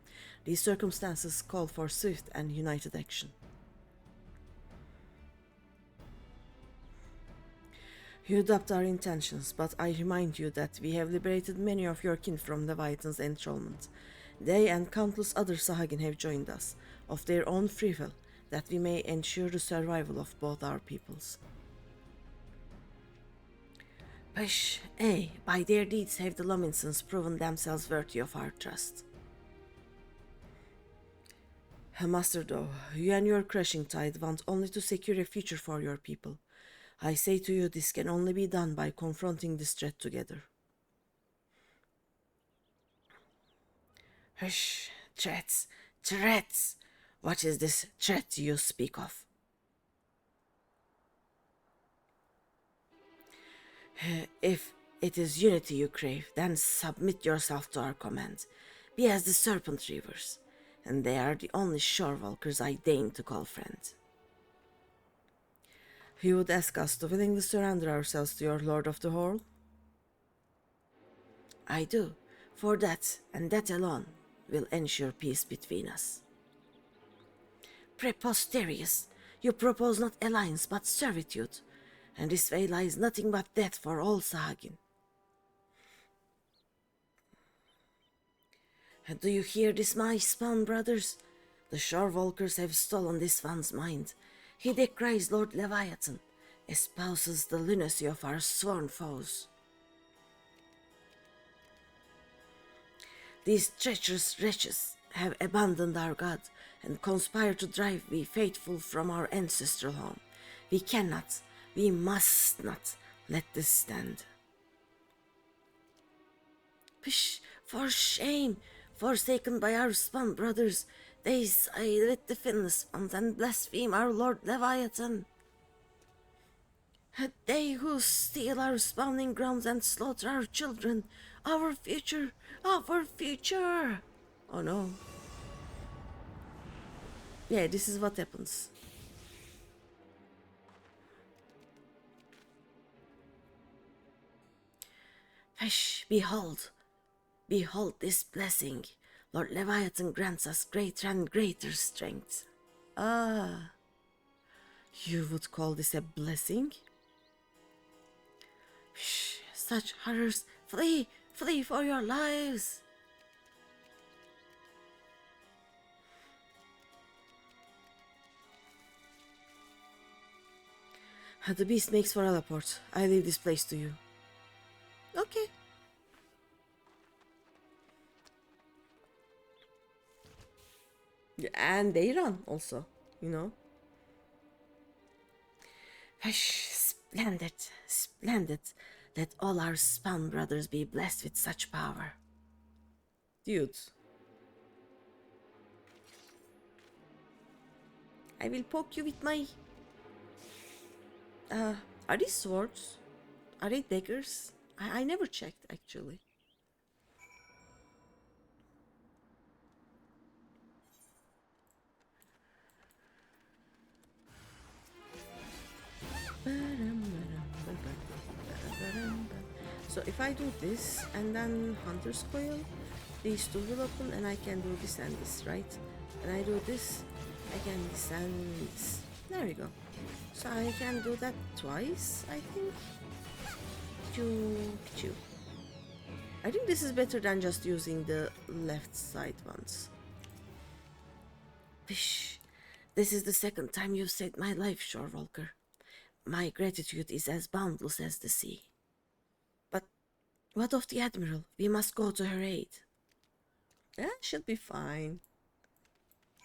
Speaker 1: These circumstances call for swift and united action. You doubt our intentions, but I remind you that we have liberated many of your kin from Leviathan's enthrallment. They and countless other Sahagin have joined us, of their own free will, that we may ensure the survival of both our peoples. Pish, by their deeds have the Lominsons proven themselves worthy of our trust. Master Dove, you and your crashing tide want only to secure a future for your people. I say to you, this can only be done by confronting this threat together. Hush, threats, threats! What is this threat you speak of? If it is unity you crave, then submit yourself to our command. Be as the Serpent Reavers, and they are the only shore walkers I deign to call friend. You would ask us to willingly surrender ourselves to your Lord of the Hall? I do, for that, and that alone, will ensure peace between us. Preposterous! You propose not alliance but servitude, and this way lies nothing but death for all Sahagin. And do you hear this, my spawn brothers? The shore walkers have stolen this one's mind. He decries Lord Leviathan, espouses the lunacy of our sworn foes. These treacherous wretches have abandoned our god and conspire to drive we faithful from our ancestral home. We cannot, we must not let this stand. Pish, for shame! Forsaken by our spawn brothers, they side with the finless ones and blaspheme our Lord Leviathan. They who steal our spawning grounds and slaughter our children, our future, our future! Oh no. Yeah, this is what happens. Fish, behold this blessing. Lord Leviathan grants us greater and greater strength. Ah, you would call this a blessing? Shh, such horrors! Flee! Flee for your lives! The beast makes for Alaport. I leave this place to you. Okay. And they run also, you know. Splendid, splendid. Let all our spawn brothers be blessed with such power. Dude. I will poke you with my... Are these swords? Are they daggers? I never checked, actually. So if I do this and then Hunter's Coil, these two will open and I can do this and this, right? And I do this, I can this and this. There we go. So I can do that twice, I think. Choo. I think this is better than just using the left side ones. Fish. This is the second time you've saved my life, Shorewalker. My gratitude is as boundless as the sea. But what of the Admiral? We must go to her aid. She'll be fine.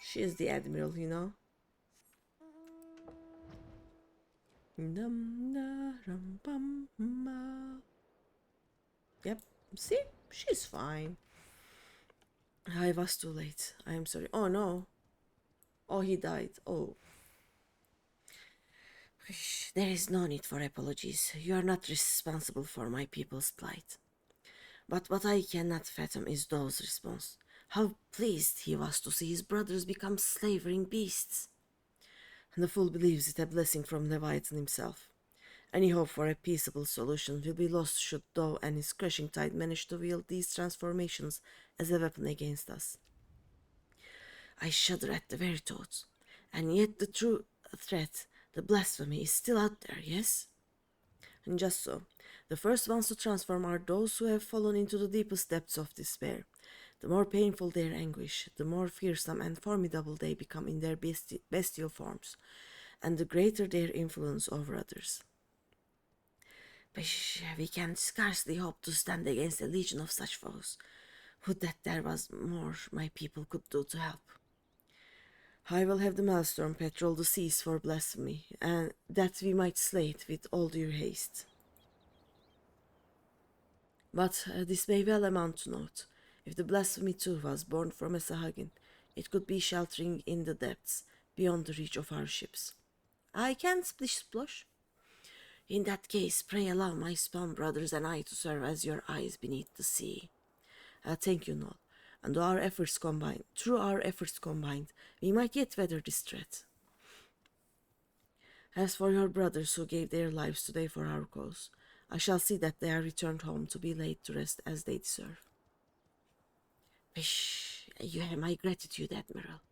Speaker 1: She is the Admiral, you know. Yep, see? She's fine. I was too late. I am sorry. Oh no. Oh, he died. Oh. There is no need for apologies. You are not responsible for my people's plight. But what I cannot fathom is Dove's response. How pleased he was to see his brothers become slavering beasts. The fool believes it a blessing from Leviathan himself. Any hope for a peaceable solution will be lost should Dove and his crushing tide manage to wield these transformations as a weapon against us. I shudder at the very thought. And yet the true threat, the blasphemy, is still out there, yes? And just so, the first ones to transform are those who have fallen into the deepest depths of despair. The more painful their anguish, the more fearsome and formidable they become in their bestial forms, and the greater their influence over others. But we can scarcely hope to stand against a legion of such foes. Would that there was more my people could do to help. I will have the Maelstrom patrol the seas for blasphemy, and that we might slay it with all due haste. But this may well amount to naught. If the blasphemy too was born from a Sahagin, it could be sheltering in the depths, beyond the reach of our ships. I can splish splosh. In that case, pray allow my spawn brothers and I to serve as your eyes beneath the sea. Thank you, Noel. And through our efforts combined, we might yet weather this threat. As for your brothers who gave their lives today for our cause, I shall see that they are returned home to be laid to rest as they deserve. You have my gratitude, Admiral.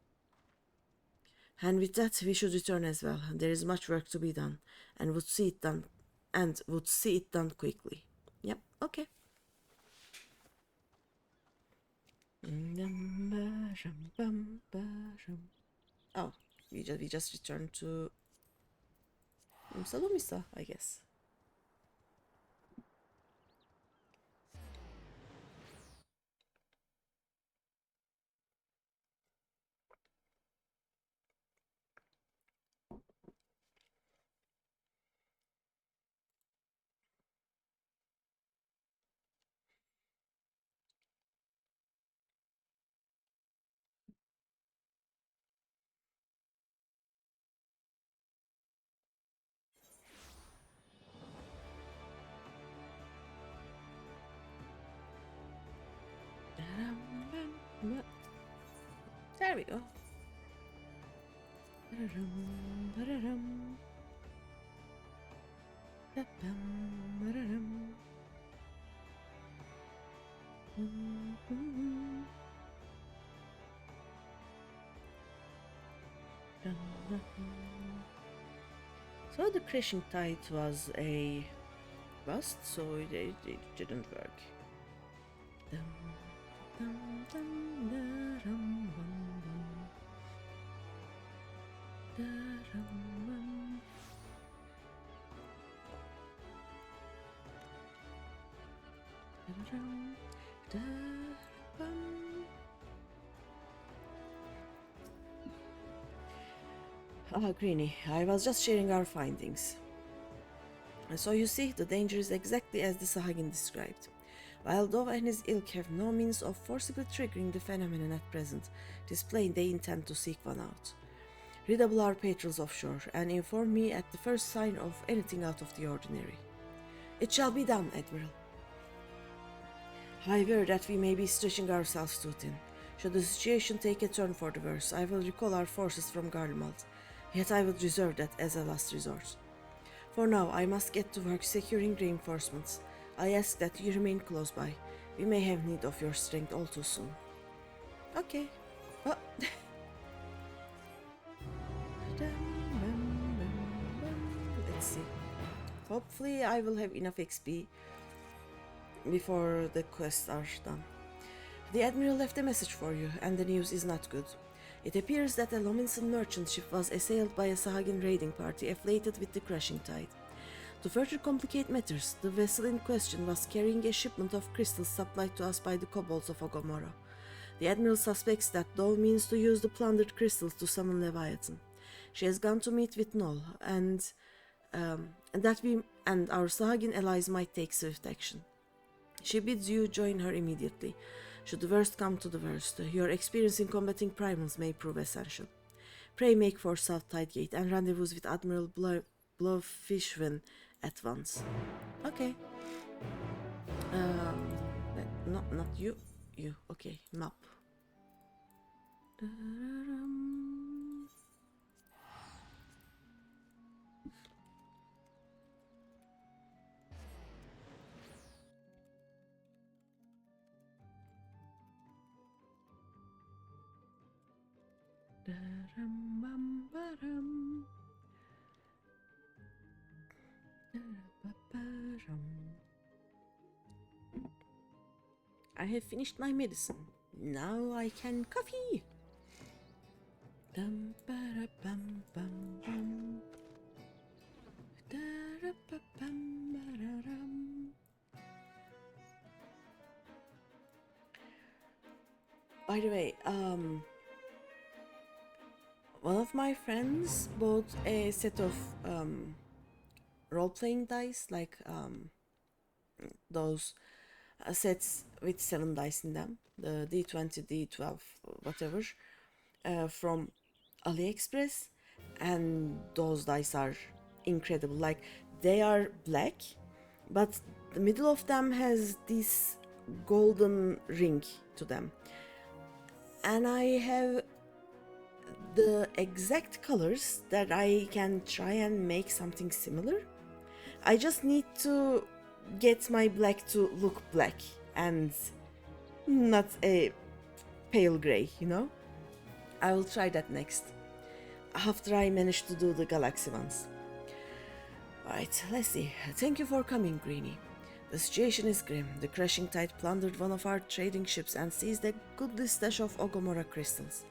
Speaker 1: And with that, we should return as well. There is much work to be done, and would see it done quickly. Yep, okay. Oh, we just returned to Salomisa, I guess. There we go. So the crashing tide was a bust, so it didn't work. Greenie, I was just sharing our findings. And so you see, the danger is exactly as the Sahagin described. While Dove and his ilk have no means of forcibly triggering the phenomenon at present, it is plain they intend to seek one out. Redouble our patrols offshore and inform me at the first sign of anything out of the ordinary. It shall be done, Admiral. However, that we may be stretching ourselves too thin. Should the situation take a turn for the worse, I will recall our forces from Garlemald, yet I will reserve that as a last resort. For now, I must get to work securing reinforcements. I ask that you remain close by. We may have need of your strength all too soon. Okay. Oh. Let's see. Hopefully I will have enough XP before the quests are done. The Admiral left a message for you, and the news is not good. It appears that a Lominson merchant ship was assailed by a Sahagin raiding party affiliated with the crashing tide. To further complicate matters, the vessel in question was carrying a shipment of crystals supplied to us by the kobolds of Ogomora. The Admiral suspects that Dove means to use the plundered crystals to summon Leviathan. She has gone to meet with Noll, and that we and our Sahagin allies might take swift action. She bids you join her immediately. Should the worst come to the worst, your experience in combating primals may prove essential. Pray make for South Tidegate and rendezvous with Admiral Blowfishwin at once. Okay. Not you. You. Okay. Map. I have finished my medicine. Now I can coffee. By the way, one of my friends bought a set of role-playing dice, like those sets with 7 dice in them, the D20, D12, whatever, from AliExpress, and those dice are incredible. Like, they are black, but the middle of them has this golden ring to them, and I have the exact colors that I can try and make something similar. I just need to get my black to look black and not a pale gray, you know? I will try that next, after I manage to do the galaxy ones. Alright, let's see. Thank you for coming, Greeny. The situation is grim. The crashing tide plundered one of our trading ships and seized a goodly stash of Ogomora crystals.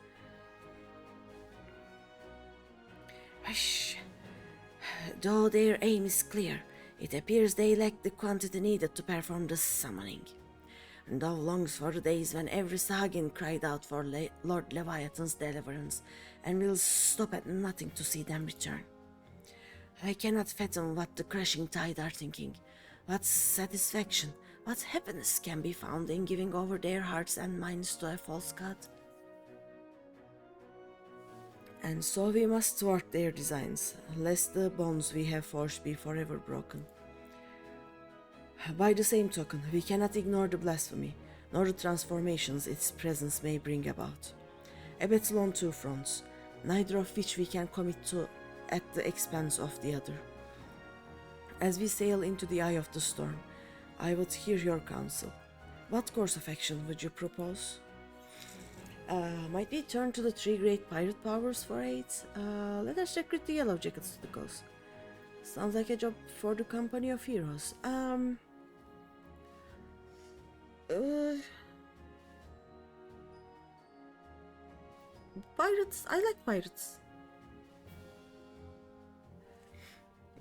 Speaker 1: Hush. Though their aim is clear, it appears they lack the quantity needed to perform the summoning. And Dove longs for the days when every Sahagin cried out for Lord Leviathan's deliverance, and will stop at nothing to see them return. I cannot fathom what the crashing tide are thinking. What satisfaction, what happiness can be found in giving over their hearts and minds to a false god? And so we must thwart their designs, lest the bonds we have forged be forever broken. By the same token, we cannot ignore the blasphemy, nor the transformations its presence may bring about. A battle on 2 fronts, neither of which we can commit to at the expense of the other. As we sail into the eye of the storm, I would hear your counsel. What course of action would you propose? Might we turn to the 3 great pirate powers for aid? Let us recruit the Yellow Jackets to the coast. Sounds like a job for the Company of Heroes. Pirates, I like pirates.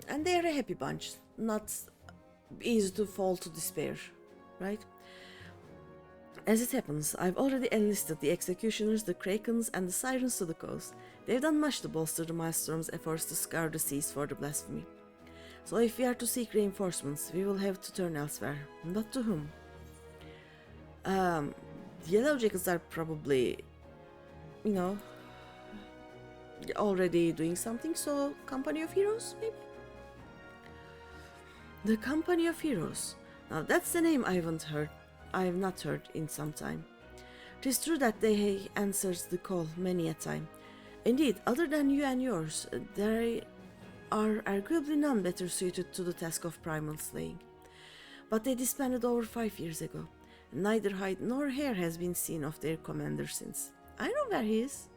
Speaker 1: And they're a happy bunch, not easy to fall to despair, right? As it happens, I've already enlisted the Executioners, the Krakens, and the Sirens to the coast. They've done much to bolster the Maelstrom's efforts to scour the seas for the blasphemy. So if we are to seek reinforcements, we will have to turn elsewhere. But to whom? The Yellow Jackets are probably, you know, already doing something, so Company of Heroes, maybe? The Company of Heroes. Now that's the name I have not heard in some time. 'Tis true that they answers the call many a time. Indeed, other than you and yours, there are arguably none better suited to the task of primal slaying. But they disbanded over 5 years ago. Neither hide nor hair has been seen of their commander since. I know where he is.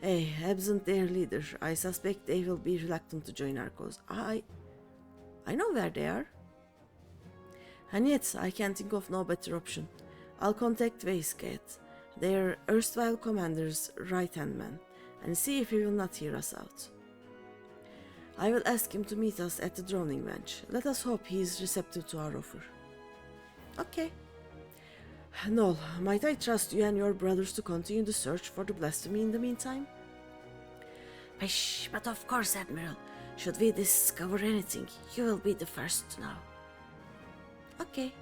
Speaker 1: Absent their leader, I suspect they will be reluctant to join our cause. I know where they are. And yet, I can think of no better option. I'll contact Weiscat, their erstwhile commander's right-hand man, and see if he will not hear us out. I will ask him to meet us at the droning bench. Let us hope he is receptive to our offer. Okay. Noel, might I trust you and your brothers to continue the search for the blasphemy in the meantime? But of course, Admiral. Should we discover anything, you will be the first to know. Okay.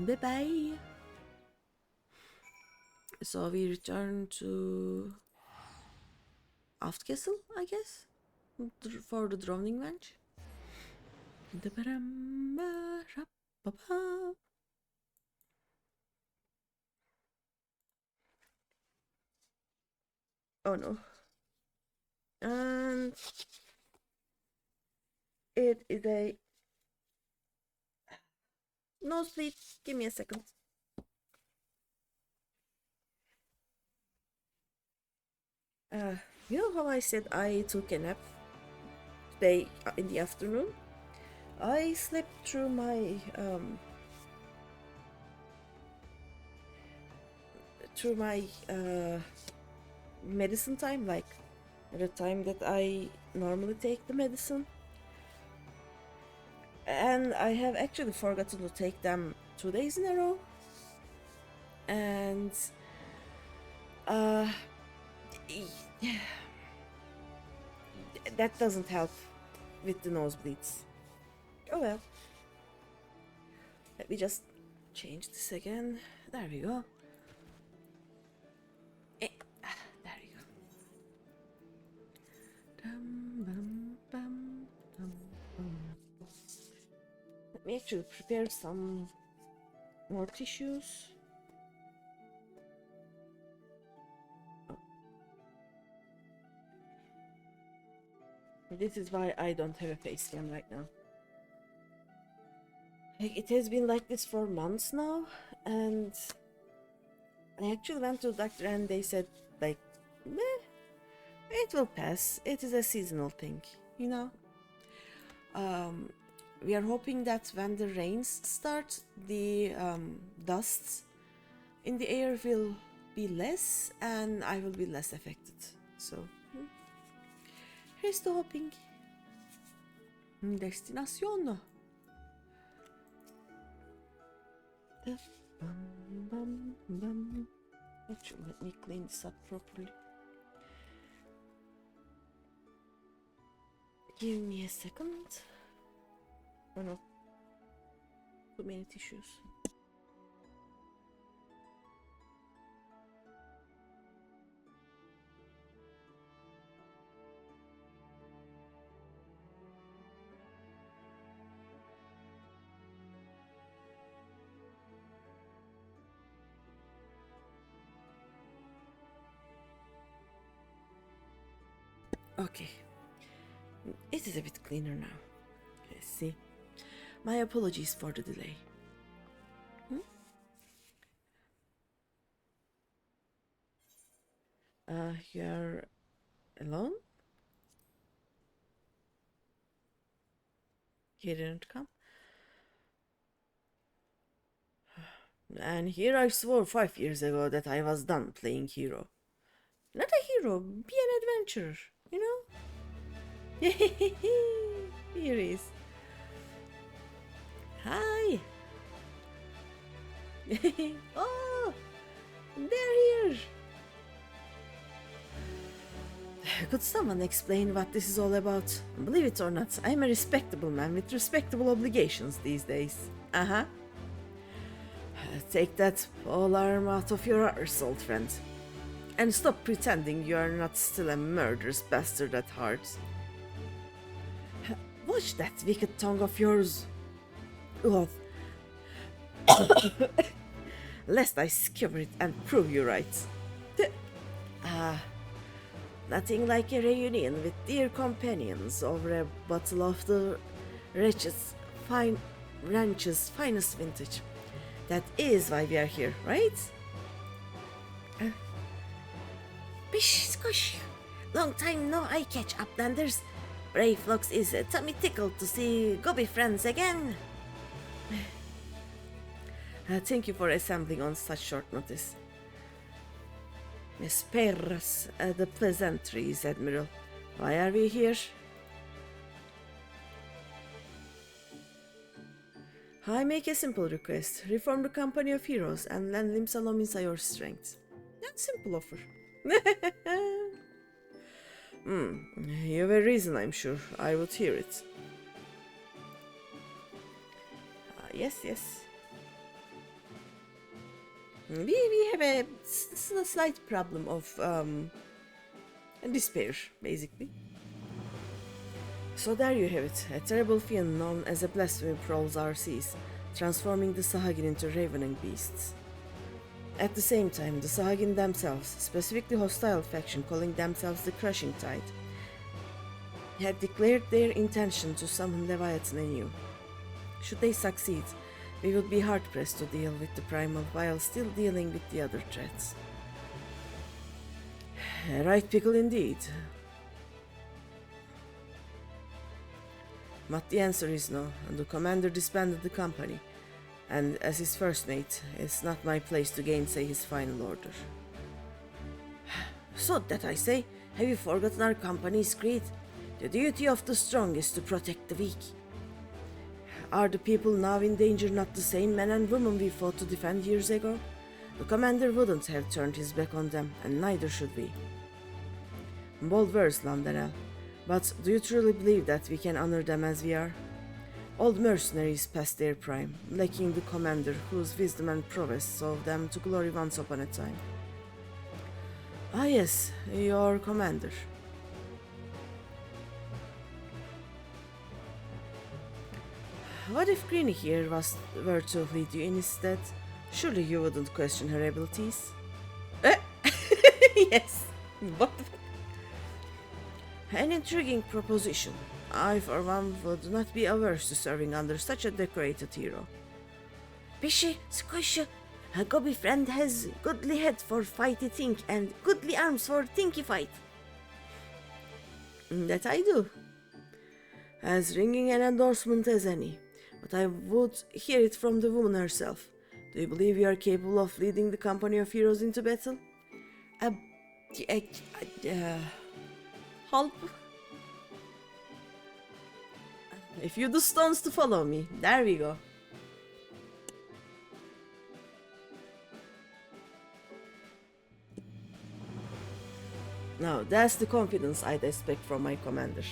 Speaker 1: Bye-bye. So we return to Aft Castle, I guess, for the droning bench. Oh no. And it is a nosebleed. Give me a second. You know how I said I took a nap today in the afternoon? I slept through my medicine time, like the time that I normally take the medicine. And I have actually forgotten to take them 2 days in a row. And that doesn't help with the nosebleeds. Oh well. Let me just change this again. There we go. There we go. Let me actually prepare some more tissues. This is why I don't have a face cam right now. It has been like this for months now, and I actually went to the doctor and they said, like, meh, it will pass. It is a seasonal thing, you know? We are hoping that when the rains start, the dust in the air will be less and I will be less affected. So, here's to hoping. Destination. Actually, let me clean this up properly. Give me a second. Oh no. Too many tissues. Okay, it is a bit cleaner now. Let's see. My apologies for the delay. You're alone? He didn't come? And here I swore 5 years ago that I was done playing hero. Not a hero, be an adventurer, you know? Here he is. Hi! Oh! They're here! Could someone explain what this is all about? Believe it or not, I'm a respectable man with respectable obligations these days. Uh-huh. Take that polearm out of your arse, old friend. And stop pretending you are not still a murderous bastard at heart. Watch that wicked tongue of yours. Ugh. Lest I skewer it and prove you right. Nothing like a reunion with dear companions over a bottle of the ranch's finest vintage. That is why we are here, right? Bish squish. Long time no eye catch, uplanders. Brave Fox is tummy tickled to see gobby friends again. Thank you for assembling on such short notice. Spare us the pleasantries, Admiral. Why are we here? I make a simple request. Reform the company of heroes and lend Limsa Lominsa your strength. That simple offer. You have a reason, I'm sure. I would hear it. Yes. We have a slight problem of despair, basically. So there you have it. A terrible fiend known as a blasphemy prowls our seas, transforming the Sahagin into ravening beasts. At the same time, the Sahagin themselves, specifically hostile faction calling themselves the Crushing Tide, had declared their intention to summon Leviathan anew. Should they succeed, we would be hard-pressed to deal with the Primal while still dealing with the other threats. A right pickle indeed. But the answer is no, and the commander disbanded the company, and as his first mate, it's not my place to gainsay his final order. So that I say, have you forgotten our company's creed? The duty of the strong is to protect the weak. Are the people now in danger not the same men and women we fought to defend years ago? The commander wouldn't have turned his back on them, and neither should we. Bold words, Landanel. But do you truly believe that we can honor them as we are? Old mercenaries past their prime, lacking the commander whose wisdom and prowess saw them to glory once upon a time. Ah yes, your commander. What if Greeny here were to lead you instead? Surely you wouldn't question her abilities? Yes. What the fuck? An intriguing proposition. I, for one, would not be averse to serving under such a decorated hero. Bishy, squishy, a gobby friend has goodly head for fighty think and goodly arms for thinky fight. That I do. As ringing an endorsement as any, but I would hear it from the woman herself. Do you believe you are capable of leading the company of heroes into battle? Help. If you do stones to follow me, there we go. Now, that's the confidence I'd expect from my commander.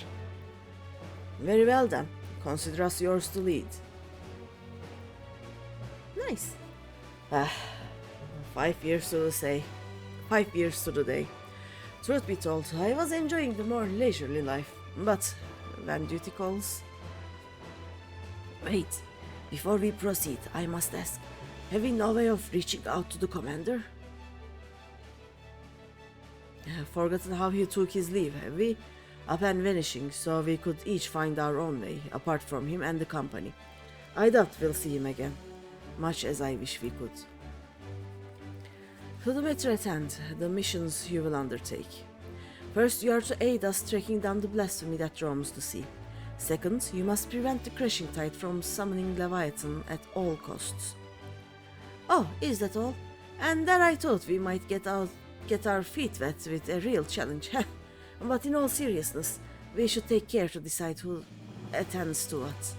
Speaker 1: Very well then, consider us yours to lead. Nice. 5 years to say. 5 years to the day. Truth be told, I was enjoying the more leisurely life, but when duty calls... Wait, before we proceed, I must ask, have we no way of reaching out to the commander? Forgotten how he took his leave, have we? Up and vanishing, so we could each find our own way, apart from him and the company. I doubt we'll see him again, much as I wish we could. To the matter at hand, the missions you will undertake. First, you are to aid us tracking down the blasphemy that roams the sea. Second, you must prevent the Crushing Tide from summoning Leviathan at all costs. Oh, is that all? And there I thought we might get our feet wet with a real challenge. But in all seriousness, we should take care to decide who attends to what.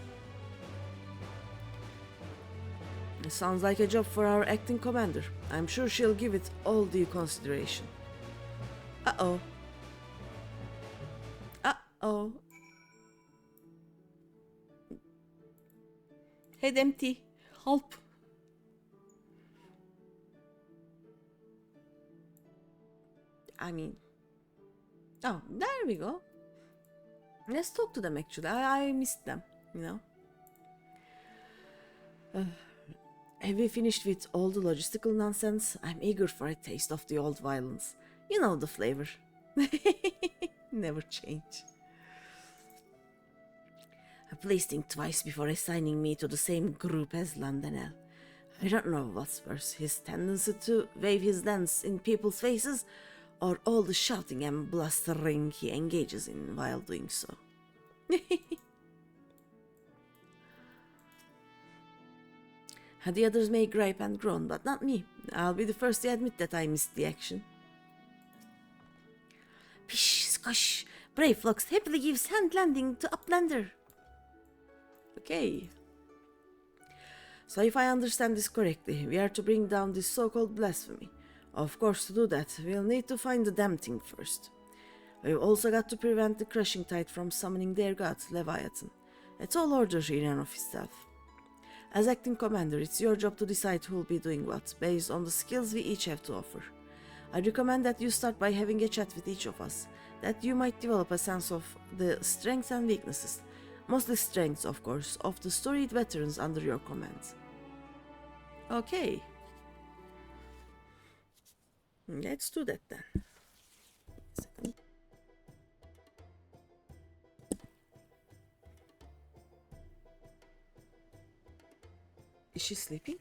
Speaker 1: It sounds like a job for our acting commander. I'm sure she'll give it all due consideration. Uh-oh. Head empty. Help. I mean... Oh, there we go. Let's talk to them actually. I missed them, you know. Have we finished with all the logistical nonsense? I'm eager for a taste of the old violence. You know the flavor. Never change. Please think twice before assigning me to the same group as Landanel. I don't know what's worse, his tendency to wave his lance in people's faces, or all the shouting and blustering he engages in while doing so. The others may gripe and groan, but not me. I'll be the first to admit that I missed the action. Pish, squash! Brave Flux happily gives hand landing to Uplander. Okay. So if I understand this correctly, we are to bring down this so-called blasphemy. Of course, to do that, we'll need to find the damn thing first. We've also got to prevent the crushing tide from summoning their god, Leviathan. A tall order in and of itself. As acting commander, it's your job to decide who'll be doing what, based on the skills we each have to offer. I recommend that you start by having a chat with each of us, that you might develop a sense of the strengths and weaknesses, mostly strengths, of course, of the storied veterans under your command. Okay. Let's do that then. Second. Is she sleeping?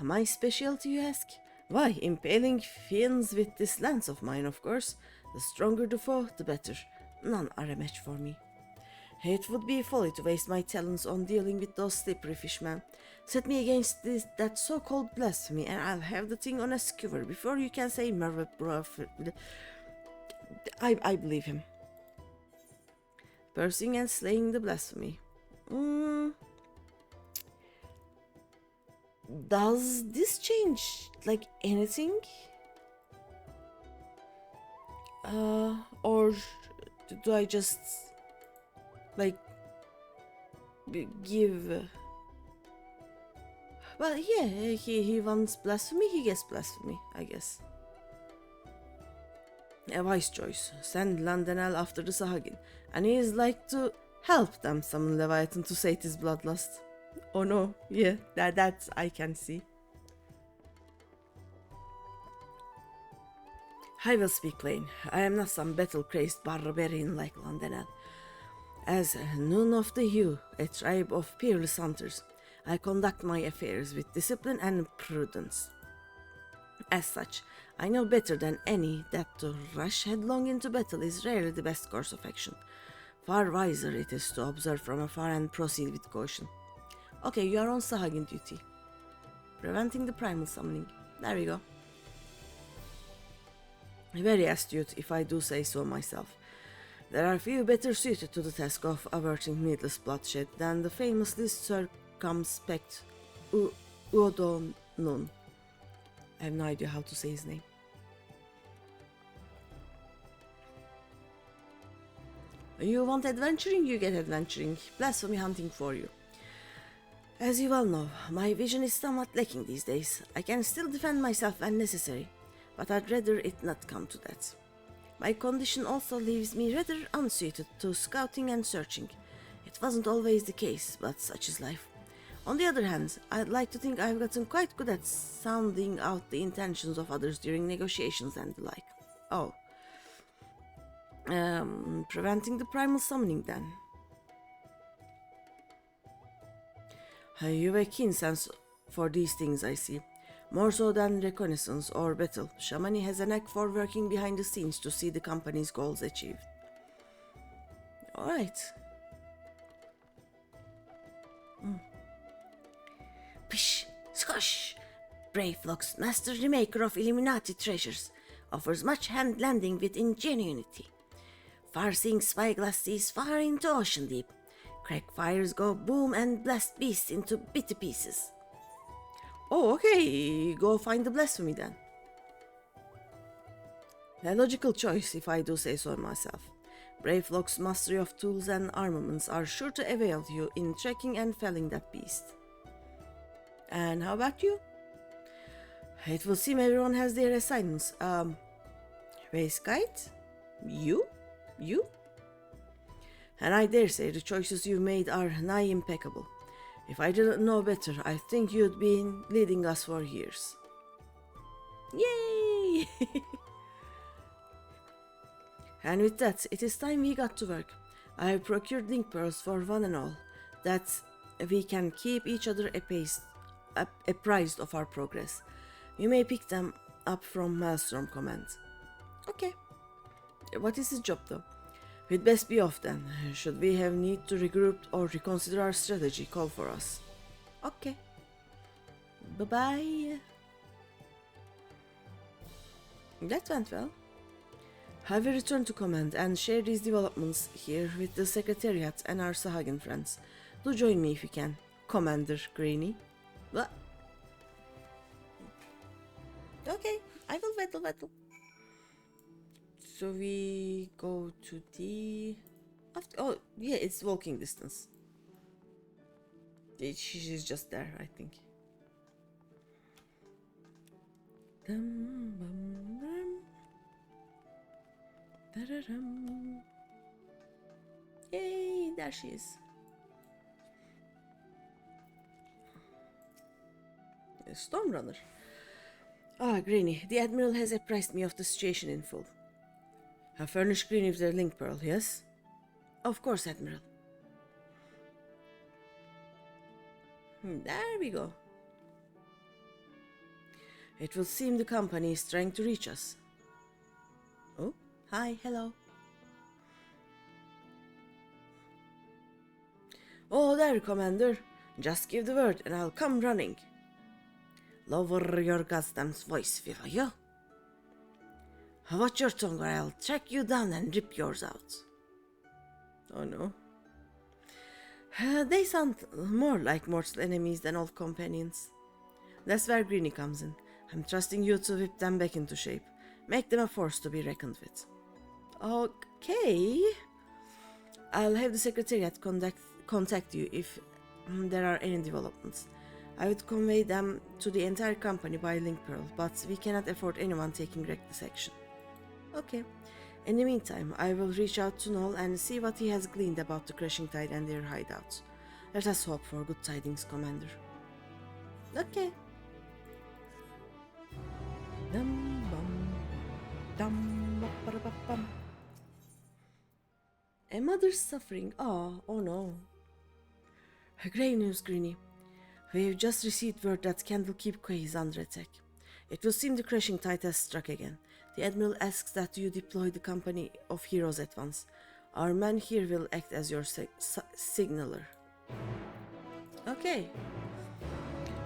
Speaker 1: My specialty, you ask? Why, impaling fiends with this lance of mine, of course. The stronger the foe, the better. None are a match for me. It would be folly to waste my talents on dealing with those slippery fishmen. Set me against that so-called blasphemy, and I'll have the thing on a skewer before you can say Merve bro. I believe him. Pursing and slaying the blasphemy. Does this change, like, anything? Or do I just, like, give... Well, yeah, he wants blasphemy, he gets blasphemy, I guess. A wise choice. Send Landanel after the Sahagin, and he is like to help them summon Leviathan to sate his bloodlust. Oh no, yeah, that I can see. I will speak plain. I am not some battle-crazed barbarian like Landanel. As none of the Hue, a tribe of peerless hunters, I conduct my affairs with discipline and prudence. As such, I know better than any that to rush headlong into battle is rarely the best course of action. Far wiser it is to observe from afar and proceed with caution. Okay, you are on Sahagin duty. Preventing the primal summoning. There we go. Very astute, if I do say so myself. There are few better suited to the task of averting needless bloodshed than the famously circumspect Uodonun. I have no idea how to say his name. You want adventuring, you get adventuring. Blasphemy hunting for you. As you well know, my vision is somewhat lacking these days. I can still defend myself when necessary, but I'd rather it not come to that. My condition also leaves me rather unsuited to scouting and searching. It wasn't always the case, but such is life. On the other hand, I'd like to think I've gotten quite good at sounding out the intentions of others during negotiations and the like. Oh. Preventing the primal summoning then. You have a keen sense for these things, I see. More so than reconnaissance or battle, Shamani has a knack for working behind the scenes to see the company's goals achieved. Alright. Pish! Squash! Brave Lux, master remaker of Illuminati treasures, offers much hand landing with ingenuity. Far-seeing spyglass sees far into ocean deep. Crack fires go boom and blast beasts into bitty pieces. Oh, okay, go find the blasphemy then. A logical choice, if I do say so myself. Bravelock's mastery of tools and armaments are sure to avail you in tracking and felling that beast. And how about you? It will seem everyone has their assignments. Race guide? You? You? And I dare say the choices you've made are nigh impeccable. If I didn't know better, I think you'd been leading us for years. Yay! And with that, it is time we got to work. I have procured link pearls for one and all, that we can keep each other apprised of our progress. You may pick them up from Maelstrom Command. Okay. What is his job though? We'd best be off then. Should we have need to regroup or reconsider our strategy, call for us. Okay. Bye-bye. That went well. I will return to command and share these developments here with the Secretariat and our Sahagin friends. Do join me if you can, Commander Greeny. What? Okay, I will battle. So we go to the... Oh, yeah, it's walking distance. She's just there, I think. Yay, there she is. A Stormrunner. Ah, Greeny, the Admiral has apprised me of the situation in full. Have furnished Greeny with their link pearl, yes? Of course, Admiral. There we go. It will seem the company is trying to reach us. Oh, hi, hello. Oh, there, Commander. Just give the word and I'll come running. Lower your goddamn voice, will you? Watch your tongue or I'll track you down and rip yours out. Oh no. They sound more like mortal enemies than old companions. That's where Greeny comes in. I'm trusting you to whip them back into shape. Make them a force to be reckoned with. Okay. I'll have the Secretariat contact you if there are any developments. I would convey them to the entire company by link pearl, but we cannot afford anyone taking reckless action. Okay. In the meantime, I will reach out to Noel and see what he has gleaned about the Crashing Tide and their hideouts. Let us hope for good tidings, Commander. Okay. A mother's suffering. Oh no. Grave news, Greeny. We have just received word that Candlekeep Quay is under attack. It will seem the Crashing Tide has struck again. The Admiral asks that you deploy the company of heroes at once. Our man here will act as your signaler. Okay.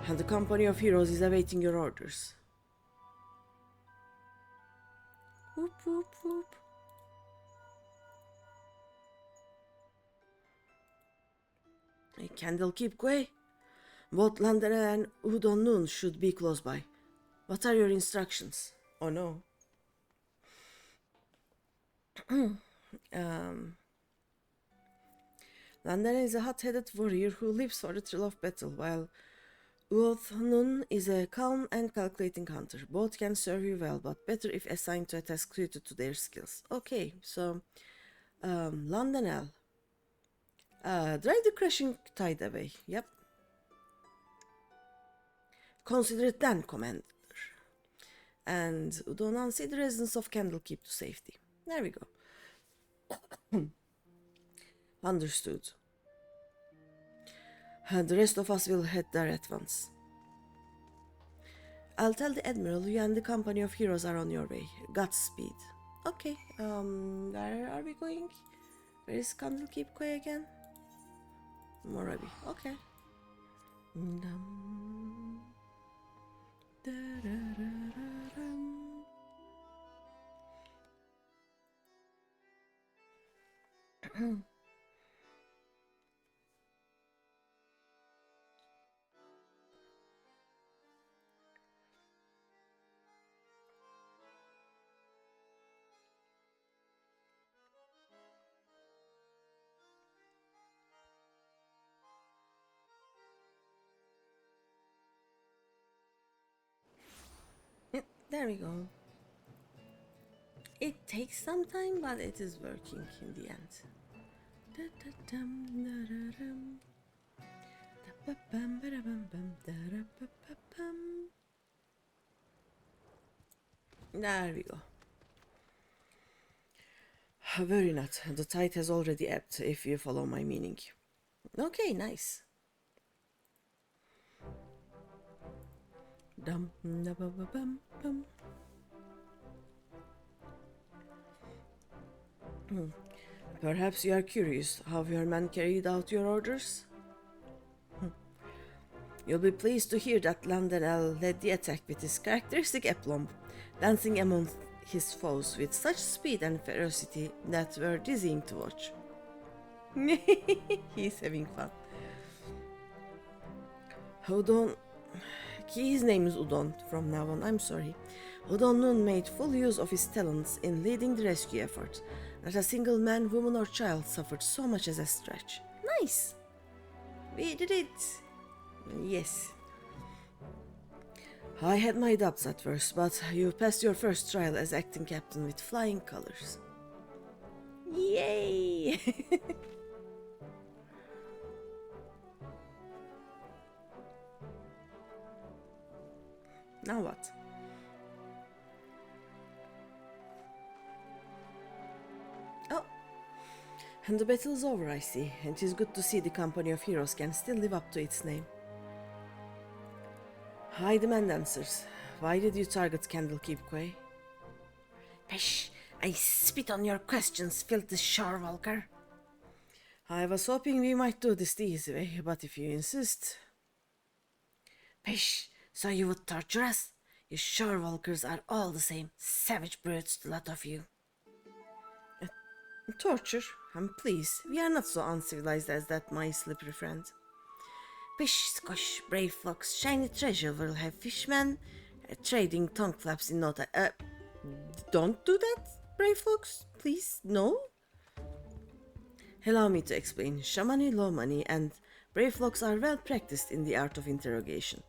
Speaker 1: And the company of heroes is awaiting your orders. Whoop whoop whoop. Candlekeep Quay. Both London and Udon Noon should be close by. What are your instructions? Oh no. London is a hot-headed warrior who lives for the thrill of battle, while Nun is a calm and calculating hunter. Both can serve you well, but better if assigned to a task suited to their skills. Okay, so London drive the Crashing Tide away. Yep. Consider it done, Commander. And Udonan, see the residents of Candlekeep to safety. There we go. Understood. The rest of us will head there at once. I'll tell the Admiral you and the company of heroes are on your way. Godspeed. Okay, where are we going? Where is Candlekeep Quay again? Morabi. Okay. There we go. It takes some time, but it is working in the end. There we go. Worry not, the tide has already ebbed, if you follow my meaning. Okay, nice. Dum, da, ba, ba, bum, bum. Perhaps you are curious how your man carried out your orders? You'll be pleased to hear that Landonel led the attack with his characteristic aplomb, dancing among his foes with such speed and ferocity that were dizzying to watch. He's having fun. Udon... His name is Udon from now on, I'm sorry. Udon Nun made full use of his talents in leading the rescue effort. Not a single man, woman or child suffered so much as a scratch. Nice! We did it! Yes. I had my doubts at first, but you passed your first trial as acting captain with flying colors. Yay! Now what? Oh, and the battle's over, I see, and it is good to see the company of heroes can still live up to its name. I demand answers. Why did you target Candlekeep, Quay? Pish! I spit on your questions, filthy Sharewalker. I was hoping we might do this the easy way, but if you insist... Pish! So you would torture us? You Sharewalkers are all the same. Savage brutes, the lot of you. Torture? Please, we are not so uncivilized as that, my slippery friend. Pish, squash, brave flocks, shiny treasure will have fishmen trading tongue flaps in no time. Don't do that, brave flocks, please, no? Allow me to explain. Shamani, Lomani, and brave flocks are well practiced in the art of interrogation.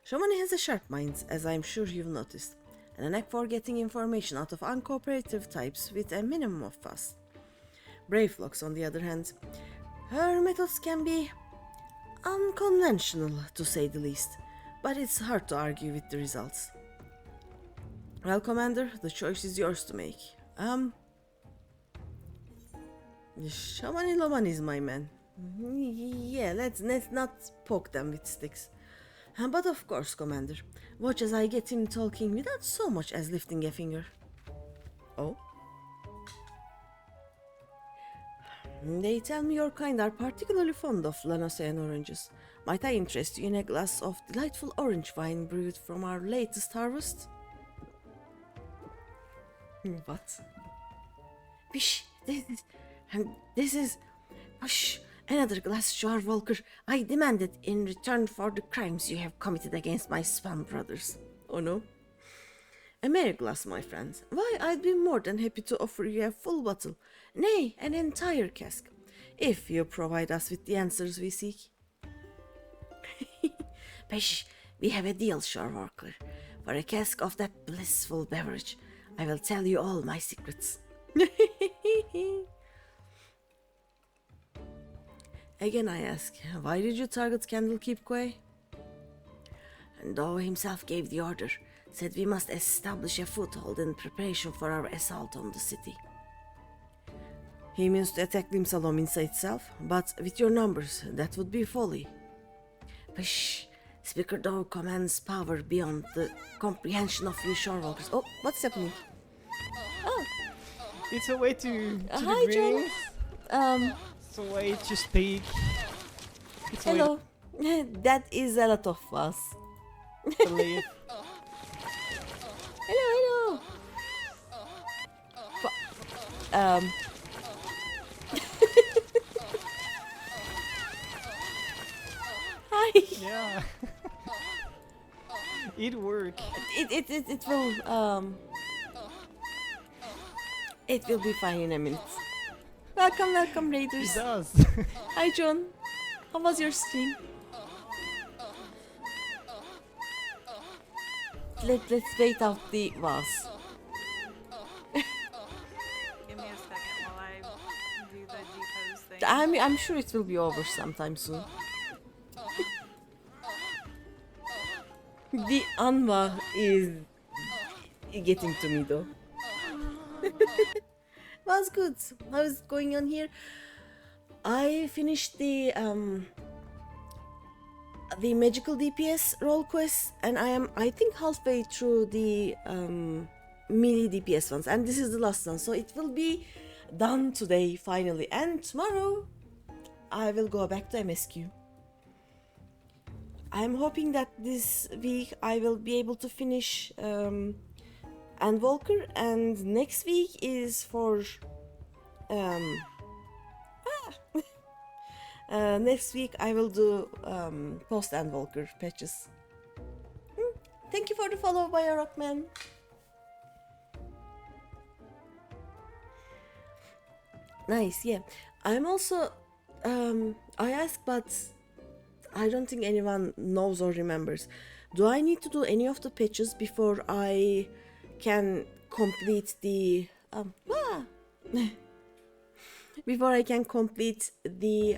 Speaker 1: Shamani has a sharp mind, as I'm sure you've noticed, and a knack for getting information out of uncooperative types with a minimum of fuss. Brave flocks, on the other hand, her methods can be unconventional, to say the least, but it's hard to argue with the results. Well, Commander, the choice is yours to make. Shamani Loman is my man. Yeah, let's not poke them with sticks. But of course, Commander, watch as I get him talking without so much as lifting a finger. Oh? They tell me your kind are particularly fond of Lanocean oranges. Might I interest you in a glass of delightful orange wine brewed from our latest harvest? What? Bish, this is... Hush! Another glass, Sharewalker. I demand it in return for the crimes you have committed against my Spam brothers. Oh no? A mere glass, my friends. Why, I'd be more than happy to offer you a full bottle, nay, an entire cask, if you provide us with the answers we seek. Pesh, we have a deal, Sharewalker. For a cask of that blissful beverage, I will tell you all my secrets. Again I ask, why did you target Candlekeep, Quay? And though himself gave the order, said we must establish a foothold in preparation for our assault on the city. He means to attack Limsalominsa itself, but with your numbers, that would be folly. Pish! Speaker Dove commands power beyond the comprehension of you Sharewalkers. Oh, what's happening? Oh!
Speaker 3: It's a way to
Speaker 1: Hi,
Speaker 3: the
Speaker 1: John.
Speaker 3: It's a way to speak. It's
Speaker 1: Hello. That is a lot of us.
Speaker 3: To live.
Speaker 1: Hello. Hi.
Speaker 3: Yeah. It worked.
Speaker 1: It will be fine in a minute. Welcome, Raiders.
Speaker 3: It does.
Speaker 1: Hi, John. How was your stream? let's wait out the was.
Speaker 4: Give me a second while I do the depose thing.
Speaker 1: I'm sure it will be over sometime soon. The Anwa is getting to me though. Was good. How's it going on here? I finished the Magical DPS role quest, and I think halfway through the Melee DPS ones, and this is the last one, so it will be done today finally, and tomorrow I will go back to MSQ. I'm hoping that this week I will be able to finish Endwalker, and next week is for next week I will do post Endwalker patches. Thank you for the follow, Bio Rockman. Nice, yeah. I'm also I asked, but I don't think anyone knows or remembers. Do I need to do any of the patches before I can complete the before I can complete the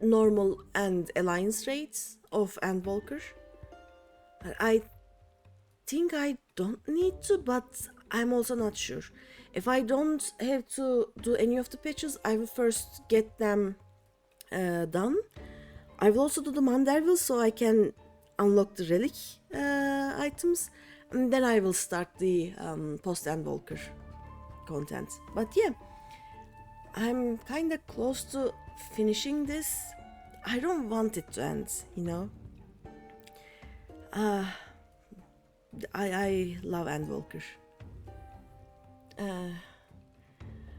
Speaker 1: normal and alliance rates of Endwalker? I think I don't need to, but I'm also not sure. If I don't have to do any of the patches, I will first get them done. I will also do the Manderville so I can unlock the relic items, and then I will start the post Endwalker content. But yeah, I'm kind of close to finishing this. I don't want it to end, you know. I love Endwalker.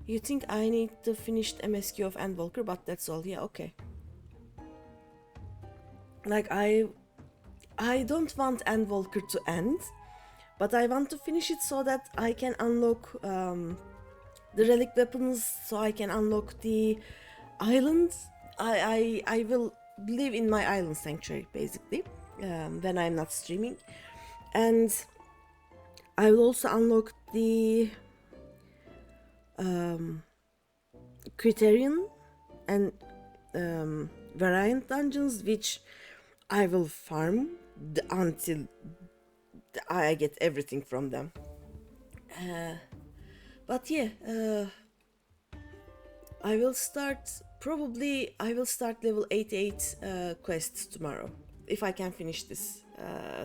Speaker 1: You think I need to finish the MSQ of Endwalker, but that's all. Yeah, okay. Like I don't want Endwalker to end, but I want to finish it so that I can unlock the relic weapons, so I can unlock the island. I will live in my island sanctuary basically when I'm not streaming, and I will also unlock the Criterion and variant dungeons, which I will farm until I get everything from them. But yeah, I will start level 88 quests tomorrow if I can finish this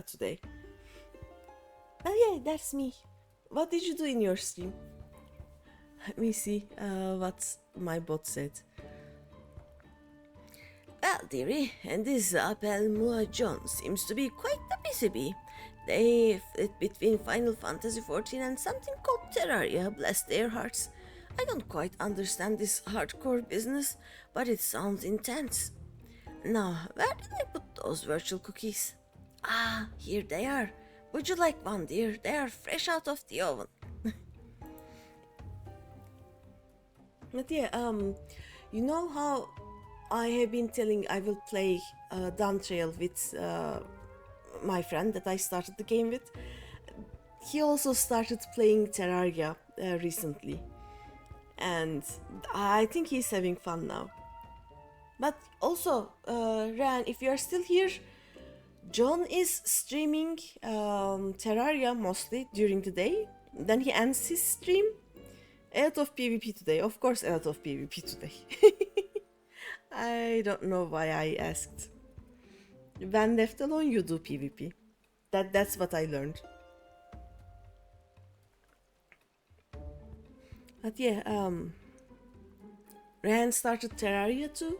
Speaker 1: today. Oh yeah, that's me. What did you do in your stream? Let me see what my bot said. Well, dearie, and this Appelmoor John seems to be quite the busy bee. They fit between Final Fantasy XIV and something called Terraria, bless their hearts. I don't quite understand this hardcore business, but it sounds intense. Now, where did I put those virtual cookies? Ah, here they are. Would you like one, dear? They are fresh out of the oven. But yeah, you know how I have been telling I will play Dawn Trail with my friend that I started the game with. He also started playing Terraria recently, and I think he's having fun now. But also, Ran, if you are still here, John is streaming Terraria mostly during the day. Then he ends his stream. A lot of PvP today. Of course, a lot of PvP today. I don't know why I asked. When left alone, you do PvP. That's what I learned. But yeah, Ryan started Terraria too.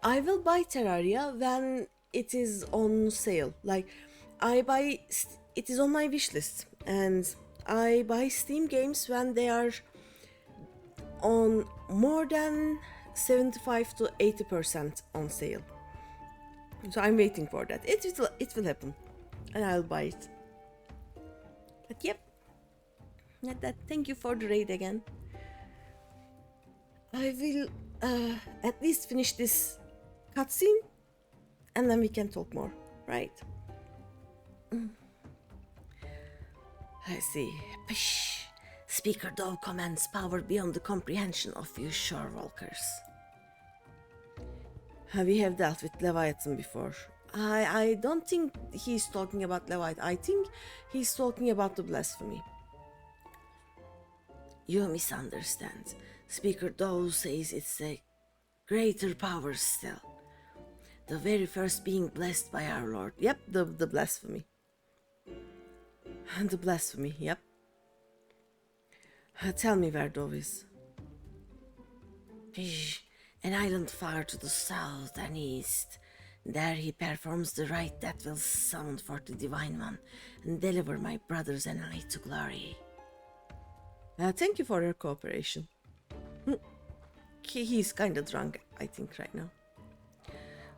Speaker 1: I will buy Terraria when it is on sale. Like, it is on my wish list, and I buy Steam games when they are on more than 75 to 80% on sale. So I'm waiting for that. It will happen, and I'll buy it. But yep, thank you for the raid again. I will at least finish this cutscene, and then we can talk more, right? I see. Pish. Speaker Dove commands power beyond the comprehension of you shore walkers. We have dealt with Leviathan before. I don't think he's talking about Leviathan. I think he's talking about the blasphemy. You misunderstand. Speaker Dove says it's a greater power still. The very first being blessed by our Lord. Yep, the blasphemy. The blasphemy, yep. Tell me where Dove is. An island far to the south and east. There he performs the rite that will summon forth the Divine One and deliver my brothers and I to glory. Thank you for your cooperation. He's kinda drunk, I think, right now.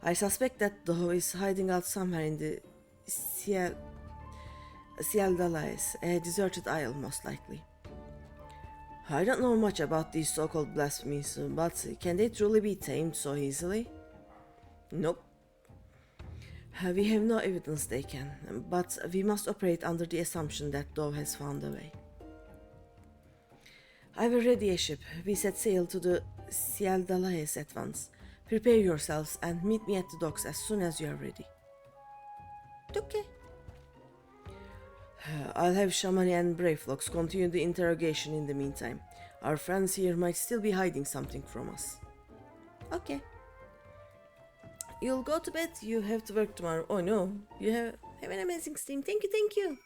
Speaker 1: I suspect that Dove is hiding out somewhere in the Ciel Dalais, a deserted isle, most likely. I don't know much about these so-called blasphemies, but can they truly be tamed so easily? Nope. We have no evidence they can, but we must operate under the assumption that Dove has found a way. I've already a ship. We set sail to the Ciel Dalais at once. Prepare yourselves and meet me at the docks as soon as you are ready. Okay. I'll have Shamani and Bravefox continue the interrogation in the meantime. Our friends here might still be hiding something from us. Okay. You'll go to bed, you have to work tomorrow. Oh no, you have an amazing stream. Thank you.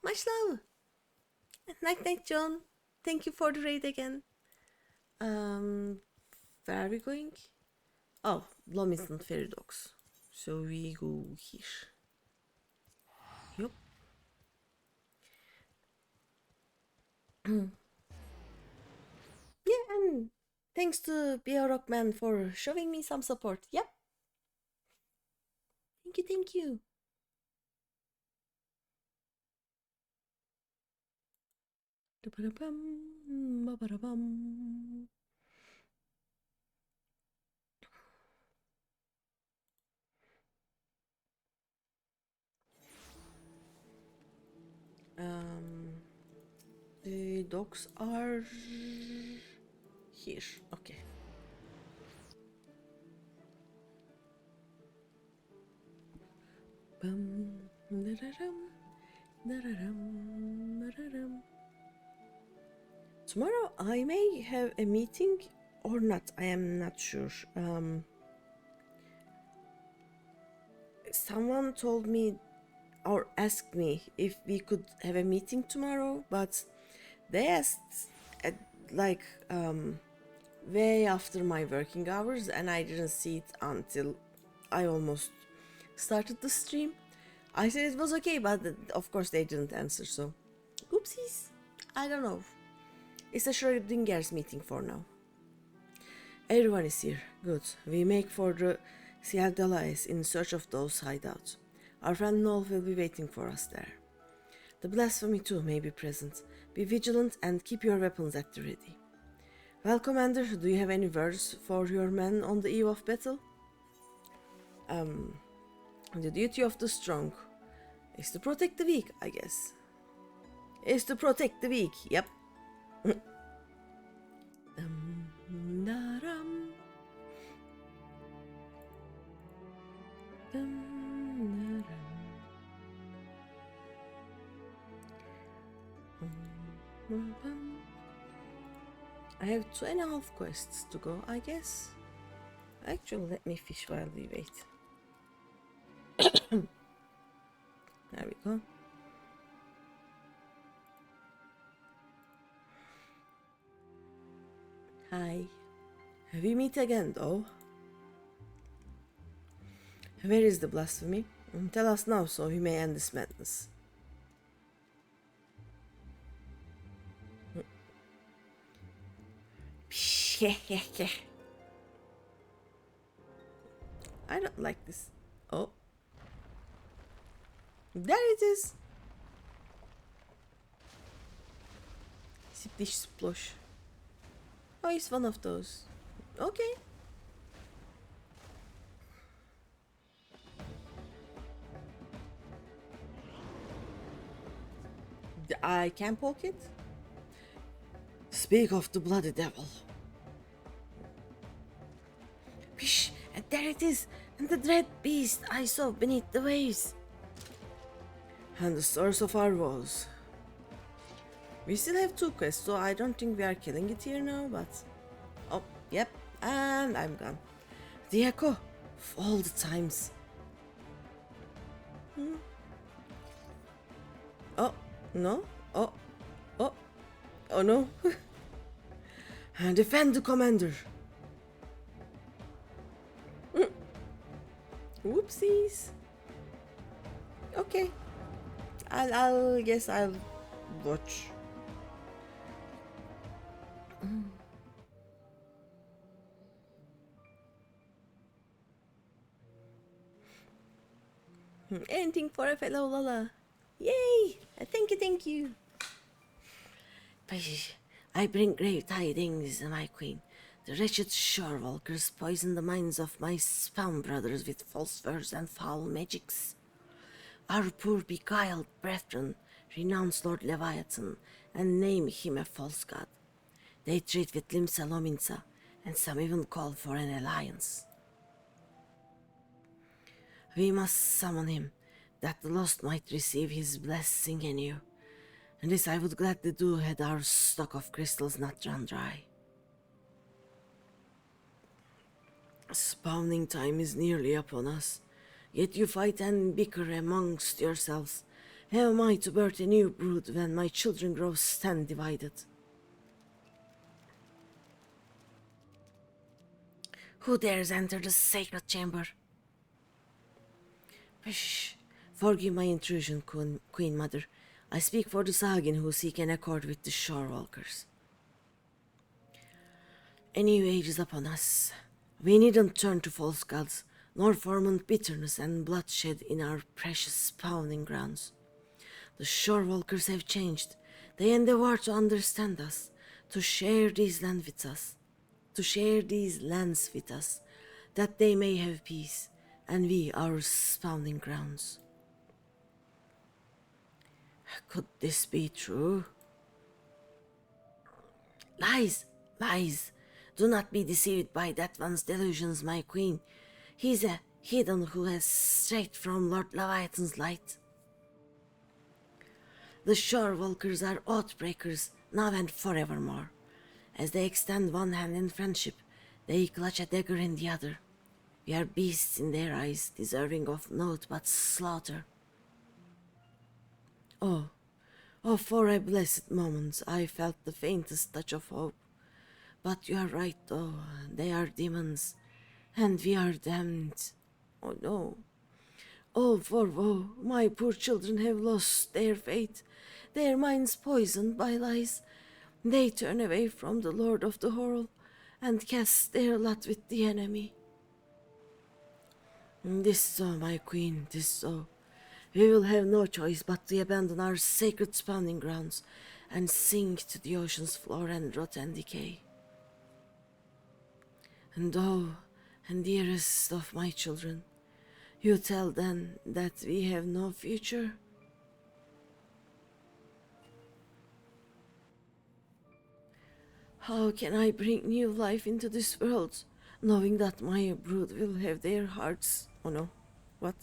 Speaker 1: Much love. Night, John. Thank you for the raid again. Where are we going? Oh, Lomiston Ferry Docks. So we go here. Yup. Yeah, and thanks to Bia Rockman for showing me some support. Yep. Thank you. The dogs are here. Okay. Tomorrow I may have a meeting or not. I am not sure. Someone told me or asked me if we could have a meeting tomorrow, but they asked at way after my working hours, and I didn't see it until I almost started the stream. I said it was okay, but of course they didn't answer, so oopsies. I don't know. It's a Schrodinger's meeting for now. Everyone is here. Good. We make for the Ciel Dalais in search of those hideouts. Our friend Noel will be waiting for us there. The blasphemy too may be present. Be vigilant and keep your weapons at the ready. Well, Commander, do you have any words for your men on the eve of battle? The duty of the strong is to protect the weak, I guess. Is to protect the weak, yep. I have 2.5 quests to go, I guess. Actually, let me fish while we wait. There we go. Hi. We meet again, though. Where is the blasphemy? Tell us now so we may end this madness. I don't like this. Oh. There it is. Splish splosh. Oh, it's one of those. Okay. I can poke it? Speak of the bloody devil. Pish, and there it is, and the dread beast I saw beneath the waves. And the source of our woes. We still have 2 quests, so I don't think we are killing it here now, but... Oh, yep, and I'm gone. The echo of all the times. Oh, no, oh no. And defend the commander. Whoopsies. Okay. I'll guess I'll watch. Anything for a fellow Lola. Yay! Thank you. I bring grave tidings, my queen. The wretched shorewalkers poisoned the minds of my spawn brothers with false words and foul magics. Our poor beguiled brethren renounce Lord Leviathan and name him a false god. They treat with Limsa Lominsa, and some even call for an alliance. We must summon him, that the lost might receive his blessing anew. And this I would gladly do had our stock of crystals not run dry. Spawning time is nearly upon us, yet you fight and bicker amongst yourselves. How am I to birth a new brood when my children grow stand divided? Who dares enter the sacred chamber? Shh. Forgive my intrusion, Queen Mother. I speak for the Sagin who seek an accord with the Shorewalkers. A new age is upon us. We needn't turn to false gods, nor foment bitterness and bloodshed in our precious spawning grounds. The Shorewalkers have changed. They endeavor to understand us, to share these lands with us, that they may have peace, and we our spawning grounds. Could this be true? Lies! Do not be deceived by that one's delusions, my queen. He's a heathen who has strayed from Lord Leviathan's light. The Shorewalkers are oath-breakers, now and forevermore. As they extend one hand in friendship, they clutch a dagger in the other. We are beasts in their eyes, deserving of naught but slaughter. Oh, for a blessed moment I felt the faintest touch of hope. But you are right, though. They are demons, and we are damned. Oh no. All for woe, my poor children have lost their faith, their minds poisoned by lies. They turn away from the Lord of the Horror and cast their lot with the enemy. This so, my queen, this so. We will have no choice but to abandon our sacred spawning grounds and sink to the ocean's floor and rot and decay. And oh, and dearest of my children, you tell them that we have no future? How can I bring new life into this world, knowing that my brood will have their hearts... Oh no, what?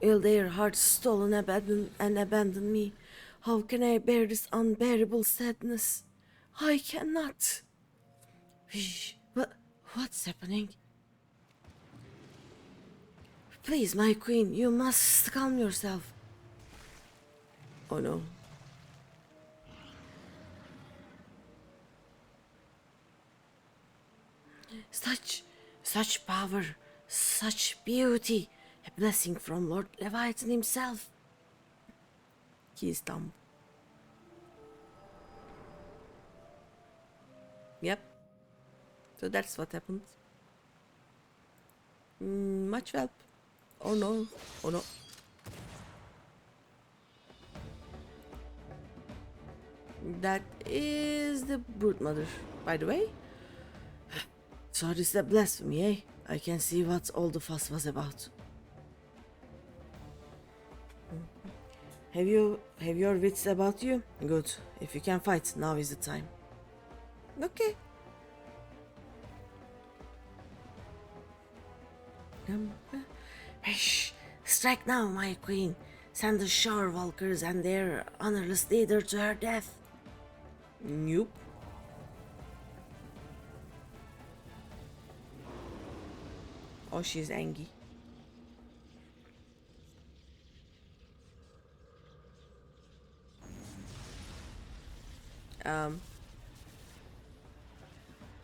Speaker 1: Will their hearts stolen and abandon me? How can I bear this unbearable sadness? I cannot. What's happening? Please, my queen, you must calm yourself. Oh no. Such power, such beauty, a blessing from Lord Leviathan himself. He is dumb. Yep. So that's what happened. Much help. Oh no. Oh no. That is the broodmother, by the way. So this is a blasphemy, eh? I can see what all the fuss was about. Have your wits about you? Good. If you can fight, now is the time. Okay. Shh! Strike now, my queen. Send the shore walkers and their honorless leader to her death. Nope. Oh, she's angry.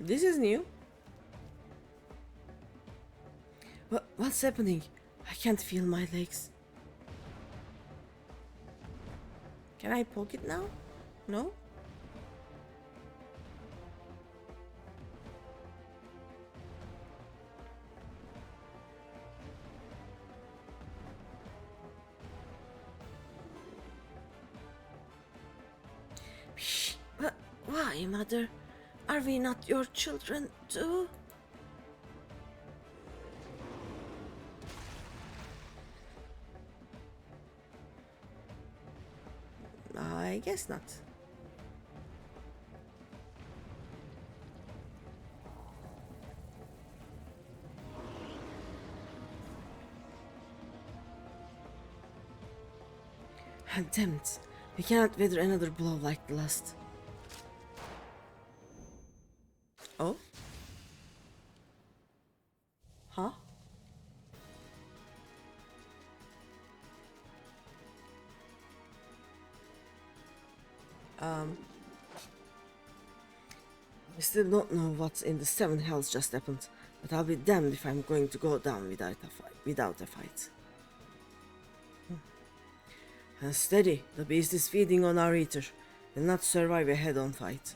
Speaker 1: This is new. What's happening? I can't feel my legs. Can I poke it now? No? Shh. Why, mother? Are we not your children too? I guess not. Damn it. We cannot weather another blow like the last. Oh? Huh? I still don't know what's in the seven hells just happened, but I'll be damned if I'm going to go down without a fight. Steady, the beast is feeding on our eater. Will not survive a head-on fight.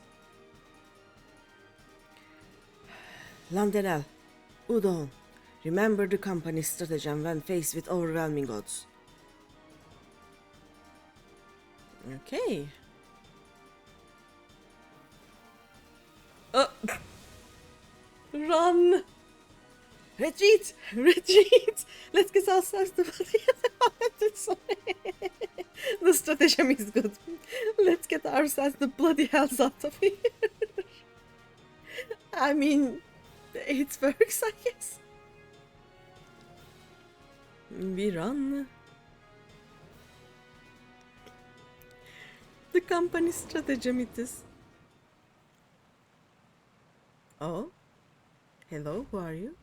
Speaker 1: Landerel, Udon, remember the company's stratagem when faced with overwhelming odds. Okay. Run! Retreat! Retreat! Let's get ourselves to the stratagem is good. Let's get ourselves the bloody hells out of here. I mean, it works, I guess. We run. The company's stratagem it is. Oh? Hello, who are you?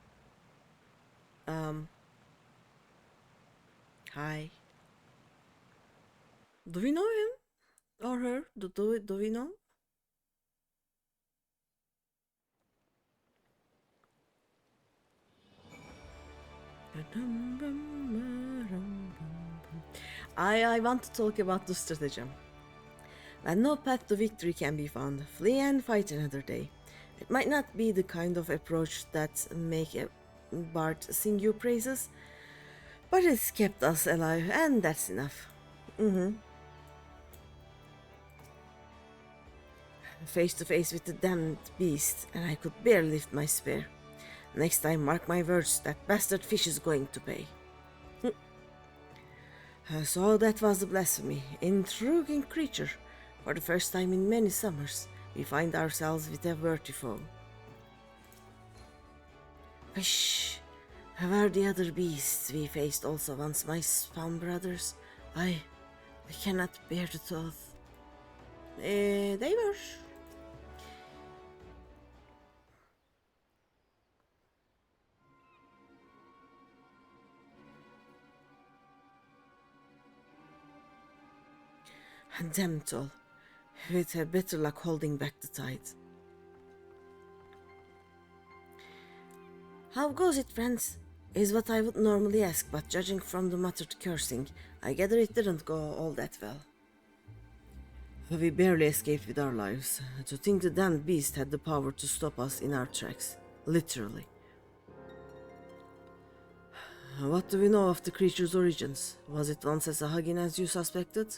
Speaker 1: Hi. Do we know him? Or her? Do we know? I want to talk about the stratagem. When no path to victory can be found, flee and fight another day. It might not be the kind of approach that make a bard sing you praises, but it's kept us alive, and that's enough. Face to face with the damned beast, and I could barely lift my spear. Next time, mark my words, that bastard fish is going to pay. So that was the blasphemy. Intriguing creature. For the first time in many summers, we find ourselves with a worthy foe. Shh! Were the other beasts we faced also once my spawn brothers? I cannot bear the thought. They were. Damn it all. With a better luck holding back the tide. How goes it, friends? Is what I would normally ask, but judging from the muttered cursing, I gather it didn't go all that well. We barely escaped with our lives. To think the damned beast had the power to stop us in our tracks. Literally. What do we know of the creature's origins? Was it once as a hugging as you suspected?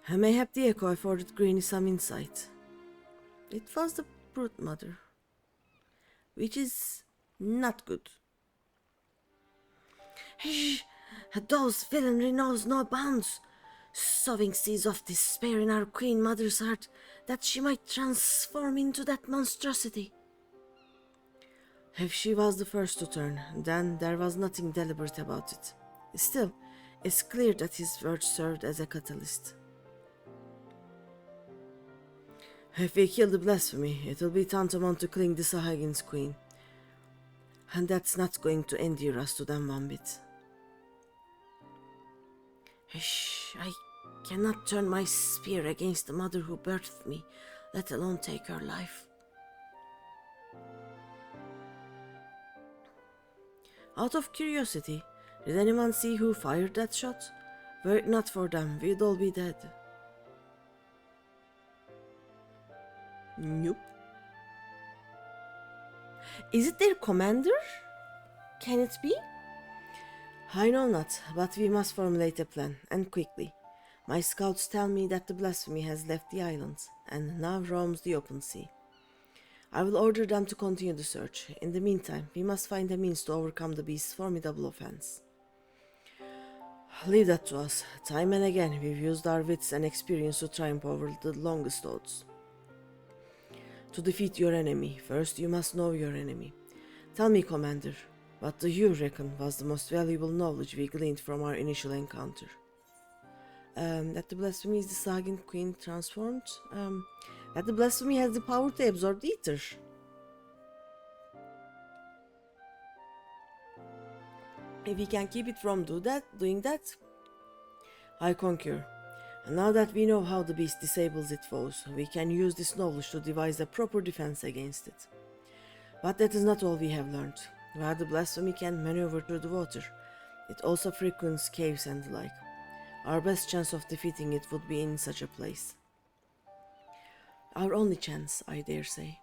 Speaker 1: Mayhap the echo afforded Greeny some insight. It was the brute mother. Which is not good. Those villainy knows no bounds, sowing seeds of despair in our Queen Mother's heart that she might transform into that monstrosity. If she was the first to turn, then there was nothing deliberate about it. Still, it's clear that his words served as a catalyst. If we kill the blasphemy, it will be tantamount to killing the Sahagin's queen. And that's not going to endear us to them one bit. I cannot turn my spear against the mother who birthed me, let alone take her life. Out of curiosity, did anyone see who fired that shot? Were it not for them, we'd all be dead. Nope. Is it their commander? Can it be? I know not, but we must formulate a plan, and quickly. My scouts tell me that the blasphemy has left the island, and now roams the open sea. I will order them to continue the search. In the meantime, we must find a means to overcome the beast's formidable offense. Leave that to us. Time and again, we've used our wits and experience to triumph over the longest odds. To defeat your enemy, first you must know your enemy. Tell me, Commander, what do you reckon was the most valuable knowledge we gleaned from our initial encounter? That the blasphemy is the Sagan Queen transformed. That the blasphemy has the power to absorb the ether. If we can keep it from doing that, I concur. And now that we know how the beast disables its foes, we can use this knowledge to devise a proper defense against it. But that is not all we have learned. While the blasphemy can maneuver through the water, it also frequents caves and the like. Our best chance of defeating it would be in such a place. Our only chance, I dare say.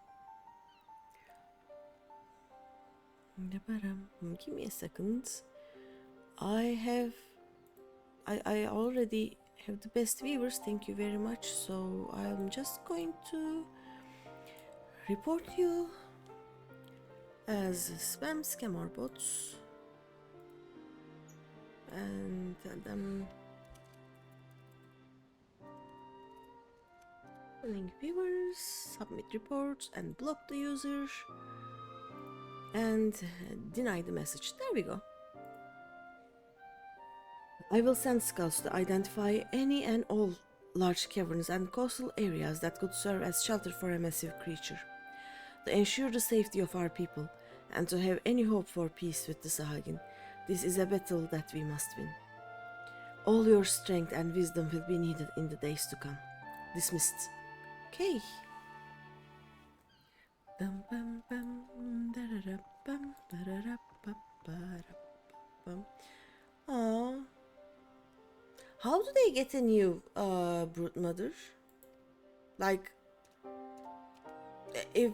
Speaker 1: Give me a second. I already have the best viewers, thank you very much. So I'm just going to report you as spam scammer bots and tell them link viewers, submit reports and block the user and deny the message. There we go. I will send scouts to identify any and all large caverns and coastal areas that could serve as shelter for a massive creature, to ensure the safety of our people and to have any hope for peace with the Sahagin. This is a battle that we must win. All your strength and wisdom will be needed in the days to come. Dismissed. Okay. Aww. How do they get a new brood mother? Like, if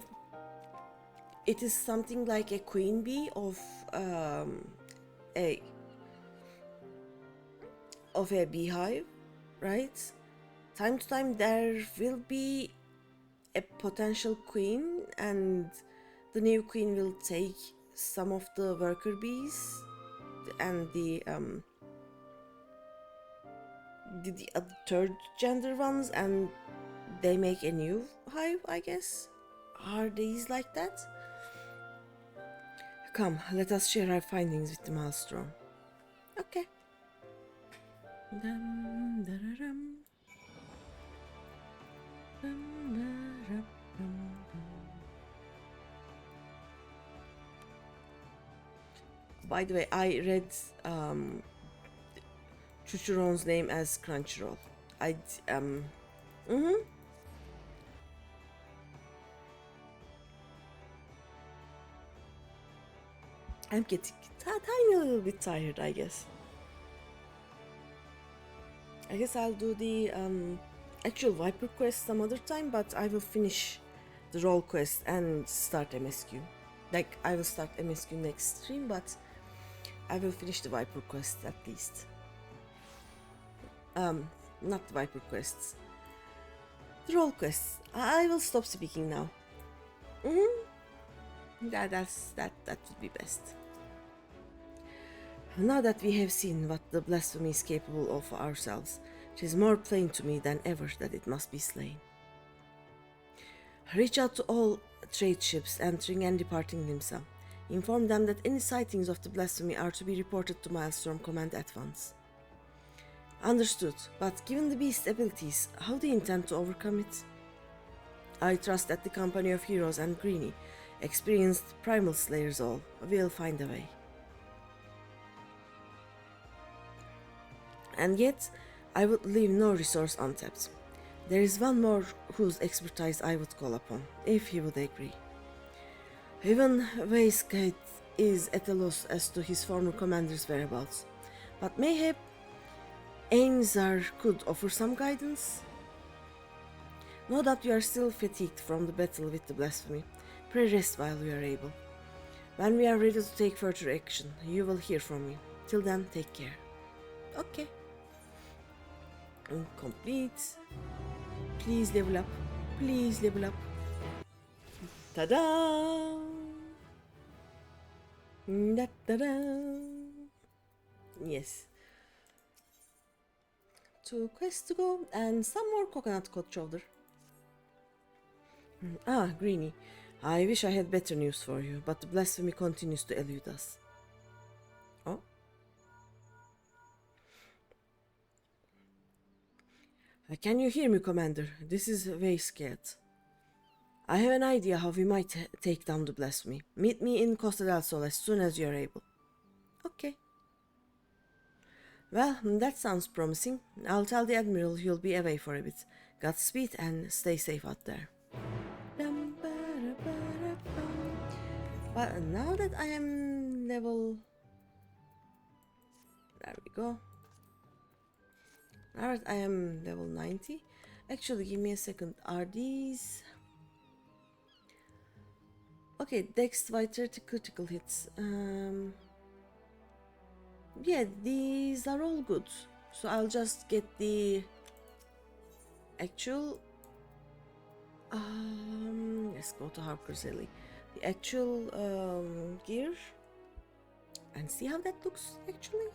Speaker 1: it is something like a queen bee of a beehive, right? Time to time there will be a potential queen, and the new queen will take some of the worker bees and the third gender ones, and they make a new hive, I guess. Are these like that? Come, let us share our findings with the Maelstrom. Okay. By the way, I read Chuchuron's name as Crunchyroll. I'm getting tiny little bit tired, I guess. I guess I'll do the actual Viper quest some other time, but I will finish the role quest and start MSQ. Like, I will start MSQ next stream, but I will finish the Viper quest at least. Not the Viper quests. The role quests. I will stop speaking now. That would be best. Now that we have seen what the blasphemy is capable of ourselves, it is more plain to me than ever that it must be slain. Reach out to all trade ships entering and departing Nimsa. Inform them that any sightings of the blasphemy are to be reported to Maelstrom Command at once. Understood, but given the beast's abilities, how do you intend to overcome it? I trust that the company of heroes and Greeny, experienced primal slayers all, will find a way. And yet, I would leave no resource untapped. There is one more whose expertise I would call upon, if he would agree. Even Weiskite is at a loss as to his former commander's whereabouts, but mayhap Ainzar could offer some guidance? No doubt you are still fatigued from the battle with the blasphemy. Pray rest while you are able. When we are ready to take further action, you will hear from me. Till then, take care. Okay. Complete. Please level up. Please level up. Ta-da! Da-da-da! Yes. 2 quests to go and some more coconut cod chowder. Ah, Greeny. I wish I had better news for you, but the blasphemy continues to elude us. Oh? Can you hear me, Commander? This is Weiskite. I have an idea how we might take down the blasphemy. Meet me in Costa del Sol as soon as you are able. Okay. Well, that sounds promising. I'll tell the Admiral you'll be away for a bit. Godspeed and stay safe out there. But now that I am level... There we go. Now that I am level 90. Actually, give me a second. Are these... Okay, Dex by 30 critical hits. Yeah, these are all good. So I'll just get the actual... let's go to Harper's Alley. The actual gear. And see how that looks, actually.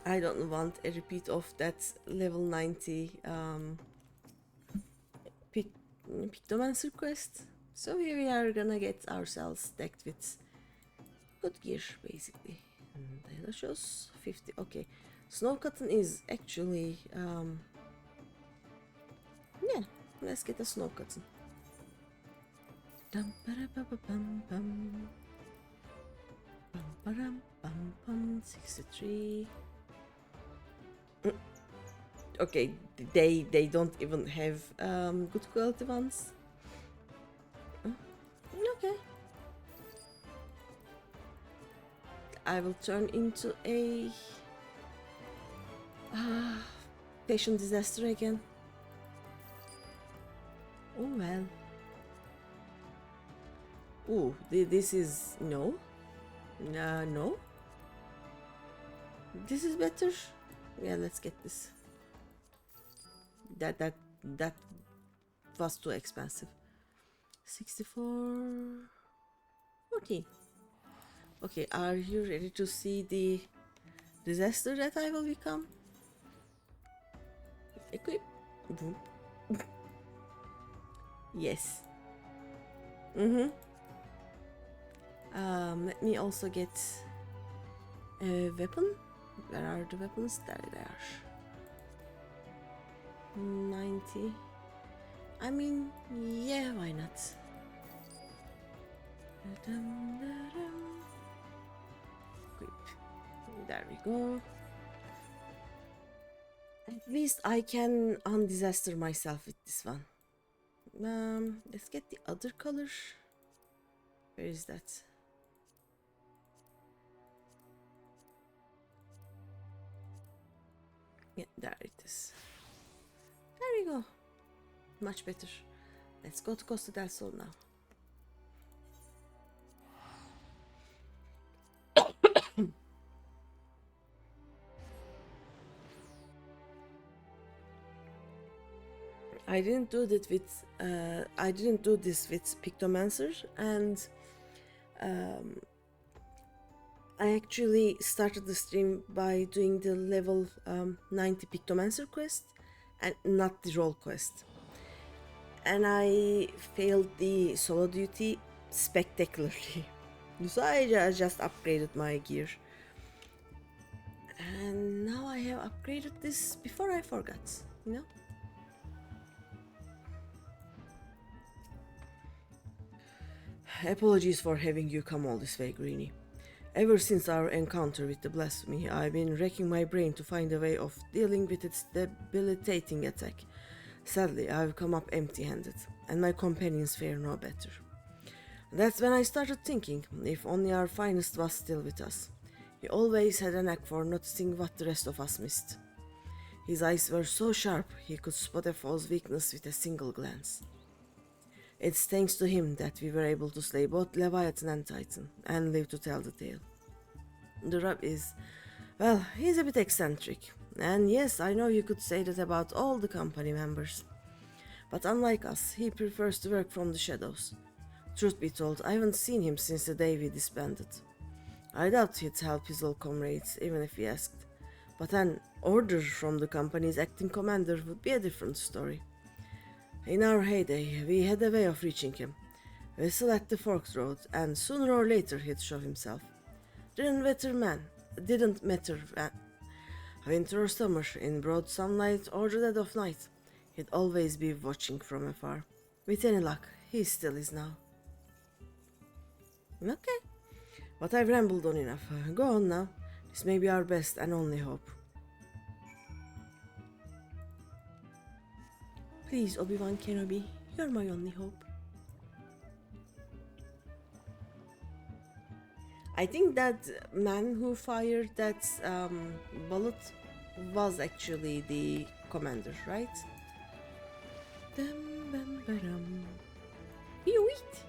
Speaker 1: I don't want a repeat of that level 90 Pictomancer quest. So here we are gonna get ourselves decked with good gear, basically. And that shows 50. Okay, Snow Cotton is actually yeah, let's get a Snow Cotton. Dum ba ba ba bum bum. Bum ba bum bum 63. Okay, they don't even have good quality ones. Okay. I will turn into a patient disaster again. Oh well. Ooh, this is no. No. This is better. Yeah, let's get this. That was too expensive. 64 14. Okay, are you ready to see the disaster that I will become? Equip. Boom. Yes. Let me also get a weapon. Where are the weapons? There they are. 90. I mean, yeah, why not? Equip. There we go. At least I can undisaster myself with this one. Let's get the other color. Where is that? Yeah, there it is. There we go. Much better. Let's go to Costa del Sol now. I didn't do that with I didn't do this with Pictomancer, and I actually started the stream by doing the level 90 Pictomancer quest and not the role quest. And I failed the solo duty spectacularly. So I just upgraded my gear. And now I have upgraded this before I forgot, you know? Apologies for having you come all this way, Greeny. Ever since our encounter with the blasphemy, I've been racking my brain to find a way of dealing with its debilitating attack. Sadly, I've come up empty-handed, and my companions fare no better. That's when I started thinking, if only our finest was still with us. He always had a knack for noticing what the rest of us missed. His eyes were so sharp, he could spot a foe's weakness with a single glance. It's thanks to him that we were able to slay both Leviathan and Titan, and live to tell the tale. The rub is, well, he's a bit eccentric, and yes, I know you could say that about all the company members. But unlike us, he prefers to work from the shadows. Truth be told, I haven't seen him since the day we disbanded. I doubt he'd help his old comrades, even if he asked. But an order from the company's acting commander would be a different story. In our heyday, we had a way of reaching him. Whistle at the forked road, and sooner or later he'd show himself. Didn't matter winter or summer, in broad sunlight or the dead of night, he'd always be watching from afar. With any luck, he still is now. Okay, but I've rambled on enough. Go on now. This may be our best and only hope. Please, Obi-Wan Kenobi, you're my only hope. I think that man who fired that bullet was actually the commander, right? You eat.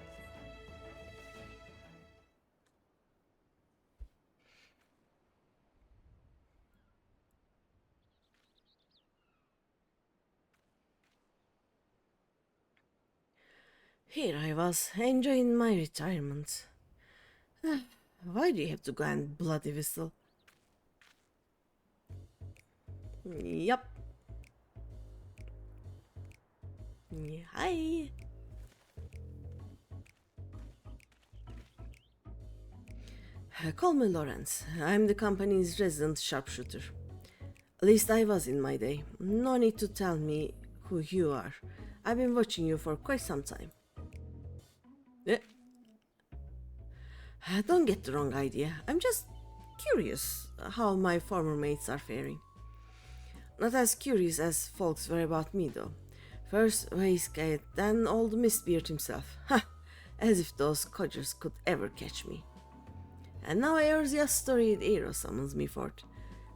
Speaker 1: Here I was, enjoying my retirement. Why do you have to go and bloody whistle? Yup. Hi. Call me Lawrence. I'm the company's resident sharpshooter. At least I was in my day. No need to tell me who you are. I've been watching you for quite some time. Don't get the wrong idea. I'm just curious how my former mates are faring. Not as curious as folks were about me, though. First Waistgate, then old Mistbeard himself. Ha! As if those codgers could ever catch me. And now Eorzea's storied hero summons me forth.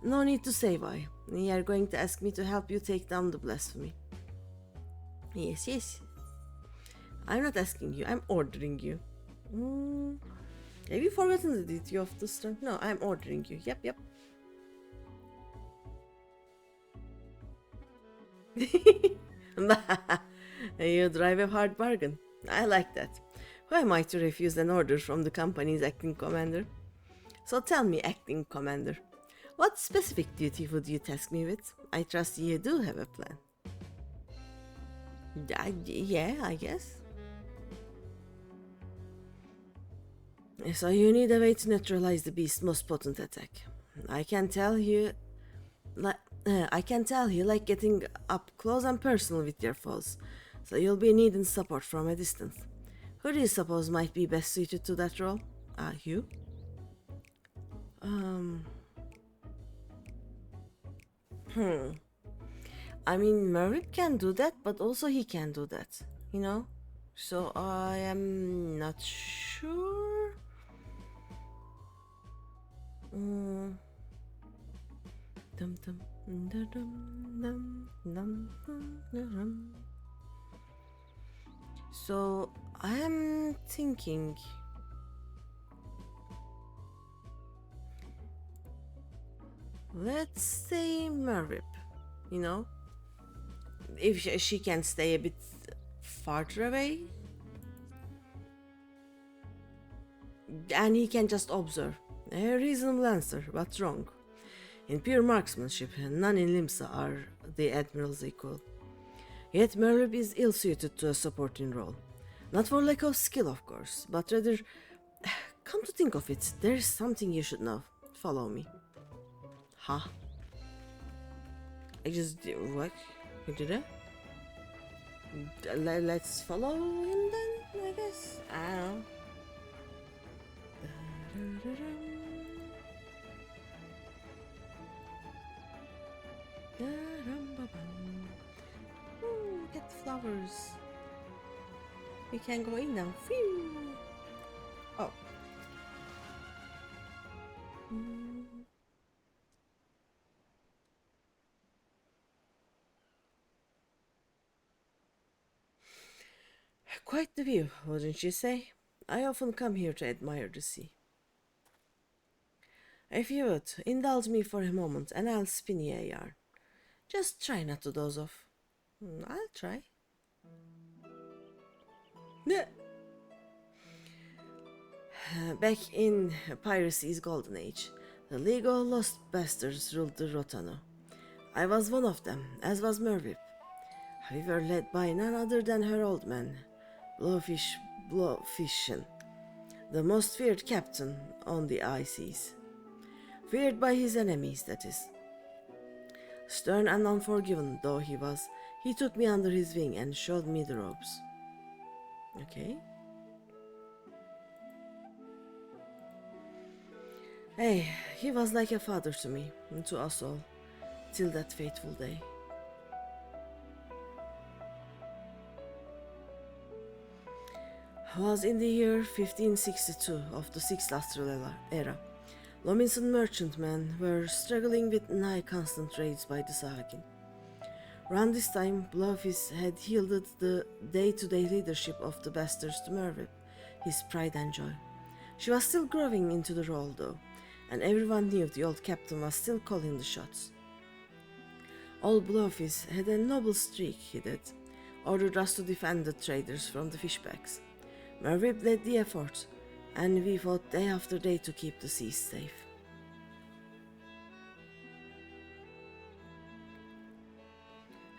Speaker 1: No need to say why. You are going to ask me to help you take down the blasphemy. Yes. I'm not asking you, I'm ordering you. Have you forgotten the duty of the strength? No, I'm ordering you. Yep. You drive a hard bargain. I like that. Who am I to refuse an order from the company's acting commander? So tell me, acting commander, what specific duty would you task me with? I trust you do have a plan. Yeah, I guess. So you need a way to neutralize the beast's most potent attack. I can tell you like getting up close and personal with your foes, so you'll be needing support from a distance. Who do you suppose might be best suited to that role? You? I mean, Merrick can do that, but also he can do that, you know? So I am not sure. So I am thinking. Let's say Merrip, you know? If she can stay a bit farther away. And he can just observe. A reasonable answer, but wrong. In pure marksmanship, none in Limsa are the Admiral's equal. Yet Merlib is ill-suited to a supporting role. Not for lack of skill, of course, but rather... Come to think of it, there's something you should know. Follow me. Huh? I just... What? You did it? Let's follow him then, I guess? I don't know. Ooh, look at the flowers. We can go in now. Phew. Oh. Quite the view, wouldn't you say? I often come here to admire the sea. If you would, indulge me for a moment and I'll spin you a yarn. Just try not to doze off. I'll try. Back in piracy's golden age, the League of Lost Bastards ruled the Rotano. I was one of them, as was Mervip. We were led by none other than her old man, Blowfishin, the most feared captain on the high seas. Feared by his enemies, that is. Stern and unforgiving though he was, he took me under his wing and showed me the ropes. Okay. Hey, he was like a father to me, and to us all, till that fateful day. Was in the year 1562 of the Sixth Lustral era. Lominson merchantmen were struggling with nigh constant raids by the Sahagin. Round this time, Blowfish had yielded the day-to-day leadership of the bastards to Mervip, his pride and joy. She was still growing into the role though, and everyone knew the old captain was still calling the shots. Old Blowfish had a noble streak, he did, ordered us to defend the traders from the fishbacks. Mervip led the effort, and we fought day after day to keep the seas safe.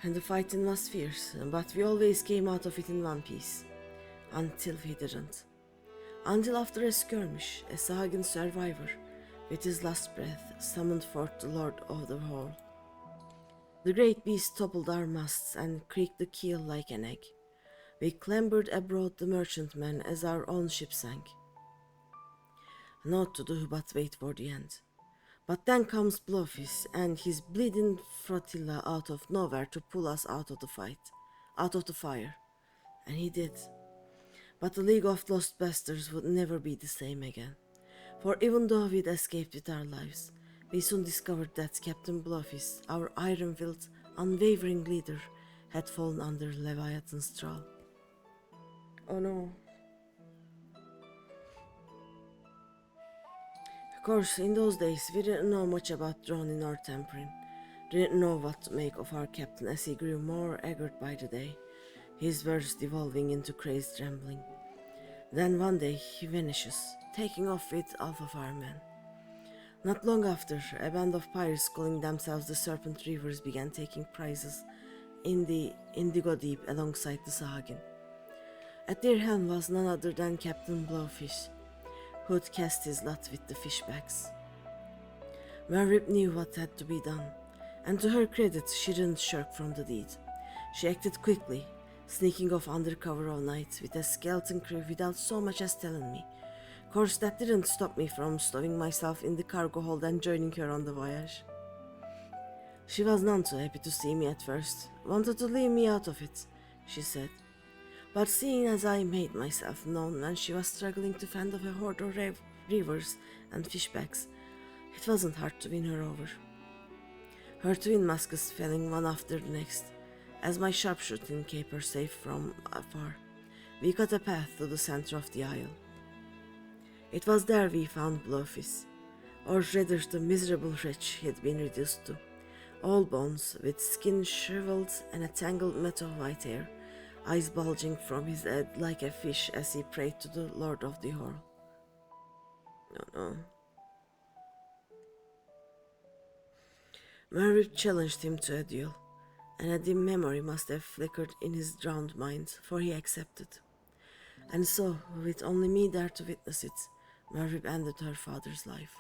Speaker 1: And the fighting was fierce, but we always came out of it in one piece. Until we didn't. Until after a skirmish, a Sahagin survivor, with his last breath, summoned forth the Lord of the Hall. The great beast toppled our masts and creaked the keel like an egg. We clambered aboard the merchantman as our own ship sank. Naught to do but wait for the end. But then comes Blowfish and his bleeding flotilla out of nowhere to pull us out of the fight, out of the fire. And he did. But the League of Lost Bastards would never be the same again. For even though we'd escaped with our lives, we soon discovered that Captain Blowfish, our iron-willed, unwavering leader, had fallen under Leviathan's thrall. Oh no. Of course, in those days, we didn't know much about droning or tampering. Didn't know what to make of our captain as he grew more haggard by the day, his words devolving into crazed rambling. Then one day he vanishes, taking off with half of our men. Not long after, a band of pirates calling themselves the Serpent Reavers began taking prizes in the Indigo Deep alongside the Sahagin. At their helm was none other than Captain Blowfish, who'd cast his lot with the fishbacks. Mervip knew what had to be done, and to her credit, she didn't shirk from the deed. She acted quickly, sneaking off under cover of night with a skeleton crew without so much as telling me. Of course, that didn't stop me from stowing myself in the cargo hold and joining her on the voyage. She was none too happy to see me at first, wanted to leave me out of it, she said. But seeing as I made myself known and she was struggling to fend off a horde of reavers and fishbacks, it wasn't hard to win her over. Her twin muskets felling one after the next, as my sharpshooting kept her safe from afar. We cut a path to the center of the isle. It was there we found Blowfish, or rather the miserable wretch he had been reduced to, all bones, with skin shriveled and a tangled mat of white hair, eyes bulging from his head like a fish as he prayed to the Lord of the Hall. No. Mervyn challenged him to a duel, and a dim memory must have flickered in his drowned mind, for he accepted. And so, with only me there to witness it, Mervyn ended her father's life.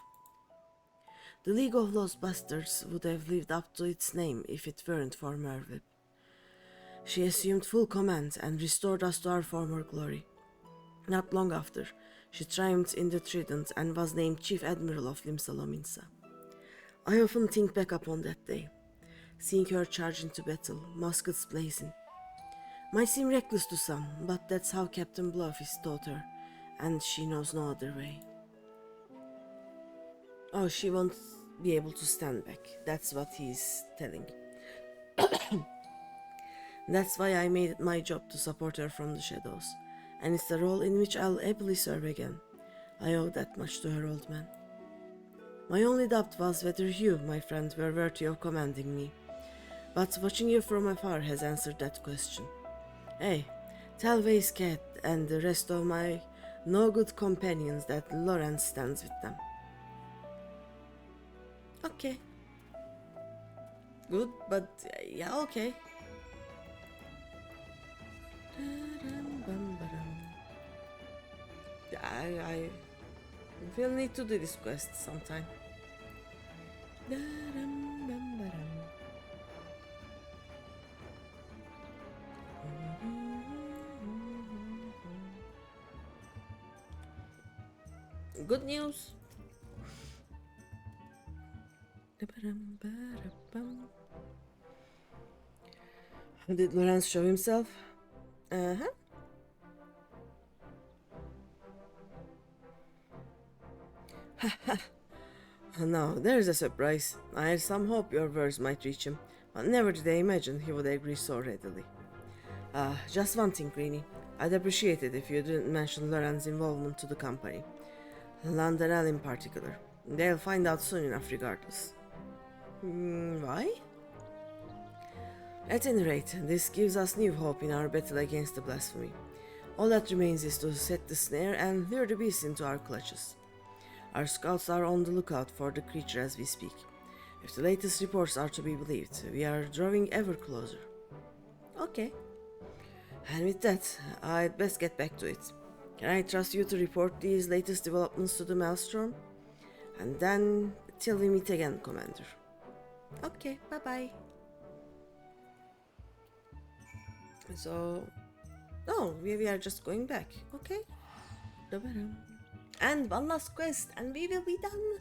Speaker 1: The League of Lost Bastards would have lived up to its name if it weren't for Mervyn. She assumed full command and restored us to our former glory. Not long after, she triumphed in the Trident and was named Chief Admiral of Limsa Lominsa. I often think back upon that day, seeing her charge into battle, muskets blazing. Might seem reckless to some, but that's how Captain Blowfish taught her, and she knows no other way. Oh, she won't be able to stand back. That's what he's telling. That's why I made it my job to support her from the shadows, and it's the role in which I'll ably serve again. I owe that much to her, old man. My only doubt was whether you, my friend, were worthy of commanding me, but watching you from afar has answered that question. Hey, tell Vase Cat and the rest of my no-good companions that Lawrence stands with them. Okay. Good, but yeah, okay. I will need to do this quest sometime. Good news. Did Lawrence show himself? Uh-huh. Now, there's a surprise. I had some hope your words might reach him, but never did I imagine he would agree so readily. Just one thing, Greeny. I'd appreciate it if you didn't mention Loren's involvement to the company. Landanel in particular. They'll find out soon enough regardless. Why? At any rate, this gives us new hope in our battle against the blasphemy. All that remains is to set the snare and lure the beast into our clutches. Our scouts are on the lookout for the creature as we speak. If the latest reports are to be believed, we are drawing ever closer. Okay. And with that, I'd best get back to it. Can I trust you to report these latest developments to the Maelstrom? And then, till we meet again, Commander. Okay, bye-bye. So... Oh, we are just going back. Okay. And one last quest, and we will be done.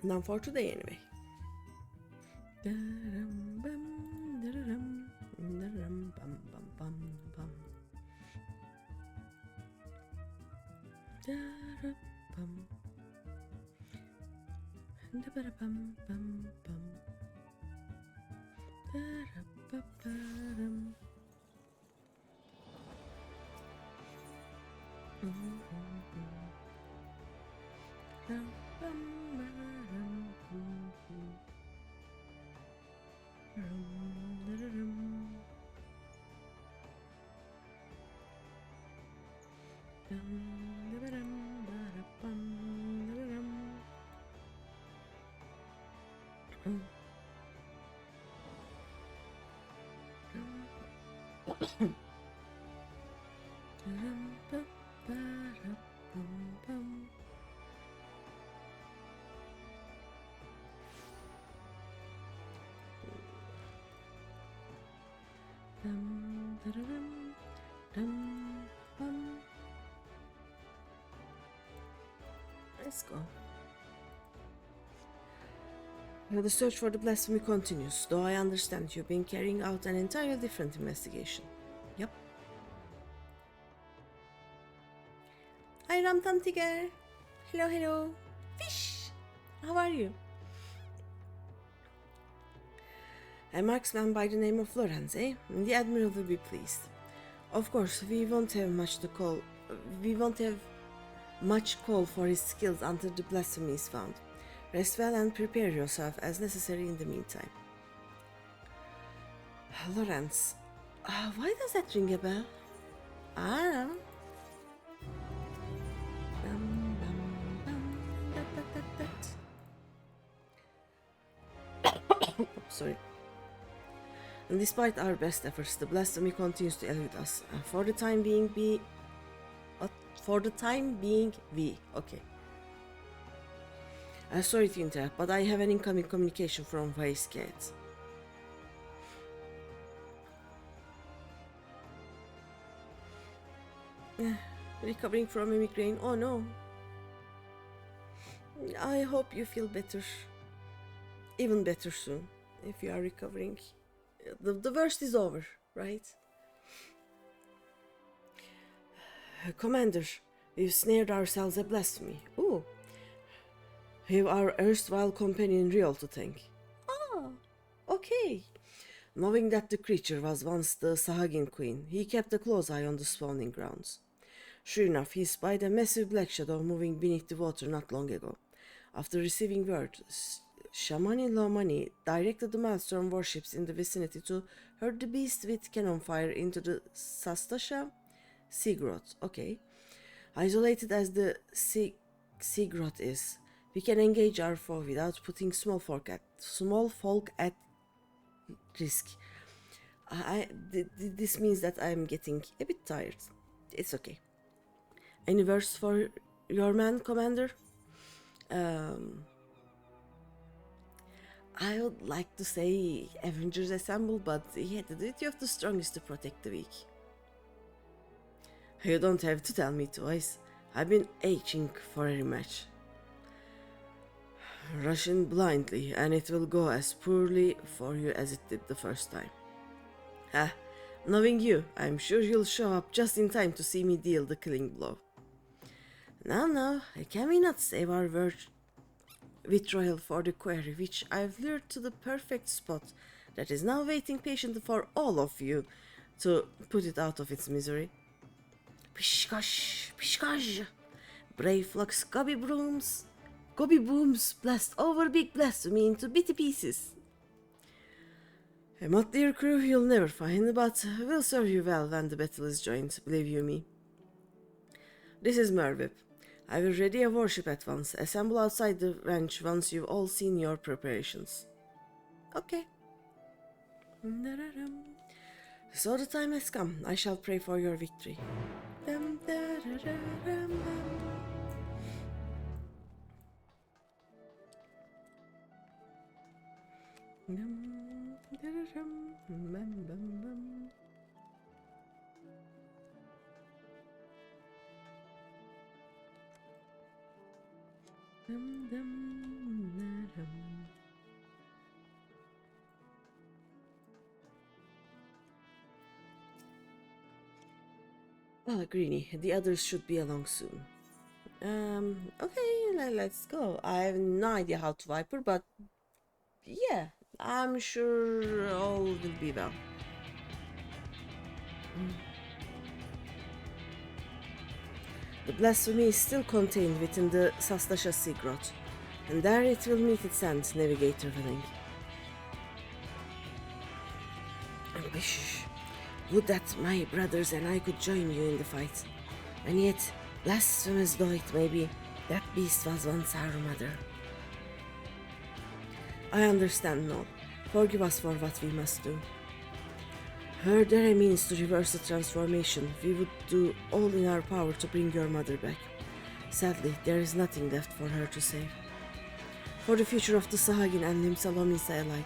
Speaker 1: Not for today, anyway. Let's go. Now the search for the blasphemy continues, though I understand you've been carrying out an entirely different investigation. Yep. Hi Ramtam Tiger! Hello, hello! Fish! How are you? A marksman by the name of Lorenz, eh? The Admiral will be pleased. Of course, we won't have much call for his skills until the blasphemy is found. Rest well and prepare yourself as necessary in the meantime. Lorenz. Why does that ring a bell? I don't know. sorry. And despite our best efforts, the blasphemy continues to elude us. And for the time being, okay. Sorry to interrupt, but I have an incoming communication from Vice Cat. Recovering from a migraine. Oh no. I hope you feel better. Even better soon. If you are recovering. The worst is over, right? Commander, we've snared ourselves a blasphemy. Ooh. We have our erstwhile companion Riol to thank. Ah, okay. Knowing that the creature was once the Sahagin queen, he kept a close eye on the spawning grounds. Sure enough, he spied a massive black shadow moving beneath the water not long ago. After receiving word, Shamani Lomani directed the Maelstrom warships in the vicinity to herd the beast with cannon fire into the Sastasha sea grot. Okay. Isolated as the sea grot is, we can engage our foe without putting small folk at risk. This means that I'm getting a bit tired. It's okay. Any words for your man, Commander? I would like to say Avengers Assemble, but yeah, the duty of the strong is to protect the weak. You don't have to tell me twice. I've been aching for a rematch. Rush in blindly, and it will go as poorly for you as it did the first time. Knowing you, I'm sure you'll show up just in time to see me deal the killing blow. Now, can we not save our vitriol for the quarry, which I've lured to the perfect spot that is now waiting patiently for all of you to put it out of its misery? Pishkosh, pishkosh! Brave flocks, gobby booms, blast over big blasphemy into bitty pieces. A motley crew you'll never find, but will serve you well when the battle is joined, believe you me. This is Mervip. I will ready a warship at once. Assemble outside the ranch once you've all seen your preparations. Okay. So the time has come. I shall pray for your victory. Well, Greeny, the others should be along soon. Okay, let's go. I have no idea how to Viper, but yeah, I'm sure all will be well. The blasphemy is still contained within the Sastasha Sea Grot, and there it will meet its end, navigator willing. Would that my brothers and I could join you in the fight. And yet, blasphemous though it may be, that beast was once our mother. I understand now. Forgive us for what we must do. Were there a means to reverse the transformation, we would do all in our power to bring your mother back. Sadly, there is nothing left for her to save. For the future of the Sahagin and Limsalomisa alike,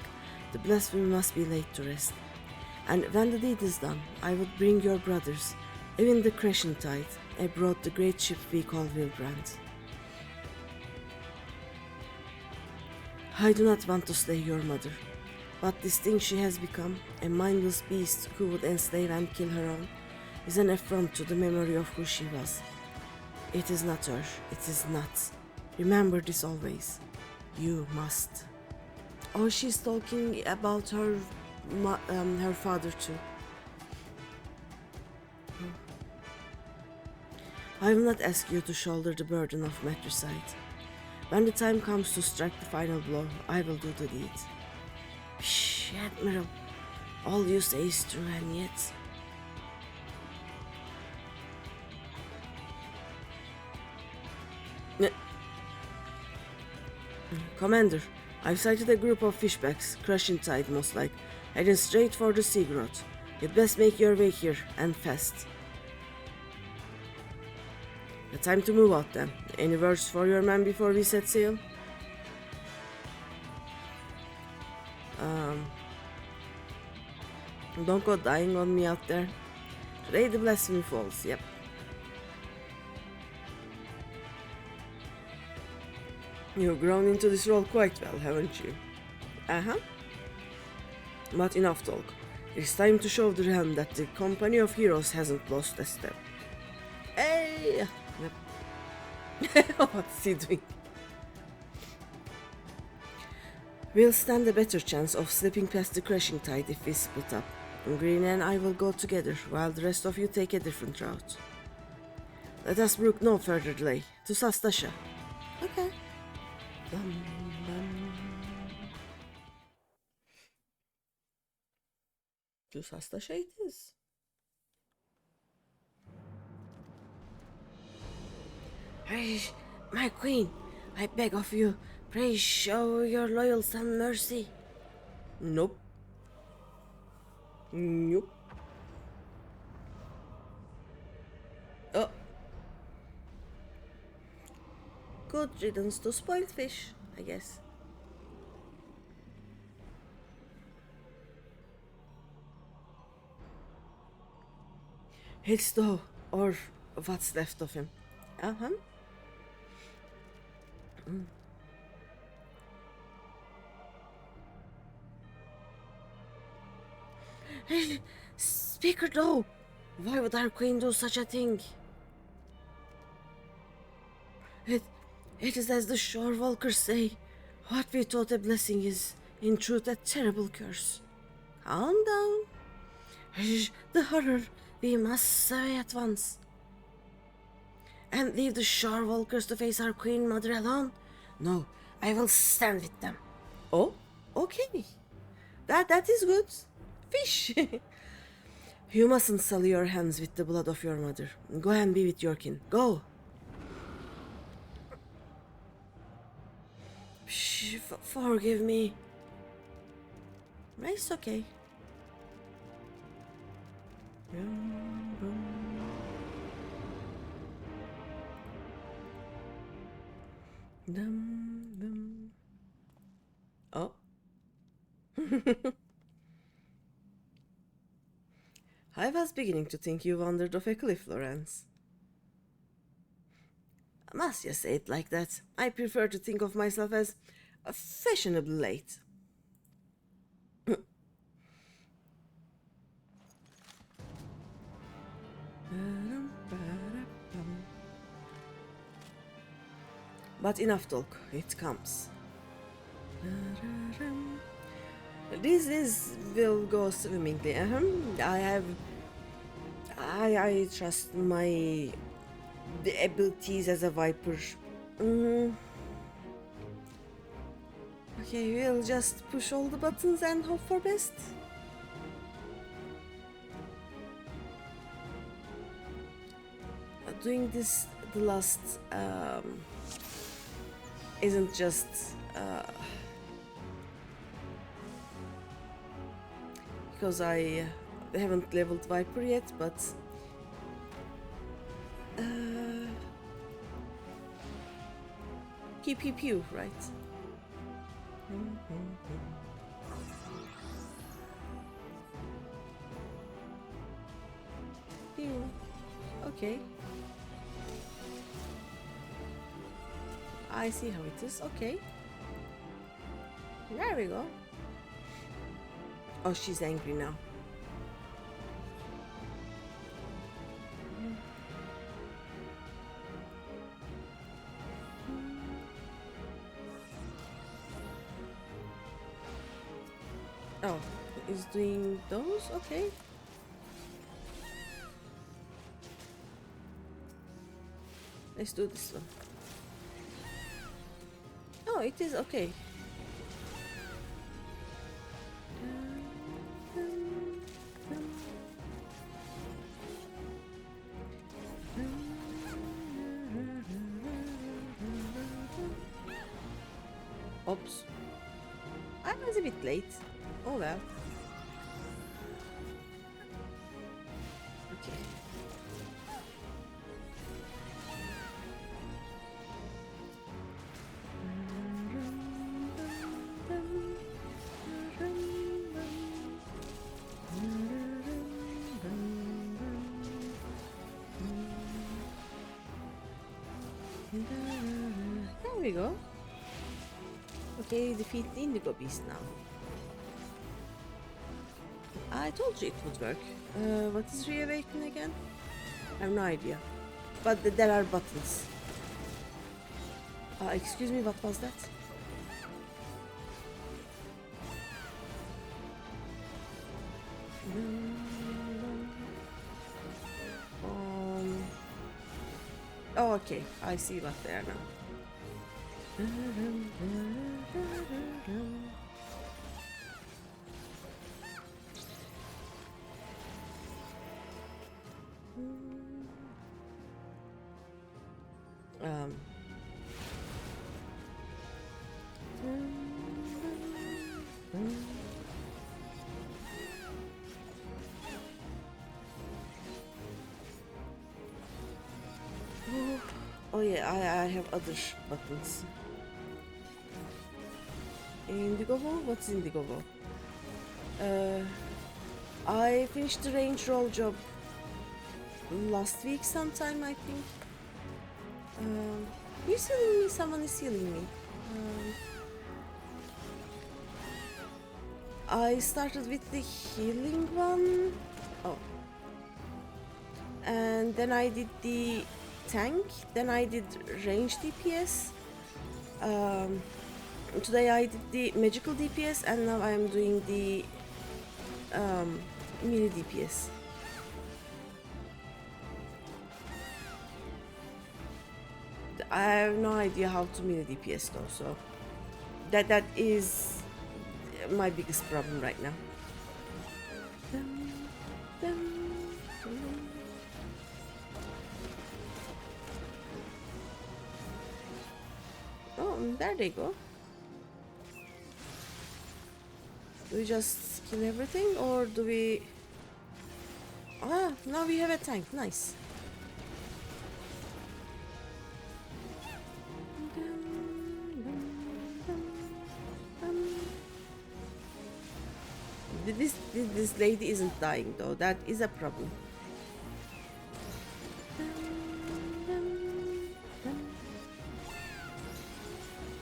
Speaker 1: the blasphemy must be laid to rest. And when the deed is done, I would bring your brothers, even the crashing tide, aboard the great ship we call Wilbrand. I do not want to slay your mother, but this thing she has become, a mindless beast who would enslave and kill her own, is an affront to the memory of who she was. It is not her, it is not. Remember this always. You must. Oh, she's talking about her father too. I will not ask you to shoulder the burden of matricide. When the time comes to strike the final blow, I will do the deed. Shh, Admiral. All you say is true, and yet... Commander, I've sighted a group of fishbacks, crushing tide most like, heading straight for the sea growth. You'd best make your way here, and fast. Time to move out then. Any words for your man before we set sail? Don't go dying on me out there. Today the blasphemy falls, yep. You've grown into this role quite well, haven't you? Uh-huh. But enough talk. It's time to show the realm that the company of heroes hasn't lost a step. Hey! What's he doing? We'll stand a better chance of slipping past the crashing tide if we split up. Green and I will go together, while the rest of you take a different route. Let us brook no further delay. To Sastasha. Okay. Dum, dum. To Sastasha it is. Hey, my queen, I beg of you, pray show your loyal son mercy. Nope. Nope. Oh. Good riddance to spoiled fish, I guess. It's though, or what's left of him. Uh-huh. Speaker though, why would our queen do such a thing? It is as the shore walkers say, what we thought a blessing is, in truth a terrible curse. Calm down. The horror, we must away at once. And leave the shore walkers to face our queen mother alone? No, I will stand with them. Oh, okay. That is good. Fish. You mustn't sully your hands with the blood of your mother. Go and be with your kin. Go. Forgive me. It's okay. Oh. I was beginning to think you wandered off a cliff, Lawrence. Must you say it like that? I prefer to think of myself as fashionably late. But enough talk, it comes. This will go swimmingly. I trust my abilities as a viper. Okay, we'll just push all the buttons and hope for best. Doing this the last isn't just because I haven't leveled Viper yet, but pew pew pew, right? Pew. Okay. I see how it is. Okay. There we go. Oh, she's angry now. Oh, is doing those? Okay. Let's do this one. Oh, it is okay. Oops. I was a bit late. Oh well. Okay. There we go. Okay, defeat the Indigo Beast now. I told you it would work. What is reawaken again? I have no idea. But there are buttons. Excuse me, what was that? Oh, okay. I see what they are now. Oh yeah, I have other buttons. Indigo Bow? What's Indigo Bow? I finished the range roll job last week sometime, I think. Who's healing me? Someone is healing me. I started with the healing one. Oh. And then I did the tank. Then I did range DPS. Today I did the Magical DPS, and now I am doing the Melee DPS. I have no idea how to Melee DPS though, so that is my biggest problem right now. Oh, there they go. Do we just kill everything, or do we... Ah, now we have a tank, nice. This lady isn't dying though, that is a problem.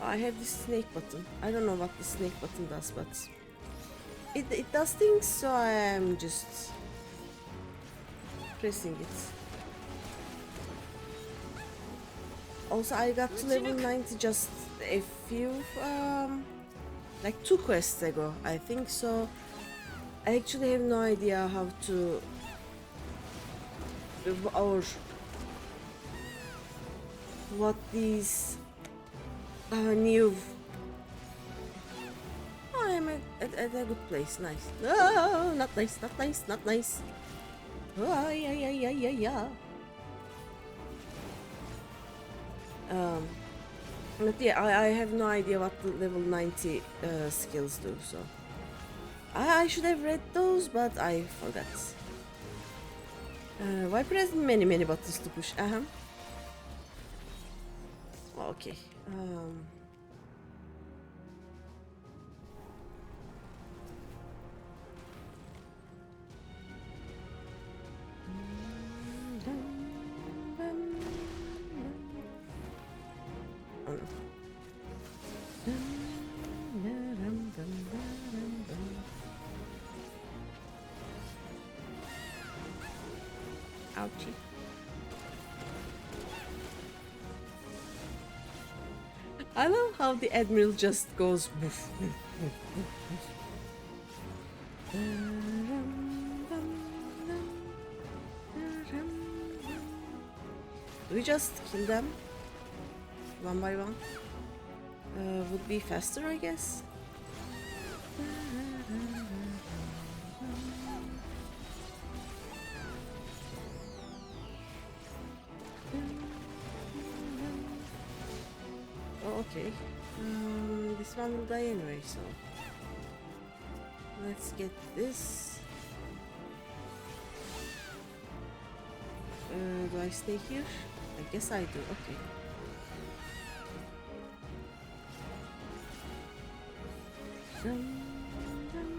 Speaker 1: I have this snake button. I don't know what the snake button does, but it does things, so I am just pressing it. Also, I got to level 90 just a few, like 2 quests ago, I think, so I actually have no idea how to, or what these new... Oh, I'm at a good place, nice. Oh, not nice, not nice, not nice. Oh, yeah. But yeah, I have no idea what the level 90 skills do, so I should have read those, but I forgot. Why press many buttons to push? Okay. Ouchie. I love how the Admiral just goes woof, woof, woof, woof, woof. Do we just kill them one by one? Would be faster, I guess. Oh, okay. This one will die anyway, so let's get this. Do I stay here? I guess I do. Okay. Dum, dum.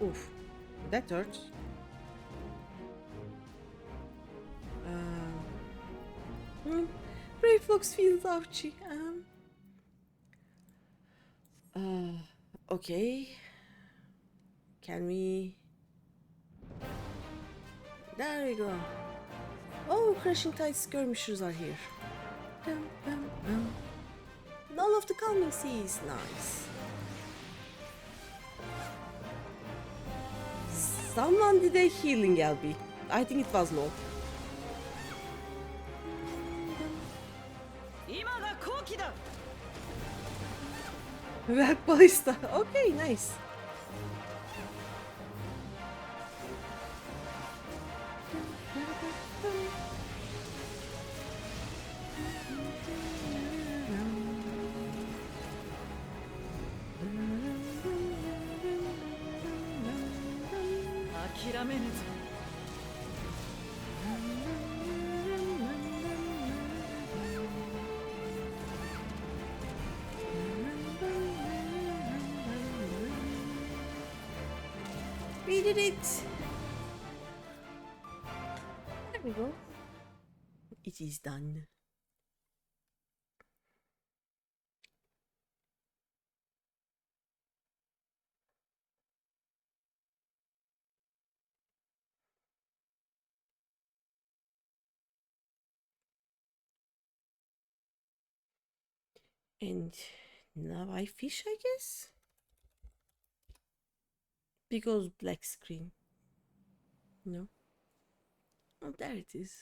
Speaker 1: Oof, that hurts. Brave Fox feels ouchy. Okay. Can we? There we go. Oh, Crashing Tide skirmishers are here. Dum, dum, dum. All of the calming seas, nice. Someone did a healing LB. I think it was low. Werk Ballista. Okay, nice. We did it! There we go. It is done. And now I fish, I guess? Because black screen. No. Oh, there it is.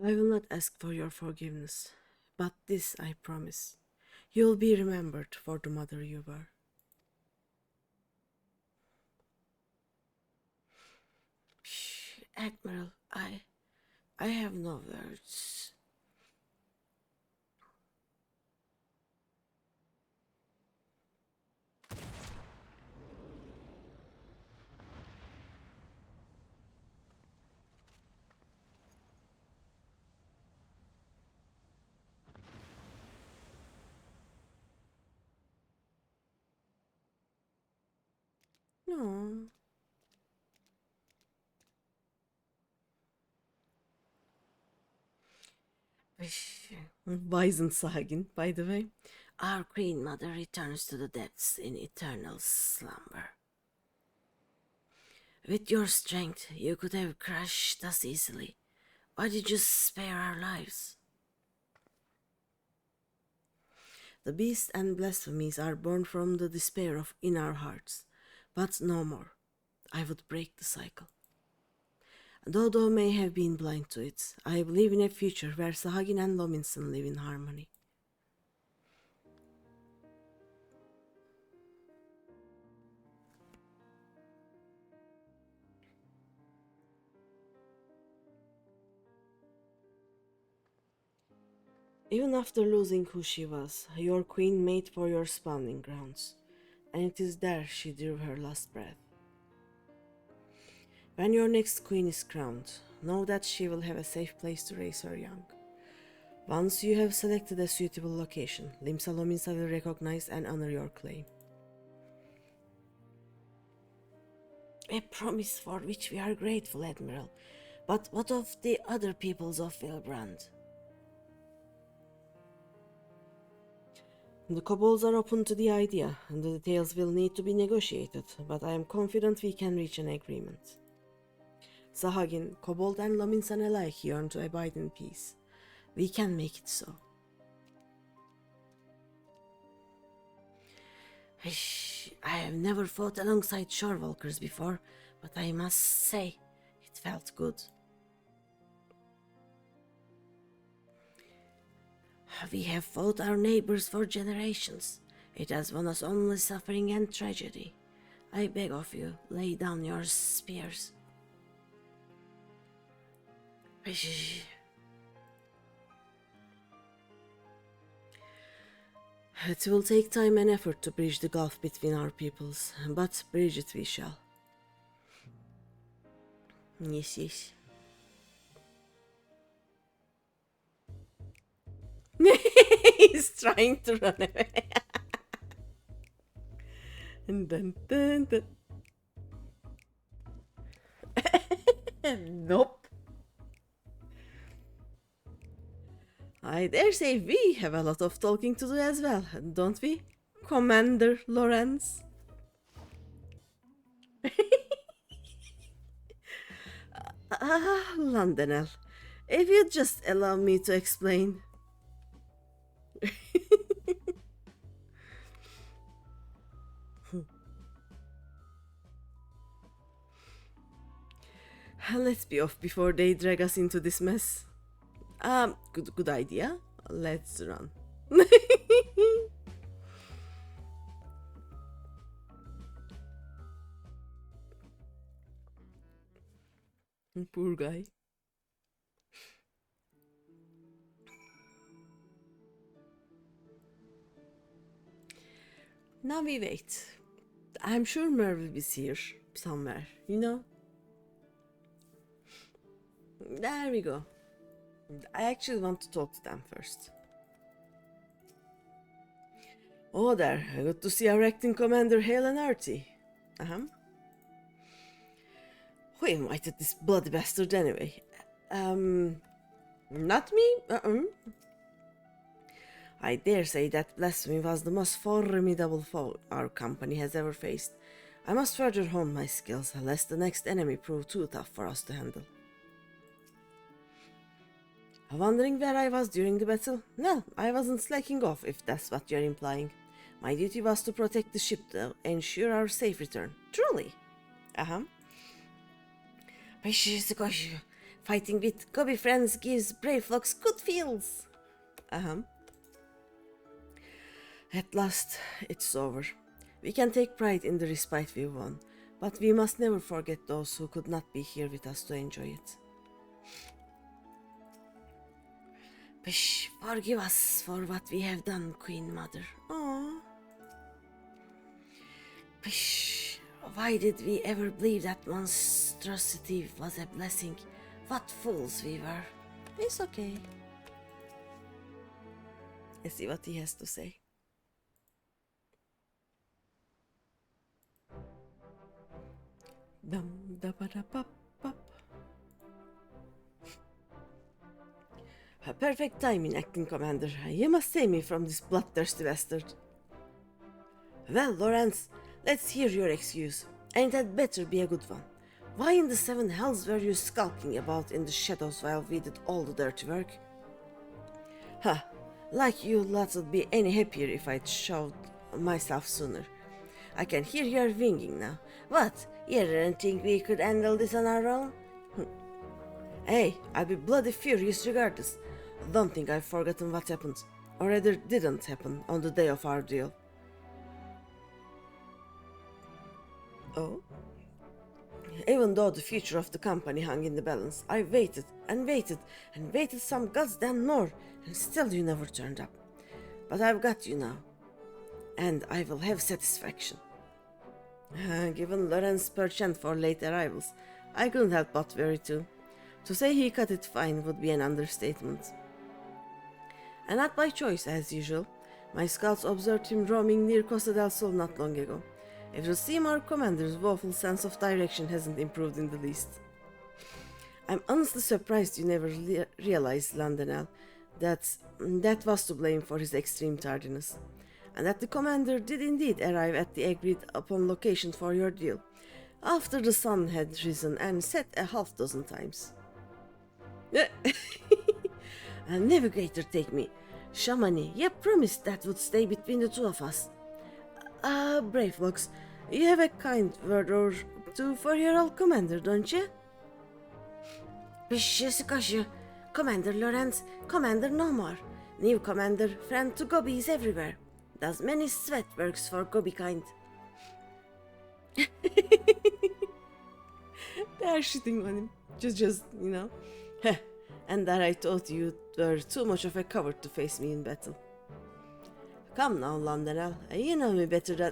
Speaker 1: I will not ask for your forgiveness, but this I promise. You'll be remembered for the mother you were. Shh, Admiral, I have no words. No. Weisensagin, by the way. Our Queen Mother returns to the depths in eternal slumber. With your strength, you could have crushed us easily. Why did you spare our lives? The beasts and blasphemies are born from the despair in our hearts, but no more. I would break the cycle. Dodo may have been blind to it. I believe in a future where Sahagin and Lominson live in harmony. Even after losing who she was, your queen made for your spawning grounds, and it is there she drew her last breath. When your next queen is crowned, know that she will have a safe place to raise her young. Once you have selected a suitable location, Limsa Lominsa will recognize and honor your claim. A promise for which we are grateful, Admiral. But what of the other peoples of Wilbrand? The kobolds are open to the idea, and the details will need to be negotiated, but I am confident we can reach an agreement. Sahagin, kobold and Lominsan alike yearn to abide in peace. We can make it so. I have never fought alongside shorewalkers before, but I must say, it felt good. We have fought our neighbors for generations. It has won us only suffering and tragedy. I beg of you, lay down your spears. It will take time and effort to bridge the gulf between our peoples, but bridge it we shall. Yes, yes. He's trying to run away. And dun. Nope. I dare say we have a lot of talking to do as well, don't we, Commander Lawrence? Londonel, if you'd just allow me to explain. Let's be off before they drag us into this mess. Good idea. Let's run. Poor guy. Now we wait. I'm sure Merv is here somewhere, you know? There we go. I actually want to talk to them first. Oh there, good to see our acting commander hale and hearty. Who invited this bloody bastard anyway? Not me? I dare say that blasphemy was the most formidable foe our company has ever faced. I must further hone my skills, lest the next enemy prove too tough for us to handle. Wondering where I was during the battle? No, I wasn't slacking off, if that's what you're implying. My duty was to protect the ship, to ensure our safe return. Truly. Fighting with Gobi friends gives brave flocks good feels. At last, it's over. We can take pride in the respite we won, but we must never forget those who could not be here with us to enjoy it. Forgive us for what we have done, Queen Mother. Aww. Why did we ever believe that monstrosity was a blessing? What fools we were. It's okay. Let's see what he has to say. A perfect timing, acting commander. You must save me from this bloodthirsty bastard. Well, Lawrence, let's hear your excuse, and it had better be a good one. Why in the seven hells were you skulking about in the shadows while we did all the dirty work? Like you lots would be any happier if I'd showed myself sooner. I can hear you're winging now. What, you didn't think we could handle this on our own? Hey, I'll be bloody furious regardless. Don't think I've forgotten what happened, or rather didn't happen, on the day of our deal. Oh? Even though the future of the company hung in the balance, I waited and waited and waited some goddamn more, and still you never turned up. But I've got you now, and I will have satisfaction. Given Loren's penchant for late arrivals, I couldn't help but worry too. To say he cut it fine would be an understatement. And not by choice, as usual. My scouts observed him roaming near Costa del Sol not long ago. It would seem our commander's woeful sense of direction hasn't improved in the least. I'm honestly surprised you never realized, Landonel, that was to blame for his extreme tardiness. and that the commander did indeed arrive at the agreed upon location for your deal, after the sun had risen and set a half dozen times. And navigator take me. Shamani, you promised that would stay between the two of us. Brave folks, you have a kind word or two for your old commander, don't you? Bishu, Commander Lorenz, Commander no more. New commander, friend to Gobies everywhere. Does many sweat works for Gobi kind. They are shitting on him. Just, you know. And that I thought you were too much of a coward to face me in battle. Come now, Londonel. You know me better than...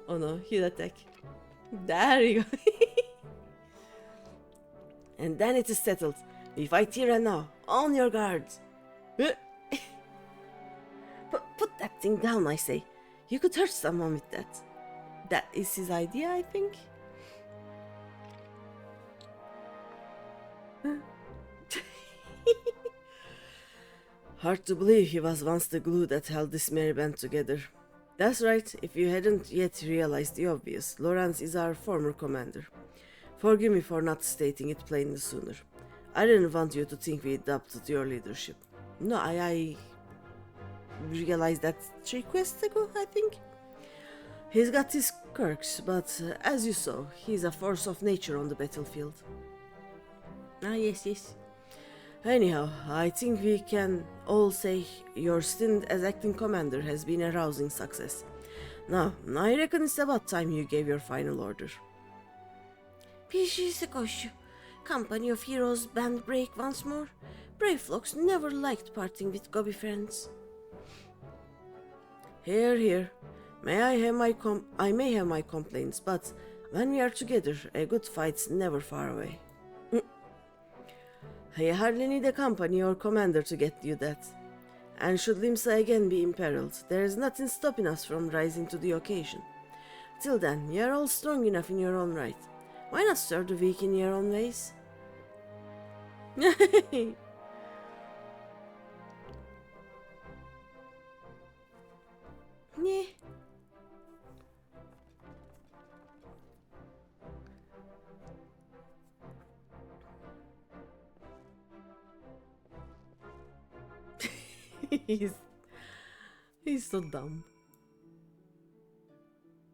Speaker 1: Oh no, he'll attack. There you go. And then it is settled. We fight here and now. On your guards. Put that thing down, I say. You could hurt someone with that. That is his idea, I think. Hard to believe he was once the glue that held this merry band together. That's right, if you hadn't yet realized the obvious, Lorenz is our former commander. Forgive me for not stating it plainly sooner. I didn't want you to think we adopted your leadership. No, I realized that 3 quests ago, I think. He's got his quirks, but as you saw, he's a force of nature on the battlefield. Yes. Anyhow, I think we can all say your stint as acting commander has been a rousing success. Now, I reckon it's about time you gave your final order. Company of heroes band break once more. Brave flocks never liked parting with Gobi friends. Here. I may have my complaints, but when we are together, a good fight's never far away. I hardly need a company or commander to get you that. And should Limsa again be imperiled, there is nothing stopping us from rising to the occasion. Till then, you are all strong enough in your own right. Why not serve the weak in your own ways? Yeah. He's so dumb.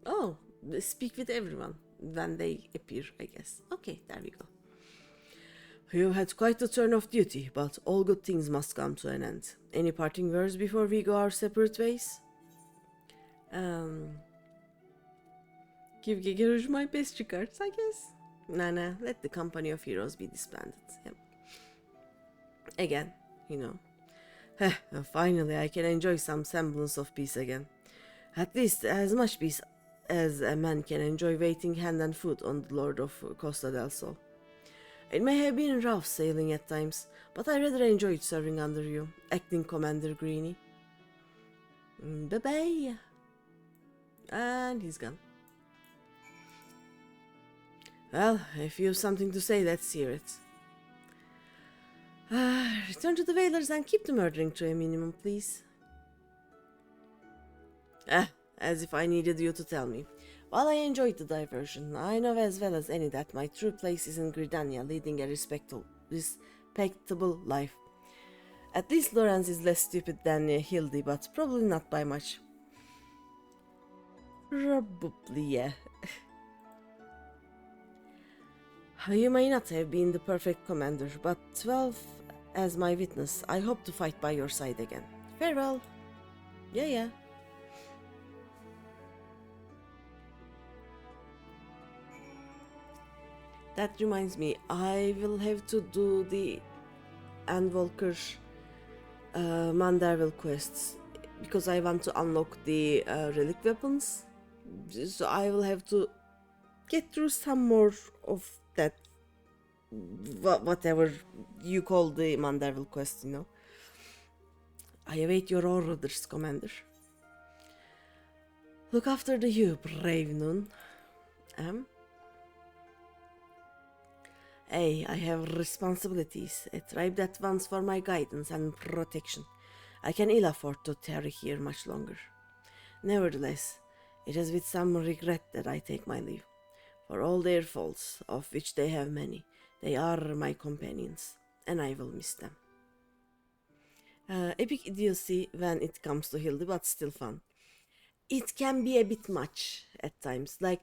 Speaker 1: Oh, speak with everyone when they appear, I guess. Okay, there we go. You had quite a turn of duty, but all good things must come to an end. Any parting words before we go our separate ways? Give Gegeruj my best regards, I guess. Nah, let the company of heroes be disbanded. Yep. Again, you know. Finally, I can enjoy some semblance of peace again. At least as much peace as a man can enjoy waiting hand and foot on the Lord of Costa del Sol. It may have been rough sailing at times, but I rather enjoyed serving under you, acting Commander Greeny. Bye-bye. And he's gone. Well, if you have something to say, let's hear it. Return to the whalers and keep the murdering to a minimum, please. As if I needed you to tell me. While I enjoyed the diversion, I know as well as any that my true place is in Gridania, leading a respectable life. At least Lorenz is less stupid than Hildy, but probably not by much. Probably, yeah. You may not have been the perfect commander, but 12 as my witness, I hope to fight by your side again. Farewell. Yeah. That reminds me, I will have to do the Anvolker Manderville quests because I want to unlock the relic weapons. So I will have to get through some more of that, whatever you call the Manderville quest, you know. I await your orders, Commander. Look after the you, brave Noon. Hey, I have responsibilities, a tribe that wants for my guidance and protection. I can ill afford to tarry here much longer. Nevertheless, it is with some regret that I take my leave. For all their faults, of which they have many, they are my companions, and I will miss them. Epic idiocy when it comes to Hildy, but still fun. It can be a bit much at times, like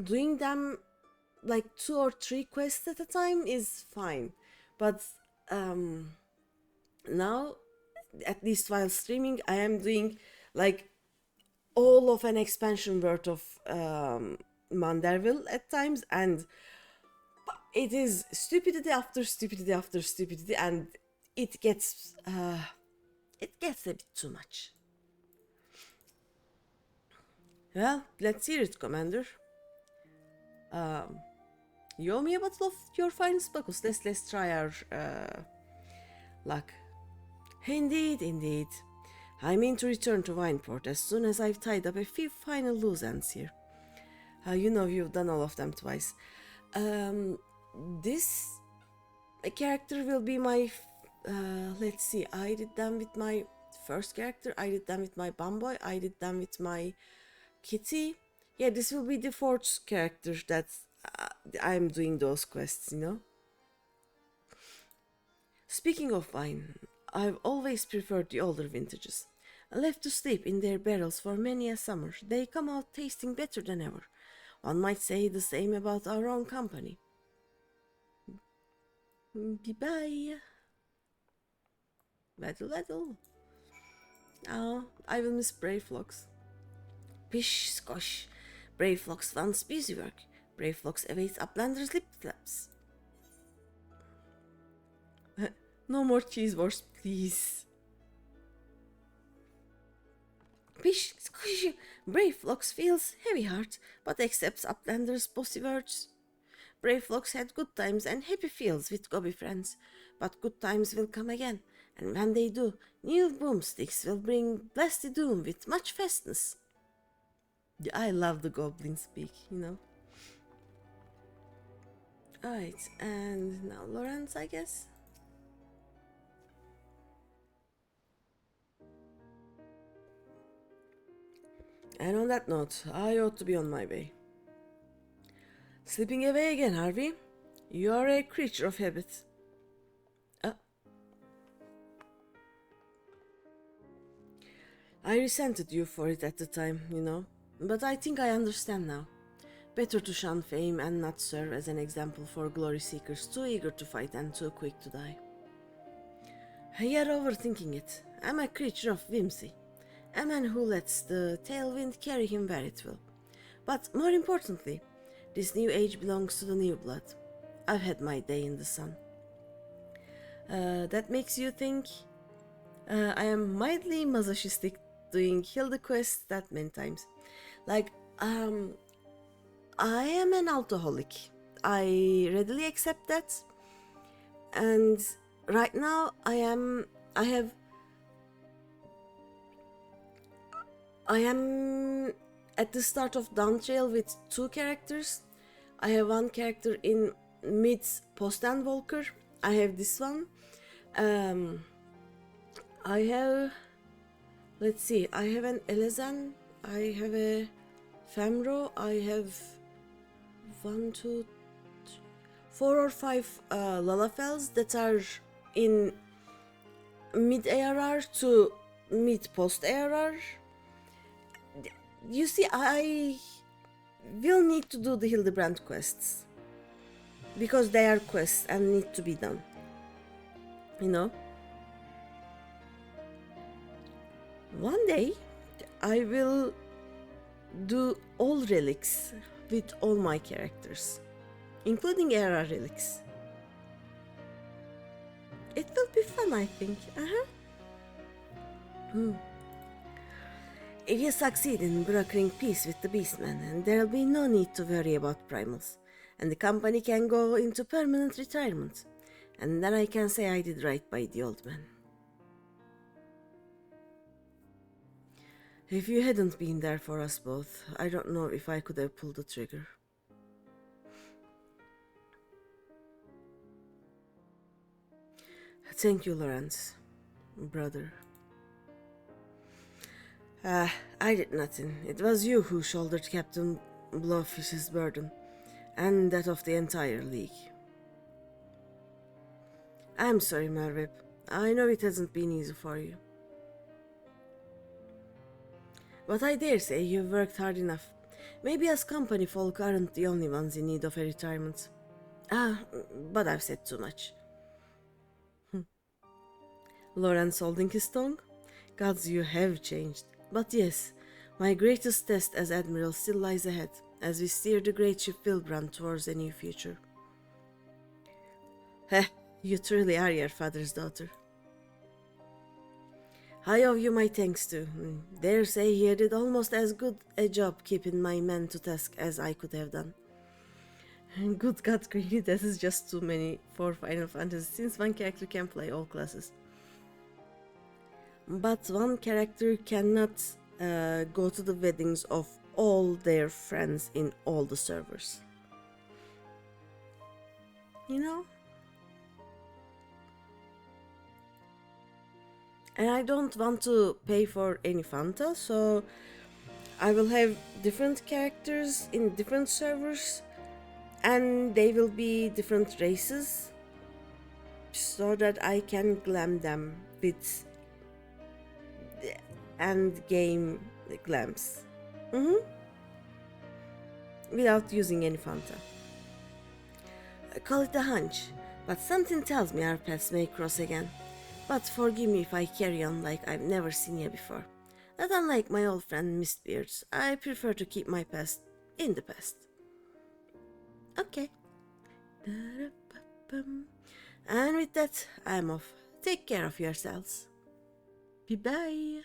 Speaker 1: doing them like 2 or 3 quests at a time is fine, but now, at least while streaming, I am doing like all of an expansion worth of Manderville at times, and it is stupidity after stupidity after stupidity, and it gets a bit too much. Well, let's hear it, Commander. You owe me a bottle of your finest buckles. Let's try our luck. Indeed, indeed. I mean to return to Wineport as soon as I've tied up a few final loose ends here. You know you've done all of them twice. This character will be my... let's see, I did them with my first character, I did them with my Bumboy, I did them with my Kitty. Yeah, this will be the 4th character that I'm doing those quests, you know? Speaking of wine, I've always preferred the older vintages. Left to sleep in their barrels for many a summer, they come out tasting better than ever. One might say the same about our own company. Bye-bye. Waddle. Oh, I will miss Brave Flocks. Pish, skosh. Brave Flocks wants busy work. Brave Flocks awaits Uplander's lip flaps. No more cheese wars, please. Pish, skosh. Brave Flocks feels heavy heart, but accepts Uplander's bossy words. Brave Flocks had good times and happy feels with Gobby friends, but good times will come again, and when they do, new boomsticks will bring blasted doom with much fastness. I love the goblin speak, you know. Alright, and now Lawrence, I guess. And on that note, I ought to be on my way. Slipping away again, Harvey? You are a creature of habit. I resented you for it at the time, you know, but I think I understand now. Better to shun fame and not serve as an example for glory seekers too eager to fight and too quick to die. You're overthinking it. I'm a creature of whimsy. A man who lets the tailwind carry him where it will. But more importantly, this new age belongs to the new blood. I've had my day in the sun. That makes you think I am mildly masochistic doing Hilda quests that many times. Like, I am an alcoholic. I readily accept that. And right now I am at the start of Down Trail with 2 characters. I have 1 character in mid Post-End Walker. I have this one. I have, let's see, I have an Elezan, I have a Femro, I have 1, 2, 3, 4 or 5 Lalafels that are in mid ARR to mid post ARR. You see, I will need to do the Hildebrand quests because they are quests and need to be done, you know. One day I will do all relics with all my characters, including ARR relics. It will be fun, I think. If you succeed in brokering peace with the Beastmen, and there'll be no need to worry about primals, and the company can go into permanent retirement, and then I can say I did right by the old man. If you hadn't been there for us both, I don't know if I could have pulled the trigger. Thank you, Lawrence, brother. I did nothing. It was you who shouldered Captain Blowfish's burden, and that of the entire League. I'm sorry, Marvip. I know it hasn't been easy for you. But I dare say you've worked hard enough. Maybe us company folk aren't the only ones in need of a retirement. But I've said too much. Lawrence holding his tongue? Gods, you have changed. But yes, my greatest test as Admiral still lies ahead, as we steer the great ship Wilbrand towards a new future. Heh, you truly are your father's daughter. I owe you my thanks too. Dare say he did almost as good a job keeping my men to task as I could have done. Good God, Greeny, that is just too many for Final Fantasy, since one character can play all classes. But one character cannot go to the weddings of all their friends in all the servers. You know? And I don't want to pay for any Fanta, so I will have different characters in different servers, and they will be different races, so that I can glam them with end game glams. Without using any Fanta. I call it a hunch, but something tells me our paths may cross again. But forgive me if I carry on like I've never seen you before. Not unlike my old friend Mistbeards, I prefer to keep my past in the past. Okay. And with that, I'm off. Take care of yourselves. Bye-bye.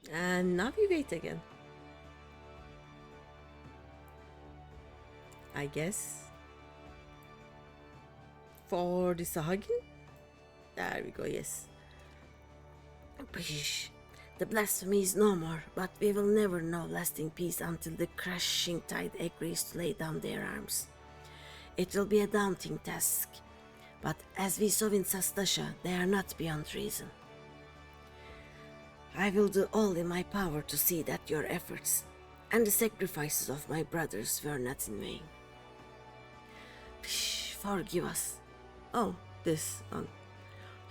Speaker 1: And now we wait again. I guess. For the Sahagin? There we go, yes. Bish. The blasphemy is no more, but we will never know lasting peace until the crashing tide agrees to lay down their arms. It will be a daunting task, but as we saw in Sastasha, they are not beyond reason. I will do all in my power to see that your efforts and the sacrifices of my brothers were not in vain. Forgive us. Oh, this one.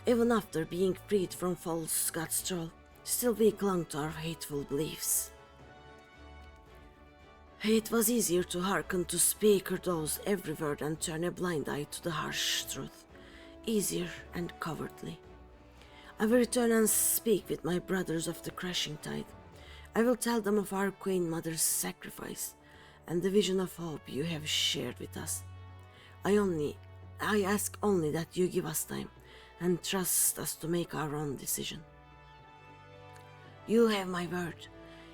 Speaker 1: Even after being freed from false God's thrall, still we clung to our hateful beliefs. It was easier to hearken to speaker those every word and turn a blind eye to the harsh truth. Easier and cowardly. I will return and speak with my brothers of the crashing tide. I will tell them of our Queen Mother's sacrifice and the vision of hope you have shared with us. I ask only that you give us time and trust us to make our own decision. You have my word.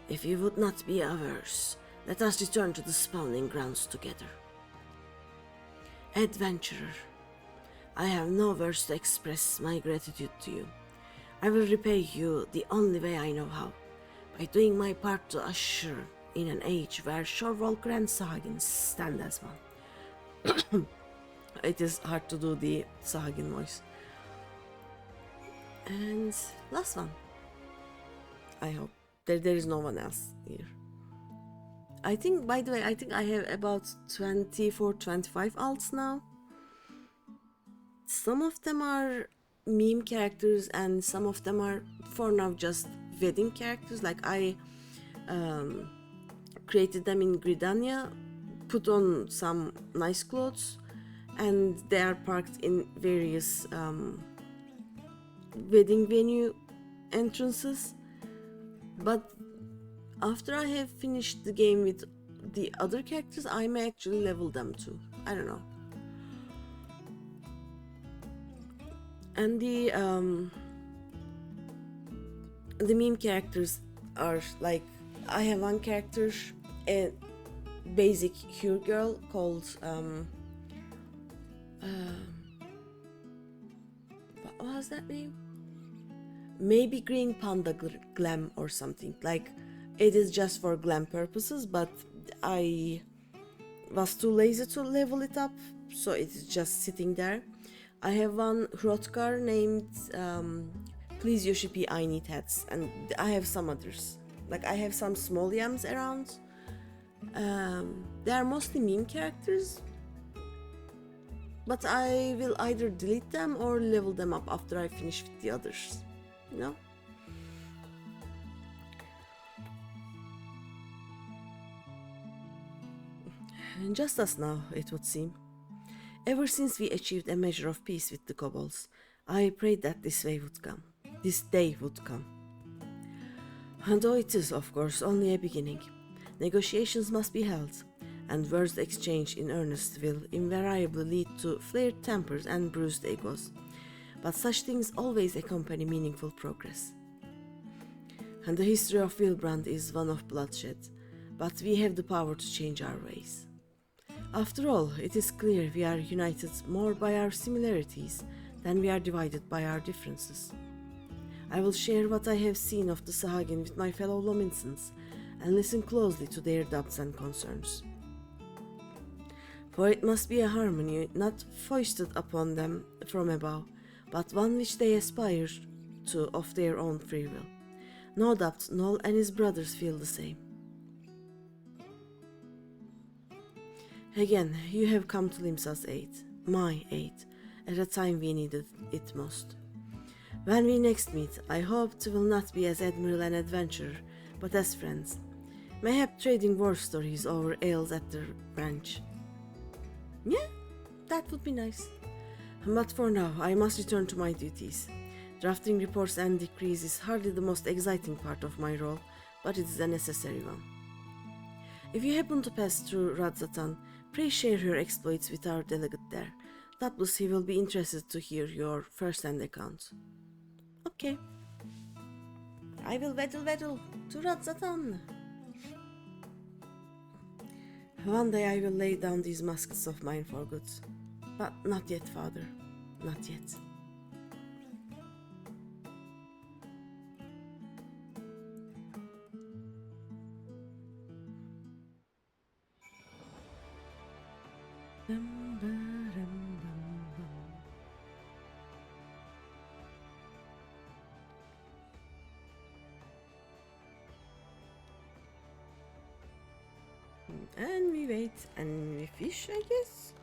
Speaker 1: If you would not be averse, let us return to the spawning grounds together. Adventurer, I have no words to express my gratitude to you. I will repay you the only way I know how, by doing my part to usher in an age where Shorewalker and Sahagin stand as one. It is hard to do the Sahagin voice. And last one. I hope. There is no one else here. I think, by the way, I have about 24, 25 alts now. Some of them are meme characters and some of them are for now just wedding characters. Like I created them in Gridania, put on some nice clothes, and they are parked in various wedding venue entrances. But after I have finished the game with the other characters, I may actually level them too. I don't know. And the meme characters are like, I have one character, a basic Hue girl called what was that name? maybe Green Panda Glam or something. Like, it is just for glam purposes, but I was too lazy to level it up, so it's just sitting there. I have one Hrothgar named Please Yoshipi, I Need Hats, and I have some others. Like, I have some small yams around. They are mostly meme characters, but I will either delete them or level them up after I finish with the others, you know? Just as now, it would seem. Ever since we achieved a measure of peace with the kobolds, I prayed that this day would come. And though it is, of course, only a beginning, negotiations must be held, and words exchanged in earnest will invariably lead to flared tempers and bruised egos. But such things always accompany meaningful progress. And the history of Wilbrand is one of bloodshed, but we have the power to change our ways. After all, it is clear we are united more by our similarities than we are divided by our differences. I will share what I have seen of the Sahagin with my fellow Lominsons and listen closely to their doubts and concerns. For it must be a harmony not foisted upon them from above, but one which they aspire to of their own free will. No doubt Noel and his brothers feel the same. Again, you have come to Limsa's aid, my aid, at a time we needed it most. When we next meet, I hope it will not be as admiral and adventurer, but as friends, mayhap trading war stories over ales at the branch. Yeah, that would be nice. But for now, I must return to my duties. Drafting reports and decrees is hardly the most exciting part of my role, but it is a necessary one. If you happen to pass through Radzatan, pray share your exploits with our delegate there. Doubtless he will be interested to hear your first-hand account. Okay. I will waddle to Radzatan. One day I will lay down these muskets of mine for good. But not yet, father. Not yet. And we wait and we fish, I guess.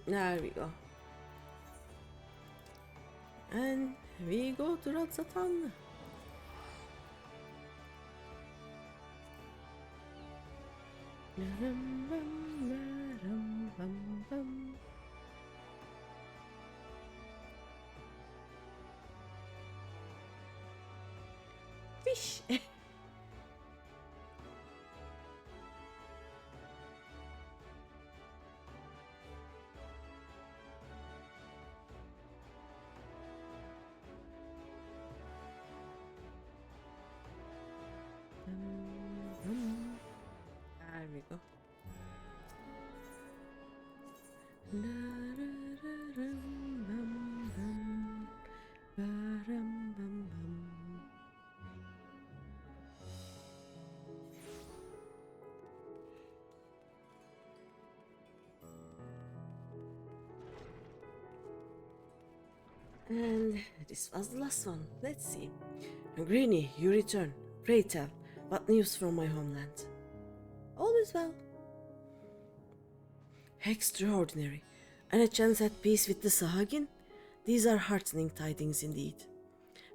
Speaker 1: There we go. And we go to Radzatan. Fish. There we go. And this was the last one. Let's see. Greeny, you return. Pray tell, what news from my homeland? All is well. Extraordinary. And a chance at peace with the Sahagin? These are heartening tidings indeed.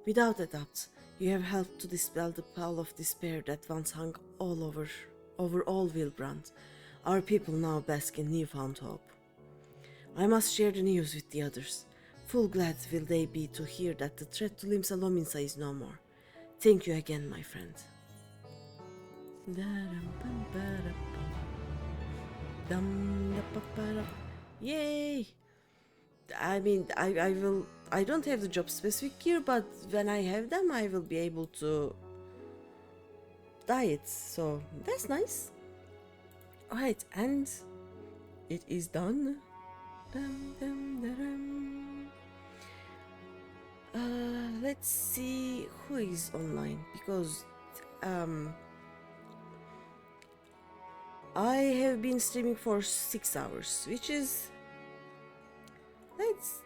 Speaker 1: Without a doubt, you have helped to dispel the pall of despair that once hung over all Wilbrand. Our people now bask in newfound hope. I must share the news with the others. Full glad will they be to hear that the threat to Limsa Lominsa is no more. Thank you again, my friend. Yay! I mean, I don't have the job specific here, but when I have them, I will be able to diet, so that's nice. Alright, and it is done. Let's see who is online because I have been streaming for 6 hours, which is let's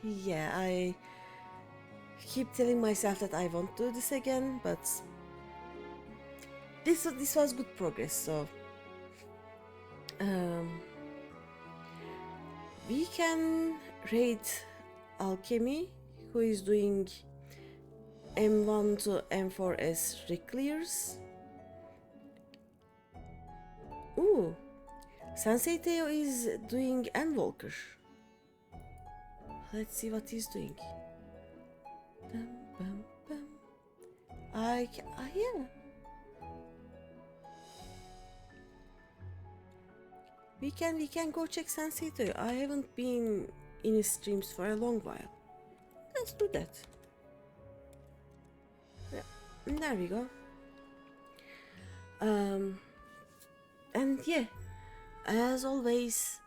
Speaker 1: yeah, I keep telling myself that I won't do this again, but this was good progress. So we can raid Alchemy, who is doing M1 to M4S reclears. Ooh, Sensei Teo is doing Endwalker. Let's see what he's doing. Bum, bum, bum. Yeah. We can go check Sensei Teo. I haven't been in his streams for a long while. Let's do that. Yeah, there we go. And yeah, as always,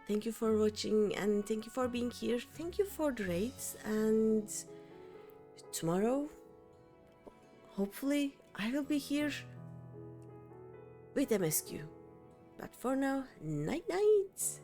Speaker 1: thank you for watching and thank you for being here. Thank you for the raids, and tomorrow, hopefully, I will be here with MSQ. But for now, night night.